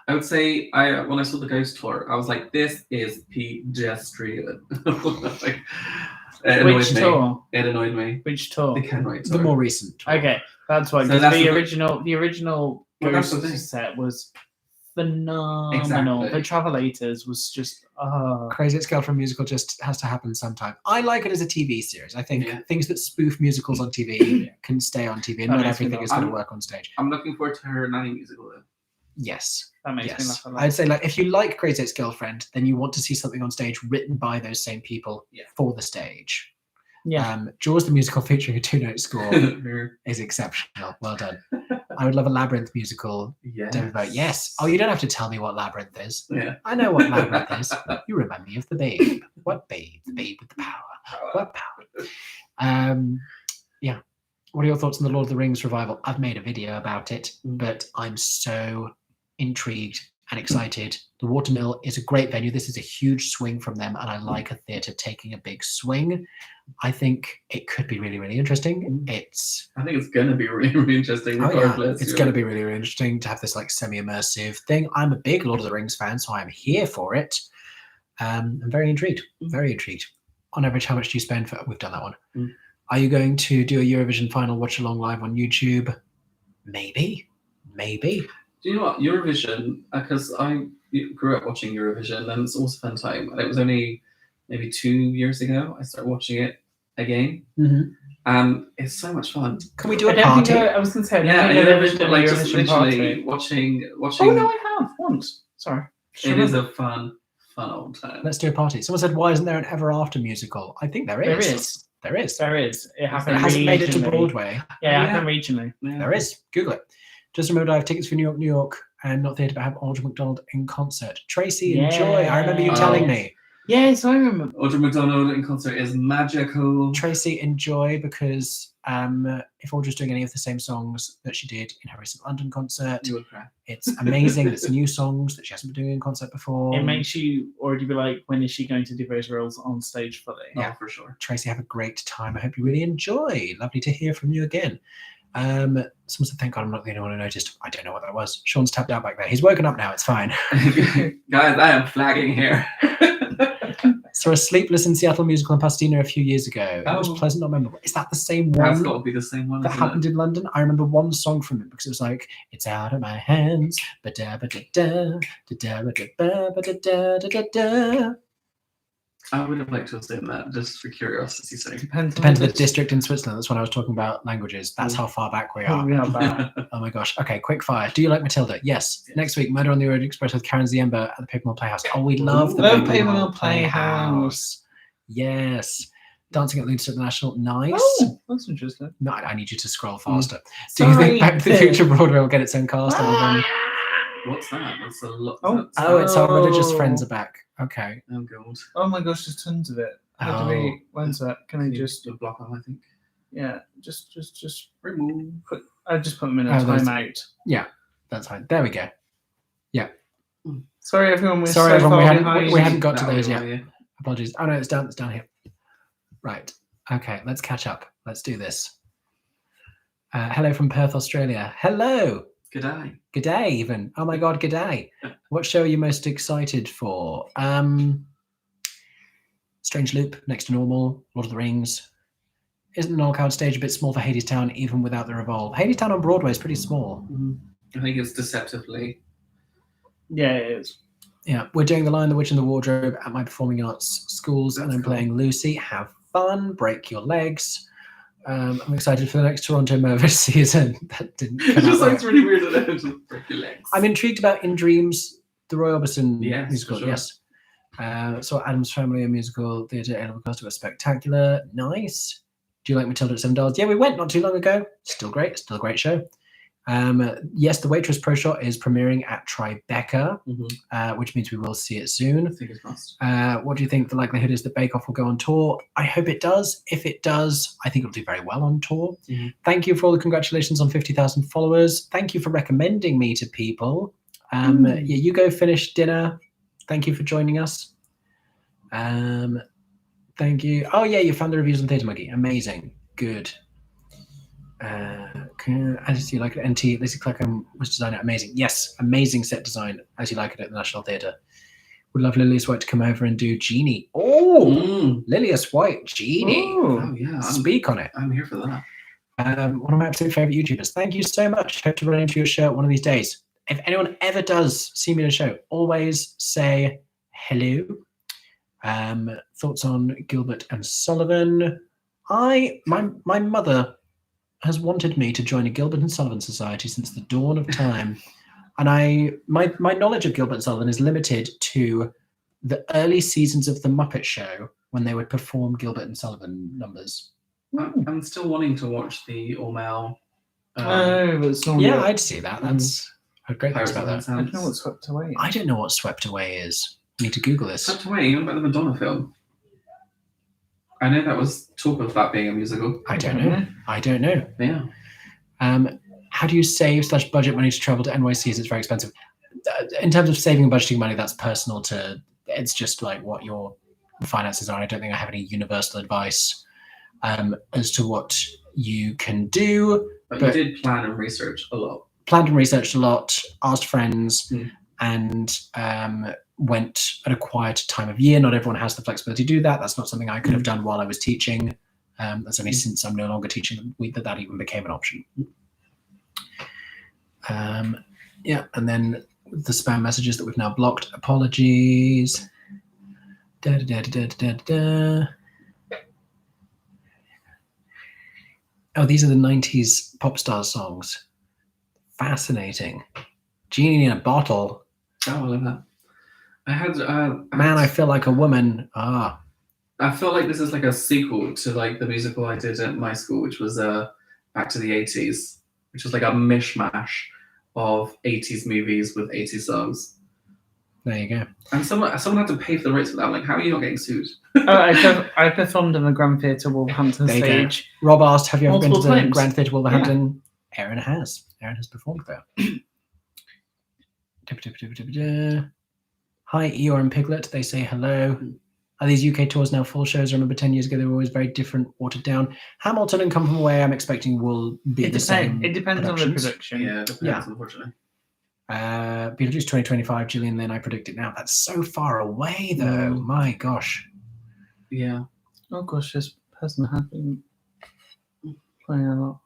[SPEAKER 3] I would say when I saw the ghost tour, I was like, this is pedestrian. Like, it annoyed
[SPEAKER 2] Which
[SPEAKER 3] me.
[SPEAKER 2] tour?
[SPEAKER 3] It annoyed me.
[SPEAKER 2] Which tour?
[SPEAKER 3] The Ken Wright
[SPEAKER 1] The
[SPEAKER 3] tour.
[SPEAKER 1] more recent. tour.
[SPEAKER 2] Okay, that's why.
[SPEAKER 3] So
[SPEAKER 2] 'cause
[SPEAKER 3] that's
[SPEAKER 2] the
[SPEAKER 3] the-
[SPEAKER 2] original
[SPEAKER 3] Well, that's the
[SPEAKER 2] Ghost
[SPEAKER 3] thing.
[SPEAKER 2] set was phenomenal.
[SPEAKER 3] Exactly.
[SPEAKER 2] The Travelators was just
[SPEAKER 1] Crazy Ex-Girlfriend musical just has to happen sometime. I like it as a TV series. I think
[SPEAKER 3] Yeah.
[SPEAKER 1] things that spoof musicals on TV can stay on TV, and
[SPEAKER 2] That
[SPEAKER 1] not
[SPEAKER 2] makes me
[SPEAKER 1] everything
[SPEAKER 2] laugh.
[SPEAKER 1] is going to work on stage.
[SPEAKER 3] I'm looking forward to her nanny musical though.
[SPEAKER 1] Yes.
[SPEAKER 2] that makes me
[SPEAKER 1] Yes.
[SPEAKER 2] laugh a lot.
[SPEAKER 1] I'd say, like, if you like Crazy Ex-Girlfriend, then you want to see something on stage written by those same people
[SPEAKER 3] Yeah.
[SPEAKER 1] for the stage.
[SPEAKER 2] Yeah.
[SPEAKER 1] Jaws the musical featuring a 2-note score
[SPEAKER 3] Yes.
[SPEAKER 1] is exceptional. Well done. I would love a Labyrinth musical. David Bowie. Yes. Oh, you don't have to tell me what Labyrinth is.
[SPEAKER 3] Yeah.
[SPEAKER 1] I know what Labyrinth is. You remind me of the babe. What babe? The babe with the power. What power? Yeah. What are your thoughts on the Lord of the Rings revival? I've made a video about it, but I'm so intrigued and excited. The Watermill is a great venue. This is a huge swing from them, and I like a theatre taking a big swing. I think it could be really, really interesting.
[SPEAKER 3] I think it's going to be really, really interesting.
[SPEAKER 1] Oh, yeah.
[SPEAKER 3] Regardless.
[SPEAKER 1] It's going to be really, really interesting to have this like semi-immersive thing. I'm a big Lord of the Rings fan, so I'm here for it. I'm very intrigued. Very intrigued. On average, how much do you spend for? We've done that one. Are you going to do a Eurovision final watch along live on YouTube? Maybe.
[SPEAKER 3] Do you know what? Eurovision, because I grew up watching Eurovision, and it's always a fun time. And it was only maybe 2 years ago I started watching it again. And it's so much fun.
[SPEAKER 1] Can we do
[SPEAKER 2] I
[SPEAKER 1] a
[SPEAKER 2] don't
[SPEAKER 1] party?
[SPEAKER 2] think I was going to say,
[SPEAKER 3] Yeah,
[SPEAKER 2] I've never
[SPEAKER 3] Eurovision,
[SPEAKER 2] done a
[SPEAKER 3] like just
[SPEAKER 2] Eurovision party.
[SPEAKER 3] literally watching.
[SPEAKER 2] Oh no, I have once. Sorry.
[SPEAKER 3] It is a fun old time.
[SPEAKER 1] Let's do a party. Someone said, "Why isn't there an Ever After musical?" I think there is.
[SPEAKER 2] There is.
[SPEAKER 1] There is.
[SPEAKER 2] There is. It happened
[SPEAKER 1] It hasn't made it to
[SPEAKER 2] regionally.
[SPEAKER 1] Broadway.
[SPEAKER 2] Yeah, it happened regionally.
[SPEAKER 3] Yeah.
[SPEAKER 1] There is. Google it. Just remembered I have tickets for New York, and not theatre, but I have Audra McDonald in concert. Tracy, enjoy. I remember you
[SPEAKER 2] Yeah.
[SPEAKER 1] telling me.
[SPEAKER 2] Yes, I remember.
[SPEAKER 3] Audra McDonald in concert is magical.
[SPEAKER 1] Tracy, enjoy, because if Audra's doing any of the same songs that she did in her recent London concert,
[SPEAKER 3] You would cry.
[SPEAKER 1] it's amazing. It's new songs that she hasn't been doing in concert before.
[SPEAKER 2] It makes you already be like, when is she going to do those roles on stage fully?
[SPEAKER 1] Yeah.
[SPEAKER 3] Oh, for sure.
[SPEAKER 1] Tracy, have a great time. I hope you really enjoy. Lovely to hear from you again. Someone said, thank God I'm not the only one who noticed. I don't know what that was. Sean's tapped out back there. He's woken up now. It's fine.
[SPEAKER 3] Guys, I am flagging here.
[SPEAKER 1] Saw a Sleepless in Seattle musical in Pasadena a few years ago. It was
[SPEAKER 3] Oh.
[SPEAKER 1] pleasant, not memorable. Is that the same
[SPEAKER 3] That's
[SPEAKER 1] one
[SPEAKER 3] got to be the same one.
[SPEAKER 1] that
[SPEAKER 3] isn't it?
[SPEAKER 1] happened in London? I remember one song from it because it was like, it's out of my hands. Ba-da-ba-da-da, da-da-ba-da-ba-ba-da-da-da-da-da.
[SPEAKER 3] I would have liked to have seen that just for curiosity's sake.
[SPEAKER 2] Depends
[SPEAKER 1] Depends on the district in Switzerland. That's when I was talking about languages. That's how far back we are.
[SPEAKER 2] Yeah, but
[SPEAKER 1] Oh my gosh. Okay, quick fire. Do you like Matilda? Yes.
[SPEAKER 3] Yes.
[SPEAKER 1] Next week, Murder on the Orient Express with Karen Ziemba at the Paper Mill Playhouse. Oh, we love the
[SPEAKER 2] Love
[SPEAKER 1] Paper
[SPEAKER 2] Paper
[SPEAKER 1] Mill
[SPEAKER 2] Mill
[SPEAKER 1] Playhouse. Yes. Dancing at Lunatic International. Nice.
[SPEAKER 2] oh, that's interesting.
[SPEAKER 1] No, I need you to scroll faster. Do you think
[SPEAKER 2] Sorry.
[SPEAKER 1] Back to the Future Broadway will get its own cast album?
[SPEAKER 3] What's that? That's a lot.
[SPEAKER 2] Oh.
[SPEAKER 3] that's-
[SPEAKER 1] Oh, it's our religious
[SPEAKER 2] Oh.
[SPEAKER 1] friends are back. Okay.
[SPEAKER 3] oh god.
[SPEAKER 2] Oh my gosh, there's tons of it. How do we? When's that? Can I just?
[SPEAKER 3] block off? I think.
[SPEAKER 2] Yeah, just
[SPEAKER 3] Remove.
[SPEAKER 2] I just put them in a timeout.
[SPEAKER 1] Yeah, that's fine. There we go. Yeah.
[SPEAKER 2] Sorry, everyone. We're
[SPEAKER 1] Sorry,
[SPEAKER 2] so
[SPEAKER 1] everyone.
[SPEAKER 2] far
[SPEAKER 1] We
[SPEAKER 2] behind.
[SPEAKER 1] haven't got to those yet.
[SPEAKER 3] Yeah.
[SPEAKER 1] Apologies. Oh no, it's down. It's down here. Right. Okay. Let's catch up. Let's do this. Hello from Perth, Australia. Hello.
[SPEAKER 3] G'day.
[SPEAKER 1] G'day, even. Oh my God, g'day. What show are you most excited for? Strange Loop, Next to Normal, Lord of the Rings. Isn't the Knoll Coward stage a bit small for Hadestown, even without the Revolve? Hadestown on Broadway is pretty small.
[SPEAKER 3] I think it's deceptively.
[SPEAKER 2] Yeah, it is.
[SPEAKER 1] Yeah, we're doing The Lion, the Witch, and the Wardrobe at my performing arts schools, and
[SPEAKER 3] That's
[SPEAKER 1] I'm
[SPEAKER 3] cool.
[SPEAKER 1] playing Lucy. Have fun, break your legs. I'm excited for the next Toronto Mervis season. That didn't come
[SPEAKER 3] It
[SPEAKER 1] out
[SPEAKER 3] just
[SPEAKER 1] right.
[SPEAKER 3] sounds really weird that it just break your legs.
[SPEAKER 1] I'm intrigued about In Dreams, the Roy Orbison
[SPEAKER 3] Yes,
[SPEAKER 1] musical.
[SPEAKER 3] for sure.
[SPEAKER 1] Yes. So Adam's Family, a musical theatre, A-level cast was spectacular. Nice. Do you like Matilda at $7? Yeah, we went not too long ago. Still great. Still a great show. Yes, The Waitress Pro Shot is premiering at Tribeca, which means we will see it soon.
[SPEAKER 3] Fingers crossed.
[SPEAKER 1] What do you think the likelihood is that Bake Off will go on tour? I hope it does. If it does, I think it'll do very well on tour. Thank you for all the congratulations on 50,000 followers. Thank you for recommending me to people. Yeah, you go finish dinner. Thank you for joining us. Thank you. Oh yeah, you found the reviews on Theatre Monkey. Amazing. Good. As you like it, NT, Lizzie Clackham was designer. Amazing. Yes, amazing set design. As you like it at the National Theatre. Would love Lilius White to come over and do Genie. Oh, Lilius White, Genie.
[SPEAKER 3] Oh yeah.
[SPEAKER 1] Speak on it.
[SPEAKER 3] I'm here for that.
[SPEAKER 1] One of my absolute favorite YouTubers. Thank you so much. Hope to run into your show one of these days. If anyone ever does see me in a show, always say hello. Thoughts on Gilbert and Sullivan? My mother has wanted me to join a Gilbert and Sullivan society since the dawn of time. And my knowledge of Gilbert and Sullivan is limited to the early seasons of The Muppet Show when they would perform Gilbert and Sullivan numbers.
[SPEAKER 3] I'm still wanting to watch the all-male.
[SPEAKER 2] It's not.
[SPEAKER 1] Yeah, I'd see that. That's a great thing about that.
[SPEAKER 2] I don't know what Swept Away.
[SPEAKER 1] I don't know what Swept Away is. I need to Google this.
[SPEAKER 3] Swept Away, you know about the Madonna film? I know that was talk of that being a musical.
[SPEAKER 1] I don't know. I don't know.
[SPEAKER 3] Yeah.
[SPEAKER 1] How do you save / budget money to travel to NYC as it's very expensive? In terms of saving and budgeting money, that's personal to, it's just like what your finances are. I don't think I have any universal advice as to what you can do.
[SPEAKER 3] But you did plan and research a lot.
[SPEAKER 1] Planned and researched a lot, asked friends, and went at a quiet time of year. Not everyone has the flexibility to do that. That's not something I could have done while I was teaching. That's only since I'm no longer teaching that even became an option. Yeah, and then the spam messages that we've now blocked. Apologies. Oh, these are the 90s pop star songs. Fascinating. Genie in a Bottle.
[SPEAKER 3] Oh, I love that. I had
[SPEAKER 1] Man, I Feel Like a Woman.
[SPEAKER 3] I feel like this is like a sequel to like the musical I did at my school, which was Back to the 80s, which was like a mishmash of 80s movies with 80s songs.
[SPEAKER 1] There you go.
[SPEAKER 3] And someone had to pay for the rights for that. I'm like, how are you not getting sued?
[SPEAKER 2] I performed in the Grand Theatre Wolverhampton
[SPEAKER 1] There you
[SPEAKER 2] stage.
[SPEAKER 1] go. Rob asked, have you ever been to
[SPEAKER 2] Multiple
[SPEAKER 1] the
[SPEAKER 2] times.
[SPEAKER 1] Grand Theatre Wolverhampton? Yeah. Erin has. Erin has performed there. Hi, Eeyore and Piglet. They say hello. Are these UK tours now full shows? I remember 10 years ago they were always very different, watered down. Hamilton and Come From Away, I'm expecting will be the same.
[SPEAKER 2] It depends on the
[SPEAKER 1] productions.
[SPEAKER 2] production.
[SPEAKER 3] Yeah, it depends, unfortunately.
[SPEAKER 1] Beetlejuice 2025, Gillian Lynn, I predict it now. That's so far away, though. My gosh.
[SPEAKER 3] Yeah.
[SPEAKER 2] Oh gosh, this person has been playing a lot.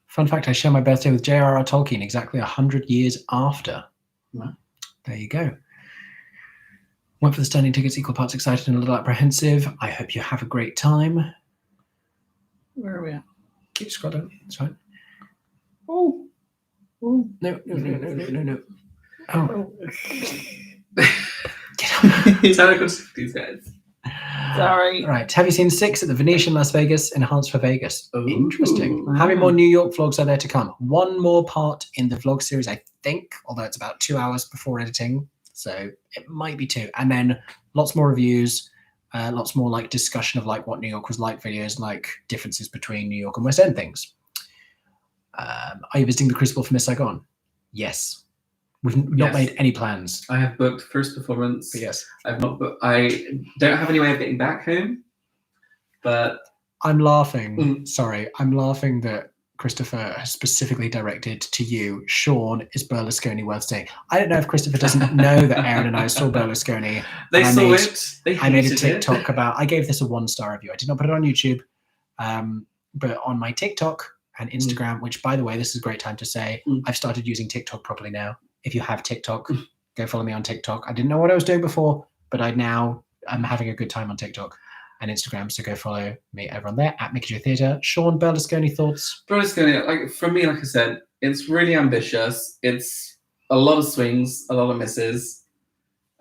[SPEAKER 1] Fun fact, I share my birthday with J.R.R. Tolkien exactly 100 years after.
[SPEAKER 3] Wow.
[SPEAKER 1] There you go. Went for the standing tickets, equal parts excited and a little apprehensive. I hope you have a great time.
[SPEAKER 2] Where are we at?
[SPEAKER 1] Keep scrolling. It's fine.
[SPEAKER 2] Oh.
[SPEAKER 1] No. Oh. Get up.
[SPEAKER 3] These guys.
[SPEAKER 2] Sorry.
[SPEAKER 1] Right. Have you seen 6 at the Venetian Las Vegas, enhanced for Vegas?
[SPEAKER 3] Ooh.
[SPEAKER 1] Interesting. How many more New York vlogs are there to come? One more part in the vlog series, I think, although it's about 2 hours before editing. So it might be 2. And then lots more reviews. Lots more like discussion of like what New York was like, videos like differences between New York and West End things. Are you visiting the Crucible for Miss Saigon? Yes. We've not made any plans.
[SPEAKER 3] I have booked first performance.
[SPEAKER 1] But yes.
[SPEAKER 3] I've not booked. I don't have any way of getting back home, but
[SPEAKER 1] I'm laughing. Sorry, I'm laughing that Christopher has specifically directed to you, Sean, is Berlusconi worth seeing? I don't know if Christopher doesn't know that Aaron and I saw Berlusconi.
[SPEAKER 3] They saw it.
[SPEAKER 1] I made a TikTok about, I gave this a 1-star review. I did not put it on YouTube, but on my TikTok and Instagram, which by the way, this is a great time to say, I've started using TikTok properly now. If you have TikTok, go follow me on TikTok. I didn't know what I was doing before, but I'm having a good time on TikTok and Instagram, so go follow me over on there at MickeyJoTheatre. Sean, Berlusconi thoughts?
[SPEAKER 3] Berlusconi, like for me, like I said, it's really ambitious. It's a lot of swings, a lot of misses,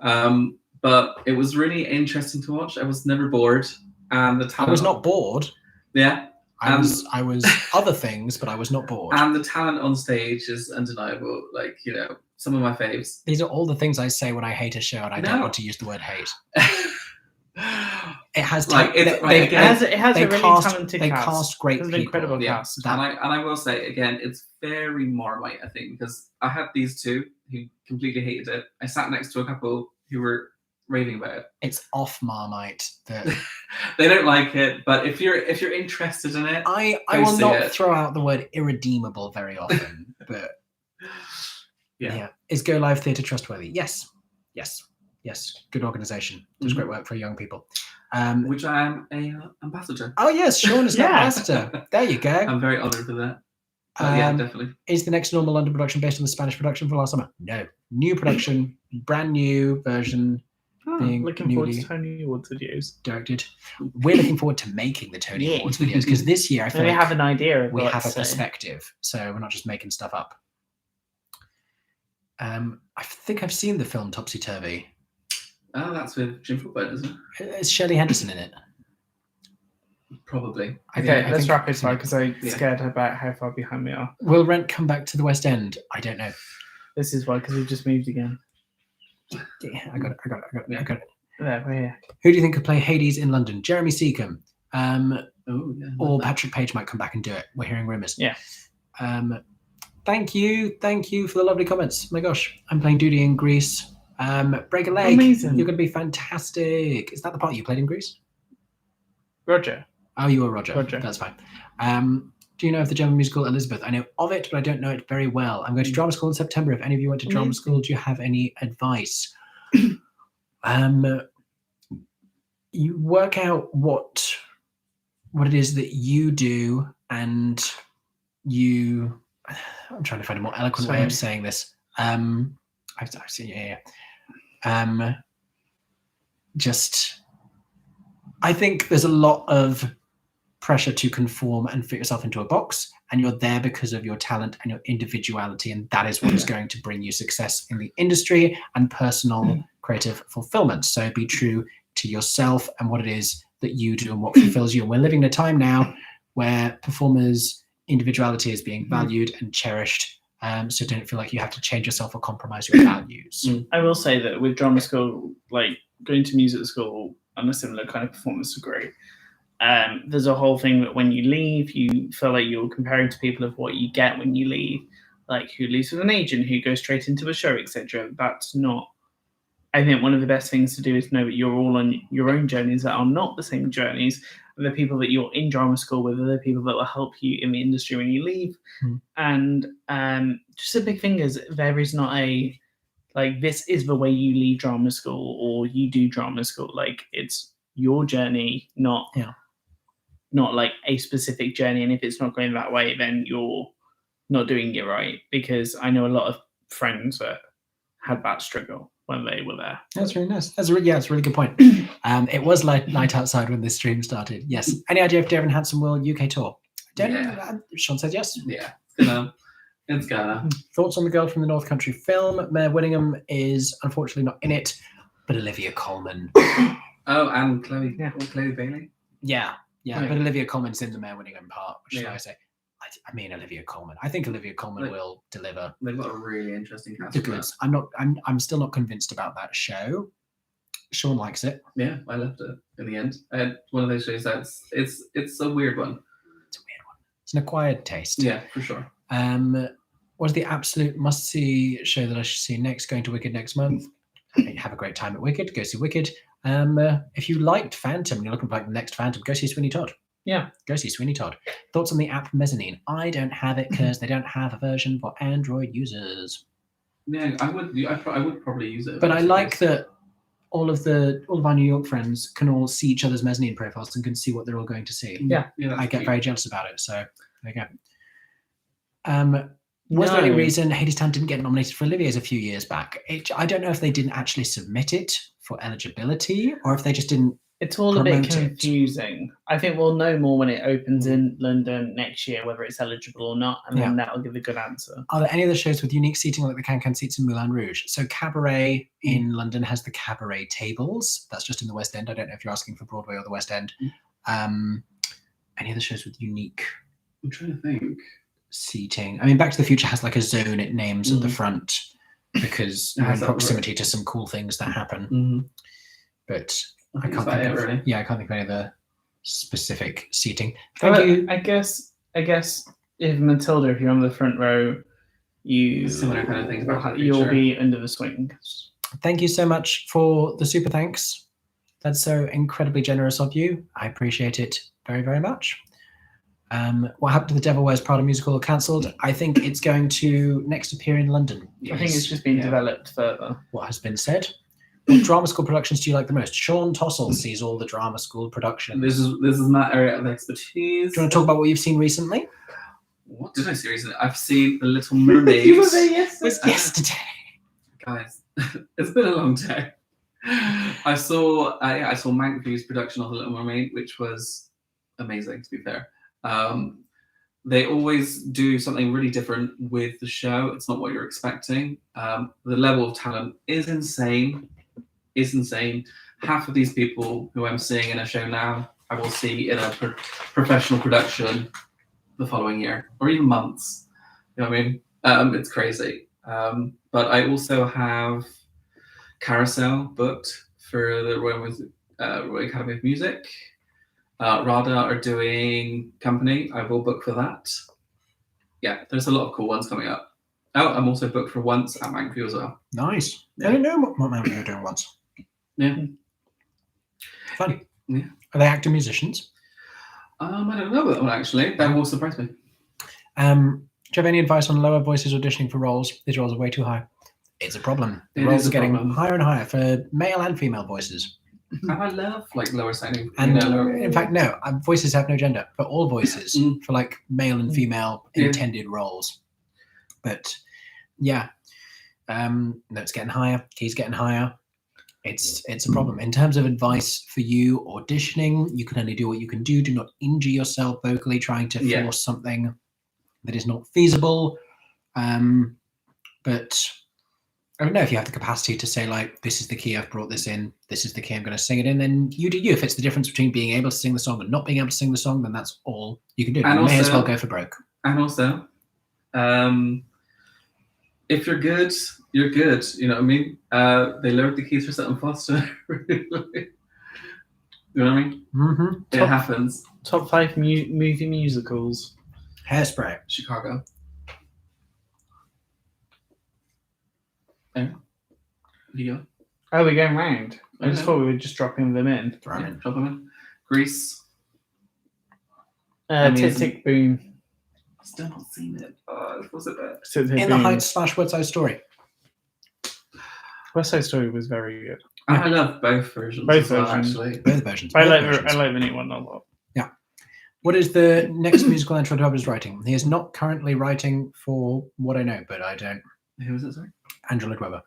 [SPEAKER 3] but it was really interesting to watch. I was never bored, and the talent.
[SPEAKER 1] I was not bored.
[SPEAKER 3] Yeah,
[SPEAKER 1] I was other things, but I was not bored.
[SPEAKER 3] And the talent on stage is undeniable. Like, you know, some of my faves.
[SPEAKER 1] These are all the things I say when I hate a show, and I don't want to use the word hate. It has
[SPEAKER 3] like it
[SPEAKER 2] has a really talented
[SPEAKER 1] they
[SPEAKER 2] cast.
[SPEAKER 1] cast great people.
[SPEAKER 2] An incredible cast.
[SPEAKER 3] And I will say again, it's very Marmite, I think, because I had these two who completely hated it. I sat next to a couple who were raving about it.
[SPEAKER 1] It's off Marmite that
[SPEAKER 3] they don't like it, but if you're interested in it,
[SPEAKER 1] I will not throw out the word irredeemable very often, but yeah. Is Go Live Theatre trustworthy? Yes. Good organisation. Does great work for young people.
[SPEAKER 3] Which I am a ambassador.
[SPEAKER 1] Oh yes, Sean is an ambassador. There you go.
[SPEAKER 3] I'm very honoured for that. Yeah, definitely.
[SPEAKER 1] Is the next normal London production based on the Spanish production from last summer? No. New production, brand new version. Being
[SPEAKER 2] looking forward to Tony Awards videos.
[SPEAKER 1] Directed. We're looking forward to making the Tony Awards videos because this year I feel
[SPEAKER 2] we
[SPEAKER 1] like
[SPEAKER 2] have an idea.
[SPEAKER 1] We have a perspective, so we're not just making stuff up. I think I've seen the film Topsy Turvy.
[SPEAKER 3] Oh, that's with Jim Fulbright, isn't it?
[SPEAKER 1] Is Shirley Henderson in it?
[SPEAKER 3] Probably.
[SPEAKER 2] Okay, let's rapid fire because I'm scared about how far behind we are.
[SPEAKER 1] Will Rent come back to the West End? I don't know.
[SPEAKER 2] This is why, because we've just moved again.
[SPEAKER 1] Yeah, I got it.
[SPEAKER 2] There, we're here.
[SPEAKER 1] Who do you think could play Hades in London? Jeremy Seacombe. Or Patrick Page might come back and do it. We're hearing rumours.
[SPEAKER 2] Yeah.
[SPEAKER 1] Thank you for the lovely comments. My gosh, I'm playing Duty in Greece. Break a leg.
[SPEAKER 2] Amazing.
[SPEAKER 1] You're going to be fantastic. Is that the part you played in Greece?
[SPEAKER 2] Roger.
[SPEAKER 1] Oh, you were Roger. That's fine. Do you know of the German musical Elizabeth? I know of it, but I don't know it very well. I'm going to drama school in September. If any of you went to drama school, do you have any advice? You work out what it is that you do, and you. I'm trying to find a more eloquent way of saying this. I've seen, I think there's a lot of pressure to conform and fit yourself into a box, and you're there because of your talent and your individuality, and that is what is going to bring you success in the industry and personal creative fulfillment. So be true to yourself and what it is that you do and what fulfills you. And we're living in a time now where performers' individuality is being valued and cherished. So don't feel like you have to change yourself or compromise your values.
[SPEAKER 2] I will say that with drama school, like going to music school and a similar kind of performance degree, there's a whole thing that when you leave, you feel like you're comparing to people of what you get when you leave, like who leaves with an agent, who goes straight into a show, etc. That's not. I think one of the best things to do is know that you're all on your own journeys that are not the same journeys. The people that you're in drama school with are the people that will help you in the industry when you leave. And just a big thing is there is not a, like, this is the way you leave drama school or you do drama school. Like, it's your journey, not like a specific journey. And if it's not going that way, then you're not doing it right. Because I know a lot of friends that had that struggle when they were there.
[SPEAKER 1] That's really nice. It's a really good point. It was light outside when this stream started. Yes. Any idea if Devon Hanson will UK tour? Sean says yes.
[SPEAKER 3] Yeah, it's gonna.
[SPEAKER 1] Thoughts on the Girl from the North Country film? Mare Winningham is unfortunately not in it, but Olivia Colman.
[SPEAKER 3] Oh, and Chloe. Yeah, Chloe Bailey.
[SPEAKER 1] Yeah. But Olivia Colman's in the Mare Winningham part. Which should I say? I mean, Olivia Colman. I think Olivia Colman will deliver.
[SPEAKER 3] They've got a really interesting cast.
[SPEAKER 1] The goods. I'm still not convinced about that show. Sean likes it.
[SPEAKER 3] Yeah, I loved it in the end. I had one of those shows that's it's a weird one.
[SPEAKER 1] It's a weird one. It's an acquired taste.
[SPEAKER 3] Yeah, for sure.
[SPEAKER 1] What's the absolute must-see show that I should see next? Going to Wicked next month. Have a great time at Wicked. Go see Wicked. If you liked Phantom and you're looking for like the next Phantom, go see Sweeney Todd.
[SPEAKER 2] Yeah.
[SPEAKER 1] Go see Sweeney Todd. Thoughts on the app Mezzanine? I don't have it because they don't have a version for Android users.
[SPEAKER 3] Yeah, I would probably use it.
[SPEAKER 1] But I like that all of our New York friends can all see each other's Mezzanine profiles and can see what they're all going to see.
[SPEAKER 2] Yeah.
[SPEAKER 1] I get very jealous about it. So there you go. Was there any reason Hadestown didn't get nominated for Olivier's a few years back? I don't know if they didn't actually submit it for eligibility or if they just didn't.
[SPEAKER 2] It's all a bit confusing. I think we'll know more when it opens in London next year, whether it's eligible or not, and then that'll give a good answer.
[SPEAKER 1] Are there any of the shows with unique seating like the Can-Can seats in Moulin Rouge? So Cabaret in London has the Cabaret tables. That's just in the West End. I don't know if you're asking for Broadway or the West End. Any other shows with unique?
[SPEAKER 3] I'm trying to think.
[SPEAKER 1] Seating. I mean, Back to the Future has like a zone it names at the front because in proximity to some cool things that happen. But I can't think of really. Yeah, I can't think of any of the specific seating. Thank you.
[SPEAKER 2] I guess if Matilda, if you're on the front row,
[SPEAKER 3] similar kind of things.
[SPEAKER 2] You'll be under the swings.
[SPEAKER 1] Thank you so much for the super thanks. That's so incredibly generous of you. I appreciate it very, very much. What happened to the Devil Wears Prada musical? Cancelled. I think it's going to next appear in London.
[SPEAKER 2] I think it's just been developed further.
[SPEAKER 1] What has been said? What drama school productions do you like the most? Sean Tossell sees all the drama school productions.
[SPEAKER 3] This is my area of expertise.
[SPEAKER 1] Do you want to talk about what you've seen recently?
[SPEAKER 3] What did I see recently? I've seen The Little Mermaid.
[SPEAKER 2] You were there yesterday.
[SPEAKER 1] It was yesterday.
[SPEAKER 3] Guys, it's been a long day. I saw Mank View's production of The Little Mermaid, which was amazing, to be fair. They always do something really different with the show. It's not what you're expecting. The level of talent is insane. Half of these people who I'm seeing in a show now, I will see in a professional production the following year or even months. You know what I mean? It's crazy. But I also have Carousel booked for the Royal Academy of Music. RADA are doing Company. I will book for that. Yeah, there's a lot of cool ones coming up. Oh, I'm also booked for Once at Mankview as well.
[SPEAKER 1] Nice. Yeah. I didn't know what Mankview were doing Once.
[SPEAKER 3] Yeah.
[SPEAKER 1] Funny.
[SPEAKER 3] Yeah.
[SPEAKER 1] Are they actor musicians?
[SPEAKER 3] I don't know about that one actually. That will surprise me.
[SPEAKER 1] Do you have any advice on lower voices auditioning for roles? These roles are way too high. It's a problem. The roles are getting higher and higher for male and female voices.
[SPEAKER 3] I love like lower sounding.
[SPEAKER 1] And in fact, no, voices have no gender, but all voices for like male and female intended roles. But yeah, notes getting higher, keys getting higher. It's a problem. In terms of advice for you auditioning, you can only do what you can do. Do not injure yourself vocally trying to force something that is not feasible. But I don't know if you have the capacity to say like, this is the key, I've brought this in, this is the key, I'm going to sing it in, then you do you. If it's the difference between being able to sing the song and not being able to sing the song, then that's all you can do.
[SPEAKER 3] And
[SPEAKER 1] you
[SPEAKER 3] also,
[SPEAKER 1] may as well go for broke.
[SPEAKER 3] And also, if you're good, you're good. You know what I mean? They lowered the keys for Sutton Foster. You know what I mean?
[SPEAKER 1] Mm-hmm.
[SPEAKER 3] It happens.
[SPEAKER 2] Top 5 movie musicals.
[SPEAKER 1] Hairspray.
[SPEAKER 3] Chicago. Yeah. Yeah.
[SPEAKER 2] Oh, we're going round. I just thought we were just dropping them in.
[SPEAKER 3] Drop them in. Grease.
[SPEAKER 2] Tick Tick Boom.
[SPEAKER 3] Still not seen it. Was it bad?
[SPEAKER 1] In the Heights / West Side Story.
[SPEAKER 2] West Side Story was very good.
[SPEAKER 3] I love both versions.
[SPEAKER 2] Both versions.
[SPEAKER 3] Actually.
[SPEAKER 1] Both versions.
[SPEAKER 2] I like the new one a lot.
[SPEAKER 1] Yeah. What is the next musical Andrew Lloyd Webber is writing? He is not currently writing for what I know, but I don't.
[SPEAKER 3] Who is it, sorry?
[SPEAKER 1] Andrew Lloyd Webber.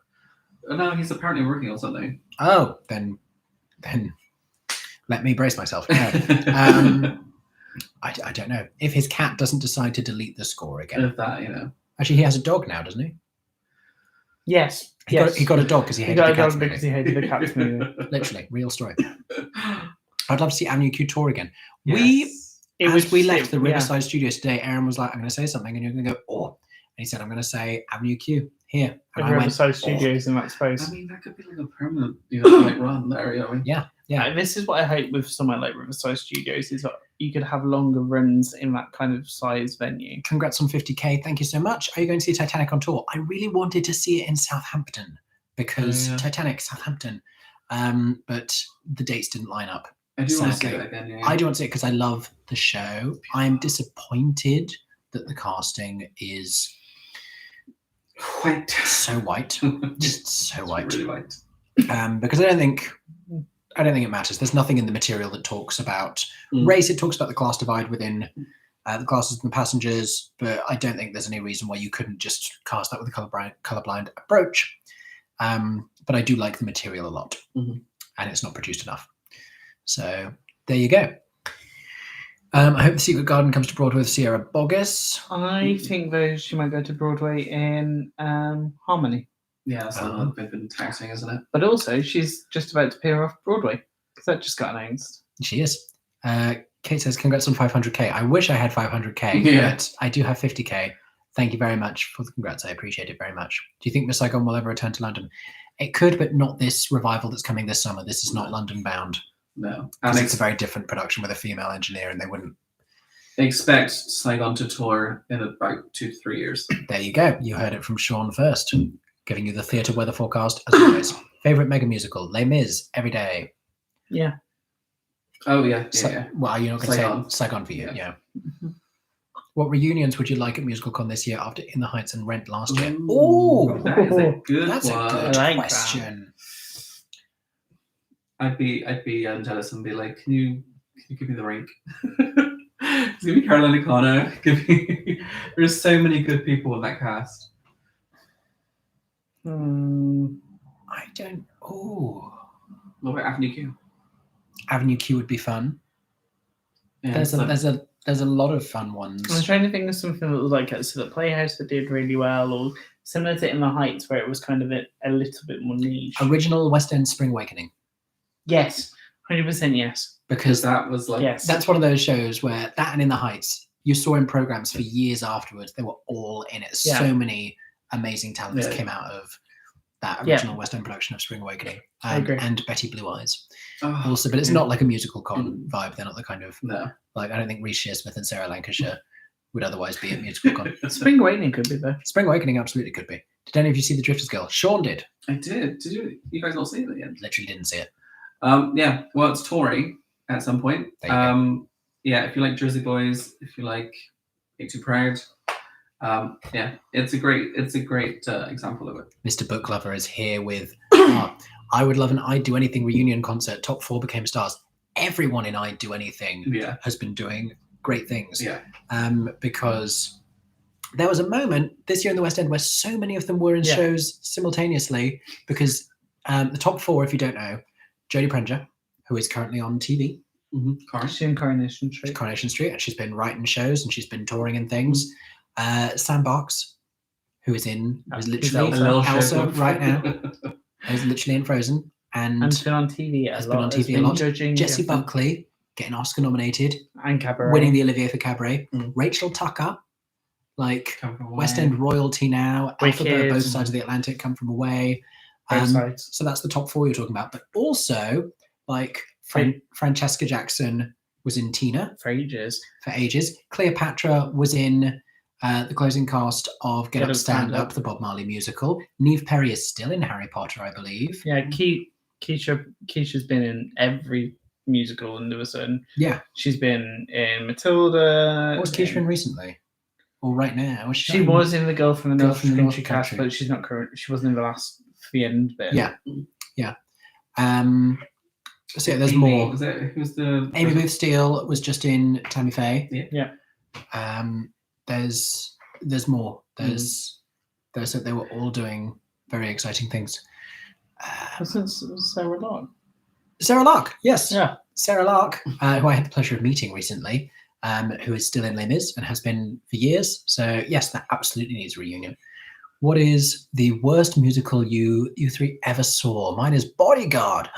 [SPEAKER 3] No, he's apparently working on something.
[SPEAKER 1] Oh, then let me brace myself. No. I don't know. If his cat doesn't decide to delete the score again.
[SPEAKER 3] If that, you know.
[SPEAKER 1] Actually, he has a dog now, doesn't he?
[SPEAKER 2] Yes.
[SPEAKER 1] He got a dog because he hated the Cats movie.
[SPEAKER 2] because he hated the Cats movie.
[SPEAKER 1] Literally, real story. I'd love to see Avenue Q tour again.
[SPEAKER 3] Yes.
[SPEAKER 1] We left the Riverside studios today, Aaron was like, I'm going to say something, and you're going to go, oh. And he said, I'm going to say Avenue Q. here. And I
[SPEAKER 2] Every
[SPEAKER 1] went,
[SPEAKER 2] episode studios in that space.
[SPEAKER 3] I mean, that could be like a permanent, like run there. You know what I mean?
[SPEAKER 1] yeah.
[SPEAKER 2] Like, this is what I hate with somewhere like Riverside Studios is that you could have longer runs in that kind of size venue.
[SPEAKER 1] Congrats on 50K. Thank you so much. Are you going to see Titanic on tour? I really wanted to see it in Southampton because Titanic, Southampton. But the dates didn't line up.
[SPEAKER 3] I do want to see
[SPEAKER 1] Sadly.
[SPEAKER 3] that again. Yeah.
[SPEAKER 1] I do want to see it because I love the show. I'm disappointed that the casting is
[SPEAKER 3] White.
[SPEAKER 1] so white. Just so white.
[SPEAKER 3] Really white.
[SPEAKER 1] Because I don't think it matters. There's nothing in the material that talks about race. It talks about the class divide within the classes and the passengers, but I don't think there's any reason why you couldn't just cast that with a colorblind approach. But I do like the material a lot, and it's not produced enough. So there you go. I hope The Secret Garden comes to Broadway with Sierra Boggess.
[SPEAKER 2] I think though she might go to Broadway in Harmony.
[SPEAKER 3] Yeah, that's what they've been taxing, isn't it?
[SPEAKER 2] But also she's just about to appear off Broadway. That just got announced.
[SPEAKER 1] She is. Kate says, congrats on 500K. I wish I had 500K, but I do have 50K. Thank you very much for the congrats. I appreciate it very much. Do you think Miss Saigon will ever return to London? It could, but not this revival that's coming this summer. This is not London bound.
[SPEAKER 3] No.
[SPEAKER 1] And it's a very different production with a female engineer, and they wouldn't.
[SPEAKER 3] Expect Saigon to tour in about 2 to 3 years.
[SPEAKER 1] There you go. You heard it from Sean first. Giving you the theatre weather forecast as always. Favorite mega musical? Les Mis, every day.
[SPEAKER 2] Yeah.
[SPEAKER 3] Oh, yeah. Yeah.
[SPEAKER 1] Well, you're not going to
[SPEAKER 3] Saigon.
[SPEAKER 1] say Saigon for you. Yeah. What reunions would you like at MusicalCon this year after In the Heights and Rent last year?
[SPEAKER 3] Ooh, that is a good
[SPEAKER 1] That's
[SPEAKER 3] one.
[SPEAKER 1] a good
[SPEAKER 2] I like
[SPEAKER 1] question.
[SPEAKER 3] I'd be jealous and be like, can you give me the rank? It's gonna be Carolina Connor. There's so many good people in that cast.
[SPEAKER 1] I don't. Oh,
[SPEAKER 3] What about Avenue Q?
[SPEAKER 1] Avenue Q would be fun.
[SPEAKER 3] Yeah,
[SPEAKER 1] There's a lot of fun ones.
[SPEAKER 2] I was trying to think of something that was like so the Playhouse that did really well, or similar to In the Heights, where it was kind of a little bit more niche.
[SPEAKER 1] Original West End Spring Awakening.
[SPEAKER 2] Yes, 100% yes.
[SPEAKER 1] Because
[SPEAKER 3] that was like
[SPEAKER 2] Yes.
[SPEAKER 1] that's one of those shows where that and In the Heights, you saw in programs for years afterwards. They were all in it.
[SPEAKER 2] Yeah.
[SPEAKER 1] So many amazing talents
[SPEAKER 3] Yeah.
[SPEAKER 1] came out of that original West End production of Spring Awakening.
[SPEAKER 2] I agree.
[SPEAKER 1] And Betty Blue Eyes
[SPEAKER 3] oh,
[SPEAKER 1] also, but it's not like a musical con vibe. They're not the kind of
[SPEAKER 3] no.
[SPEAKER 1] like, I don't think Reece Shearsmith and Sarah Lancashire would otherwise be at musical con.
[SPEAKER 2] Spring Awakening could be though.
[SPEAKER 1] Spring Awakening absolutely could be. Did any of you see The Drifters Girl? Sean did.
[SPEAKER 3] I did. Did you guys not see it yet?
[SPEAKER 1] Literally didn't see it.
[SPEAKER 3] Yeah. Well, it's touring at some point.
[SPEAKER 1] There you go.
[SPEAKER 3] Yeah. If you like Jersey Boys, if you like Ain't Too Proud, yeah, it's a great example of it.
[SPEAKER 1] Mr. Book Lover is here with I Would Love an I'd Do Anything reunion concert. Top 4 became stars. Everyone in I'd Do Anything has been doing great things.
[SPEAKER 3] Yeah.
[SPEAKER 1] Because there was a moment this year in the West End where so many of them were in shows simultaneously because the top 4, if you don't know, Jodie Prenger, who is currently on TV.
[SPEAKER 2] She's in Coronation Street.
[SPEAKER 1] Coronation Street, and she's been writing shows and she's been touring and things. Sam Barks, who is literally Elsa right now, is literally in Frozen, and
[SPEAKER 2] has been on TV
[SPEAKER 1] has been on TV a lot. Jessie Buckley getting Oscar nominated,
[SPEAKER 2] and Cabaret,
[SPEAKER 1] winning the Olivier for Cabaret. Rachel Tucker, like West End royalty now. Alphabet, both sides of the Atlantic, Come From Away. So that's the top 4 you're talking about, but also like Francesca Jackson was in Tina
[SPEAKER 2] for ages.
[SPEAKER 1] Cleopatra was in the closing cast of Get Up, Stand Up, the Bob Marley musical. Neve Perry is still in Harry Potter, I believe.
[SPEAKER 2] Yeah, Keisha's been in every musical under the sun.
[SPEAKER 1] Yeah.
[SPEAKER 2] She's been in Matilda.
[SPEAKER 1] What was Keisha in recently? Or right now?
[SPEAKER 2] She was in The Girl from the North Country cast, but she's not current. She wasn't in the last the end bit.
[SPEAKER 1] Yeah. So yeah, there's more. Amy Booth Steele was just in Tammy Faye.
[SPEAKER 2] Yeah.
[SPEAKER 1] There's more. They were all doing very exciting things.
[SPEAKER 2] Since Sarah Lark.
[SPEAKER 1] Sarah Lark, yes.
[SPEAKER 2] Yeah.
[SPEAKER 1] Sarah Lark, who I had the pleasure of meeting recently, who is still in Les Mis and has been for years. So yes, that absolutely needs a reunion. What is the worst musical you three ever saw? Mine is Bodyguard.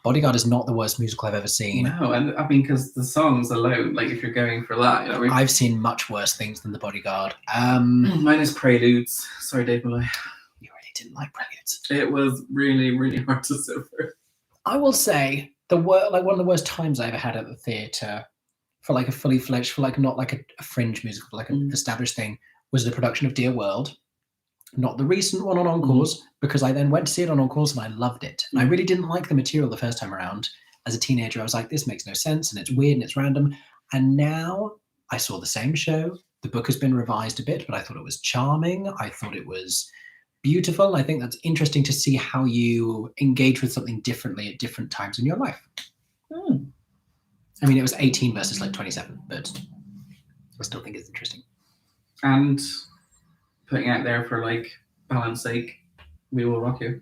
[SPEAKER 1] Bodyguard is not the worst musical I've ever seen.
[SPEAKER 3] No, and I mean, because the songs alone, like if you're going for that, you know,
[SPEAKER 1] I've seen much worse things than The Bodyguard.
[SPEAKER 3] mine is Preludes. Sorry, Dave Malloy.
[SPEAKER 1] You really didn't like Preludes.
[SPEAKER 3] It was really, really hard to sit through.
[SPEAKER 1] I will say one of the worst times I ever had at the theatre for like a fully fledged, for like not like a fringe musical, but like an established thing, was the production of Dear World. Not the recent one on Encores, because I then went to see it on Encores and I loved it. And I really didn't like the material the first time around. As a teenager, I was like, this makes no sense and it's weird and it's random. And now I saw the same show. The book has been revised a bit, but I thought it was charming. I thought it was beautiful. I think that's interesting to see how you engage with something differently at different times in your life. I mean, it was 18 versus like 27, but I still think it's interesting.
[SPEAKER 3] And putting out there for like balance sake, We Will Rock You.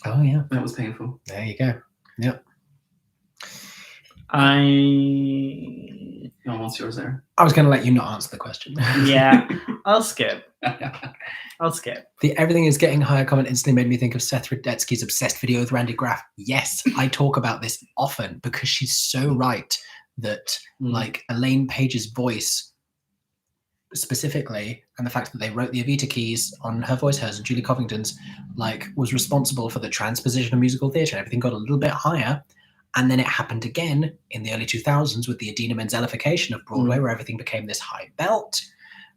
[SPEAKER 1] Oh yeah,
[SPEAKER 3] That was painful.
[SPEAKER 1] there you go. Yep.
[SPEAKER 3] What's yours there?
[SPEAKER 1] I was going to let you not answer the question.
[SPEAKER 2] I'll skip.
[SPEAKER 1] The everything is getting higher comment instantly made me think of Seth Rudetsky's obsessed video with Randy Graff. Yes, I talk about this often because she's so right that like Elaine Page's voice specifically, and the fact that they wrote the Evita keys on her voice, hers and Julie Covington's, like was responsible for the transposition of musical theatre. Everything got a little bit higher. And then it happened again in the early 2000s with the Idina Menzellification of Broadway, where everything became this high belt.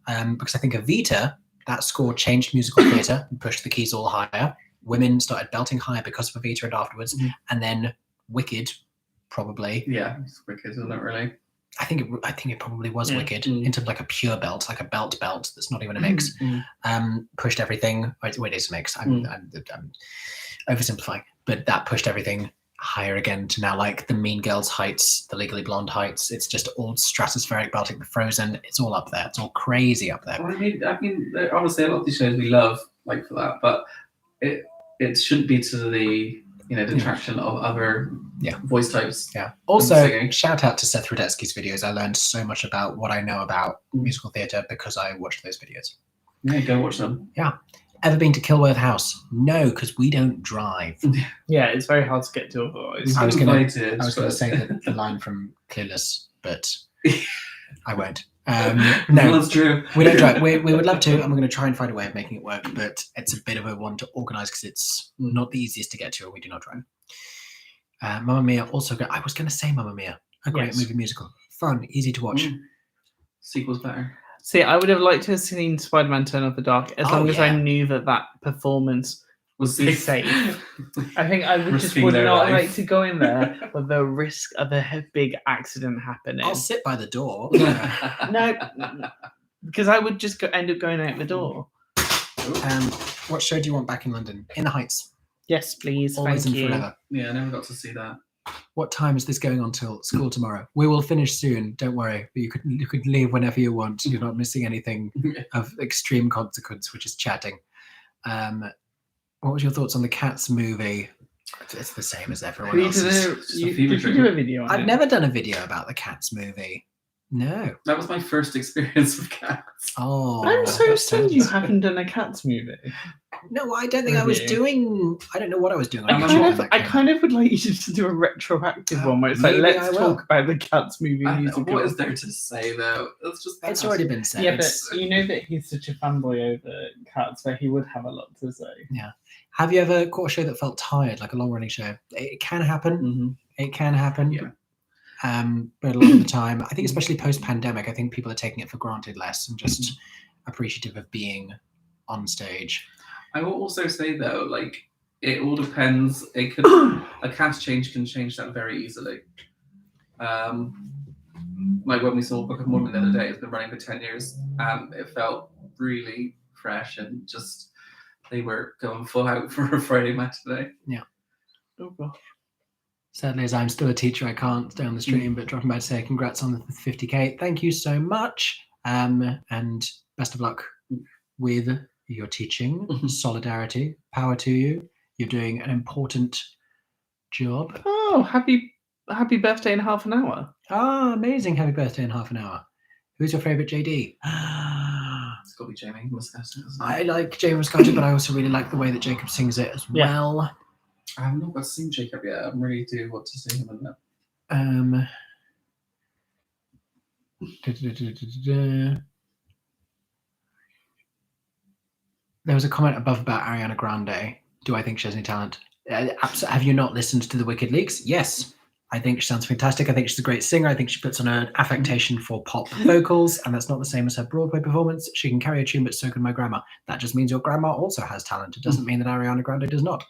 [SPEAKER 1] Because I think Evita, that score changed musical theatre and pushed the keys all higher. Women started belting higher because of Evita and afterwards. And then Wicked, probably.
[SPEAKER 3] Yeah, it's Wicked, isn't it really?
[SPEAKER 1] I think it probably was Wicked in terms of like a pure belt, like a belt that's not even a mix. Pushed everything. Wait, it's a mix. I'm oversimplifying, but that pushed everything higher again to now like the Mean Girls heights, the Legally Blonde heights. It's just all stratospheric belting. The Frozen, it's all up there. It's all crazy up there.
[SPEAKER 3] Well, I mean, obviously a lot of these shows we love like for that, but it shouldn't be to the detraction of other voice types.
[SPEAKER 1] Yeah. Also, shout out to Seth Rudetsky's videos. I learned so much about what I know about musical theatre because I watched those videos.
[SPEAKER 3] Yeah, go watch them.
[SPEAKER 1] Yeah. Ever been to Kilworth House? No, because we don't drive.
[SPEAKER 2] Yeah, it's very hard to get to otherwise.
[SPEAKER 1] I was going to say the line from Clueless, but I won't. No,
[SPEAKER 3] that's true.
[SPEAKER 1] We don't drive. We would love to, and we're going to try and find a way of making it work, but it's a bit of a one to organise because it's not the easiest to get to, and we do not drive. Mamma Mia also. I was going to say Mamma Mia, a great movie musical, fun, easy to watch.
[SPEAKER 3] Sequel's better.
[SPEAKER 2] See, I would have liked to have seen Spider-Man Turn Off the Dark as long as I knew that performance
[SPEAKER 3] was
[SPEAKER 2] safe. I think I would not like to go in there with the risk of a big accident happening.
[SPEAKER 1] I'll sit by the door.
[SPEAKER 2] No, because I would just end up going out the door.
[SPEAKER 1] What show do you want back in London? In the Heights.
[SPEAKER 2] Yes, please.
[SPEAKER 1] Always
[SPEAKER 2] Thank
[SPEAKER 1] and
[SPEAKER 2] you.
[SPEAKER 1] forever.
[SPEAKER 3] Yeah, I never got to see that.
[SPEAKER 1] What time is this going on till school tomorrow? We will finish soon. Don't worry. You could leave whenever you want. You're not missing anything of extreme consequence, which is chatting. What was your thoughts on the Cats movie? It's the same as everyone else's.
[SPEAKER 2] Did you do a video on it?
[SPEAKER 1] I've never done a video about the Cats movie. No.
[SPEAKER 3] That was my first experience with Cats.
[SPEAKER 1] Oh,
[SPEAKER 2] I'm so sad you haven't done a Cats movie.
[SPEAKER 1] No, I don't think I was doing. I don't know what I was doing.
[SPEAKER 2] I kind of would like you to do a retroactive one where it's like, let's talk about the Cats movie musical.
[SPEAKER 3] What is there to say though?
[SPEAKER 1] It's already been said.
[SPEAKER 2] Yeah, but you know that he's such a fanboy over Cats, where he would have a lot to say.
[SPEAKER 1] Yeah. Have you ever caught a show that felt tired, like a long-running show? It can happen. It can happen.
[SPEAKER 3] Yeah.
[SPEAKER 1] But a lot of the time, I think especially post-pandemic, I think people are taking it for granted less and just appreciative of being on stage.
[SPEAKER 3] I will also say though, like it all depends. It could a cast change can change that very easily. Like when we saw Book of Mormon the other day, it's been running for 10 years, and it felt really fresh and just they were going full out for a Friday matinee.
[SPEAKER 1] Yeah.
[SPEAKER 2] Oh gosh.
[SPEAKER 1] Sadly, as I'm still a teacher, I can't stay on the stream, but dropping by to say congrats on the 50K. Thank you so much. And best of luck with your teaching. Solidarity, power to you. You're doing an important job.
[SPEAKER 2] Oh, happy birthday in half an hour.
[SPEAKER 1] Ah, amazing. Happy birthday in half an hour. Who's your favorite JD?
[SPEAKER 3] It's got to be Jamie Moscato.
[SPEAKER 1] I like Jamie Moscato, but I also really like the way that Jacob sings it as
[SPEAKER 2] Yeah.
[SPEAKER 1] well.
[SPEAKER 3] I have not got to see Jacob yet. I really do want to see him in that.
[SPEAKER 1] There was a comment above about Ariana Grande. Do I think she has any talent? Have you not listened to the Wicked Leaks? Yes. I think she sounds fantastic. I think she's a great singer. I think she puts on an affectation for pop vocals, and that's not the same as her Broadway performance. She can carry a tune, but so can my grandma. That just means your grandma also has talent. It doesn't mean that Ariana Grande does not.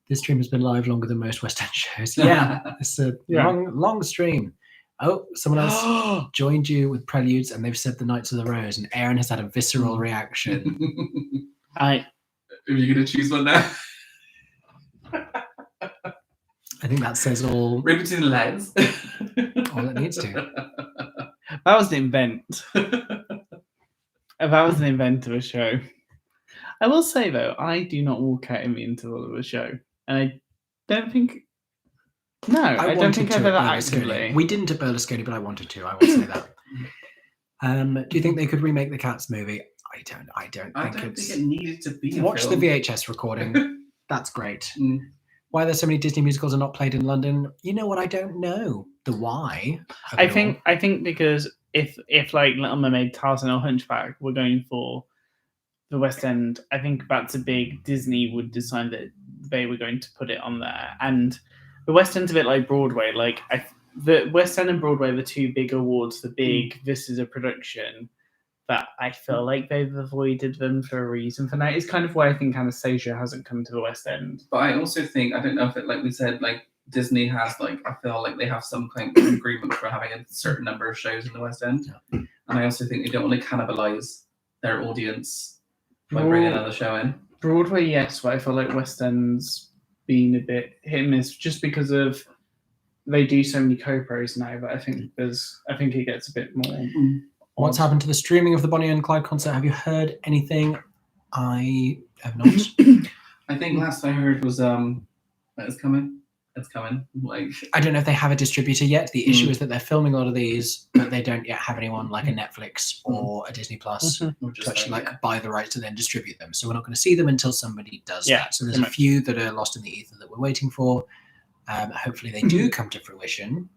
[SPEAKER 1] This stream has been live longer than most West End shows. Yeah, it's a long stream. Oh, someone else joined you with Preludes, and they've said the Knights of the Rose, and Aaron has had a visceral reaction.
[SPEAKER 3] Are you going to choose one now?
[SPEAKER 1] I think that says all.
[SPEAKER 3] Read between the lines.
[SPEAKER 1] All it needs to.
[SPEAKER 2] That was an invent. That was an invent of a show. I will say though, I do not walk out in the interval of a show, and I don't think. No, I don't think I've ever actively.
[SPEAKER 1] We didn't at Berlusconi, but I wanted to. I will say that. Do you think they could remake the Cats movie? I don't think
[SPEAKER 3] it needed to be.
[SPEAKER 1] Watch the VHS recording. That's great. Why there's so many Disney musicals are not played in London? You know what? I don't know the why.
[SPEAKER 2] I think because if like Little Mermaid, Tarzan, or Hunchback were going for the West End, I think that's a big Disney would decide that they were going to put it on there. And the West End's a bit like Broadway. Like the West End and Broadway are the two big awards, the big this is a production, that I feel like they've avoided them for a reason for now. It's kind of why I think Anastasia hasn't come to the West End.
[SPEAKER 3] But I also think, I don't know if it, like we said, like Disney has, like, I feel like they have some kind of agreement for having a certain number of shows in the West End. Yeah. And I also think they don't want to cannibalize their audience by bringing another show in.
[SPEAKER 2] Broadway, yes, but I feel like West End's been a bit hit and miss just because of they do so many co-pros now, but I think it gets a bit more.
[SPEAKER 1] What's happened to the streaming of the Bonnie and Clyde concert? Have you heard anything? I have not.
[SPEAKER 3] I think last I heard was it's coming. It's coming. Like,
[SPEAKER 1] I don't know if they have a distributor yet. The issue is that they're filming a lot of these, but they don't yet have anyone like a Netflix or a Disney Plus to actually buy the rights to then distribute them. So we're not going to see them until somebody does that. So there's a few that are lost in the ether that we're waiting for. Hopefully they do come to fruition.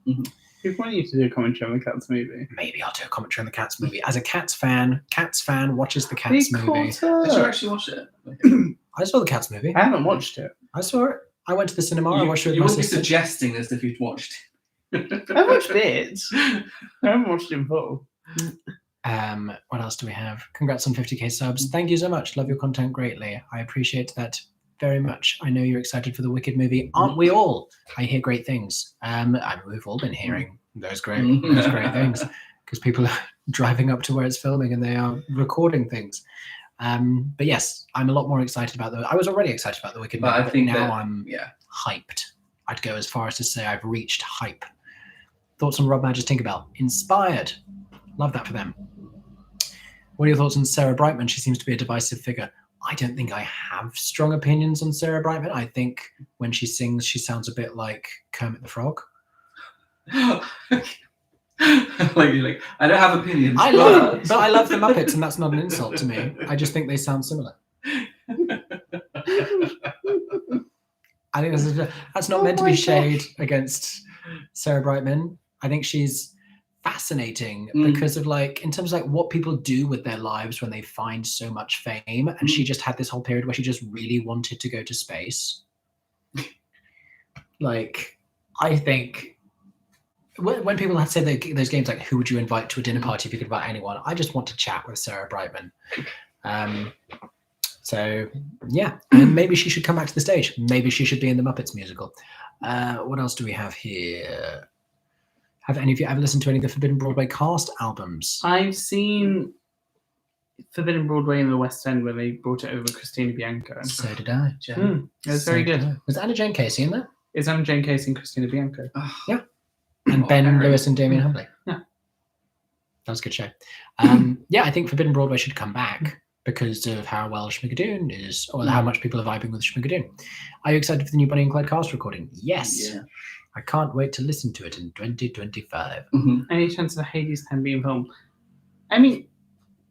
[SPEAKER 2] If I need to do a commentary on the Cats movie,
[SPEAKER 1] maybe I'll do a commentary on the Cats movie. As a Cats fan watches the Cats movie.
[SPEAKER 3] Did you actually watch it?
[SPEAKER 1] I saw the Cats movie.
[SPEAKER 2] I haven't watched it.
[SPEAKER 1] I saw it. I went to the cinema. I watched it with
[SPEAKER 3] you
[SPEAKER 1] my
[SPEAKER 3] wouldn't be
[SPEAKER 1] sister.
[SPEAKER 3] suggesting this if you'd watched it.
[SPEAKER 2] I watched bits. I haven't watched it in full.
[SPEAKER 1] What else do we have? Congrats on 50k subs. Thank you so much. Love your content greatly. I appreciate that very much. I know you're excited for the Wicked movie. Aren't we all? I hear great things. We've all been hearing those great things because people are driving up to where it's filming and they are recording things. But yes, I'm a lot more excited about I was already excited about the Wicked movie, but now I'm hyped. I'd go as far as to say I've reached hype. Thoughts on Rob Madge's Tinkerbell? Inspired. Love that for them. What are your thoughts on Sarah Brightman? She seems to be a divisive figure. I don't think I have strong opinions on Sarah Brightman. I think when she sings, she sounds a bit like Kermit the Frog.
[SPEAKER 3] like I don't have opinions.
[SPEAKER 1] I love the Muppets, and that's not an insult to me. I just think they sound similar. I think that's not meant to be shade against Sarah Brightman. I think she's fascinating because of in terms of what people do with their lives when they find so much fame, and she just had this whole period where she just really wanted to go to space. I think when people have said those games like who would you invite to a dinner party if you could invite anyone, I just want to chat with Sarah Brightman. So yeah, and maybe she should come back to the stage. Maybe she should be in the Muppets musical. What else do we have here? Have any of you ever listened to any of the Forbidden Broadway cast albums?
[SPEAKER 2] I've seen Forbidden Broadway in the West End where they brought it over Christina Bianco.
[SPEAKER 1] So did I.
[SPEAKER 2] It was very good.
[SPEAKER 1] Was Anna Jane Casey in there?
[SPEAKER 2] Is Anna Jane Casey and Christina Bianco?
[SPEAKER 1] Yeah. And Ben Lewis and Damien Hubley.
[SPEAKER 2] Yeah.
[SPEAKER 1] That was a good show. I think Forbidden Broadway should come back because of how well Schmigadoon is, or how much people are vibing with Schmigadoon. Are you excited for the new Bonnie and Clyde cast recording? Yes. Yeah. I can't wait to listen to it in 2025.
[SPEAKER 2] Any chance of Hades 10 being filmed? I mean,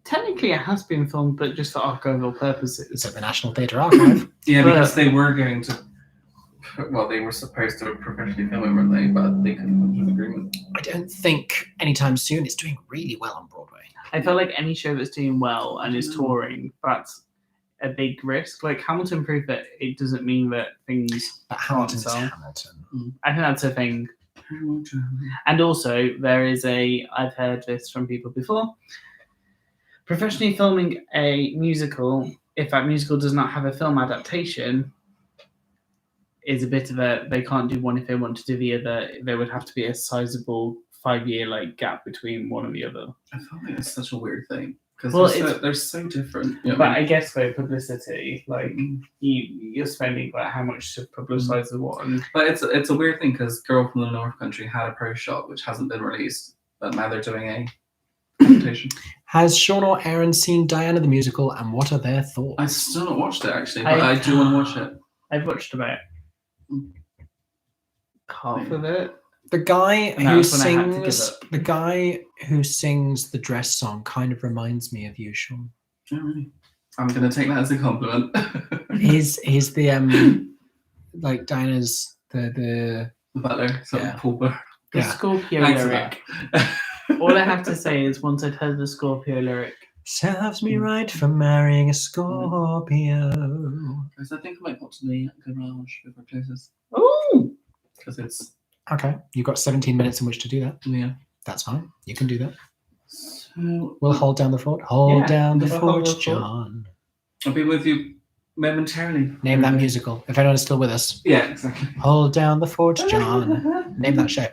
[SPEAKER 2] technically it has been filmed, but just for archival purposes.
[SPEAKER 1] It's at the National Theatre Archive.
[SPEAKER 3] Yeah,
[SPEAKER 2] But-
[SPEAKER 3] because they were going to. Well, they were supposed to professionally film it, weren't they? But they couldn't come to an agreement.
[SPEAKER 1] I don't think anytime soon. It's doing really well on Broadway.
[SPEAKER 2] I feel like any show that's doing well and is touring, that's a big risk. Like Hamilton proved that it doesn't mean that things
[SPEAKER 1] But
[SPEAKER 2] can't
[SPEAKER 1] Hamilton's
[SPEAKER 2] sell.
[SPEAKER 1] Hamilton.
[SPEAKER 2] I think that's a thing. And also, there is I've heard this from people before, professionally filming a musical, if that musical does not have a film adaptation, is a bit of they can't do one if they want to do the other. There would have to be a sizable 5-year gap between one and the other.
[SPEAKER 3] I feel like it's such a weird thing because
[SPEAKER 2] Well,
[SPEAKER 3] they're so different. You know
[SPEAKER 2] But
[SPEAKER 3] what I
[SPEAKER 2] I
[SPEAKER 3] mean?
[SPEAKER 2] guess for publicity, you're spending how much to publicize the one.
[SPEAKER 3] But it's a weird thing because Girl from the North Country had a pro shot which hasn't been released, but now they're doing a adaptation.
[SPEAKER 1] Has Sean or Aaron seen Diana the musical, and what are their thoughts?
[SPEAKER 3] I still not watched it actually, but I do want to watch it.
[SPEAKER 2] I've watched about half of it.
[SPEAKER 1] The guy
[SPEAKER 2] And
[SPEAKER 1] who
[SPEAKER 2] that's when I had to give
[SPEAKER 1] sings
[SPEAKER 2] up.
[SPEAKER 1] the guy who sings the dress song kind of reminds me of you, Sean.
[SPEAKER 3] Oh, really? I'm gonna take that as a compliment.
[SPEAKER 1] He's the like Diana's the
[SPEAKER 3] The butler, so
[SPEAKER 1] Yeah.
[SPEAKER 3] Paul Burr.
[SPEAKER 2] The
[SPEAKER 1] Yeah.
[SPEAKER 2] Scorpio
[SPEAKER 3] Thanks for
[SPEAKER 2] lyric.
[SPEAKER 3] that.
[SPEAKER 2] All I have to say is once I'd heard the Scorpio lyric,
[SPEAKER 1] serves me right for marrying a Scorpio.
[SPEAKER 3] Because I think I might put to the garage before it closes.
[SPEAKER 2] oh,
[SPEAKER 3] Because it's
[SPEAKER 1] Okay, you've got 17 minutes in which to do that.
[SPEAKER 3] yeah.
[SPEAKER 1] That's fine. You can do that.
[SPEAKER 3] So
[SPEAKER 1] We'll hold down the fort. Hold
[SPEAKER 2] Yeah,
[SPEAKER 1] down the
[SPEAKER 2] we'll hold
[SPEAKER 1] fort,
[SPEAKER 2] the fort.
[SPEAKER 1] John.
[SPEAKER 3] I'll be with you momentarily.
[SPEAKER 1] Name that musical. If anyone's still with us,
[SPEAKER 3] Yeah, exactly.
[SPEAKER 1] hold down the fort, John. Name that show.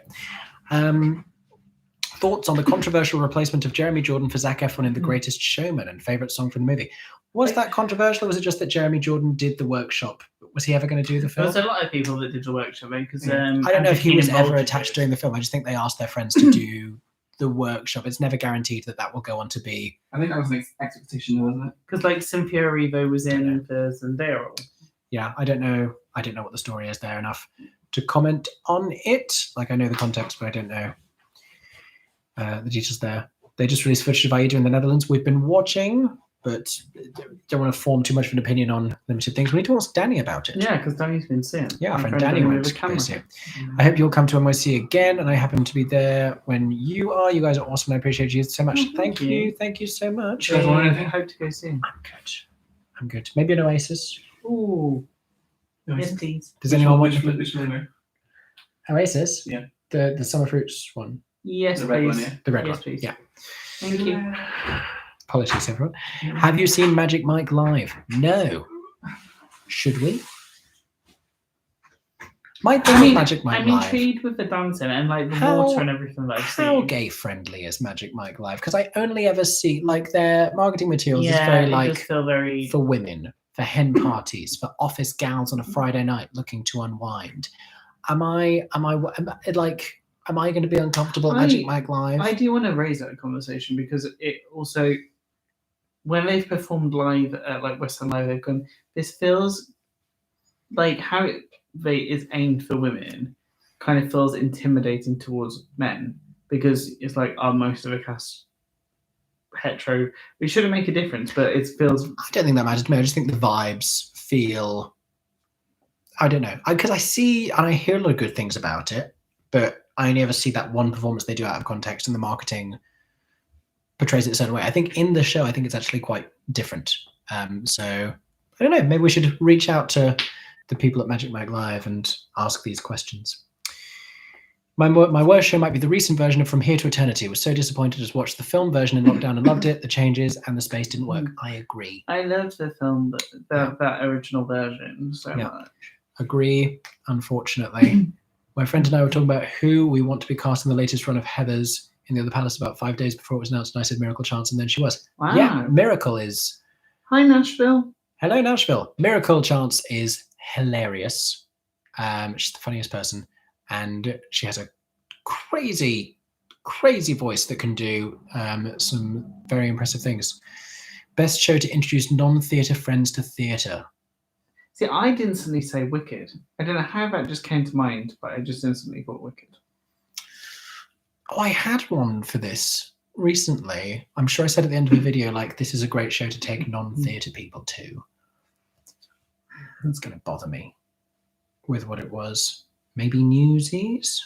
[SPEAKER 1] Thoughts on the controversial replacement of Jeremy Jordan for Zac Efron in The Greatest Showman, and favorite song from the movie? Was that controversial, or was it just that Jeremy Jordan did the workshop? Was he ever going to do the
[SPEAKER 2] There
[SPEAKER 1] film?
[SPEAKER 2] was a lot of people that did the workshop because
[SPEAKER 1] I don't know if he was ever attached during the film. I just think they asked their friends to do the workshop. It's never guaranteed that will go on to be.
[SPEAKER 3] I think that was an expectation, wasn't it?
[SPEAKER 2] because Cynthia Erivo was in for Zendaya.
[SPEAKER 1] Yeah, I don't know. I don't know what the story is there enough to comment on it. Like, I know the context, but I don't know the details there. They just released footage of Aida in the Netherlands. We've been watching, but don't want to form too much of an opinion on limited things. We need to ask Danny about it.
[SPEAKER 2] Yeah, because Danny's been seeing.
[SPEAKER 1] Yeah, our
[SPEAKER 2] My
[SPEAKER 1] friend Danny went
[SPEAKER 2] with
[SPEAKER 1] to
[SPEAKER 2] a camera.
[SPEAKER 1] go see it. I hope you'll come to NYC again, and I happen to be there when you are. You guys are awesome. I appreciate you so much.
[SPEAKER 2] Oh, thank
[SPEAKER 1] Thank
[SPEAKER 2] you.
[SPEAKER 1] you. Thank you so much.
[SPEAKER 3] Yeah.
[SPEAKER 2] I hope to go see him.
[SPEAKER 1] I'm good. I'm good. Maybe an Oasis.
[SPEAKER 2] Ooh, yes, please.
[SPEAKER 1] Does anyone want
[SPEAKER 3] which one?
[SPEAKER 1] Oasis?
[SPEAKER 3] Yeah.
[SPEAKER 1] The Summer Fruits one.
[SPEAKER 2] Yes,
[SPEAKER 3] The red
[SPEAKER 2] please.
[SPEAKER 3] one, yeah.
[SPEAKER 1] The red
[SPEAKER 2] Yes,
[SPEAKER 1] one.
[SPEAKER 2] please.
[SPEAKER 1] Yeah.
[SPEAKER 2] Thank you.
[SPEAKER 1] Apologies, everyone. Have you seen Magic Mike live? No. Should we? Might be Magic Mike
[SPEAKER 2] I'm
[SPEAKER 1] live.
[SPEAKER 2] intrigued with the dancing and the
[SPEAKER 1] How-
[SPEAKER 2] water and everything that I've
[SPEAKER 1] How
[SPEAKER 2] seen.
[SPEAKER 1] gay friendly is Magic Mike live? Because I only ever see their marketing materials is
[SPEAKER 2] Yeah,
[SPEAKER 1] very
[SPEAKER 2] it does feel very.
[SPEAKER 1] for women, for hen parties, for office gals on a Friday night looking to unwind. Am I going to be uncomfortable at Magic Mike live?
[SPEAKER 2] I do want to raise that conversation because it also, when they've performed live at West End Live, they've gone. This feels like how it is aimed for women, kind of feels intimidating towards men because it's most of the cast hetero. We shouldn't make a difference, but it feels.
[SPEAKER 1] I don't think that matters to me. I just think the vibes feel. I don't know. Because I see and I hear a lot of good things about it, but I only ever see that one performance they do out of context, and the marketing portrays it a certain way. I think in the show, I think it's actually quite different. So I don't know. Maybe we should reach out to the people at Magic Mike Live and ask these questions. My worst show might be the recent version of From Here to Eternity. I was so disappointed to watch the film version in lockdown and loved it. The changes and the space didn't work. I agree.
[SPEAKER 2] I loved the film, that original version so
[SPEAKER 1] Yeah.
[SPEAKER 2] much.
[SPEAKER 1] Agree, unfortunately. My friend and I were talking about who we want to be cast in the latest run of Heathers in the Other Palace about 5 days before it was announced, and I said Miracle Chance, and then she was.
[SPEAKER 2] Wow.
[SPEAKER 1] Yeah, Miracle is.
[SPEAKER 2] Hi, Nashville.
[SPEAKER 1] Hello, Nashville. Miracle Chance is hilarious. She's the funniest person, and she has a crazy, crazy voice that can do some very impressive things. Best show to introduce non-theatre friends to theatre.
[SPEAKER 2] See, I'd instantly say Wicked. I don't know how that just came to mind, but I just instantly thought Wicked.
[SPEAKER 1] Oh, I had one for this. recently, I'm sure I said at the end of the video, like, this is a great show to take non-theatre people to. It's going to bother me with what it was. Maybe Newsies?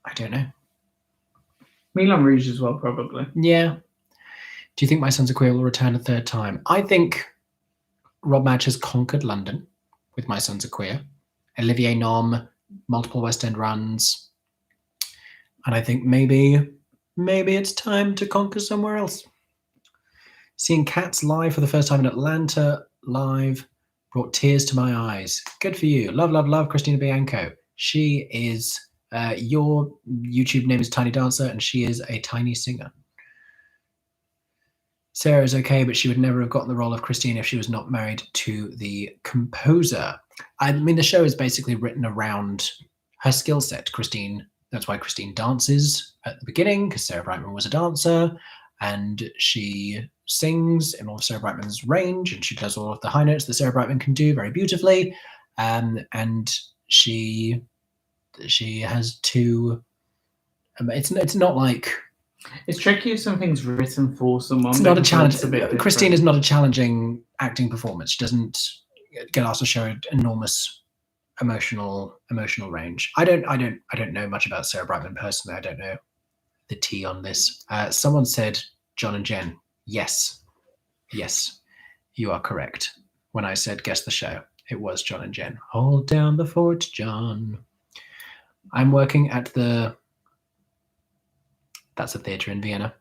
[SPEAKER 1] I don't know.
[SPEAKER 2] Moulin Rouge as well, probably.
[SPEAKER 1] Yeah. Do you think My Sons Are Queer will return a third time? I think Rob Madge has conquered London with My Sons Are Queer. Olivier Nom, multiple West End runs. And I think maybe it's time to conquer somewhere else. Seeing Cats live for the first time in Atlanta, live, brought tears to my eyes. Good for you. Love, love, love Christina Bianco. She is, your YouTube name is Tiny Dancer, and she is a tiny singer. Sarah is okay, but she would never have gotten the role of Christine if she was not married to the composer. I mean, the show is basically written around her skill set. Christine, that's why Christine dances at the beginning, because Sarah Brightman was a dancer, and she sings in all of Sarah Brightman's range, and she does all of the high notes that Sarah Brightman can do very beautifully. And she has two. It's not like.
[SPEAKER 2] It's tricky if something's written for someone.
[SPEAKER 1] It's not a challenge. Christine is not a challenging acting performance. She doesn't get asked to show an enormous emotional range. I don't know much about Sarah Brightman personally. I don't know the tea on this. Someone said John and Jen. Yes, you are correct. When I said guess the show, it was John and Jen. Hold down the fort, John. I'm working at that's a theatre in Vienna.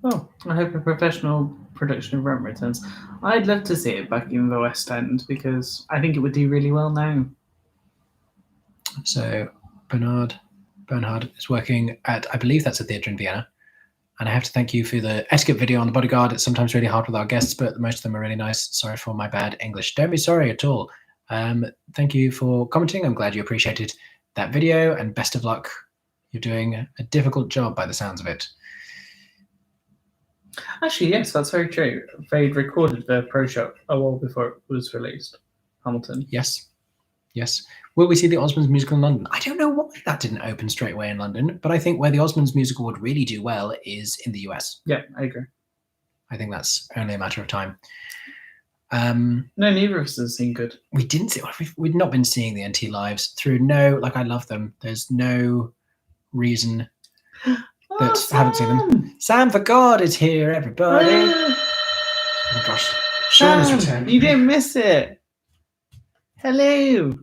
[SPEAKER 2] Oh, I hope a professional production of Rome returns. I'd love to see it back in the West End because I think it would do really well now.
[SPEAKER 1] So Bernhard is working at, I believe that's a theatre in Vienna. And I have to thank you for the etiquette video on The Bodyguard. It's sometimes really hard with our guests, but most of them are really nice. Sorry for my bad English. Don't be sorry at all. Thank you for commenting. I'm glad you appreciated that video, and best of luck. You're doing a difficult job by the sounds of it.
[SPEAKER 2] Actually, yes, that's very true. They'd recorded the pro shot a while before it was released. Hamilton.
[SPEAKER 1] Yes. Will we see the Osmonds musical in London? I don't know why that didn't open straight away in London, but I think where the Osmonds musical would really do well is in the US.
[SPEAKER 2] Yeah, I agree.
[SPEAKER 1] I think that's only a matter of time.
[SPEAKER 2] No, neither of us has seen good.
[SPEAKER 1] We've not been seeing the NT lives through I love them. There's no reason that I haven't seen them. Sam for God is here, everybody. Oh my gosh. Sean has returned.
[SPEAKER 2] You didn't miss it. Hello.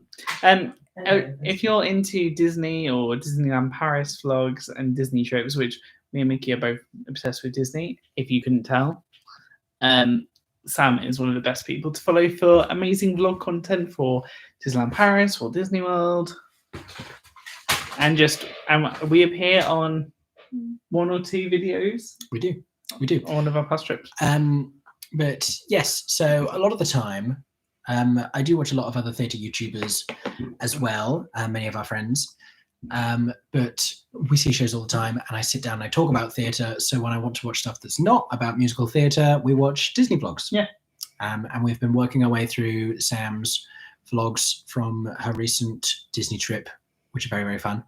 [SPEAKER 2] If you're into Disney or Disneyland Paris vlogs and Disney trips, which me and Mickey are both obsessed with Disney, if you couldn't tell, Sam is one of the best people to follow for amazing vlog content for Disneyland Paris, for Disney World. And we appear on one or two videos.
[SPEAKER 1] We do.
[SPEAKER 2] On one of our past trips.
[SPEAKER 1] But yes, so a lot of the time, I do watch a lot of other theatre YouTubers as well, many of our friends. But we see shows all the time, and I sit down and I talk about theatre. So when I want to watch stuff that's not about musical theatre, we watch Disney vlogs.
[SPEAKER 2] Yeah.
[SPEAKER 1] And we've been working our way through Sam's vlogs from her recent Disney trip, which are very, very fun.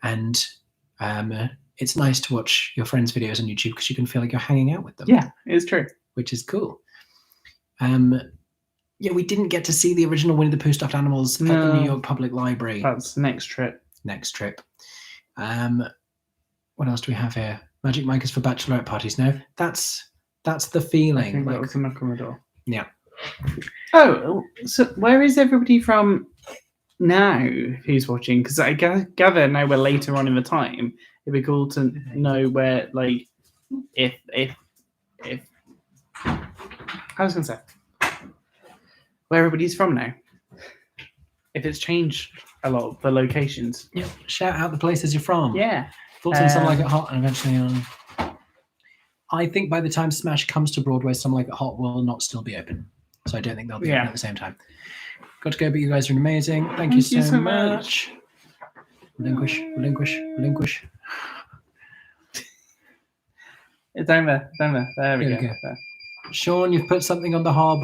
[SPEAKER 1] And it's nice to watch your friends' videos on YouTube because you can feel like you're hanging out with them.
[SPEAKER 2] Yeah, it's true.
[SPEAKER 1] Which is cool. Yeah, we didn't get to see the original Winnie the Pooh stuffed animals at the New York Public Library.
[SPEAKER 2] That's next trip.
[SPEAKER 1] What else do we have here? Magic Mike is for bachelorette parties. No, that's the feeling.
[SPEAKER 2] I think that was a knock on the door.
[SPEAKER 1] Yeah.
[SPEAKER 2] Oh, so where is everybody from now who's watching? Because I gather now we're later on in the time. It'd be cool to know where, like, if I was going to say, where everybody's from now. If it's changed a lot of the locations.
[SPEAKER 1] Yeah. Shout out the places you're from.
[SPEAKER 2] Yeah.
[SPEAKER 1] Thoughts on Some Like It Hot, and eventually I think by the time Smash comes to Broadway, Some Like It Hot will not still be open. So I don't think they'll be open at the same time. Got to go, but you guys are amazing. Thank you so much. Relinquish.
[SPEAKER 2] It's down there. There we go.
[SPEAKER 1] Sean, you've put something on the hob.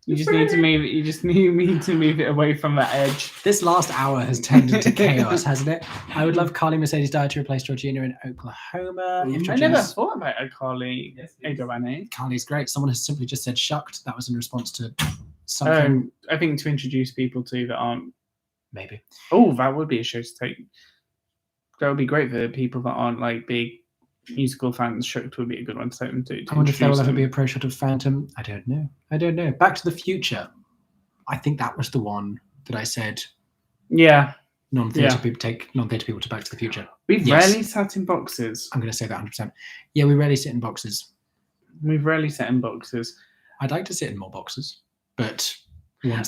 [SPEAKER 2] You just need to move it. You just need to move it away from that edge.
[SPEAKER 1] This last hour has turned into chaos, hasn't it? I would love Carly Mercedes Dyer to replace Georgina in Oklahoma. If
[SPEAKER 2] I never thought about a Carly Edoane.
[SPEAKER 1] Carly's great. Someone has simply just said shucked. That was in response to something.
[SPEAKER 2] I think to introduce people to that aren't.
[SPEAKER 1] Maybe.
[SPEAKER 2] Oh, that would be a show to take. That would be great for people that aren't like big musical fans. Shucked would be a good one to take them to.
[SPEAKER 1] I wonder if there will ever be a pro shot of Phantom. I don't know. Back to the Future. I think that was the one that I said.
[SPEAKER 2] Yeah.
[SPEAKER 1] Non-theatre people take non-theatre people to Back to the Future.
[SPEAKER 2] We've rarely sat in boxes.
[SPEAKER 1] I'm going to say that 100%. Yeah, we rarely sit in boxes.
[SPEAKER 2] We've rarely sat in boxes.
[SPEAKER 1] I'd like to sit in more boxes, but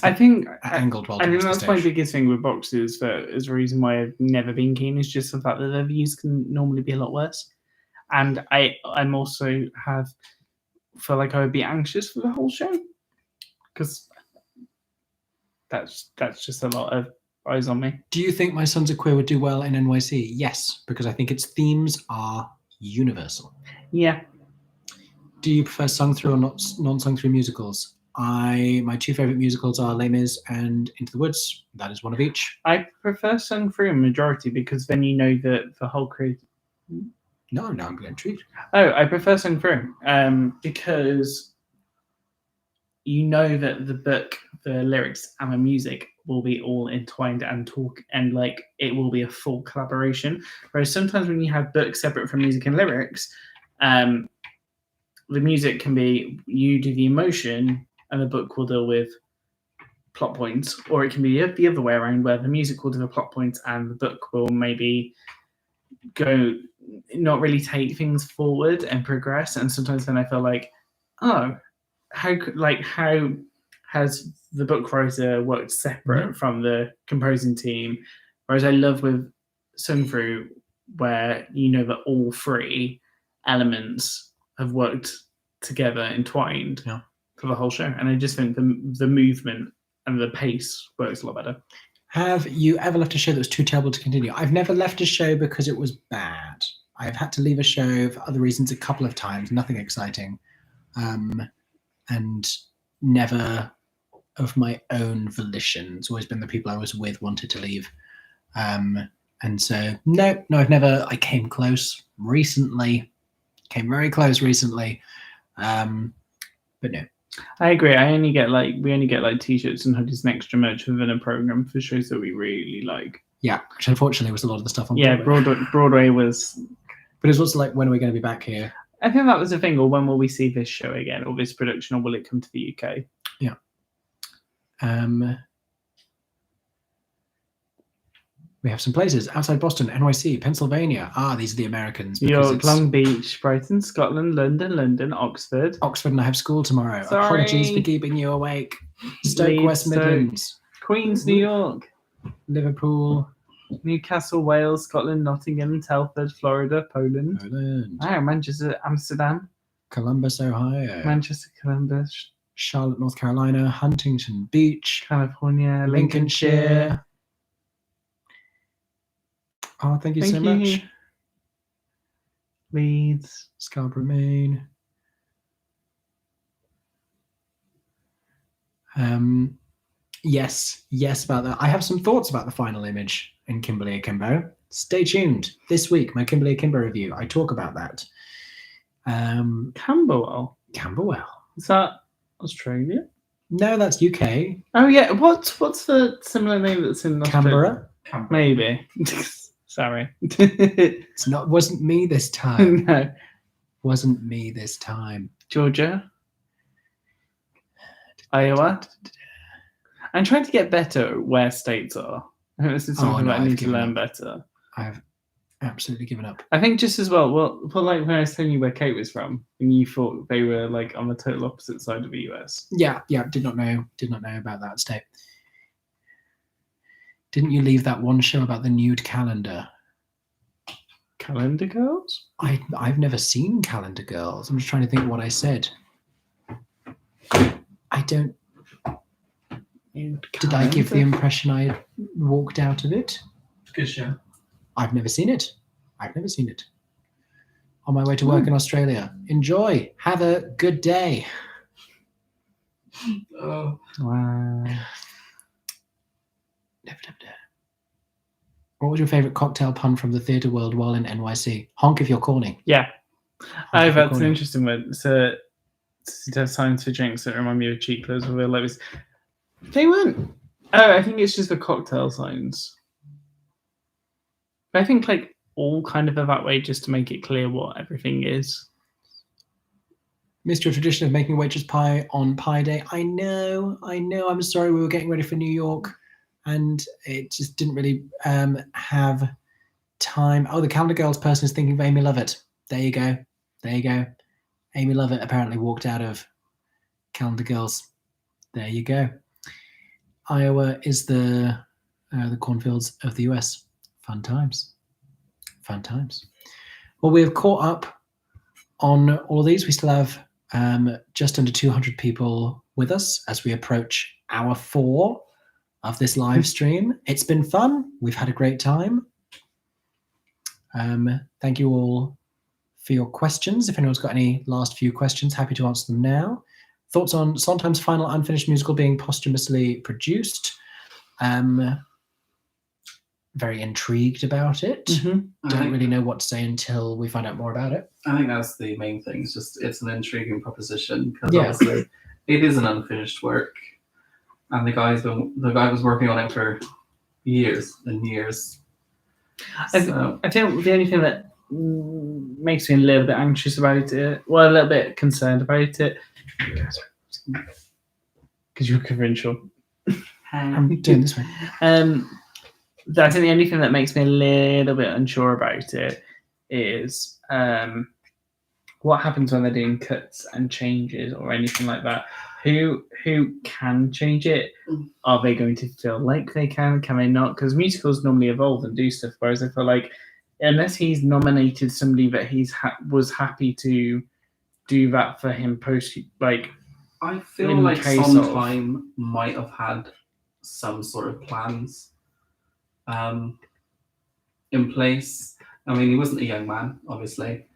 [SPEAKER 2] I think
[SPEAKER 1] angled well.
[SPEAKER 2] I think that's my biggest thing with boxes. That is the reason why I've never been keen. Is just the fact that the views can normally be a lot worse, and I'm also feel like I would be anxious for the whole show because that's just a lot of eyes on me.
[SPEAKER 1] Do you think My Sons Are Queer would do well in NYC? Yes, because I think its themes are universal.
[SPEAKER 2] Yeah.
[SPEAKER 1] Do you prefer sung through or non-sung through musicals? My two favorite musicals are Les Mis and Into the Woods. That is one of each.
[SPEAKER 2] I prefer sung through in majority because then you know that the whole creative.
[SPEAKER 1] No, I'm going to treat.
[SPEAKER 2] Oh, I prefer sung through because you know that the book, the lyrics, and the music will be all entwined and talk, and like it will be a full collaboration. Whereas sometimes when you have books separate from music and lyrics, the music can be you do the emotion and the book will deal with plot points, or it can be the other way around where the music will do the plot points and the book will maybe go not really take things forward and progress. And sometimes then I feel like, oh, how has the book writer worked separate from the composing team? Whereas I love with Sung Through where you know that all three elements have worked together, entwined for the whole show. And I just think the movement and the pace works a lot better.
[SPEAKER 1] Have you ever left a show that was too terrible to continue? I've never left a show because it was bad. I've had to leave a show for other reasons a couple of times, nothing exciting. And never of my own volition. It's always been the people I was with wanted to leave. And so, no, I've never, I came close recently, came very close recently. But no.
[SPEAKER 2] I agree. We only get like t-shirts and hoodies and extra merch within a program for shows that we really like.
[SPEAKER 1] Yeah, which unfortunately was a lot of the stuff on
[SPEAKER 2] Broadway. Broadway was.
[SPEAKER 1] But it's also like, when are we going to be back here?
[SPEAKER 2] I think that was the thing, or when will we see this show again, or this production, or will it come to the UK?
[SPEAKER 1] Yeah. We have some places outside Boston, NYC, Pennsylvania. These are the Americans.
[SPEAKER 2] New York, Long Beach, Brighton, Scotland, London, Oxford.
[SPEAKER 1] Oxford, and I have school tomorrow.
[SPEAKER 2] Sorry.
[SPEAKER 1] Apologies for keeping you awake. Stoke,
[SPEAKER 2] Leeds,
[SPEAKER 1] West Midlands.
[SPEAKER 2] Queens, New York.
[SPEAKER 1] Liverpool.
[SPEAKER 2] Newcastle, Wales, Scotland, Nottingham, Telford, Florida, Poland. Manchester, Amsterdam.
[SPEAKER 1] Columbus, Ohio.
[SPEAKER 2] Manchester, Columbus.
[SPEAKER 1] Charlotte, North Carolina. Huntington Beach.
[SPEAKER 2] California.
[SPEAKER 1] Lincolnshire. Thank you so much.
[SPEAKER 2] Leeds.
[SPEAKER 1] Scarborough, Maine. Yes, about that. I have some thoughts about the final image in Kimberly Akimbo. Stay tuned. This week, my Kimberly Akimbo review. I talk about that.
[SPEAKER 2] Camberwell. Is that Australia?
[SPEAKER 1] No, that's UK.
[SPEAKER 2] Oh yeah. What's the similar name that's in Australia?
[SPEAKER 1] Canberra?
[SPEAKER 2] Maybe. Sorry.
[SPEAKER 1] Wasn't me this time.
[SPEAKER 2] No.
[SPEAKER 1] Wasn't me this time.
[SPEAKER 2] Georgia. Iowa. I'm trying to get better at where states are. I think this is something that I need to learn better.
[SPEAKER 1] I've absolutely given up.
[SPEAKER 2] I think just as well, like when I was telling you where Kate was from, and you thought they were like on the total opposite side of the US.
[SPEAKER 1] Yeah, did not know about that state. Didn't you leave that one show about the nude calendar?
[SPEAKER 2] Calendar Girls?
[SPEAKER 1] I've never seen Calendar Girls. I'm just trying to think what I said. I don't. Did I give the impression I walked out of it?
[SPEAKER 3] It's a good show.
[SPEAKER 1] I've never seen it. On my way to work in Australia. Enjoy. Have a good day.
[SPEAKER 3] Oh.
[SPEAKER 2] Wow.
[SPEAKER 1] What was your favourite cocktail pun from the theatre world while in NYC? Honk if you're corny.
[SPEAKER 2] Yeah.
[SPEAKER 1] Honk if you're
[SPEAKER 2] That's an
[SPEAKER 1] corny.
[SPEAKER 2] interesting one. So, to have signs for drinks that remind me of cheap clothes with real lives. They weren't. Oh, I think it's just the cocktail signs. But I think like all kind of are that way just to make it clear what everything is.
[SPEAKER 1] Missed your tradition of making waitress pie on Pie Day. I know. I'm sorry. We were getting ready for New York, and it just didn't really have time. Oh, the Calendar Girls person is thinking of Amy Lovett. There you go. Amy Lovett apparently walked out of Calendar Girls. There you go. Iowa is the cornfields of the US. Fun times. Well, we have caught up on all of these. We still have just under 200 people with us as we approach hour 4 of this live stream. It's been fun. We've had a great time. Thank you all for your questions. If anyone's got any last few questions, happy to answer them now. Thoughts on Sondheim's final unfinished musical being posthumously produced? Very intrigued about it. Don't really know what to say until we find out more about it.
[SPEAKER 3] I think that's the main thing. It's an intriguing proposition because obviously it is an unfinished work, and the guy was working on it for years and years.
[SPEAKER 2] I think the only thing that makes me a little bit anxious about it, well, a little bit concerned about it, because you're covering Sean.
[SPEAKER 1] I'm doing this way.
[SPEAKER 2] I think the only thing that makes me a little bit unsure about it is what happens when they're doing cuts and changes or anything like that. Who can change it? Are they going to feel like they can? Can they not? Because musicals normally evolve and do stuff, whereas I feel like unless he's nominated somebody that he's was happy to do that for him
[SPEAKER 3] I feel like Sondheim might have had some sort of plans in place. I mean, he wasn't a young man, obviously.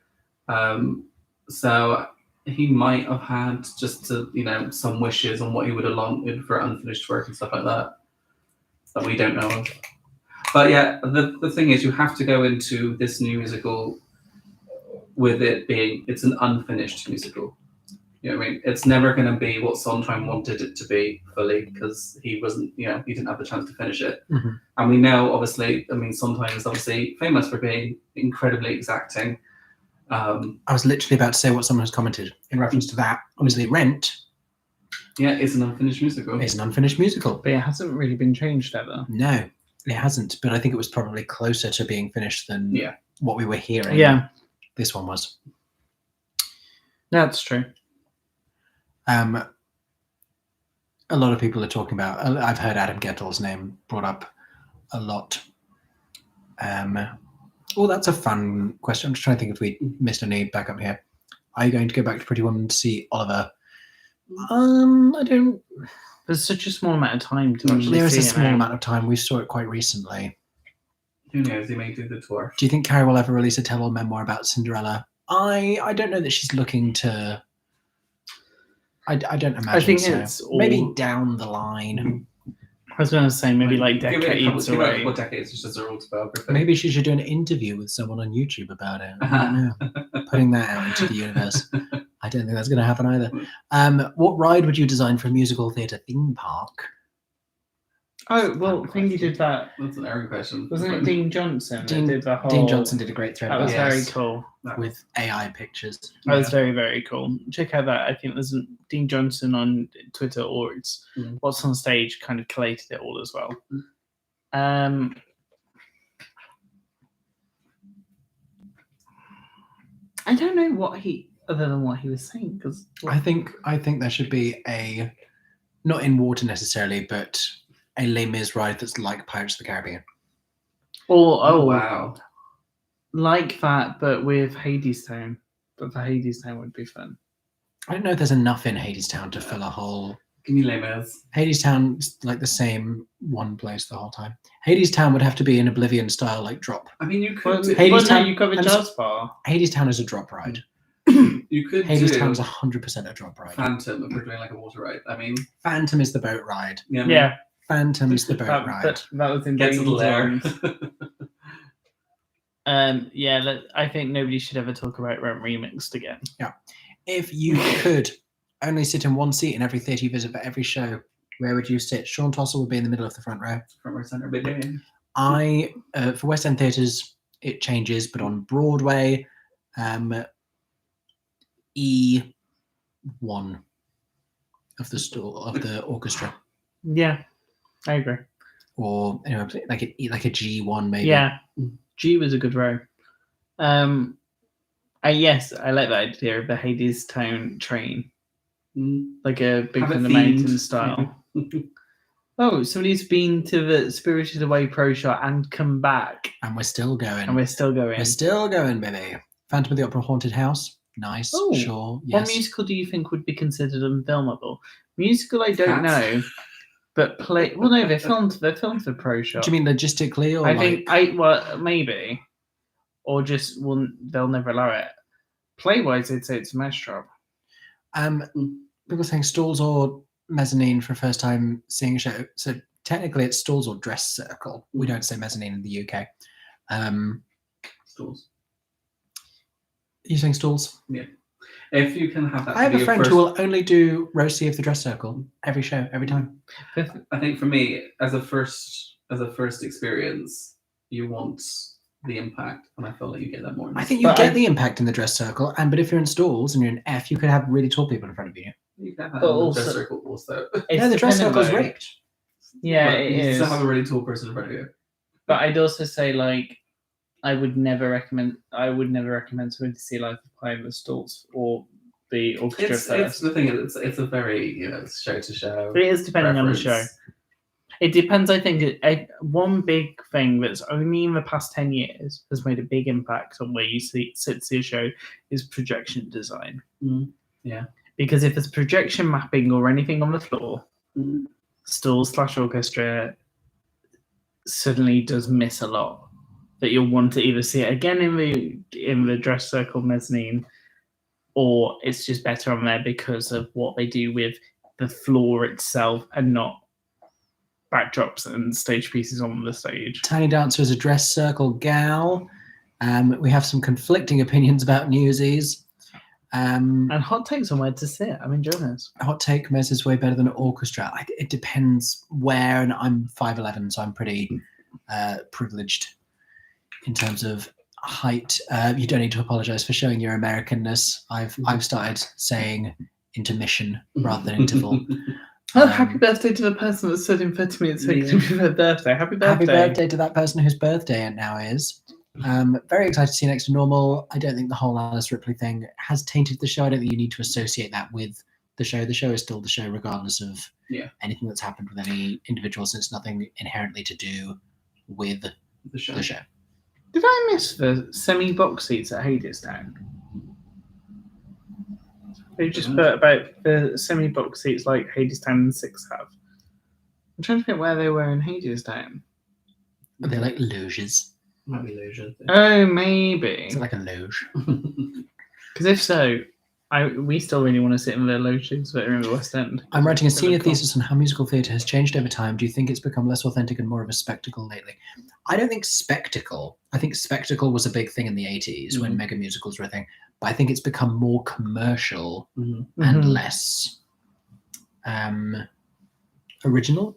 [SPEAKER 3] So he might have had just some wishes on what he would have wanted for unfinished work and stuff like that we don't know of. But yeah, the thing is, you have to go into this new musical with it being it's an unfinished musical. You know what I mean? It's never going to be what Sondheim wanted it to be fully because he wasn't, he didn't have the chance to finish it.
[SPEAKER 1] Mm-hmm.
[SPEAKER 3] And we know, obviously, Sondheim is obviously famous for being incredibly exacting.
[SPEAKER 1] I was literally about to say what someone has commented in reference to that. Obviously, Rent.
[SPEAKER 3] Yeah, it's an unfinished musical.
[SPEAKER 1] It's an unfinished musical.
[SPEAKER 2] But it hasn't really been changed ever.
[SPEAKER 1] No, it hasn't. But I think it was probably closer to being finished than what we were hearing.
[SPEAKER 2] Yeah.
[SPEAKER 1] This one was.
[SPEAKER 2] That's true.
[SPEAKER 1] A lot of people are talking about. I've heard Adam Gettel's name brought up a lot. That's a fun question. I'm just trying to think if we missed any back up here. Are you going to go back to Pretty Woman to see Oliver? I don't.
[SPEAKER 2] There's such a small amount of time to actually see it.
[SPEAKER 1] There is a small amount of time. We saw it quite recently.
[SPEAKER 3] Who knows? He may do the tour.
[SPEAKER 1] Do you think Carrie will ever release a tell-all memoir about Cinderella? I don't know that she's looking to. I don't imagine.
[SPEAKER 2] I think
[SPEAKER 1] so.
[SPEAKER 2] it's all...
[SPEAKER 1] maybe down the line.
[SPEAKER 2] I was going to say maybe like decades away.
[SPEAKER 3] Give it a couple decades, it's just her autobiography.
[SPEAKER 1] Maybe she should do an interview with someone on YouTube about it. I don't know. Putting that out into the universe. I don't think that's going to happen either. What ride would you design for a musical theatre theme park?
[SPEAKER 2] Oh, well, Thingy did that.
[SPEAKER 3] That's an Aaron question.
[SPEAKER 2] Wasn't it Dean Johnson?
[SPEAKER 1] Dean Johnson did a great thread.
[SPEAKER 2] That was very cool.
[SPEAKER 1] With AI pictures.
[SPEAKER 2] That was very, very cool. Check out that. I think there's Dean Johnson on Twitter, or it's What's on Stage kind of collated it all as well. I don't know other than what he was saying, because
[SPEAKER 1] I think there should be a, not in water necessarily, but a Les Mis ride that's like Pirates of the Caribbean.
[SPEAKER 3] Oh wow.
[SPEAKER 2] Like that, but with Hadestown. But for Hadestown would be fun.
[SPEAKER 1] I don't know if there's enough in Hadestown to fill a whole.
[SPEAKER 3] Give me Les Mis.
[SPEAKER 1] Hadestown's like the same one place the whole time. Hadestown would have to be an Oblivion style like drop.
[SPEAKER 3] I mean, you could.
[SPEAKER 2] Hadestown, you covered Jazz Bar.
[SPEAKER 1] Hadestown is a drop ride.
[SPEAKER 3] You could
[SPEAKER 1] Hades
[SPEAKER 3] do
[SPEAKER 1] Town's 100% a drop ride.
[SPEAKER 3] Phantom if we're doing like a water ride. I mean,
[SPEAKER 1] Phantom is the boat ride.
[SPEAKER 3] yeah.
[SPEAKER 2] Yeah,
[SPEAKER 1] Phantom's the boat ride.
[SPEAKER 2] that was in
[SPEAKER 3] Get to the lair.
[SPEAKER 2] Yeah, I think nobody should ever talk about Rent Remixed again.
[SPEAKER 1] Yeah. If you could only sit in one seat in every theatre you visit for every show, where would you sit? Sean Tossell would be in the middle of the front row.
[SPEAKER 3] Front row center, big game.
[SPEAKER 1] For West End theatres, it changes, but on Broadway, E1 of the orchestra.
[SPEAKER 2] Yeah, I agree.
[SPEAKER 1] Or like a G1 maybe.
[SPEAKER 2] Yeah, G was a good row. Yes, I like that idea of the Hades Town train, like a Big
[SPEAKER 3] Have it
[SPEAKER 2] from the
[SPEAKER 3] themed.
[SPEAKER 2] Mountain style. Oh, somebody's been to the Spirited Away Pro Shot and come back,
[SPEAKER 1] And we're still going.
[SPEAKER 2] and we're still going.
[SPEAKER 1] We're still going, baby. Phantom of the Opera Haunted House. Nice.
[SPEAKER 2] Oh,
[SPEAKER 1] sure.
[SPEAKER 2] What
[SPEAKER 1] Yes.
[SPEAKER 2] musical do you think would be considered unfilmable? Musical, I don't
[SPEAKER 3] Cats.
[SPEAKER 2] know, but play. Well, no, they're filmed for Pro Shot.
[SPEAKER 1] Do you mean logistically, or
[SPEAKER 2] Well, maybe, or just they'll never allow it. Play-wise, I'd say it's a mess job.
[SPEAKER 1] people saying stalls or mezzanine for first time seeing a show? So technically, it's stalls or dress circle. We don't say mezzanine in the UK.
[SPEAKER 3] Stalls.
[SPEAKER 1] Are you saying stalls?
[SPEAKER 3] Yeah. If you can have that.
[SPEAKER 1] I have
[SPEAKER 3] be
[SPEAKER 1] a
[SPEAKER 3] your
[SPEAKER 1] friend
[SPEAKER 3] first-
[SPEAKER 1] who will only do row C of the dress circle every show, every time.
[SPEAKER 3] I think for me, as a first experience, you want the impact, and I feel like you get that more. in
[SPEAKER 1] I
[SPEAKER 3] this.
[SPEAKER 1] think you
[SPEAKER 2] But
[SPEAKER 1] get the impact in the dress circle, but if you're in stalls and you're in F, you could have really tall people in front of you.
[SPEAKER 3] You can have
[SPEAKER 2] But
[SPEAKER 3] that in the
[SPEAKER 2] also-
[SPEAKER 3] dress circle also.
[SPEAKER 1] Yeah, the dress
[SPEAKER 2] dependent
[SPEAKER 1] circle's
[SPEAKER 2] though.
[SPEAKER 1] rigged.
[SPEAKER 2] Yeah,
[SPEAKER 3] But
[SPEAKER 2] it
[SPEAKER 3] you
[SPEAKER 2] is.
[SPEAKER 3] still have a really tall person in front of you.
[SPEAKER 2] But I'd also say I would never recommend somebody to see live play in the stalls or the orchestra
[SPEAKER 3] It's
[SPEAKER 2] first.
[SPEAKER 3] the thing. It's a very show to show.
[SPEAKER 2] It is depending on the show.
[SPEAKER 3] preference.
[SPEAKER 2] It depends. I think one big thing that's only in the past 10 years has made a big impact on where you sit to see a show is projection design.
[SPEAKER 3] Yeah.
[SPEAKER 2] Because if there's projection mapping or anything on the floor,
[SPEAKER 3] Mm.
[SPEAKER 2] stalls/orchestra suddenly does miss a lot. That you'll want to either see it again in the dress circle mezzanine, or it's just better on there because of what they do with the floor itself and not backdrops and stage pieces on the stage.
[SPEAKER 1] Tiny Dancer is a dress circle gal. We have some conflicting opinions about Newsies.
[SPEAKER 2] And hot takes on where to sit. I'm enjoying this.
[SPEAKER 1] Hot take, Mez is way better than orchestra. It depends where, and I'm 5'11", so I'm pretty privileged in terms of height. You don't need to apologize for showing your Americanness. I've started saying intermission rather than interval.
[SPEAKER 2] Oh, happy birthday to the person that stood in 30 minutes taking to be their birthday. Happy birthday.
[SPEAKER 1] Happy birthday to that person whose birthday it now is. Very excited to see Next to Normal. I don't think the whole Alice Ripley thing has tainted the show. I don't think you need to associate that with the show. The show is still the show, regardless of anything that's happened with any individual, since nothing inherently to do with
[SPEAKER 3] The show.
[SPEAKER 1] the show.
[SPEAKER 2] Did I miss the semi-box seats at Hades Town? They just put about the semi-box seats like Hades Town and Six have. I'm trying to think where they were in Hades Town.
[SPEAKER 1] Are they like loges?
[SPEAKER 3] Might be Lucia.
[SPEAKER 2] Oh, maybe.
[SPEAKER 1] Is it like a loge?
[SPEAKER 2] Because if so, we still really want to sit in the loges that are in the West End.
[SPEAKER 1] I'm writing a
[SPEAKER 2] Really
[SPEAKER 1] senior
[SPEAKER 2] cool.
[SPEAKER 1] thesis on how musical theatre has changed over time. Do you think it's become less authentic and more of a spectacle lately? I don't think spectacle. I think spectacle was a big thing in the 80s when mega musicals were a thing. But I think it's become more commercial and less original,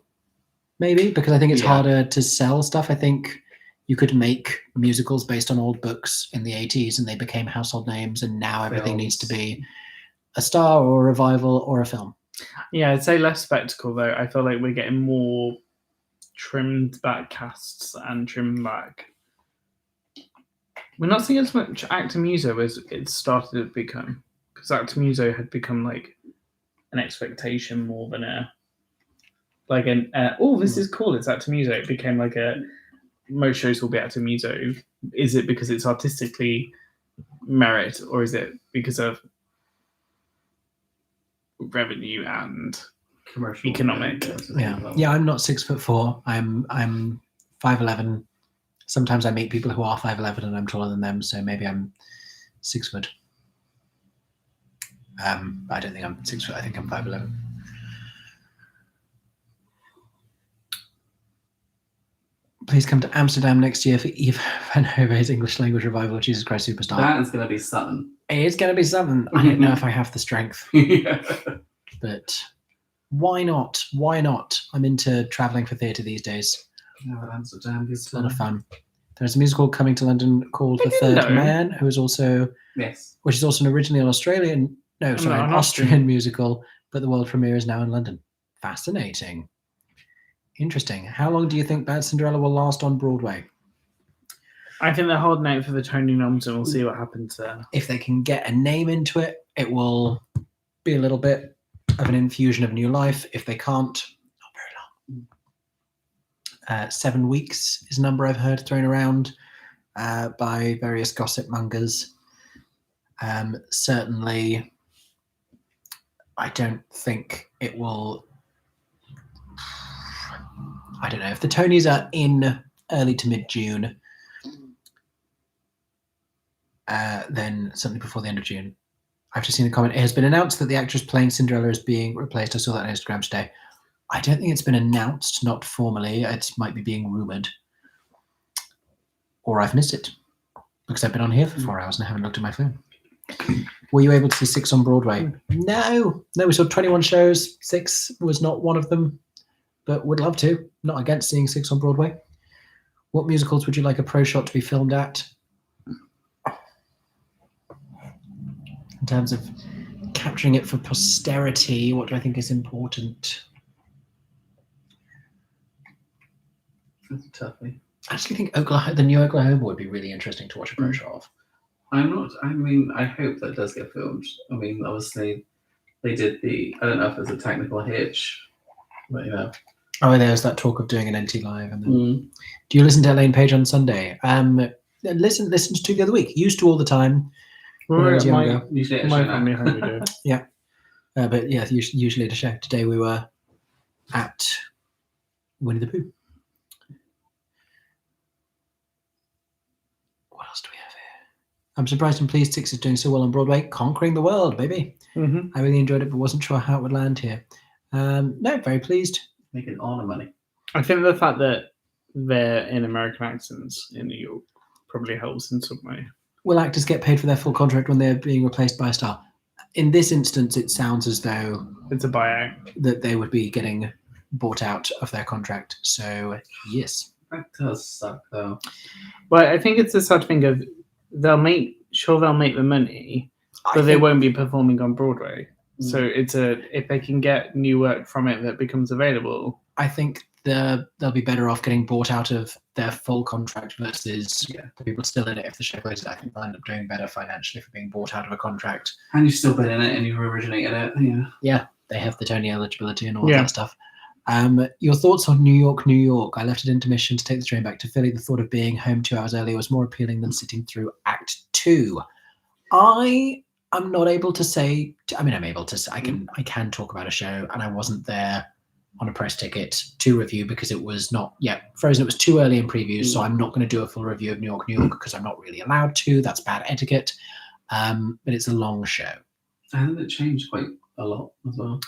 [SPEAKER 1] maybe, because I think it's harder to sell stuff. I think you could make musicals based on old books in the 80s and they became household names, and now everything needs to be a star or a revival or a film.
[SPEAKER 2] Yeah, I'd say less spectacle though. I feel like we're getting more trimmed back casts and trimmed back. We're not seeing as much Actor Muso as it started to become, because Actor Muso had become like an expectation more than this is cool, it's Actor Muso. It became like most shows will be Actor Muso. Is it because it's artistically merit, or is it because of revenue and
[SPEAKER 3] Commercial.
[SPEAKER 2] economic?
[SPEAKER 1] Yeah, I'm not 6'4". I'm 5'11". Sometimes I meet people who are 5'11" and I'm taller than them, so maybe I'm 6 foot. I don't think I'm 6 foot. I think I'm 5'11". Please come to Amsterdam next year for Eve Van Hove's English language revival of Jesus Christ Superstar.
[SPEAKER 3] That is going to be something.
[SPEAKER 1] It is going to be something. I don't know if I have the strength,
[SPEAKER 3] Yeah.
[SPEAKER 1] but why not? Why not? I'm into traveling for theatre these days.
[SPEAKER 3] No, Amsterdam is
[SPEAKER 1] It's a lot of fun. There's a musical coming to London called
[SPEAKER 2] I
[SPEAKER 1] The
[SPEAKER 2] didn't
[SPEAKER 1] Third
[SPEAKER 2] know.
[SPEAKER 1] Man, who is also,
[SPEAKER 3] Yes.
[SPEAKER 1] which is also originally an Australian, no, sorry,
[SPEAKER 2] No,
[SPEAKER 1] an
[SPEAKER 2] an
[SPEAKER 1] Austrian
[SPEAKER 2] Austrian.
[SPEAKER 1] musical, but the world premiere is now in London. Fascinating. Interesting. How long do you think Bad Cinderella will last on Broadway?
[SPEAKER 2] I think they're holding out for the Tony noms, and we'll see what happens there.
[SPEAKER 1] If they can get a name into it, it will be a little bit of an infusion of new life. If they can't, not very long. 7 weeks is a number I've heard thrown around by various gossip mongers. Certainly, I don't think it will. I don't know. If the Tonys are in early to mid-June, then something before the end of June. I've just seen a comment. It has been announced that the actress playing Cinderella is being replaced. I saw that on Instagram today. I don't think it's been announced, not formally. It might be being rumoured. Or I've missed it. Because I've been on here for 4 hours and I haven't looked at my phone. Were you able to see 6 on Broadway? No. No, we saw 21 shows. 6 was not one of them. But would love to. Not against seeing 6 on Broadway. What musicals would you like a pro shot to be filmed at? In terms of capturing it for posterity, what do I think is important?
[SPEAKER 3] That's a toughie.
[SPEAKER 1] I actually think the new Oklahoma would be really interesting to watch a pro shot of.
[SPEAKER 3] I hope that does get filmed. I mean, obviously, they did I don't know if there's a technical hitch, but
[SPEAKER 1] Oh, there's that talk of doing an NT Live. And then, do you listen to Elaine Page on Sunday? Listen to the other week. Used to all the time. When I was younger.
[SPEAKER 3] Usually at a
[SPEAKER 2] My
[SPEAKER 3] show now.
[SPEAKER 2] family home we do.
[SPEAKER 1] But yeah, usually at a show. Today we were at Winnie the Pooh. What else do we have here? I'm surprised and pleased 6 is doing so well on Broadway. Conquering the world, baby.
[SPEAKER 2] Mm-hmm.
[SPEAKER 1] I really enjoyed it, but wasn't sure how it would land here. No, very pleased.
[SPEAKER 3] Making all the money.
[SPEAKER 2] I think the fact that they're in American accents in New York probably helps in some way.
[SPEAKER 1] Will actors get paid for their full contract when they're being replaced by a star? In this instance, it sounds as though
[SPEAKER 2] It's a buyout.
[SPEAKER 1] that they would be getting bought out of their contract. So, yes.
[SPEAKER 3] That does suck, though.
[SPEAKER 2] Well, I think it's the sort of thing of they'll make the money, but they won't be performing on Broadway. So if they can get new work from it that becomes available.
[SPEAKER 1] I think they'll be better off getting bought out of their full contract versus the people still in it. If the show closes, I think they'll end up doing better financially for being bought out of a contract.
[SPEAKER 3] And you've still been in it and you've originated it. Yeah.
[SPEAKER 1] Yeah, they have the Tony eligibility and all that stuff. Your thoughts on New York, New York? I left at intermission to take the train back to Philly. The thought of being home 2 hours earlier was more appealing than sitting through Act 2. I'm not able to say. I'm able to say. I can talk about a show, and I wasn't there on a press ticket to review because it was not yet Frozen. It was too early in previews, so I'm not going to do a full review of New York, New York because I'm not really allowed to. That's bad etiquette. But it's a long show.
[SPEAKER 3] I think it changed quite a lot as well.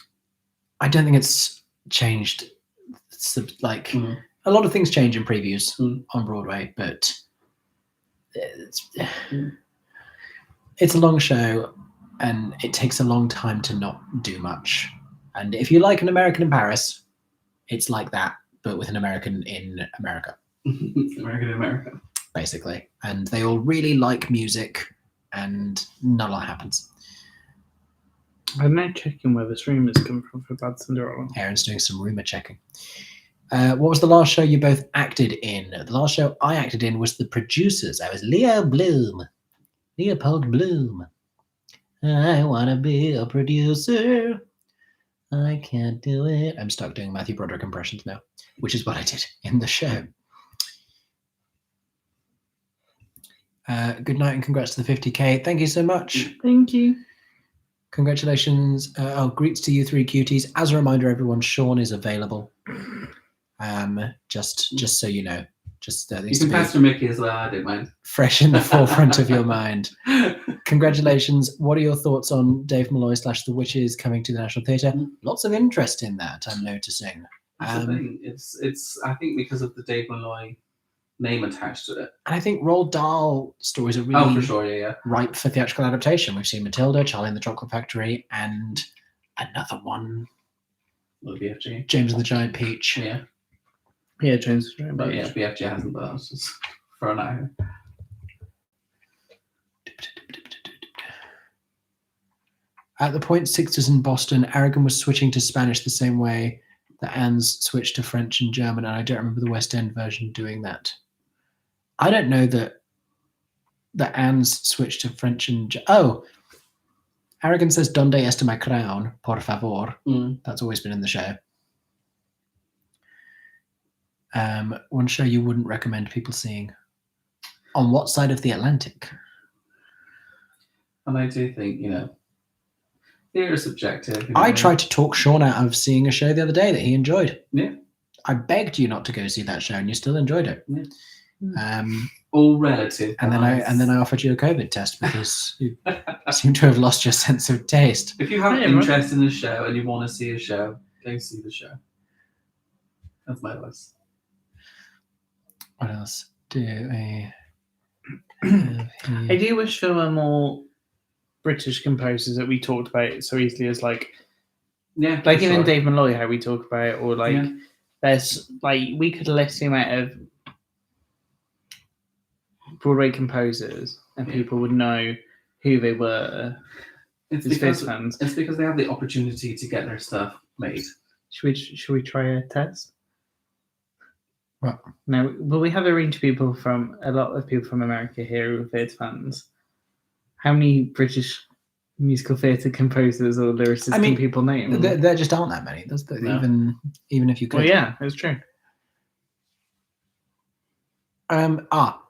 [SPEAKER 1] I don't think it's changed. It's like a lot of things change in previews on Broadway, but it's a long show and it takes a long time to not do much. And if you like An American in Paris, it's like that, but with an American in America.
[SPEAKER 3] American in America.
[SPEAKER 1] Basically. And they all really like music and not a lot happens.
[SPEAKER 2] I'm now checking where this room is coming from for Bad Cinderella.
[SPEAKER 1] Aaron's doing some rumor checking. What was the last show you both acted in? The last show I acted in was The Producers. I was Leopold Bloom. I want to be a producer. I can't do it. I'm stuck doing Matthew Broderick impressions now, which is what I did in the show. Good night and congrats to the 50K. Thank you so much.
[SPEAKER 2] Thank you.
[SPEAKER 1] Congratulations. Greets to you 3 cuties. As a reminder, everyone, Sean is available. Just so you know. Just
[SPEAKER 3] You
[SPEAKER 1] needs
[SPEAKER 3] can
[SPEAKER 1] to be
[SPEAKER 3] pester Mickey as well. I don't mind.
[SPEAKER 1] fresh in the forefront of your mind. Congratulations. What are your thoughts on Dave Malloy / The Witches coming to the National Theatre? Lots of interest in that, I'm noticing.
[SPEAKER 3] That's the thing. It's. I think because of the Dave Malloy name attached to it.
[SPEAKER 1] And I think Roald Dahl stories are
[SPEAKER 3] Oh,
[SPEAKER 1] really
[SPEAKER 3] for sure, yeah.
[SPEAKER 1] ripe for theatrical adaptation. We've seen Matilda, Charlie and the Chocolate Factory, and another one,
[SPEAKER 3] Well, BFG.
[SPEAKER 1] James and the Giant Peach.
[SPEAKER 3] Yeah,
[SPEAKER 2] Yeah, James.
[SPEAKER 3] but yeah, BFG hasn't. But that's just for an hour.
[SPEAKER 1] At the point Sixers in Boston, Aragon was switching to Spanish the same way that Anne's switched to French and German, and I don't remember the West End version doing that. I don't know that Anne's switched to French and Aragon says "Donde está mi crown, por favor." That's always been in the show. One show you wouldn't recommend people seeing. On what side of the Atlantic?
[SPEAKER 3] And I do think, theatre is subjective.
[SPEAKER 1] I tried to talk Sean out of seeing a show the other day that he enjoyed.
[SPEAKER 3] Yeah.
[SPEAKER 1] I begged you not to go see that show, and you still enjoyed it.
[SPEAKER 3] Yeah. All relative.
[SPEAKER 1] And then I offered you a COVID test because you seem to have lost your sense of taste.
[SPEAKER 3] If you have interest in a show and you want to see a show, go see the show. That's my advice.
[SPEAKER 1] What else do I?
[SPEAKER 2] I do wish there were more British composers that we talked about so easily as like even Dave Malloy, how we talk about it, or there's we could list the amount of Broadway composers and people would know who they were.
[SPEAKER 3] It's
[SPEAKER 2] because
[SPEAKER 3] they have the opportunity to get their stuff made.
[SPEAKER 2] Should we try a test?
[SPEAKER 1] What?
[SPEAKER 2] No, well, we have a range of a lot of people from America here who are theatre fans. How many British musical theatre composers or lyricists can people name?
[SPEAKER 1] There just aren't that many. Even if you could.
[SPEAKER 2] Well, yeah, it's true.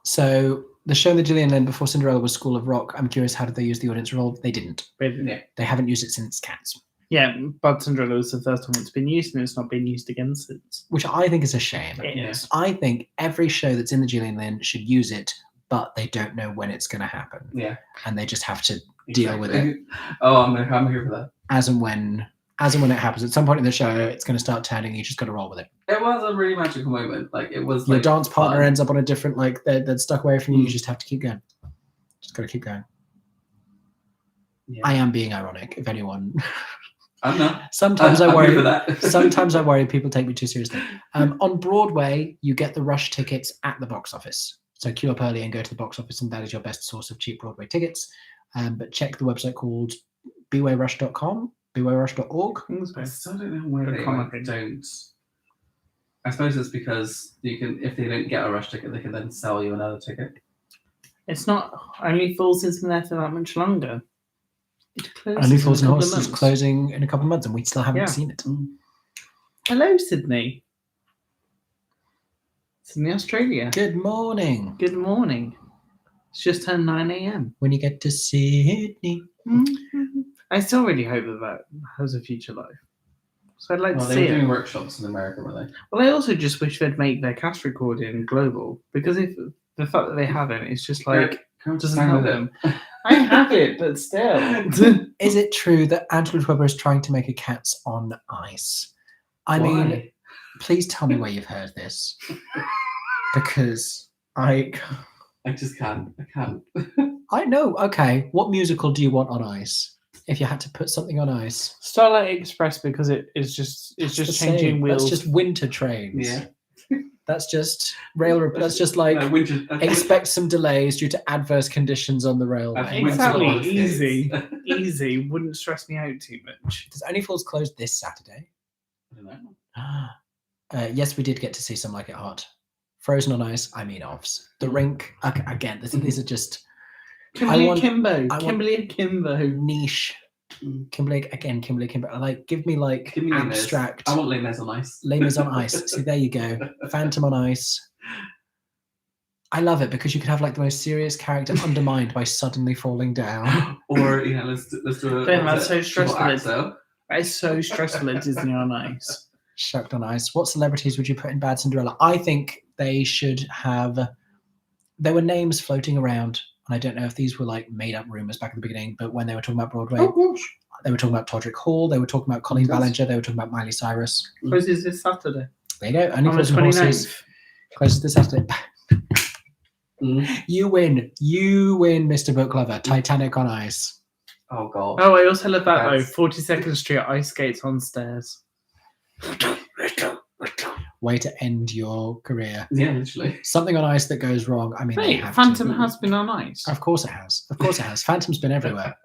[SPEAKER 1] So the show in the Gillian Lynn before Cinderella was School of Rock. I'm curious, how did they use the audience role? They didn't.
[SPEAKER 2] Yeah.
[SPEAKER 1] They haven't used it since Cats.
[SPEAKER 2] Yeah, but Cinderella was the first time it's been used, and it's not been used again since.
[SPEAKER 1] Which I think is a shame.
[SPEAKER 2] Yes.
[SPEAKER 1] I think every show that's in the Gillian Lynn should use it, but they don't know when it's going to happen.
[SPEAKER 3] Yeah.
[SPEAKER 1] And they just have to deal with it.
[SPEAKER 3] Oh, I'm here for that.
[SPEAKER 1] As and when it happens. At some point in the show, it's going to start turning. You just got to roll with it.
[SPEAKER 3] It was a really magical moment. It was
[SPEAKER 1] your dance partner ends up on a different, they're stuck away from you. You just have to keep going. Just got to keep going. Yeah. I am being ironic. If anyone,
[SPEAKER 3] I'm not.
[SPEAKER 1] Sometimes I worry.
[SPEAKER 3] For that.
[SPEAKER 1] Sometimes I worry people take me too seriously. On Broadway, you get the rush tickets at the box office. So queue up early and go to the box office, and that is your best source of cheap Broadway tickets. But check the website called bwayrush.com. bwayrush.org.
[SPEAKER 3] I still don't know where they don't. I suppose it's because you can, if they don't get a rush ticket, they can then sell you another ticket.
[SPEAKER 2] It's not Only Fools isn't there for that much longer.
[SPEAKER 1] Only Fools and Horses is closing in a couple of months, and we still haven't seen it.
[SPEAKER 2] Hello, Sydney. Sydney, Australia.
[SPEAKER 1] Good morning.
[SPEAKER 2] Good morning. It's just turned 9 a.m.
[SPEAKER 1] When you get to Sydney.
[SPEAKER 2] Mm-hmm. I still really hope that has a future life. So I'd like to see it.
[SPEAKER 3] They were doing workshops in America, were they?
[SPEAKER 2] Well, I also just wish they'd make their cast recording global, because if the fact that they haven't, it's just doesn't help them. I have it, but still.
[SPEAKER 1] Is it true that Andrew Lloyd Webber is trying to make a Cats on Ice? I mean, please tell me where you've heard this, because I
[SPEAKER 3] just can't. I can't.
[SPEAKER 1] I know. Okay, what musical do you want on ice? If you had to put something on ice,
[SPEAKER 2] Starlight Express, because it's just changing wheels.
[SPEAKER 1] That's just winter trains.
[SPEAKER 3] Yeah.
[SPEAKER 1] That's just That's just expect some delays due to adverse conditions on the railway.
[SPEAKER 2] Exactly. Easy. Wouldn't stress me out too much.
[SPEAKER 1] Does Only Fools close this Saturday?
[SPEAKER 3] I don't know.
[SPEAKER 1] Yes, we did get to see some Like It Hot. Frozen on Ice. Offs. The Rink. Okay, again, these are just.
[SPEAKER 2] Kimberly Akimbo.
[SPEAKER 1] Niche. Kimberly Akimbo. Give me abstract.
[SPEAKER 3] I want Les Mis on Ice.
[SPEAKER 1] Les Mis on Ice. See, there you go. Phantom on Ice. I love it because you could have the most serious character undermined by suddenly falling down.
[SPEAKER 3] Or let's do a.
[SPEAKER 2] That's so stressful. It's so stressful at Disney on Ice.
[SPEAKER 1] Shucked on Ice. What celebrities would you put in Bad Cinderella? I think they should have. There were names floating around, and I don't know if these were like made up rumors back at the beginning, but when they were talking about Broadway,
[SPEAKER 2] gosh.
[SPEAKER 1] they were talking about Todrick Hall, they were talking about Colleen
[SPEAKER 2] Yes.
[SPEAKER 1] Ballinger, they were talking about Miley Cyrus.
[SPEAKER 2] Closes this Saturday.
[SPEAKER 1] There you go. Only
[SPEAKER 2] On the
[SPEAKER 1] Fools and Horses.
[SPEAKER 2] 29th.
[SPEAKER 1] Closes this Saturday. You win, Mr. Book Lover. Titanic on Ice.
[SPEAKER 3] Oh god.
[SPEAKER 2] Oh, I also love that
[SPEAKER 3] That's-
[SPEAKER 2] though. 42nd Street ice skates on stairs.
[SPEAKER 1] Way to end your career.
[SPEAKER 3] Yeah, literally.
[SPEAKER 1] Something on ice that goes wrong. I mean, they
[SPEAKER 2] Wait,
[SPEAKER 1] have
[SPEAKER 2] Phantom
[SPEAKER 1] to.
[SPEAKER 2] has been on ice.
[SPEAKER 1] Of course it has. Of course it has. Phantom's been everywhere.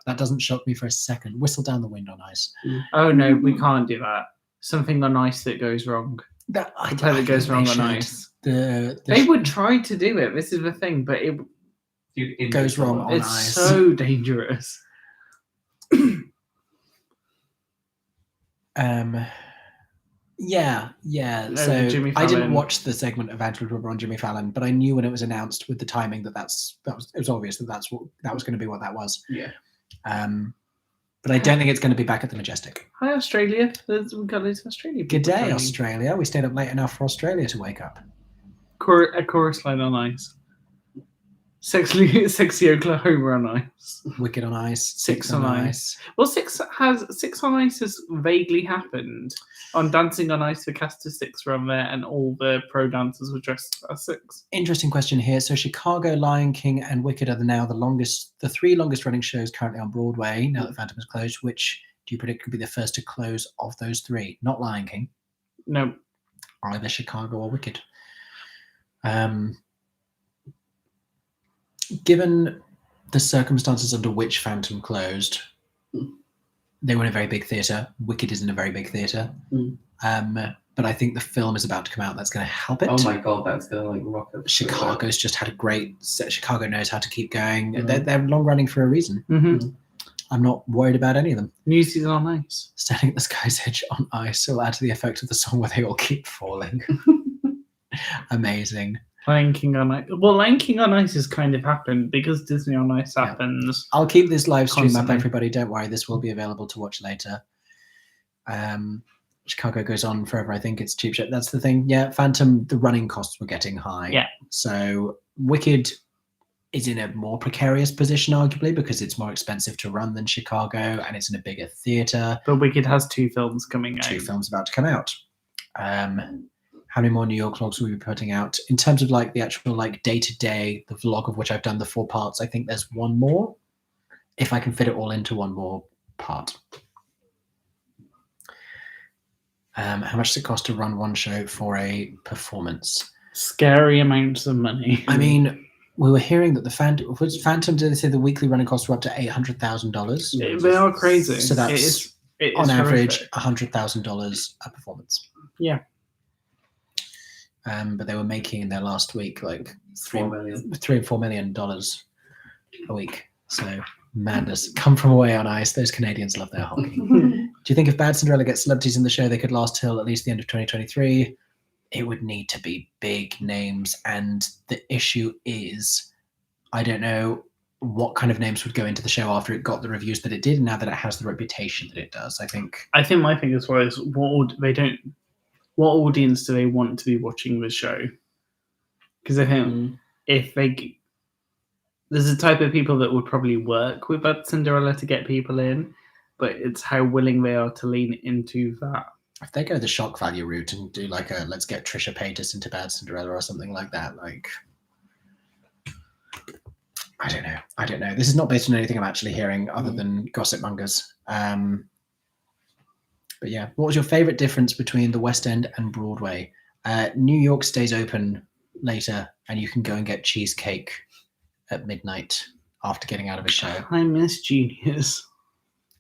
[SPEAKER 1] That doesn't shock me for a second. Whistle down the wind on ice.
[SPEAKER 2] Oh no, we can't do that. Something on ice that goes wrong.
[SPEAKER 1] That
[SPEAKER 2] The play that goes
[SPEAKER 1] think
[SPEAKER 2] wrong
[SPEAKER 1] they
[SPEAKER 2] on
[SPEAKER 1] should.
[SPEAKER 2] ice.
[SPEAKER 1] They
[SPEAKER 2] would try to do it. This is the thing, but it
[SPEAKER 1] Goes wrong on
[SPEAKER 2] it's
[SPEAKER 1] ice.
[SPEAKER 2] so dangerous.
[SPEAKER 1] Yeah.
[SPEAKER 2] Oh,
[SPEAKER 1] So
[SPEAKER 2] Jimmy
[SPEAKER 1] I didn't
[SPEAKER 2] Fallon.
[SPEAKER 1] watch the segment of Andrew Rubber on Jimmy Fallon, but I knew when it was announced with the timing that it was obvious that that was going to be what that was.
[SPEAKER 3] Yeah.
[SPEAKER 1] But I don't think it's going to be back at the Majestic.
[SPEAKER 2] Hi Australia. We got these Australia.
[SPEAKER 1] Good
[SPEAKER 2] people
[SPEAKER 1] day,
[SPEAKER 2] joining.
[SPEAKER 1] Australia. We stayed up late enough for Australia to wake up.
[SPEAKER 2] A chorus line on ice. Sexy Oklahoma on ice.
[SPEAKER 1] Wicked on Ice.
[SPEAKER 2] Six on Ice. Well, Six on Ice has vaguely happened. On Dancing on Ice, the cast of Six were on there, and all the pro dancers were dressed as Six.
[SPEAKER 1] Interesting question here. So Chicago, Lion King, and Wicked are the three longest running shows currently on Broadway now that Phantom is closed. Which do you predict could be the first to close of those three? Not Lion King,
[SPEAKER 2] No,
[SPEAKER 1] either Chicago or Wicked. Given the circumstances under which Phantom closed, they were in a very big theatre. Wicked is in a very big theatre. But I think the film is about to come out that's going to help it.
[SPEAKER 3] Oh my god, that's gonna like rock up.
[SPEAKER 1] Chicago's just had a great set. Chicago knows how to keep going. They're long running for a reason. I'm not worried about any of them.
[SPEAKER 2] New Season on Ice.
[SPEAKER 1] Standing at the sky's edge on ice will add to the effect of the song where they all keep falling. Amazing.
[SPEAKER 2] Lion King on Ice. Well, Lion King on Ice has kind of happened because Disney on Ice happens.
[SPEAKER 1] I'll keep this live stream up,
[SPEAKER 2] Constantly.
[SPEAKER 1] everybody. Don't worry, this will be available to watch later. Chicago goes on forever. I think it's cheap shit. That's the thing. Yeah, Phantom, the running costs were getting high.
[SPEAKER 2] Yeah.
[SPEAKER 1] So Wicked is in a more precarious position, arguably, because it's more expensive to run than Chicago, and it's in a bigger theatre.
[SPEAKER 2] But Wicked has 2 films coming out.
[SPEAKER 1] 2 films about to come out. How many more New York vlogs will we be putting out? In terms of like the actual like day-to-day, the vlog of which I've done the 4 parts, I think there's one more, if I can fit it all into one more part. How much does it cost to run one show for a performance?
[SPEAKER 2] Scary amounts of money.
[SPEAKER 1] I mean, we were hearing that the Phantom did say the weekly running costs were up to $800,000.
[SPEAKER 2] They are crazy.
[SPEAKER 1] So that's
[SPEAKER 2] it is
[SPEAKER 1] on average
[SPEAKER 2] horrific.
[SPEAKER 1] $100,000 a performance.
[SPEAKER 2] Yeah.
[SPEAKER 1] But they were making in their last week like
[SPEAKER 3] $4 million.
[SPEAKER 1] $3 and $4 million a week. So madness. Come from away on ice. Those Canadians love their hockey. Do you think if Bad Cinderella gets celebrities in the show, they could last till at least the end of 2023? It would need to be big names. And the issue is, I don't know what kind of names would go into the show after it got the reviews that it did, and now that it has the reputation that it does. I think
[SPEAKER 2] my thing as well is what audience do they want to be watching the show? Because I think if there's a type of people that would probably work with Bad Cinderella to get people in, but it's how willing they are to lean into that.
[SPEAKER 1] if they go the shock value route and do like a let's get Trisha Paytas into Bad Cinderella or something like that, like I don't know. This is not based on anything I'm actually hearing other than gossip mongers. But yeah, what was your favorite difference between the West End and Broadway? New York stays open later and you can go and get cheesecake at midnight after getting out of a show.
[SPEAKER 2] I miss Genius.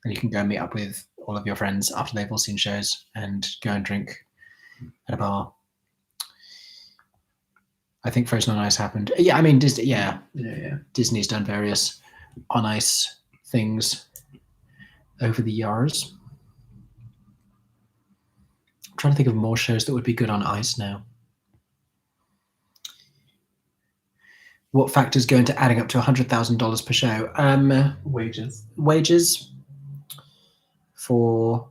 [SPEAKER 1] And you can go and meet up with all of your friends after they've all seen shows and go and drink at a bar. I think Frozen on Ice happened. Yeah, I mean, Disney. Yeah. Disney's done various on ice things over the years. I'm trying to think of more shows that would be good on ice now. What factors go into adding up to $100,000 per show? Wages for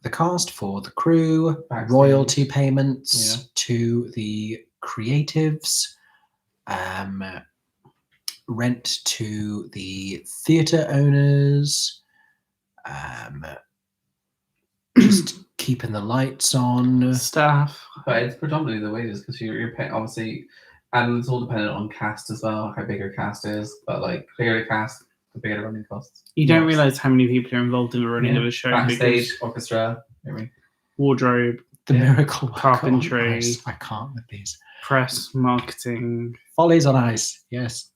[SPEAKER 1] the cast, for the crew,
[SPEAKER 3] Backstage.
[SPEAKER 1] royalty payments to the creatives, rent to the theatre owners, just keeping the lights on.
[SPEAKER 2] Staff.
[SPEAKER 3] But it's predominantly the wages because you're paying, obviously, and it's all dependent on cast as well, how big your cast is. But like, bigger the cast, the bigger the running costs.
[SPEAKER 2] You don't realise how many people are involved in the running of a show.
[SPEAKER 3] Backstage,
[SPEAKER 2] because
[SPEAKER 3] orchestra,
[SPEAKER 2] wardrobe,
[SPEAKER 1] The miracle worker
[SPEAKER 2] Carpentry.
[SPEAKER 1] on ice. I can't with these.
[SPEAKER 2] press, marketing.
[SPEAKER 1] Follies on ice, yes.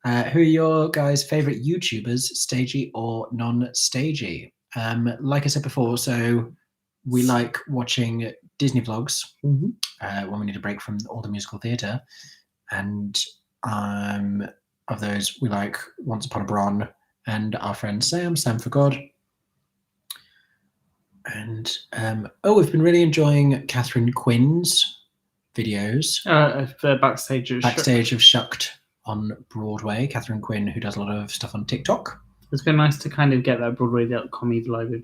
[SPEAKER 1] Who are your guys' favourite YouTubers, stagey or non-stagey? Like I said before, so we like watching Disney vlogs when we need a break from all the musical theatre. And of those, we like Once Upon a Bron and our friend Sam for God. And we've been really enjoying Catherine Quinn's videos.
[SPEAKER 2] For backstage
[SPEAKER 1] of Shucked on Broadway. Catherine Quinn, who does a lot of stuff on TikTok.
[SPEAKER 2] It's been nice to kind of get that Broadway.com vibe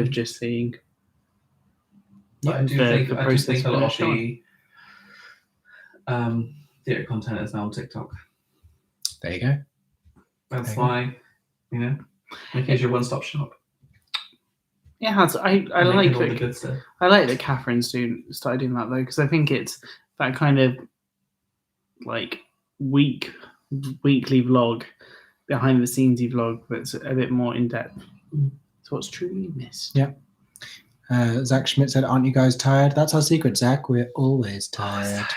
[SPEAKER 2] of just seeing.
[SPEAKER 3] But I do think a lot of the theatre content is now on TikTok.
[SPEAKER 1] There you go.
[SPEAKER 3] That's why, Mickey's your one-stop shop.
[SPEAKER 2] It has. I like
[SPEAKER 3] all the good stuff.
[SPEAKER 2] I like that Catherine's started doing that though, because I think it's that kind of like weekly vlog, behind the scenes vlog that's a bit more in depth. It's what's truly missed.
[SPEAKER 1] Yeah. Zach Schmidt said, "Aren't you guys tired?" That's our secret, Zach. We're always tired.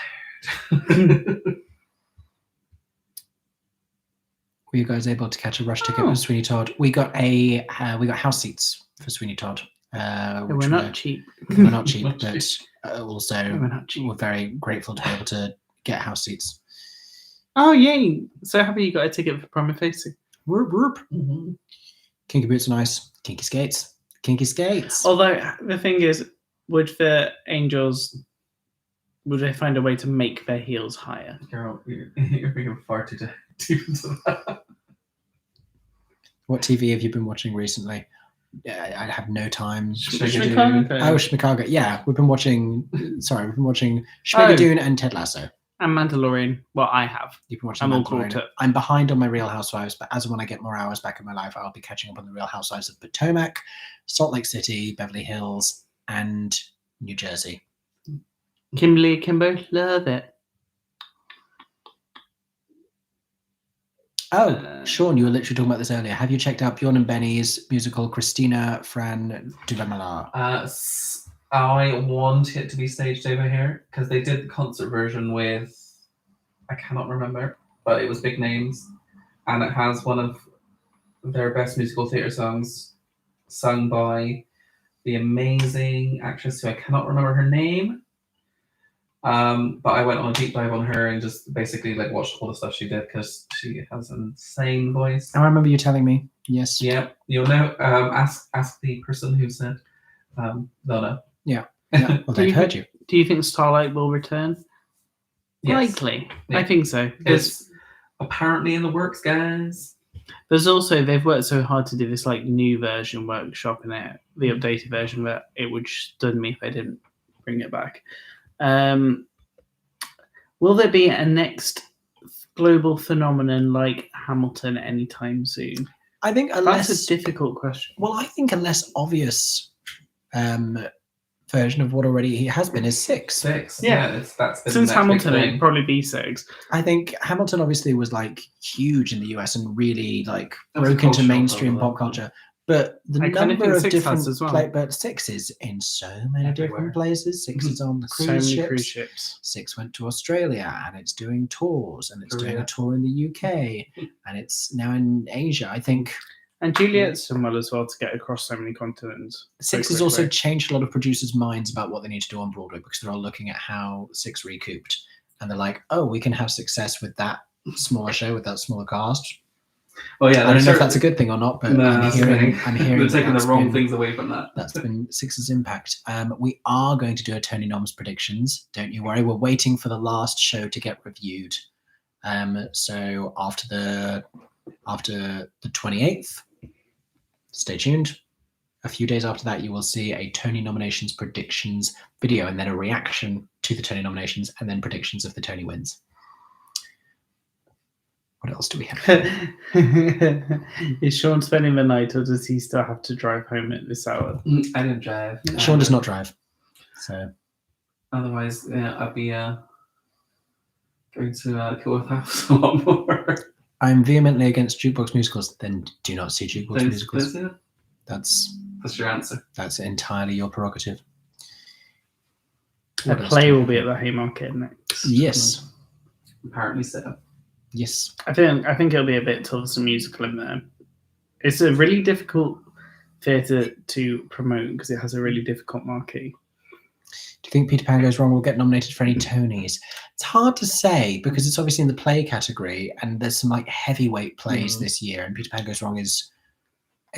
[SPEAKER 1] Were you guys able to catch a rush ticket for Sweeney Todd? We got house seats for Sweeney Todd.
[SPEAKER 2] We're not cheap.
[SPEAKER 1] We're not cheap, but also
[SPEAKER 2] we're
[SPEAKER 1] we're very grateful to be able to get house seats.
[SPEAKER 2] Oh yay! So happy you got a ticket for Prima Facie.
[SPEAKER 1] Whoop whoop. Kinky boots are nice. Kinky skates. Kinky skates.
[SPEAKER 2] Although the thing is, would the Angels, would they find a way to make their heels higher?
[SPEAKER 3] Girl, you're being far too deep into that.
[SPEAKER 1] What TV have you been watching recently? I have no time.
[SPEAKER 2] Chicago.
[SPEAKER 1] Yeah, we've been watching. We've been watching Schmigadoon and Ted Lasso.
[SPEAKER 2] And Mandalorian. Well, I have.
[SPEAKER 1] You've been watching.
[SPEAKER 2] I'm all caught up.
[SPEAKER 1] I'm behind on my Real Housewives, but as when I get more hours back in my life, I'll be catching up on the Real Housewives of Potomac, Salt Lake City, Beverly Hills, and New Jersey.
[SPEAKER 2] Kimberly, Kimbo, love it.
[SPEAKER 1] Oh, Sean, you were literally talking about this earlier. Have you checked out Bjorn and Benny's musical Christina Fran de la Malard?
[SPEAKER 3] I want it to be staged over here because they did the concert version with, I cannot remember, but it was big names, and it has one of their best musical theatre songs sung by the amazing actress who I cannot remember her name. But I went on a deep dive on her and just basically like watched all the stuff she did because she has an insane voice.
[SPEAKER 1] I remember you telling me. Yes.
[SPEAKER 3] Yeah, you'll know. Ask the person who said they'll know.
[SPEAKER 1] Yeah. Well, they've heard you.
[SPEAKER 2] Do you think Starlight will return?
[SPEAKER 3] Yes.
[SPEAKER 2] Likely.
[SPEAKER 3] Yeah.
[SPEAKER 2] I think so.
[SPEAKER 3] It's apparently in the works, guys.
[SPEAKER 2] There's also, they've worked so hard to do this like new version workshop in it, the updated version, that it would stun me if they didn't bring it back. Will there be a next global phenomenon like Hamilton anytime soon?
[SPEAKER 1] I think
[SPEAKER 2] that's a difficult question.
[SPEAKER 1] Well, I think a less obvious version of what already he has been is Six.
[SPEAKER 3] Yeah, that's been
[SPEAKER 2] since Hamilton, it'd probably be Six.
[SPEAKER 1] I think Hamilton obviously was like huge in the US and really like broke into mainstream pop culture. But the number of different but Six is in so many different places. Six is on the cruise ships. Six went to Australia and it's doing tours, and it's doing a tour in the UK, and it's now in Asia, I think.
[SPEAKER 2] And Juliet's done well as well to get across so many continents.
[SPEAKER 1] Six has also changed a lot of producers' minds about what they need to do on Broadway, because they're all looking at how Six recouped, and they're like, oh, we can have success with that smaller show, with that smaller cast.
[SPEAKER 3] Oh yeah,
[SPEAKER 1] I don't know if that's a good thing or not, but I'm hearing
[SPEAKER 3] they're taking the wrong things away from that.
[SPEAKER 1] That's been Six's impact. We are going to do a Tony Noms predictions. Don't you worry. We're waiting for the last show to get reviewed. So after the 28th, stay tuned. A few days after that, you will see a Tony nominations predictions video, and then a reaction to the Tony nominations, and then predictions of the Tony wins. What else do we have?
[SPEAKER 2] Is Sean spending the night, or does he still have to drive home at this hour?
[SPEAKER 3] I don't drive.
[SPEAKER 1] Sean does not drive, so
[SPEAKER 3] otherwise, yeah, I'd be going to Kilworth House a lot more.
[SPEAKER 1] I'm vehemently against jukebox musicals. Then do not see jukebox musicals. That's
[SPEAKER 3] your answer.
[SPEAKER 1] That's entirely your prerogative.
[SPEAKER 2] A play will be at the Haymarket next.
[SPEAKER 1] Yes.
[SPEAKER 3] Apparently so.
[SPEAKER 1] Yes.
[SPEAKER 2] I think it'll be a bit tough some musical in there. It's a really difficult theatre to promote because it has a really difficult marquee.
[SPEAKER 1] Do you think Peter Pan Goes Wrong will get nominated for any Tonys? It's hard to say because it's obviously in the play category, and there's some like heavyweight plays this year, and Peter Pan Goes Wrong is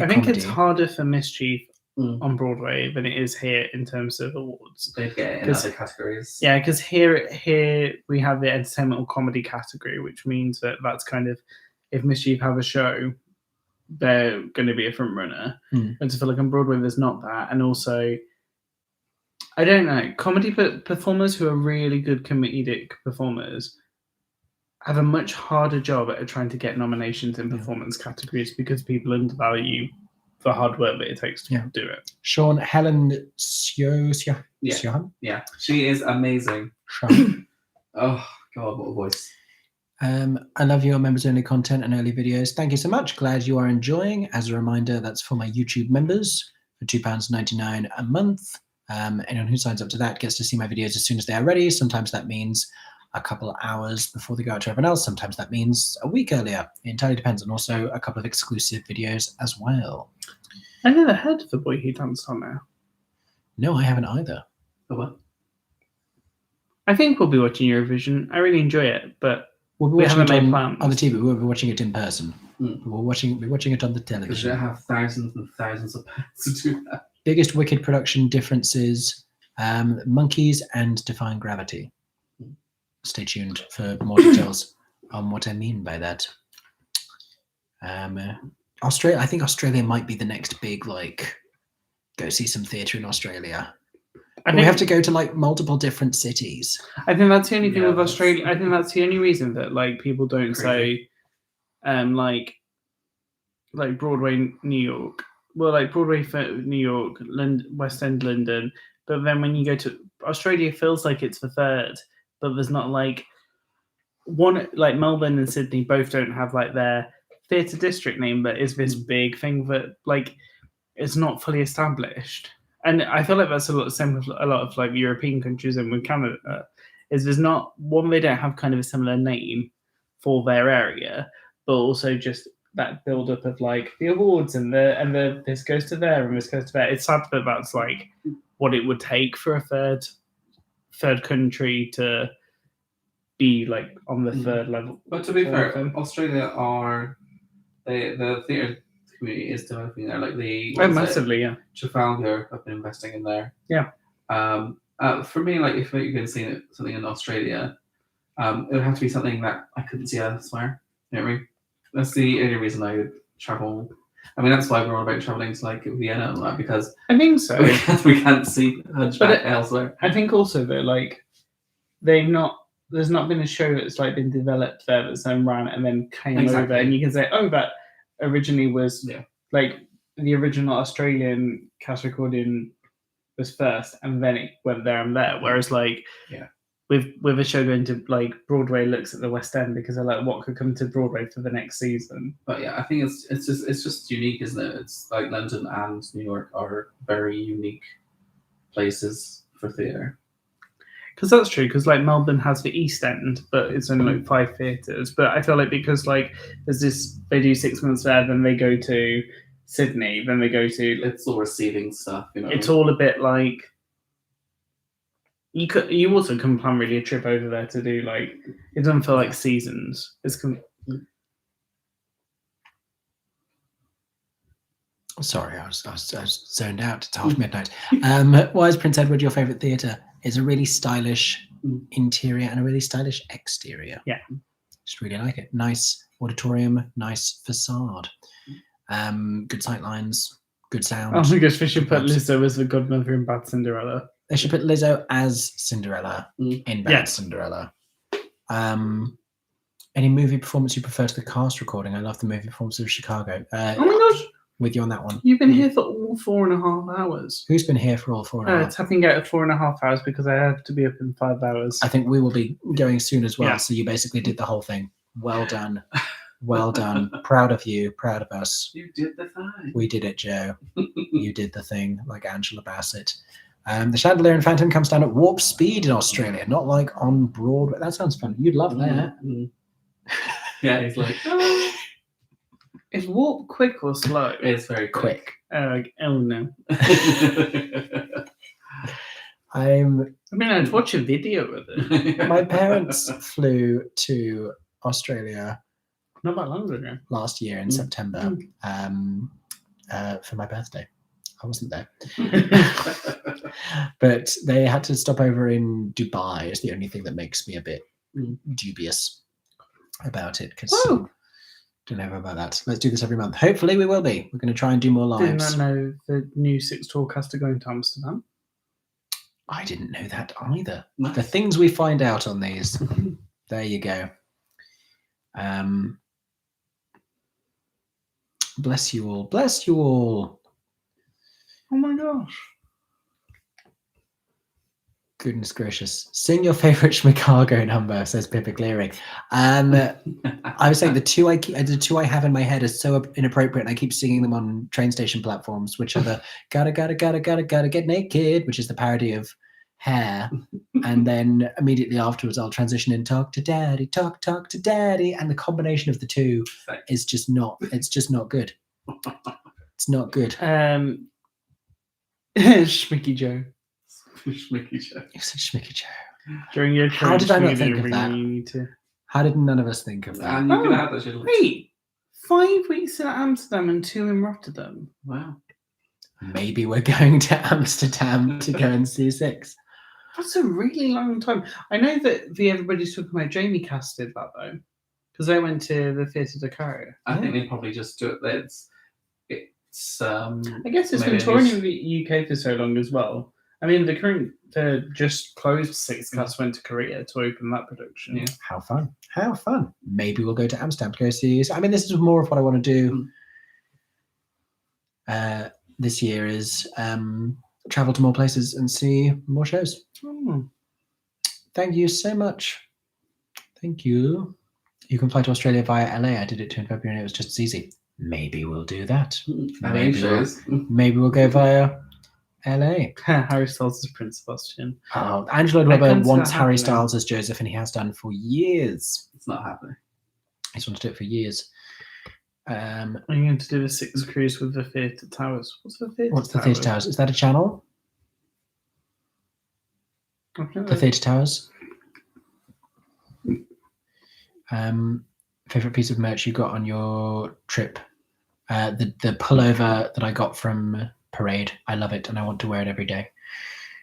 [SPEAKER 2] I think it's harder for Mischief on Broadway than it is here in terms of awards.
[SPEAKER 3] They'd get it in other categories.
[SPEAKER 2] Yeah, because here we have the entertainment or comedy category, which means that that's kind of, if Mischief have a show, they're going to be a front runner. And I feel like on Broadway there's not that, and also I don't know, comedy performers who are really good comedic performers have a much harder job at trying to get nominations in performance categories because people undervalue the hard work that it takes to do it.
[SPEAKER 1] Sean, Helen Siohan?
[SPEAKER 3] Yeah, she is amazing.
[SPEAKER 1] Sean.
[SPEAKER 3] Oh, God, what a voice.
[SPEAKER 1] I love your members only content and early videos. Thank you so much. Glad you are enjoying. As a reminder, that's for my YouTube members for £2.99 a month. Anyone who signs up to that gets to see my videos as soon as they are ready. Sometimes that means a couple of hours before they go out to everyone else. Sometimes that means a week earlier. It entirely depends. And also a couple of exclusive videos as well.
[SPEAKER 2] I never heard of The Boy Who Danced on Air.
[SPEAKER 1] No, I haven't either.
[SPEAKER 3] Oh, what?
[SPEAKER 2] I think we'll be watching Eurovision. I really enjoy it, but
[SPEAKER 1] we
[SPEAKER 2] haven't made plans.
[SPEAKER 1] On the TV, we'll be watching it in person. We'll be watching it on the television.
[SPEAKER 3] Because you have thousands and thousands of pounds to do that.
[SPEAKER 1] Biggest Wicked production differences, Monkeys and Defying Gravity. Stay tuned for more details on what I mean by that. Australia, I think Australia might be the next big, like, go see some theatre in Australia. We have to go to like multiple different cities.
[SPEAKER 2] I think that's the only thing with Australia. I think that's the only reason that like people don't say, like Broadway New York. Well, like Broadway for New York, West End London. But then when you go to Australia, it feels like it's the third. But there's not like one, like Melbourne and Sydney both don't have like their theatre district name, but is this big thing that like it's not fully established. And I feel like that's a lot of like European countries and with Canada is there's not one, they don't have kind of a similar name for their area, but also just that build up of like the awards and the this goes to there and this goes to there. It's sad that that's like what it would take for a third country to be like on the third level.
[SPEAKER 3] But to be fair, Australia are the theatre community is developing there. Like
[SPEAKER 2] massively,
[SPEAKER 3] Trafalgar have been investing in there.
[SPEAKER 2] Yeah.
[SPEAKER 3] For me, like if you're going to see something in Australia, it would have to be something that I couldn't see elsewhere. You know what I mean? That's the only reason I would travel. I mean, that's why we're all about traveling to like Vienna and that, because
[SPEAKER 2] I think so.
[SPEAKER 3] we can't see Hunchback elsewhere.
[SPEAKER 2] I think also that like there's not been a show that's like been developed there that's then ran and then came over, and you can say, oh, that originally was like the original Australian cast recording was first, and then it went there and there. Whereas like with a show going to like Broadway looks at the West End because they're like, what could come to Broadway for the next season?
[SPEAKER 3] But yeah, I think it's just unique, isn't it? It's like London and New York are very unique places for theatre.
[SPEAKER 2] Because that's true. Because like Melbourne has the East End, but it's only like 5 theatres. But I feel like because like there's this, they do 6 months there, then they go to Sydney, then they go to.
[SPEAKER 3] It's all receiving stuff, you know.
[SPEAKER 2] It's all a bit like. You also can plan really a trip over there to do like it doesn't feel like seasons.
[SPEAKER 1] Sorry, I was zoned out. It's half midnight. Why is Prince Edward your favourite theatre? It's a really stylish interior and a really stylish exterior.
[SPEAKER 2] Yeah,
[SPEAKER 1] just really like it. Nice auditorium, nice facade, good sight lines, good sound.
[SPEAKER 2] Oh my gosh, we should put
[SPEAKER 1] Perhaps.
[SPEAKER 2] Lizzo as the godmother in Bad Cinderella.
[SPEAKER 1] They should put Lizzo as Cinderella in Bad
[SPEAKER 2] Yes.
[SPEAKER 1] Cinderella. Any movie performance you prefer to the cast recording? I love the movie performance of Chicago.
[SPEAKER 2] Oh my gosh,
[SPEAKER 1] With you on that one.
[SPEAKER 2] you've been here for all 4.5 hours.
[SPEAKER 1] Who's been here for all 4.5?
[SPEAKER 2] Tapping out at 4.5 hours because I have to be up in 5 hours.
[SPEAKER 1] I think we will be going soon as well.
[SPEAKER 2] Yeah.
[SPEAKER 1] So you basically did the whole thing. Well done. Well done. Proud of you. Proud of us.
[SPEAKER 3] You did the thing.
[SPEAKER 1] We did it, Joe. You did the thing, like Angela Bassett. The Chandelier and Phantom comes down at warp speed in Australia, not like on Broadway. That sounds fun. You'd love that.
[SPEAKER 3] Yeah, he's like,
[SPEAKER 2] Is warp quick or slow?
[SPEAKER 3] it's very quick.
[SPEAKER 1] Quick.
[SPEAKER 2] Oh no. I'd watch a video of it.
[SPEAKER 1] My parents flew to Australia
[SPEAKER 2] Not that long ago.
[SPEAKER 1] last year in September for my birthday. I wasn't there. But they had to stop over in Dubai. Is the only thing that makes me a bit dubious about it, because don't know about that. Let's do this every month. Hopefully we will be. We're going to try and do more
[SPEAKER 2] Didn't
[SPEAKER 1] lives.
[SPEAKER 2] I know the new 6 Tourcast are going to Amsterdam?
[SPEAKER 1] I didn't know that either.
[SPEAKER 3] Nice.
[SPEAKER 1] The things we find out on these. There you go. Bless you all. Bless you all.
[SPEAKER 2] Oh my gosh.
[SPEAKER 1] Goodness gracious. Sing your favourite Chicago number, says Pippa Clearing. I was saying the two I have in my head are so inappropriate, and I keep singing them on train station platforms, which are the gotta get naked, which is the parody of Hair. And then immediately afterwards I'll transition in talk to daddy, talk to daddy. And the combination of the two is just not good. It's not good.
[SPEAKER 2] Schmicky Joe.
[SPEAKER 3] Schmicky Joe.
[SPEAKER 1] You said Schmicky Joe.
[SPEAKER 2] During your
[SPEAKER 1] How did I not think of
[SPEAKER 2] ring,
[SPEAKER 1] that?
[SPEAKER 2] you need to...
[SPEAKER 1] How did none of us think of that?
[SPEAKER 3] And you can have that shit.
[SPEAKER 2] Wait, 5 weeks in Amsterdam and 2 in Rotterdam.
[SPEAKER 3] Wow.
[SPEAKER 1] Maybe we're going to Amsterdam to go and see 6.
[SPEAKER 2] That's a really long time. I know that everybody's talking about Jamie Cass did that though, because they went to the Theatre de Caro.
[SPEAKER 3] I think they probably just do it. It's
[SPEAKER 2] I guess it's
[SPEAKER 3] maybe
[SPEAKER 2] been touring
[SPEAKER 3] it's-
[SPEAKER 2] in the UK for so long as well. I mean, the just closed 6 Cast went to Korea to open that production.
[SPEAKER 3] Yeah.
[SPEAKER 1] How fun. How fun. Maybe we'll go to Amsterdam to go see. I mean, this is more of what I want to do this year is travel to more places and see more shows. Thank you so much. Thank you. You can fly to Australia via LA. I did it too in February and it was just as easy. Maybe we'll do that. Maybe we'll go via LA.
[SPEAKER 2] Harry Styles is Prince Sebastian.
[SPEAKER 1] Oh, Angelo
[SPEAKER 2] I
[SPEAKER 1] Weber
[SPEAKER 2] can't see
[SPEAKER 1] wants
[SPEAKER 2] that
[SPEAKER 1] Harry
[SPEAKER 2] happening.
[SPEAKER 1] Styles as Joseph, and he has done for years.
[SPEAKER 3] It's not happening.
[SPEAKER 1] He's wanted to do it for years.
[SPEAKER 2] Are you going to do a 6 cruise with the Theatre Towers? What's the Theatre
[SPEAKER 1] What's the Theatre Towers? Is that a channel? The Theatre Towers. Favorite piece of merch you got on your trip? The pullover that I got from Parade. I love it and I want to wear it every day.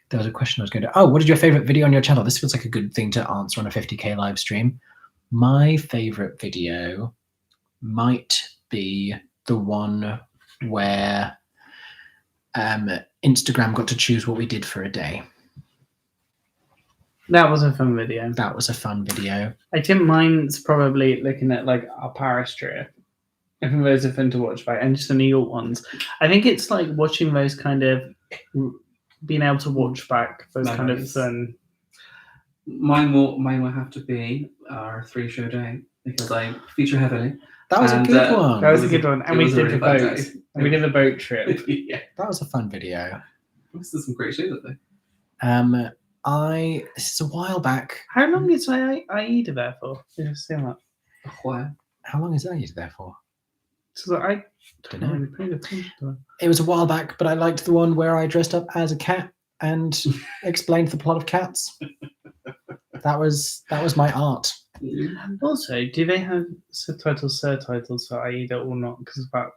[SPEAKER 1] There was a question I was going to. Oh, what is your favorite video on your channel? This feels like a good thing to answer on a 50k live stream. My favorite video might be the one where Instagram got to choose what we did for a day.
[SPEAKER 2] That was a fun video.
[SPEAKER 1] That was a fun video.
[SPEAKER 2] I think mine's probably looking at like our Paris trip. I think those are fun to watch, right? And just the New York ones. I think it's like watching those kind of, being able to watch back those kind of fun.
[SPEAKER 3] Mine will have to be our 3-show day because I feature heavily.
[SPEAKER 1] That was a good one.
[SPEAKER 2] That was a good one. And
[SPEAKER 3] it
[SPEAKER 2] we
[SPEAKER 3] was a
[SPEAKER 2] did
[SPEAKER 3] really
[SPEAKER 2] the
[SPEAKER 3] fun
[SPEAKER 2] boat.
[SPEAKER 3] day.
[SPEAKER 2] And we did the boat trip.
[SPEAKER 3] Yeah.
[SPEAKER 1] That was a fun video.
[SPEAKER 3] This is some great shows, I think.
[SPEAKER 1] This is a while back.
[SPEAKER 2] How long is Aida there for? Did you see that?
[SPEAKER 3] Wow.
[SPEAKER 1] How long is Aida there for?
[SPEAKER 2] So I
[SPEAKER 1] Don't
[SPEAKER 2] don't
[SPEAKER 1] know.
[SPEAKER 2] really paid attention to it.
[SPEAKER 1] It was a while back, but I liked the one where I dressed up as a cat and explained the plot of Cats. That was my art.
[SPEAKER 2] Also, do they have subtitles, surtitles for Aida or not? Because I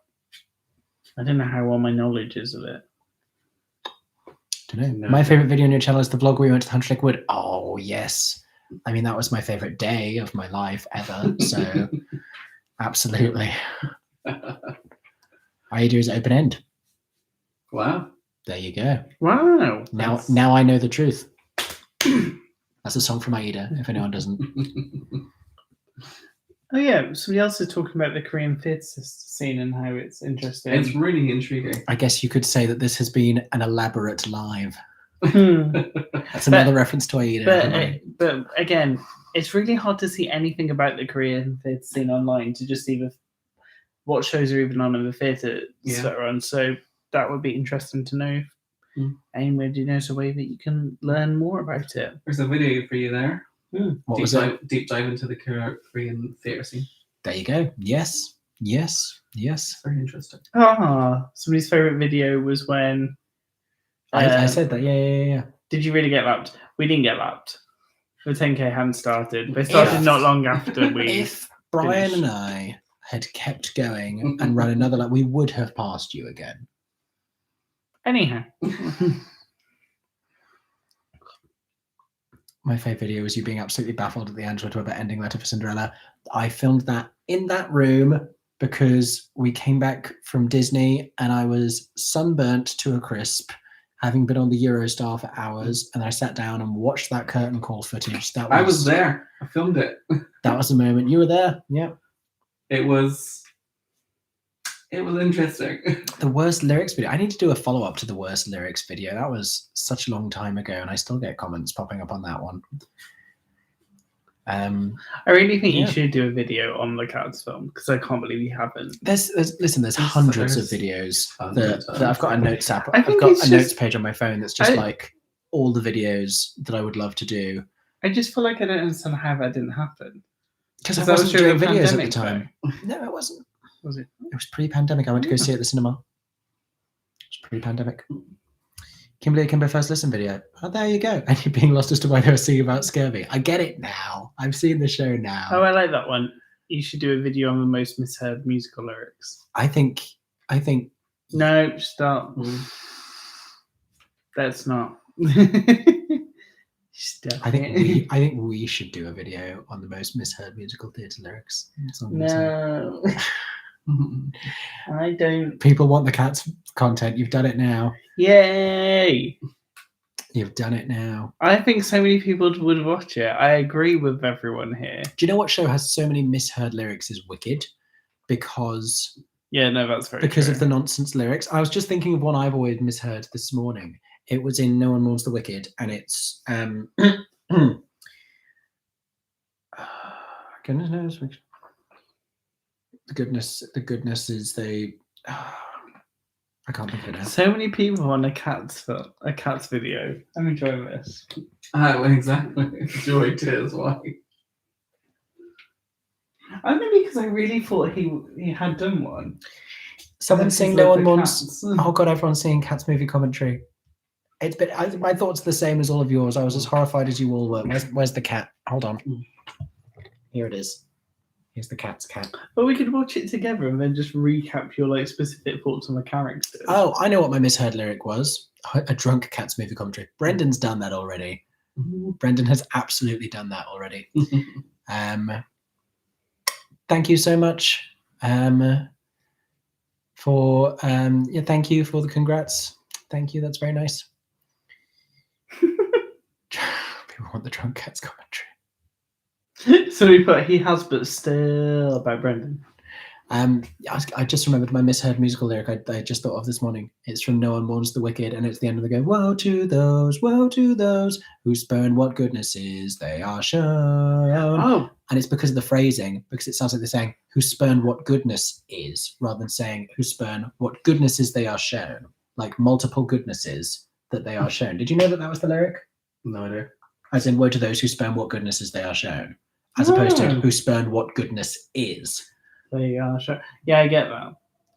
[SPEAKER 2] don't know how well my knowledge is of it.
[SPEAKER 1] Don't know.
[SPEAKER 3] No.
[SPEAKER 1] My favorite video on your channel is the vlog where we went to the Hunter Lake Wood. Oh yes. I mean, that was my favorite day of my life ever. So absolutely. Aida is open end.
[SPEAKER 3] Wow.
[SPEAKER 1] There you go.
[SPEAKER 2] Wow.
[SPEAKER 1] Now I know the truth. That's a song from Aida, if anyone doesn't.
[SPEAKER 2] Oh yeah, somebody else is talking about the Korean theatre scene and how it's interesting.
[SPEAKER 3] It's really intriguing.
[SPEAKER 1] I guess you could say that this has been an elaborate live.
[SPEAKER 2] Hmm.
[SPEAKER 1] That's another reference to Aida. everybody.
[SPEAKER 2] But again, it's really hard to see anything about the Korean theatre scene online to just see what shows are even on in the theatre that are on. So that would be interesting to know. Anybody knows a way that you can learn more about it.
[SPEAKER 3] There's a video for you there.
[SPEAKER 1] What was it?
[SPEAKER 3] Deep dive into the Korean theatre scene.
[SPEAKER 1] There you go. Yes.
[SPEAKER 3] Very interesting.
[SPEAKER 2] Somebody's favourite video was when...
[SPEAKER 1] I said that. Yeah.
[SPEAKER 2] Did you really get lapped? We didn't get lapped. The 10K hadn't started. They started not long after we...
[SPEAKER 1] If Brian
[SPEAKER 2] finished.
[SPEAKER 1] and I had kept going and run another lap, we would have passed you again.
[SPEAKER 2] Anyhow.
[SPEAKER 1] My favourite video was you being absolutely baffled at the Angela Webber ending letter for Cinderella. I filmed that in that room because we came back from Disney and I was sunburnt to a crisp, having been on the Eurostar for hours, and I sat down and watched that curtain call footage.
[SPEAKER 3] I was there. I filmed it.
[SPEAKER 1] That was the moment. You were there. Yeah.
[SPEAKER 3] It was interesting.
[SPEAKER 1] The worst lyrics video. I need to do a follow-up to the worst lyrics video. That was such a long time ago, and I still get comments popping up on that one.
[SPEAKER 2] I really think you should do a video on the Cats film because I can't believe you haven't.
[SPEAKER 1] There's hundreds of videos that I've got a notes app.
[SPEAKER 2] I
[SPEAKER 1] I've
[SPEAKER 2] think
[SPEAKER 1] got
[SPEAKER 2] it's
[SPEAKER 1] a
[SPEAKER 2] just-
[SPEAKER 1] notes page on my phone that's just like all the videos that I would love to do.
[SPEAKER 2] I just feel like I don't understand how that didn't happen.
[SPEAKER 1] Because I
[SPEAKER 2] that was
[SPEAKER 1] wasn't doing
[SPEAKER 2] during the
[SPEAKER 1] videos at the
[SPEAKER 2] pandemic,
[SPEAKER 1] time. No, it wasn't.
[SPEAKER 2] Was it?
[SPEAKER 1] It was pre-pandemic. I went to go see it at the cinema. It was pre-pandemic. Kimberly Kimber first listen video. Oh, there you go. And you're being lost as to why they were singing about scurvy. I get it now. I've seen the show now.
[SPEAKER 2] Oh, I like that one. You should do a video on the most misheard musical lyrics.
[SPEAKER 1] I think.
[SPEAKER 2] No, stop. That's not. Stop
[SPEAKER 1] I think
[SPEAKER 2] it.
[SPEAKER 1] we should do a video on the most misheard musical theatre lyrics.
[SPEAKER 2] No. I don't.
[SPEAKER 1] People want the Cats content. You've done it now.
[SPEAKER 2] Yay!
[SPEAKER 1] You've done it now.
[SPEAKER 2] I think so many people would watch it. I agree with everyone here.
[SPEAKER 1] Do you know what show has so many misheard lyrics is Wicked? Because
[SPEAKER 2] That's very
[SPEAKER 1] because
[SPEAKER 2] true.
[SPEAKER 1] of the nonsense lyrics. I was just thinking of one I've always misheard this morning. It was in No One Mourns the Wicked, and it's goodness knows. The goodness is they. I can't think of it now.
[SPEAKER 2] So many people on a Cats video. I'm enjoying this.
[SPEAKER 3] Exactly. Joy, tears, why?
[SPEAKER 2] I think because I really thought he had done one.
[SPEAKER 1] Someone
[SPEAKER 2] This
[SPEAKER 1] sing
[SPEAKER 2] is
[SPEAKER 1] No
[SPEAKER 2] like
[SPEAKER 1] One
[SPEAKER 2] the
[SPEAKER 1] Mourns.
[SPEAKER 2] Cats.
[SPEAKER 1] Oh god, everyone's singing Cats movie commentary. It's been. My thoughts are the same as all of yours. I was as horrified as you all were. Where's the cat? Hold on. Here it is. Here's the cat's cat.
[SPEAKER 2] But we could watch it together and then just recap your specific thoughts on the characters.
[SPEAKER 1] Oh, I know what my misheard lyric was. A drunk Cats movie commentary. Brendan's done that already. Brendan has absolutely done that already. Thank you so much for thank you for the congrats. Thank you. That's very nice. People want the drunk Cats commentary.
[SPEAKER 2] So we put He Has But Still by Brendan.
[SPEAKER 1] I just remembered my misheard musical lyric I just thought of this morning. It's from No One Mourns the Wicked, and it's the end of the go, woe to those who spurn what goodness is they are shown.
[SPEAKER 2] Oh,
[SPEAKER 1] And it's because of the phrasing, because it sounds like they're saying who spurn what goodness is, rather than saying who spurn what goodnesses they are shown, like multiple goodnesses that they are shown. Did you know that was the lyric?
[SPEAKER 3] No idea.
[SPEAKER 1] As in, woe to those who spurn what goodnesses they are shown, as opposed to
[SPEAKER 2] Oh.
[SPEAKER 1] who spurn what goodness is.
[SPEAKER 2] they are sure. Yeah, I get that.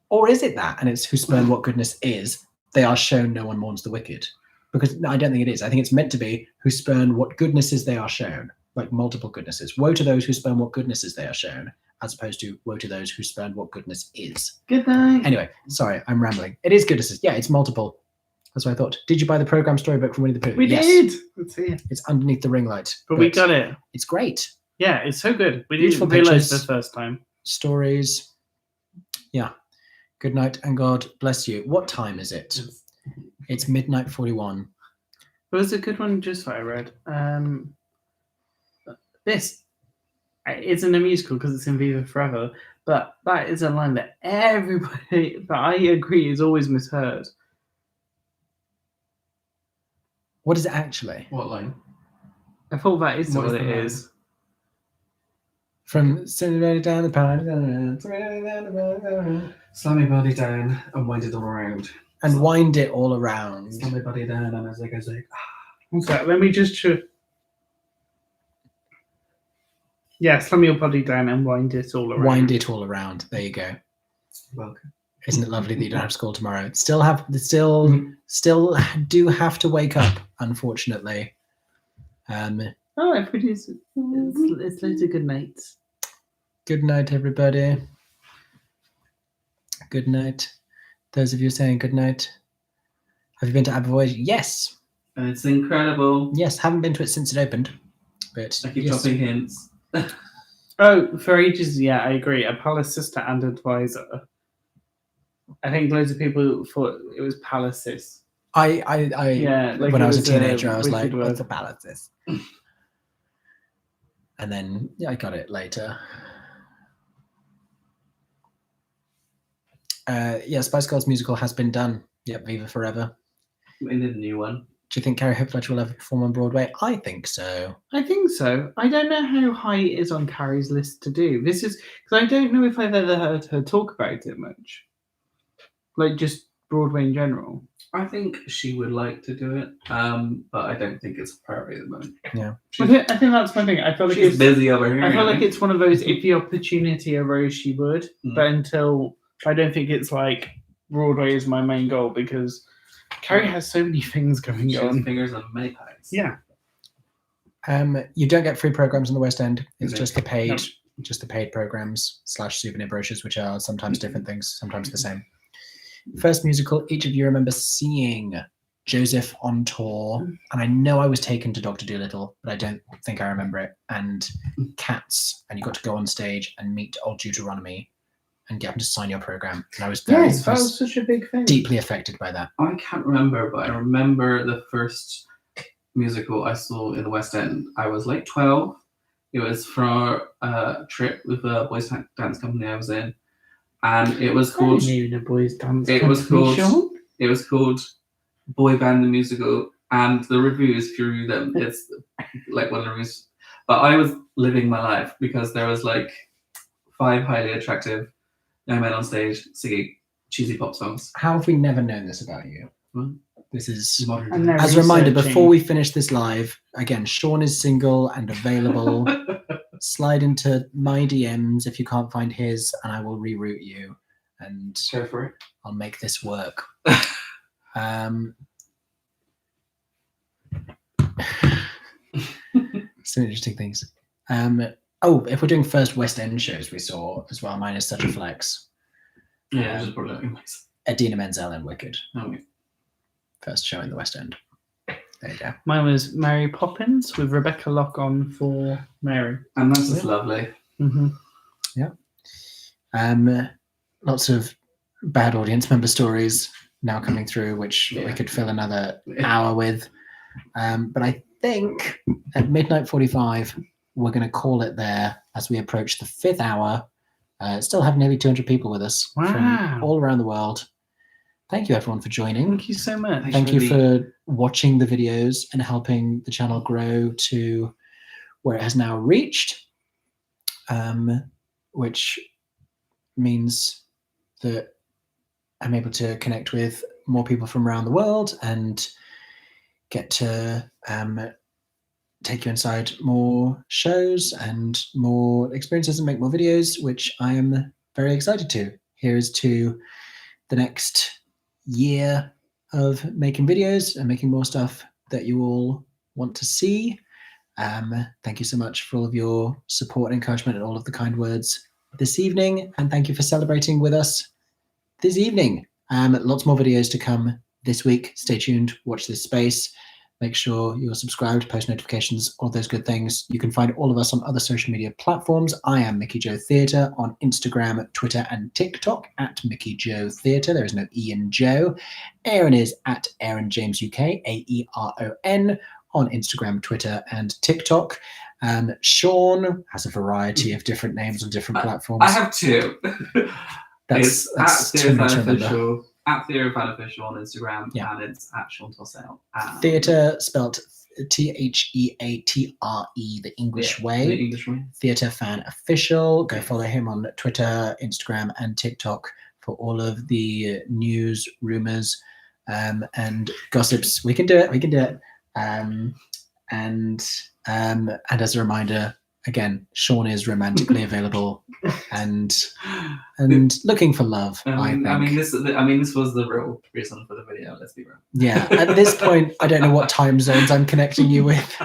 [SPEAKER 1] Or is it that? And it's who spurn what goodness is, they are shown, no one mourns the wicked. Because no, I don't think it is. I think it's meant to be who spurn what goodnesses they are shown, like multiple goodnesses. Woe to those who spurn what goodnesses they are shown, as opposed to woe to those who spurn what goodness is.
[SPEAKER 2] Good night.
[SPEAKER 1] Anyway, sorry, I'm rambling. It is goodnesses. Yeah, it's multiple. That's what I thought. Did you buy the program storybook from Winnie the Pooh?
[SPEAKER 2] We
[SPEAKER 1] Yes.
[SPEAKER 2] did. Let's see it.
[SPEAKER 1] It's underneath the ring light.
[SPEAKER 2] But we got it.
[SPEAKER 1] It's great.
[SPEAKER 2] Yeah, it's so good. We
[SPEAKER 1] Beautiful
[SPEAKER 2] didn't realize
[SPEAKER 1] pictures.
[SPEAKER 2] the first time.
[SPEAKER 1] Stories. Yeah. Good night and God bless you. What time is it? It's Midnight 41.
[SPEAKER 2] There was a good one just that I read. This isn't a musical because it's in Viva Forever, but that is a line that everybody, that I agree, is always misheard.
[SPEAKER 1] What is it actually?
[SPEAKER 3] What line?
[SPEAKER 2] I thought that is
[SPEAKER 3] What
[SPEAKER 2] what
[SPEAKER 3] is
[SPEAKER 2] it
[SPEAKER 3] the line?
[SPEAKER 2] is.
[SPEAKER 1] From Cinderella down the pine,
[SPEAKER 3] Slam your body down and wind it all around.
[SPEAKER 1] and wind it all around.
[SPEAKER 3] Slam your body down and as I go,
[SPEAKER 2] So let me just yeah, slam your body down and wind it all around.
[SPEAKER 1] Wind it all around. There you go.
[SPEAKER 3] welcome.
[SPEAKER 1] Isn't it lovely that you don't have school tomorrow? Still do have to wake up, unfortunately.
[SPEAKER 2] Oh, everybody's it's loads of good nights.
[SPEAKER 1] Good night, everybody. Good night. Those of you saying good night. Have you been to Abervoy? Yes.
[SPEAKER 3] And it's incredible.
[SPEAKER 1] Yes, haven't been to it since it opened. But
[SPEAKER 3] I keep
[SPEAKER 1] yes.
[SPEAKER 3] dropping hints.
[SPEAKER 2] Oh, for ages, yeah, I agree. A Palace sister and advisor. I think loads of people thought it was Palaces.
[SPEAKER 1] Yeah,
[SPEAKER 2] like
[SPEAKER 1] when
[SPEAKER 2] it
[SPEAKER 1] I was a
[SPEAKER 2] was,
[SPEAKER 1] teenager, I was
[SPEAKER 2] wicked
[SPEAKER 1] like,
[SPEAKER 2] word.
[SPEAKER 1] what's a palace? And then I got it later. Spice Girls musical has been done. Yep, Viva Forever.
[SPEAKER 3] We need a new one.
[SPEAKER 1] Do you think Carrie Hoopfletcher will ever perform on Broadway? I think so.
[SPEAKER 2] I think so. I don't know how high it is on Carrie's list to do. This is because I don't know if I've ever heard her talk about it much. Like just Broadway in general.
[SPEAKER 3] I think she would like to do it, but I don't think it's a priority at the moment.
[SPEAKER 1] Yeah.
[SPEAKER 2] I think that's my thing. I feel like
[SPEAKER 3] She's
[SPEAKER 2] it's
[SPEAKER 3] busy over here.
[SPEAKER 2] I feel
[SPEAKER 3] you
[SPEAKER 2] like
[SPEAKER 3] know?
[SPEAKER 2] it's one of those. If the opportunity arose, she would.
[SPEAKER 3] Mm.
[SPEAKER 2] But until I don't think it's like Broadway is my main goal because Carrie has so many things going
[SPEAKER 3] She has
[SPEAKER 2] on.
[SPEAKER 3] fingers on many pies.
[SPEAKER 2] Yeah.
[SPEAKER 1] You don't get free programs in the West End. It's
[SPEAKER 3] Okay.
[SPEAKER 1] just the paid,
[SPEAKER 2] No.
[SPEAKER 1] just the paid programs / souvenir brochures, which are sometimes different things, sometimes the same. First musical each of you remember seeing. Joseph on tour, and I know I was taken to Dr. Dolittle, but I don't think I remember it. And Cats, and you got to go on stage and meet old Deuteronomy and get him to sign your program. And I was very
[SPEAKER 2] Yes, that was such a big thing.
[SPEAKER 1] deeply affected by that.
[SPEAKER 3] I can't remember, but I remember the first musical I saw in the West End. I was like 12. It was for a trip with a boys' dance company I was in, and it was called.
[SPEAKER 2] A boys' dance.
[SPEAKER 3] It was
[SPEAKER 2] company,
[SPEAKER 3] called.
[SPEAKER 2] Sean?
[SPEAKER 3] It was called Boy Band the Musical, and the reviews, if you read them, it's like one of the reviews. But I was living my life because there was like 5 highly attractive young men on stage singing cheesy pop songs.
[SPEAKER 1] How have we never known this about you?
[SPEAKER 3] Well,
[SPEAKER 1] This is
[SPEAKER 3] modern.
[SPEAKER 2] And they're
[SPEAKER 1] as a reminder
[SPEAKER 2] researching.
[SPEAKER 1] before we finish this live. Again, Sean is single and available. Slide into my DMs if you can't find his, and I will reroute you, and
[SPEAKER 3] Go for it.
[SPEAKER 1] I'll make this work. Some interesting things. If we're doing first West End shows we saw as well, mine is Such a Flex.
[SPEAKER 3] Yeah, I just brought it up anyways.
[SPEAKER 1] Adina Menzel and Wicked.
[SPEAKER 3] Okay.
[SPEAKER 1] First show in the West End. There you go.
[SPEAKER 2] Mine was Mary Poppins with Rebecca Lock on for Mary.
[SPEAKER 3] And that's just lovely.
[SPEAKER 2] Mm-hmm.
[SPEAKER 1] Lots of bad audience member stories now coming through, which we could fill another hour with. But I think at midnight 45, we're going to call it there as we approach the 5th hour. Still have nearly 200 people with us
[SPEAKER 2] Wow.
[SPEAKER 1] from all around the world. Thank you, everyone, for joining.
[SPEAKER 2] Thank you so much.
[SPEAKER 1] Thank you for watching the videos and helping the channel grow to where it has now reached, which means that I'm able to connect with more people from around the world and get to take you inside more shows and more experiences and make more videos, which I am very excited to. Here's to the next year of making videos and making more stuff that you all want to see. Thank you so much for all of your support and encouragement and all of the kind words this evening. And thank you for celebrating with us this evening. Lots more videos to come this week. Stay tuned, watch this space. Make sure you're subscribed, post notifications, all those good things. You can find all of us on other social media platforms. I am MickeyJoTheatre on Instagram, Twitter, and TikTok at MickeyJoTheatre. There is no E in Joe. Aaron is at AaronJamesUK, AERON, on Instagram, Twitter, and TikTok. And Sean has a variety of different names on different platforms.
[SPEAKER 3] I have two.
[SPEAKER 1] That's
[SPEAKER 3] at
[SPEAKER 1] too many to remember.
[SPEAKER 3] Official, at TheoFanOfficial on Instagram,
[SPEAKER 1] Yeah.
[SPEAKER 3] and it's at Sean Tossell.
[SPEAKER 1] Theatre spelled Theatre, the English way.
[SPEAKER 3] The English way.
[SPEAKER 1] Theatre Fan Official. Go follow him on Twitter, Instagram, and TikTok for all of the news, rumors, and gossips. We can do it. We can do it. And as a reminder, again, Sean is romantically available and looking for love. I think.
[SPEAKER 3] This was the real reason for the video. Let's be real.
[SPEAKER 1] Yeah. At this point, I don't know what time zones I'm connecting you with,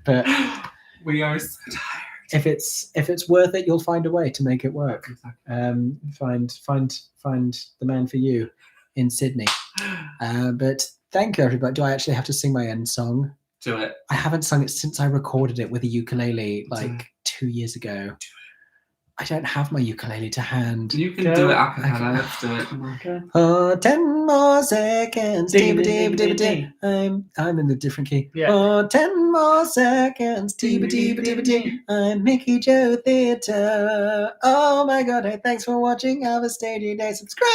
[SPEAKER 1] but
[SPEAKER 3] we are so tired.
[SPEAKER 1] If it's worth it, you'll find a way to make it work. Find the man for you in Sydney. But thank you, everybody. Do I actually have to sing my end song?
[SPEAKER 3] Do it.
[SPEAKER 1] I haven't sung it since I recorded it with a ukulele 2 years ago. I don't have my ukulele to hand.
[SPEAKER 3] You can do it a cappella. Let's do it.
[SPEAKER 1] Oh, 10 more seconds. I'm in the different key.
[SPEAKER 2] Yeah.
[SPEAKER 1] Oh, 10 more seconds. I'm MickeyJoTheatre. Oh my god. Hey, thanks for watching. Have a stagey day. Subscribe.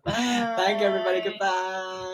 [SPEAKER 1] Thank you, everybody. Goodbye.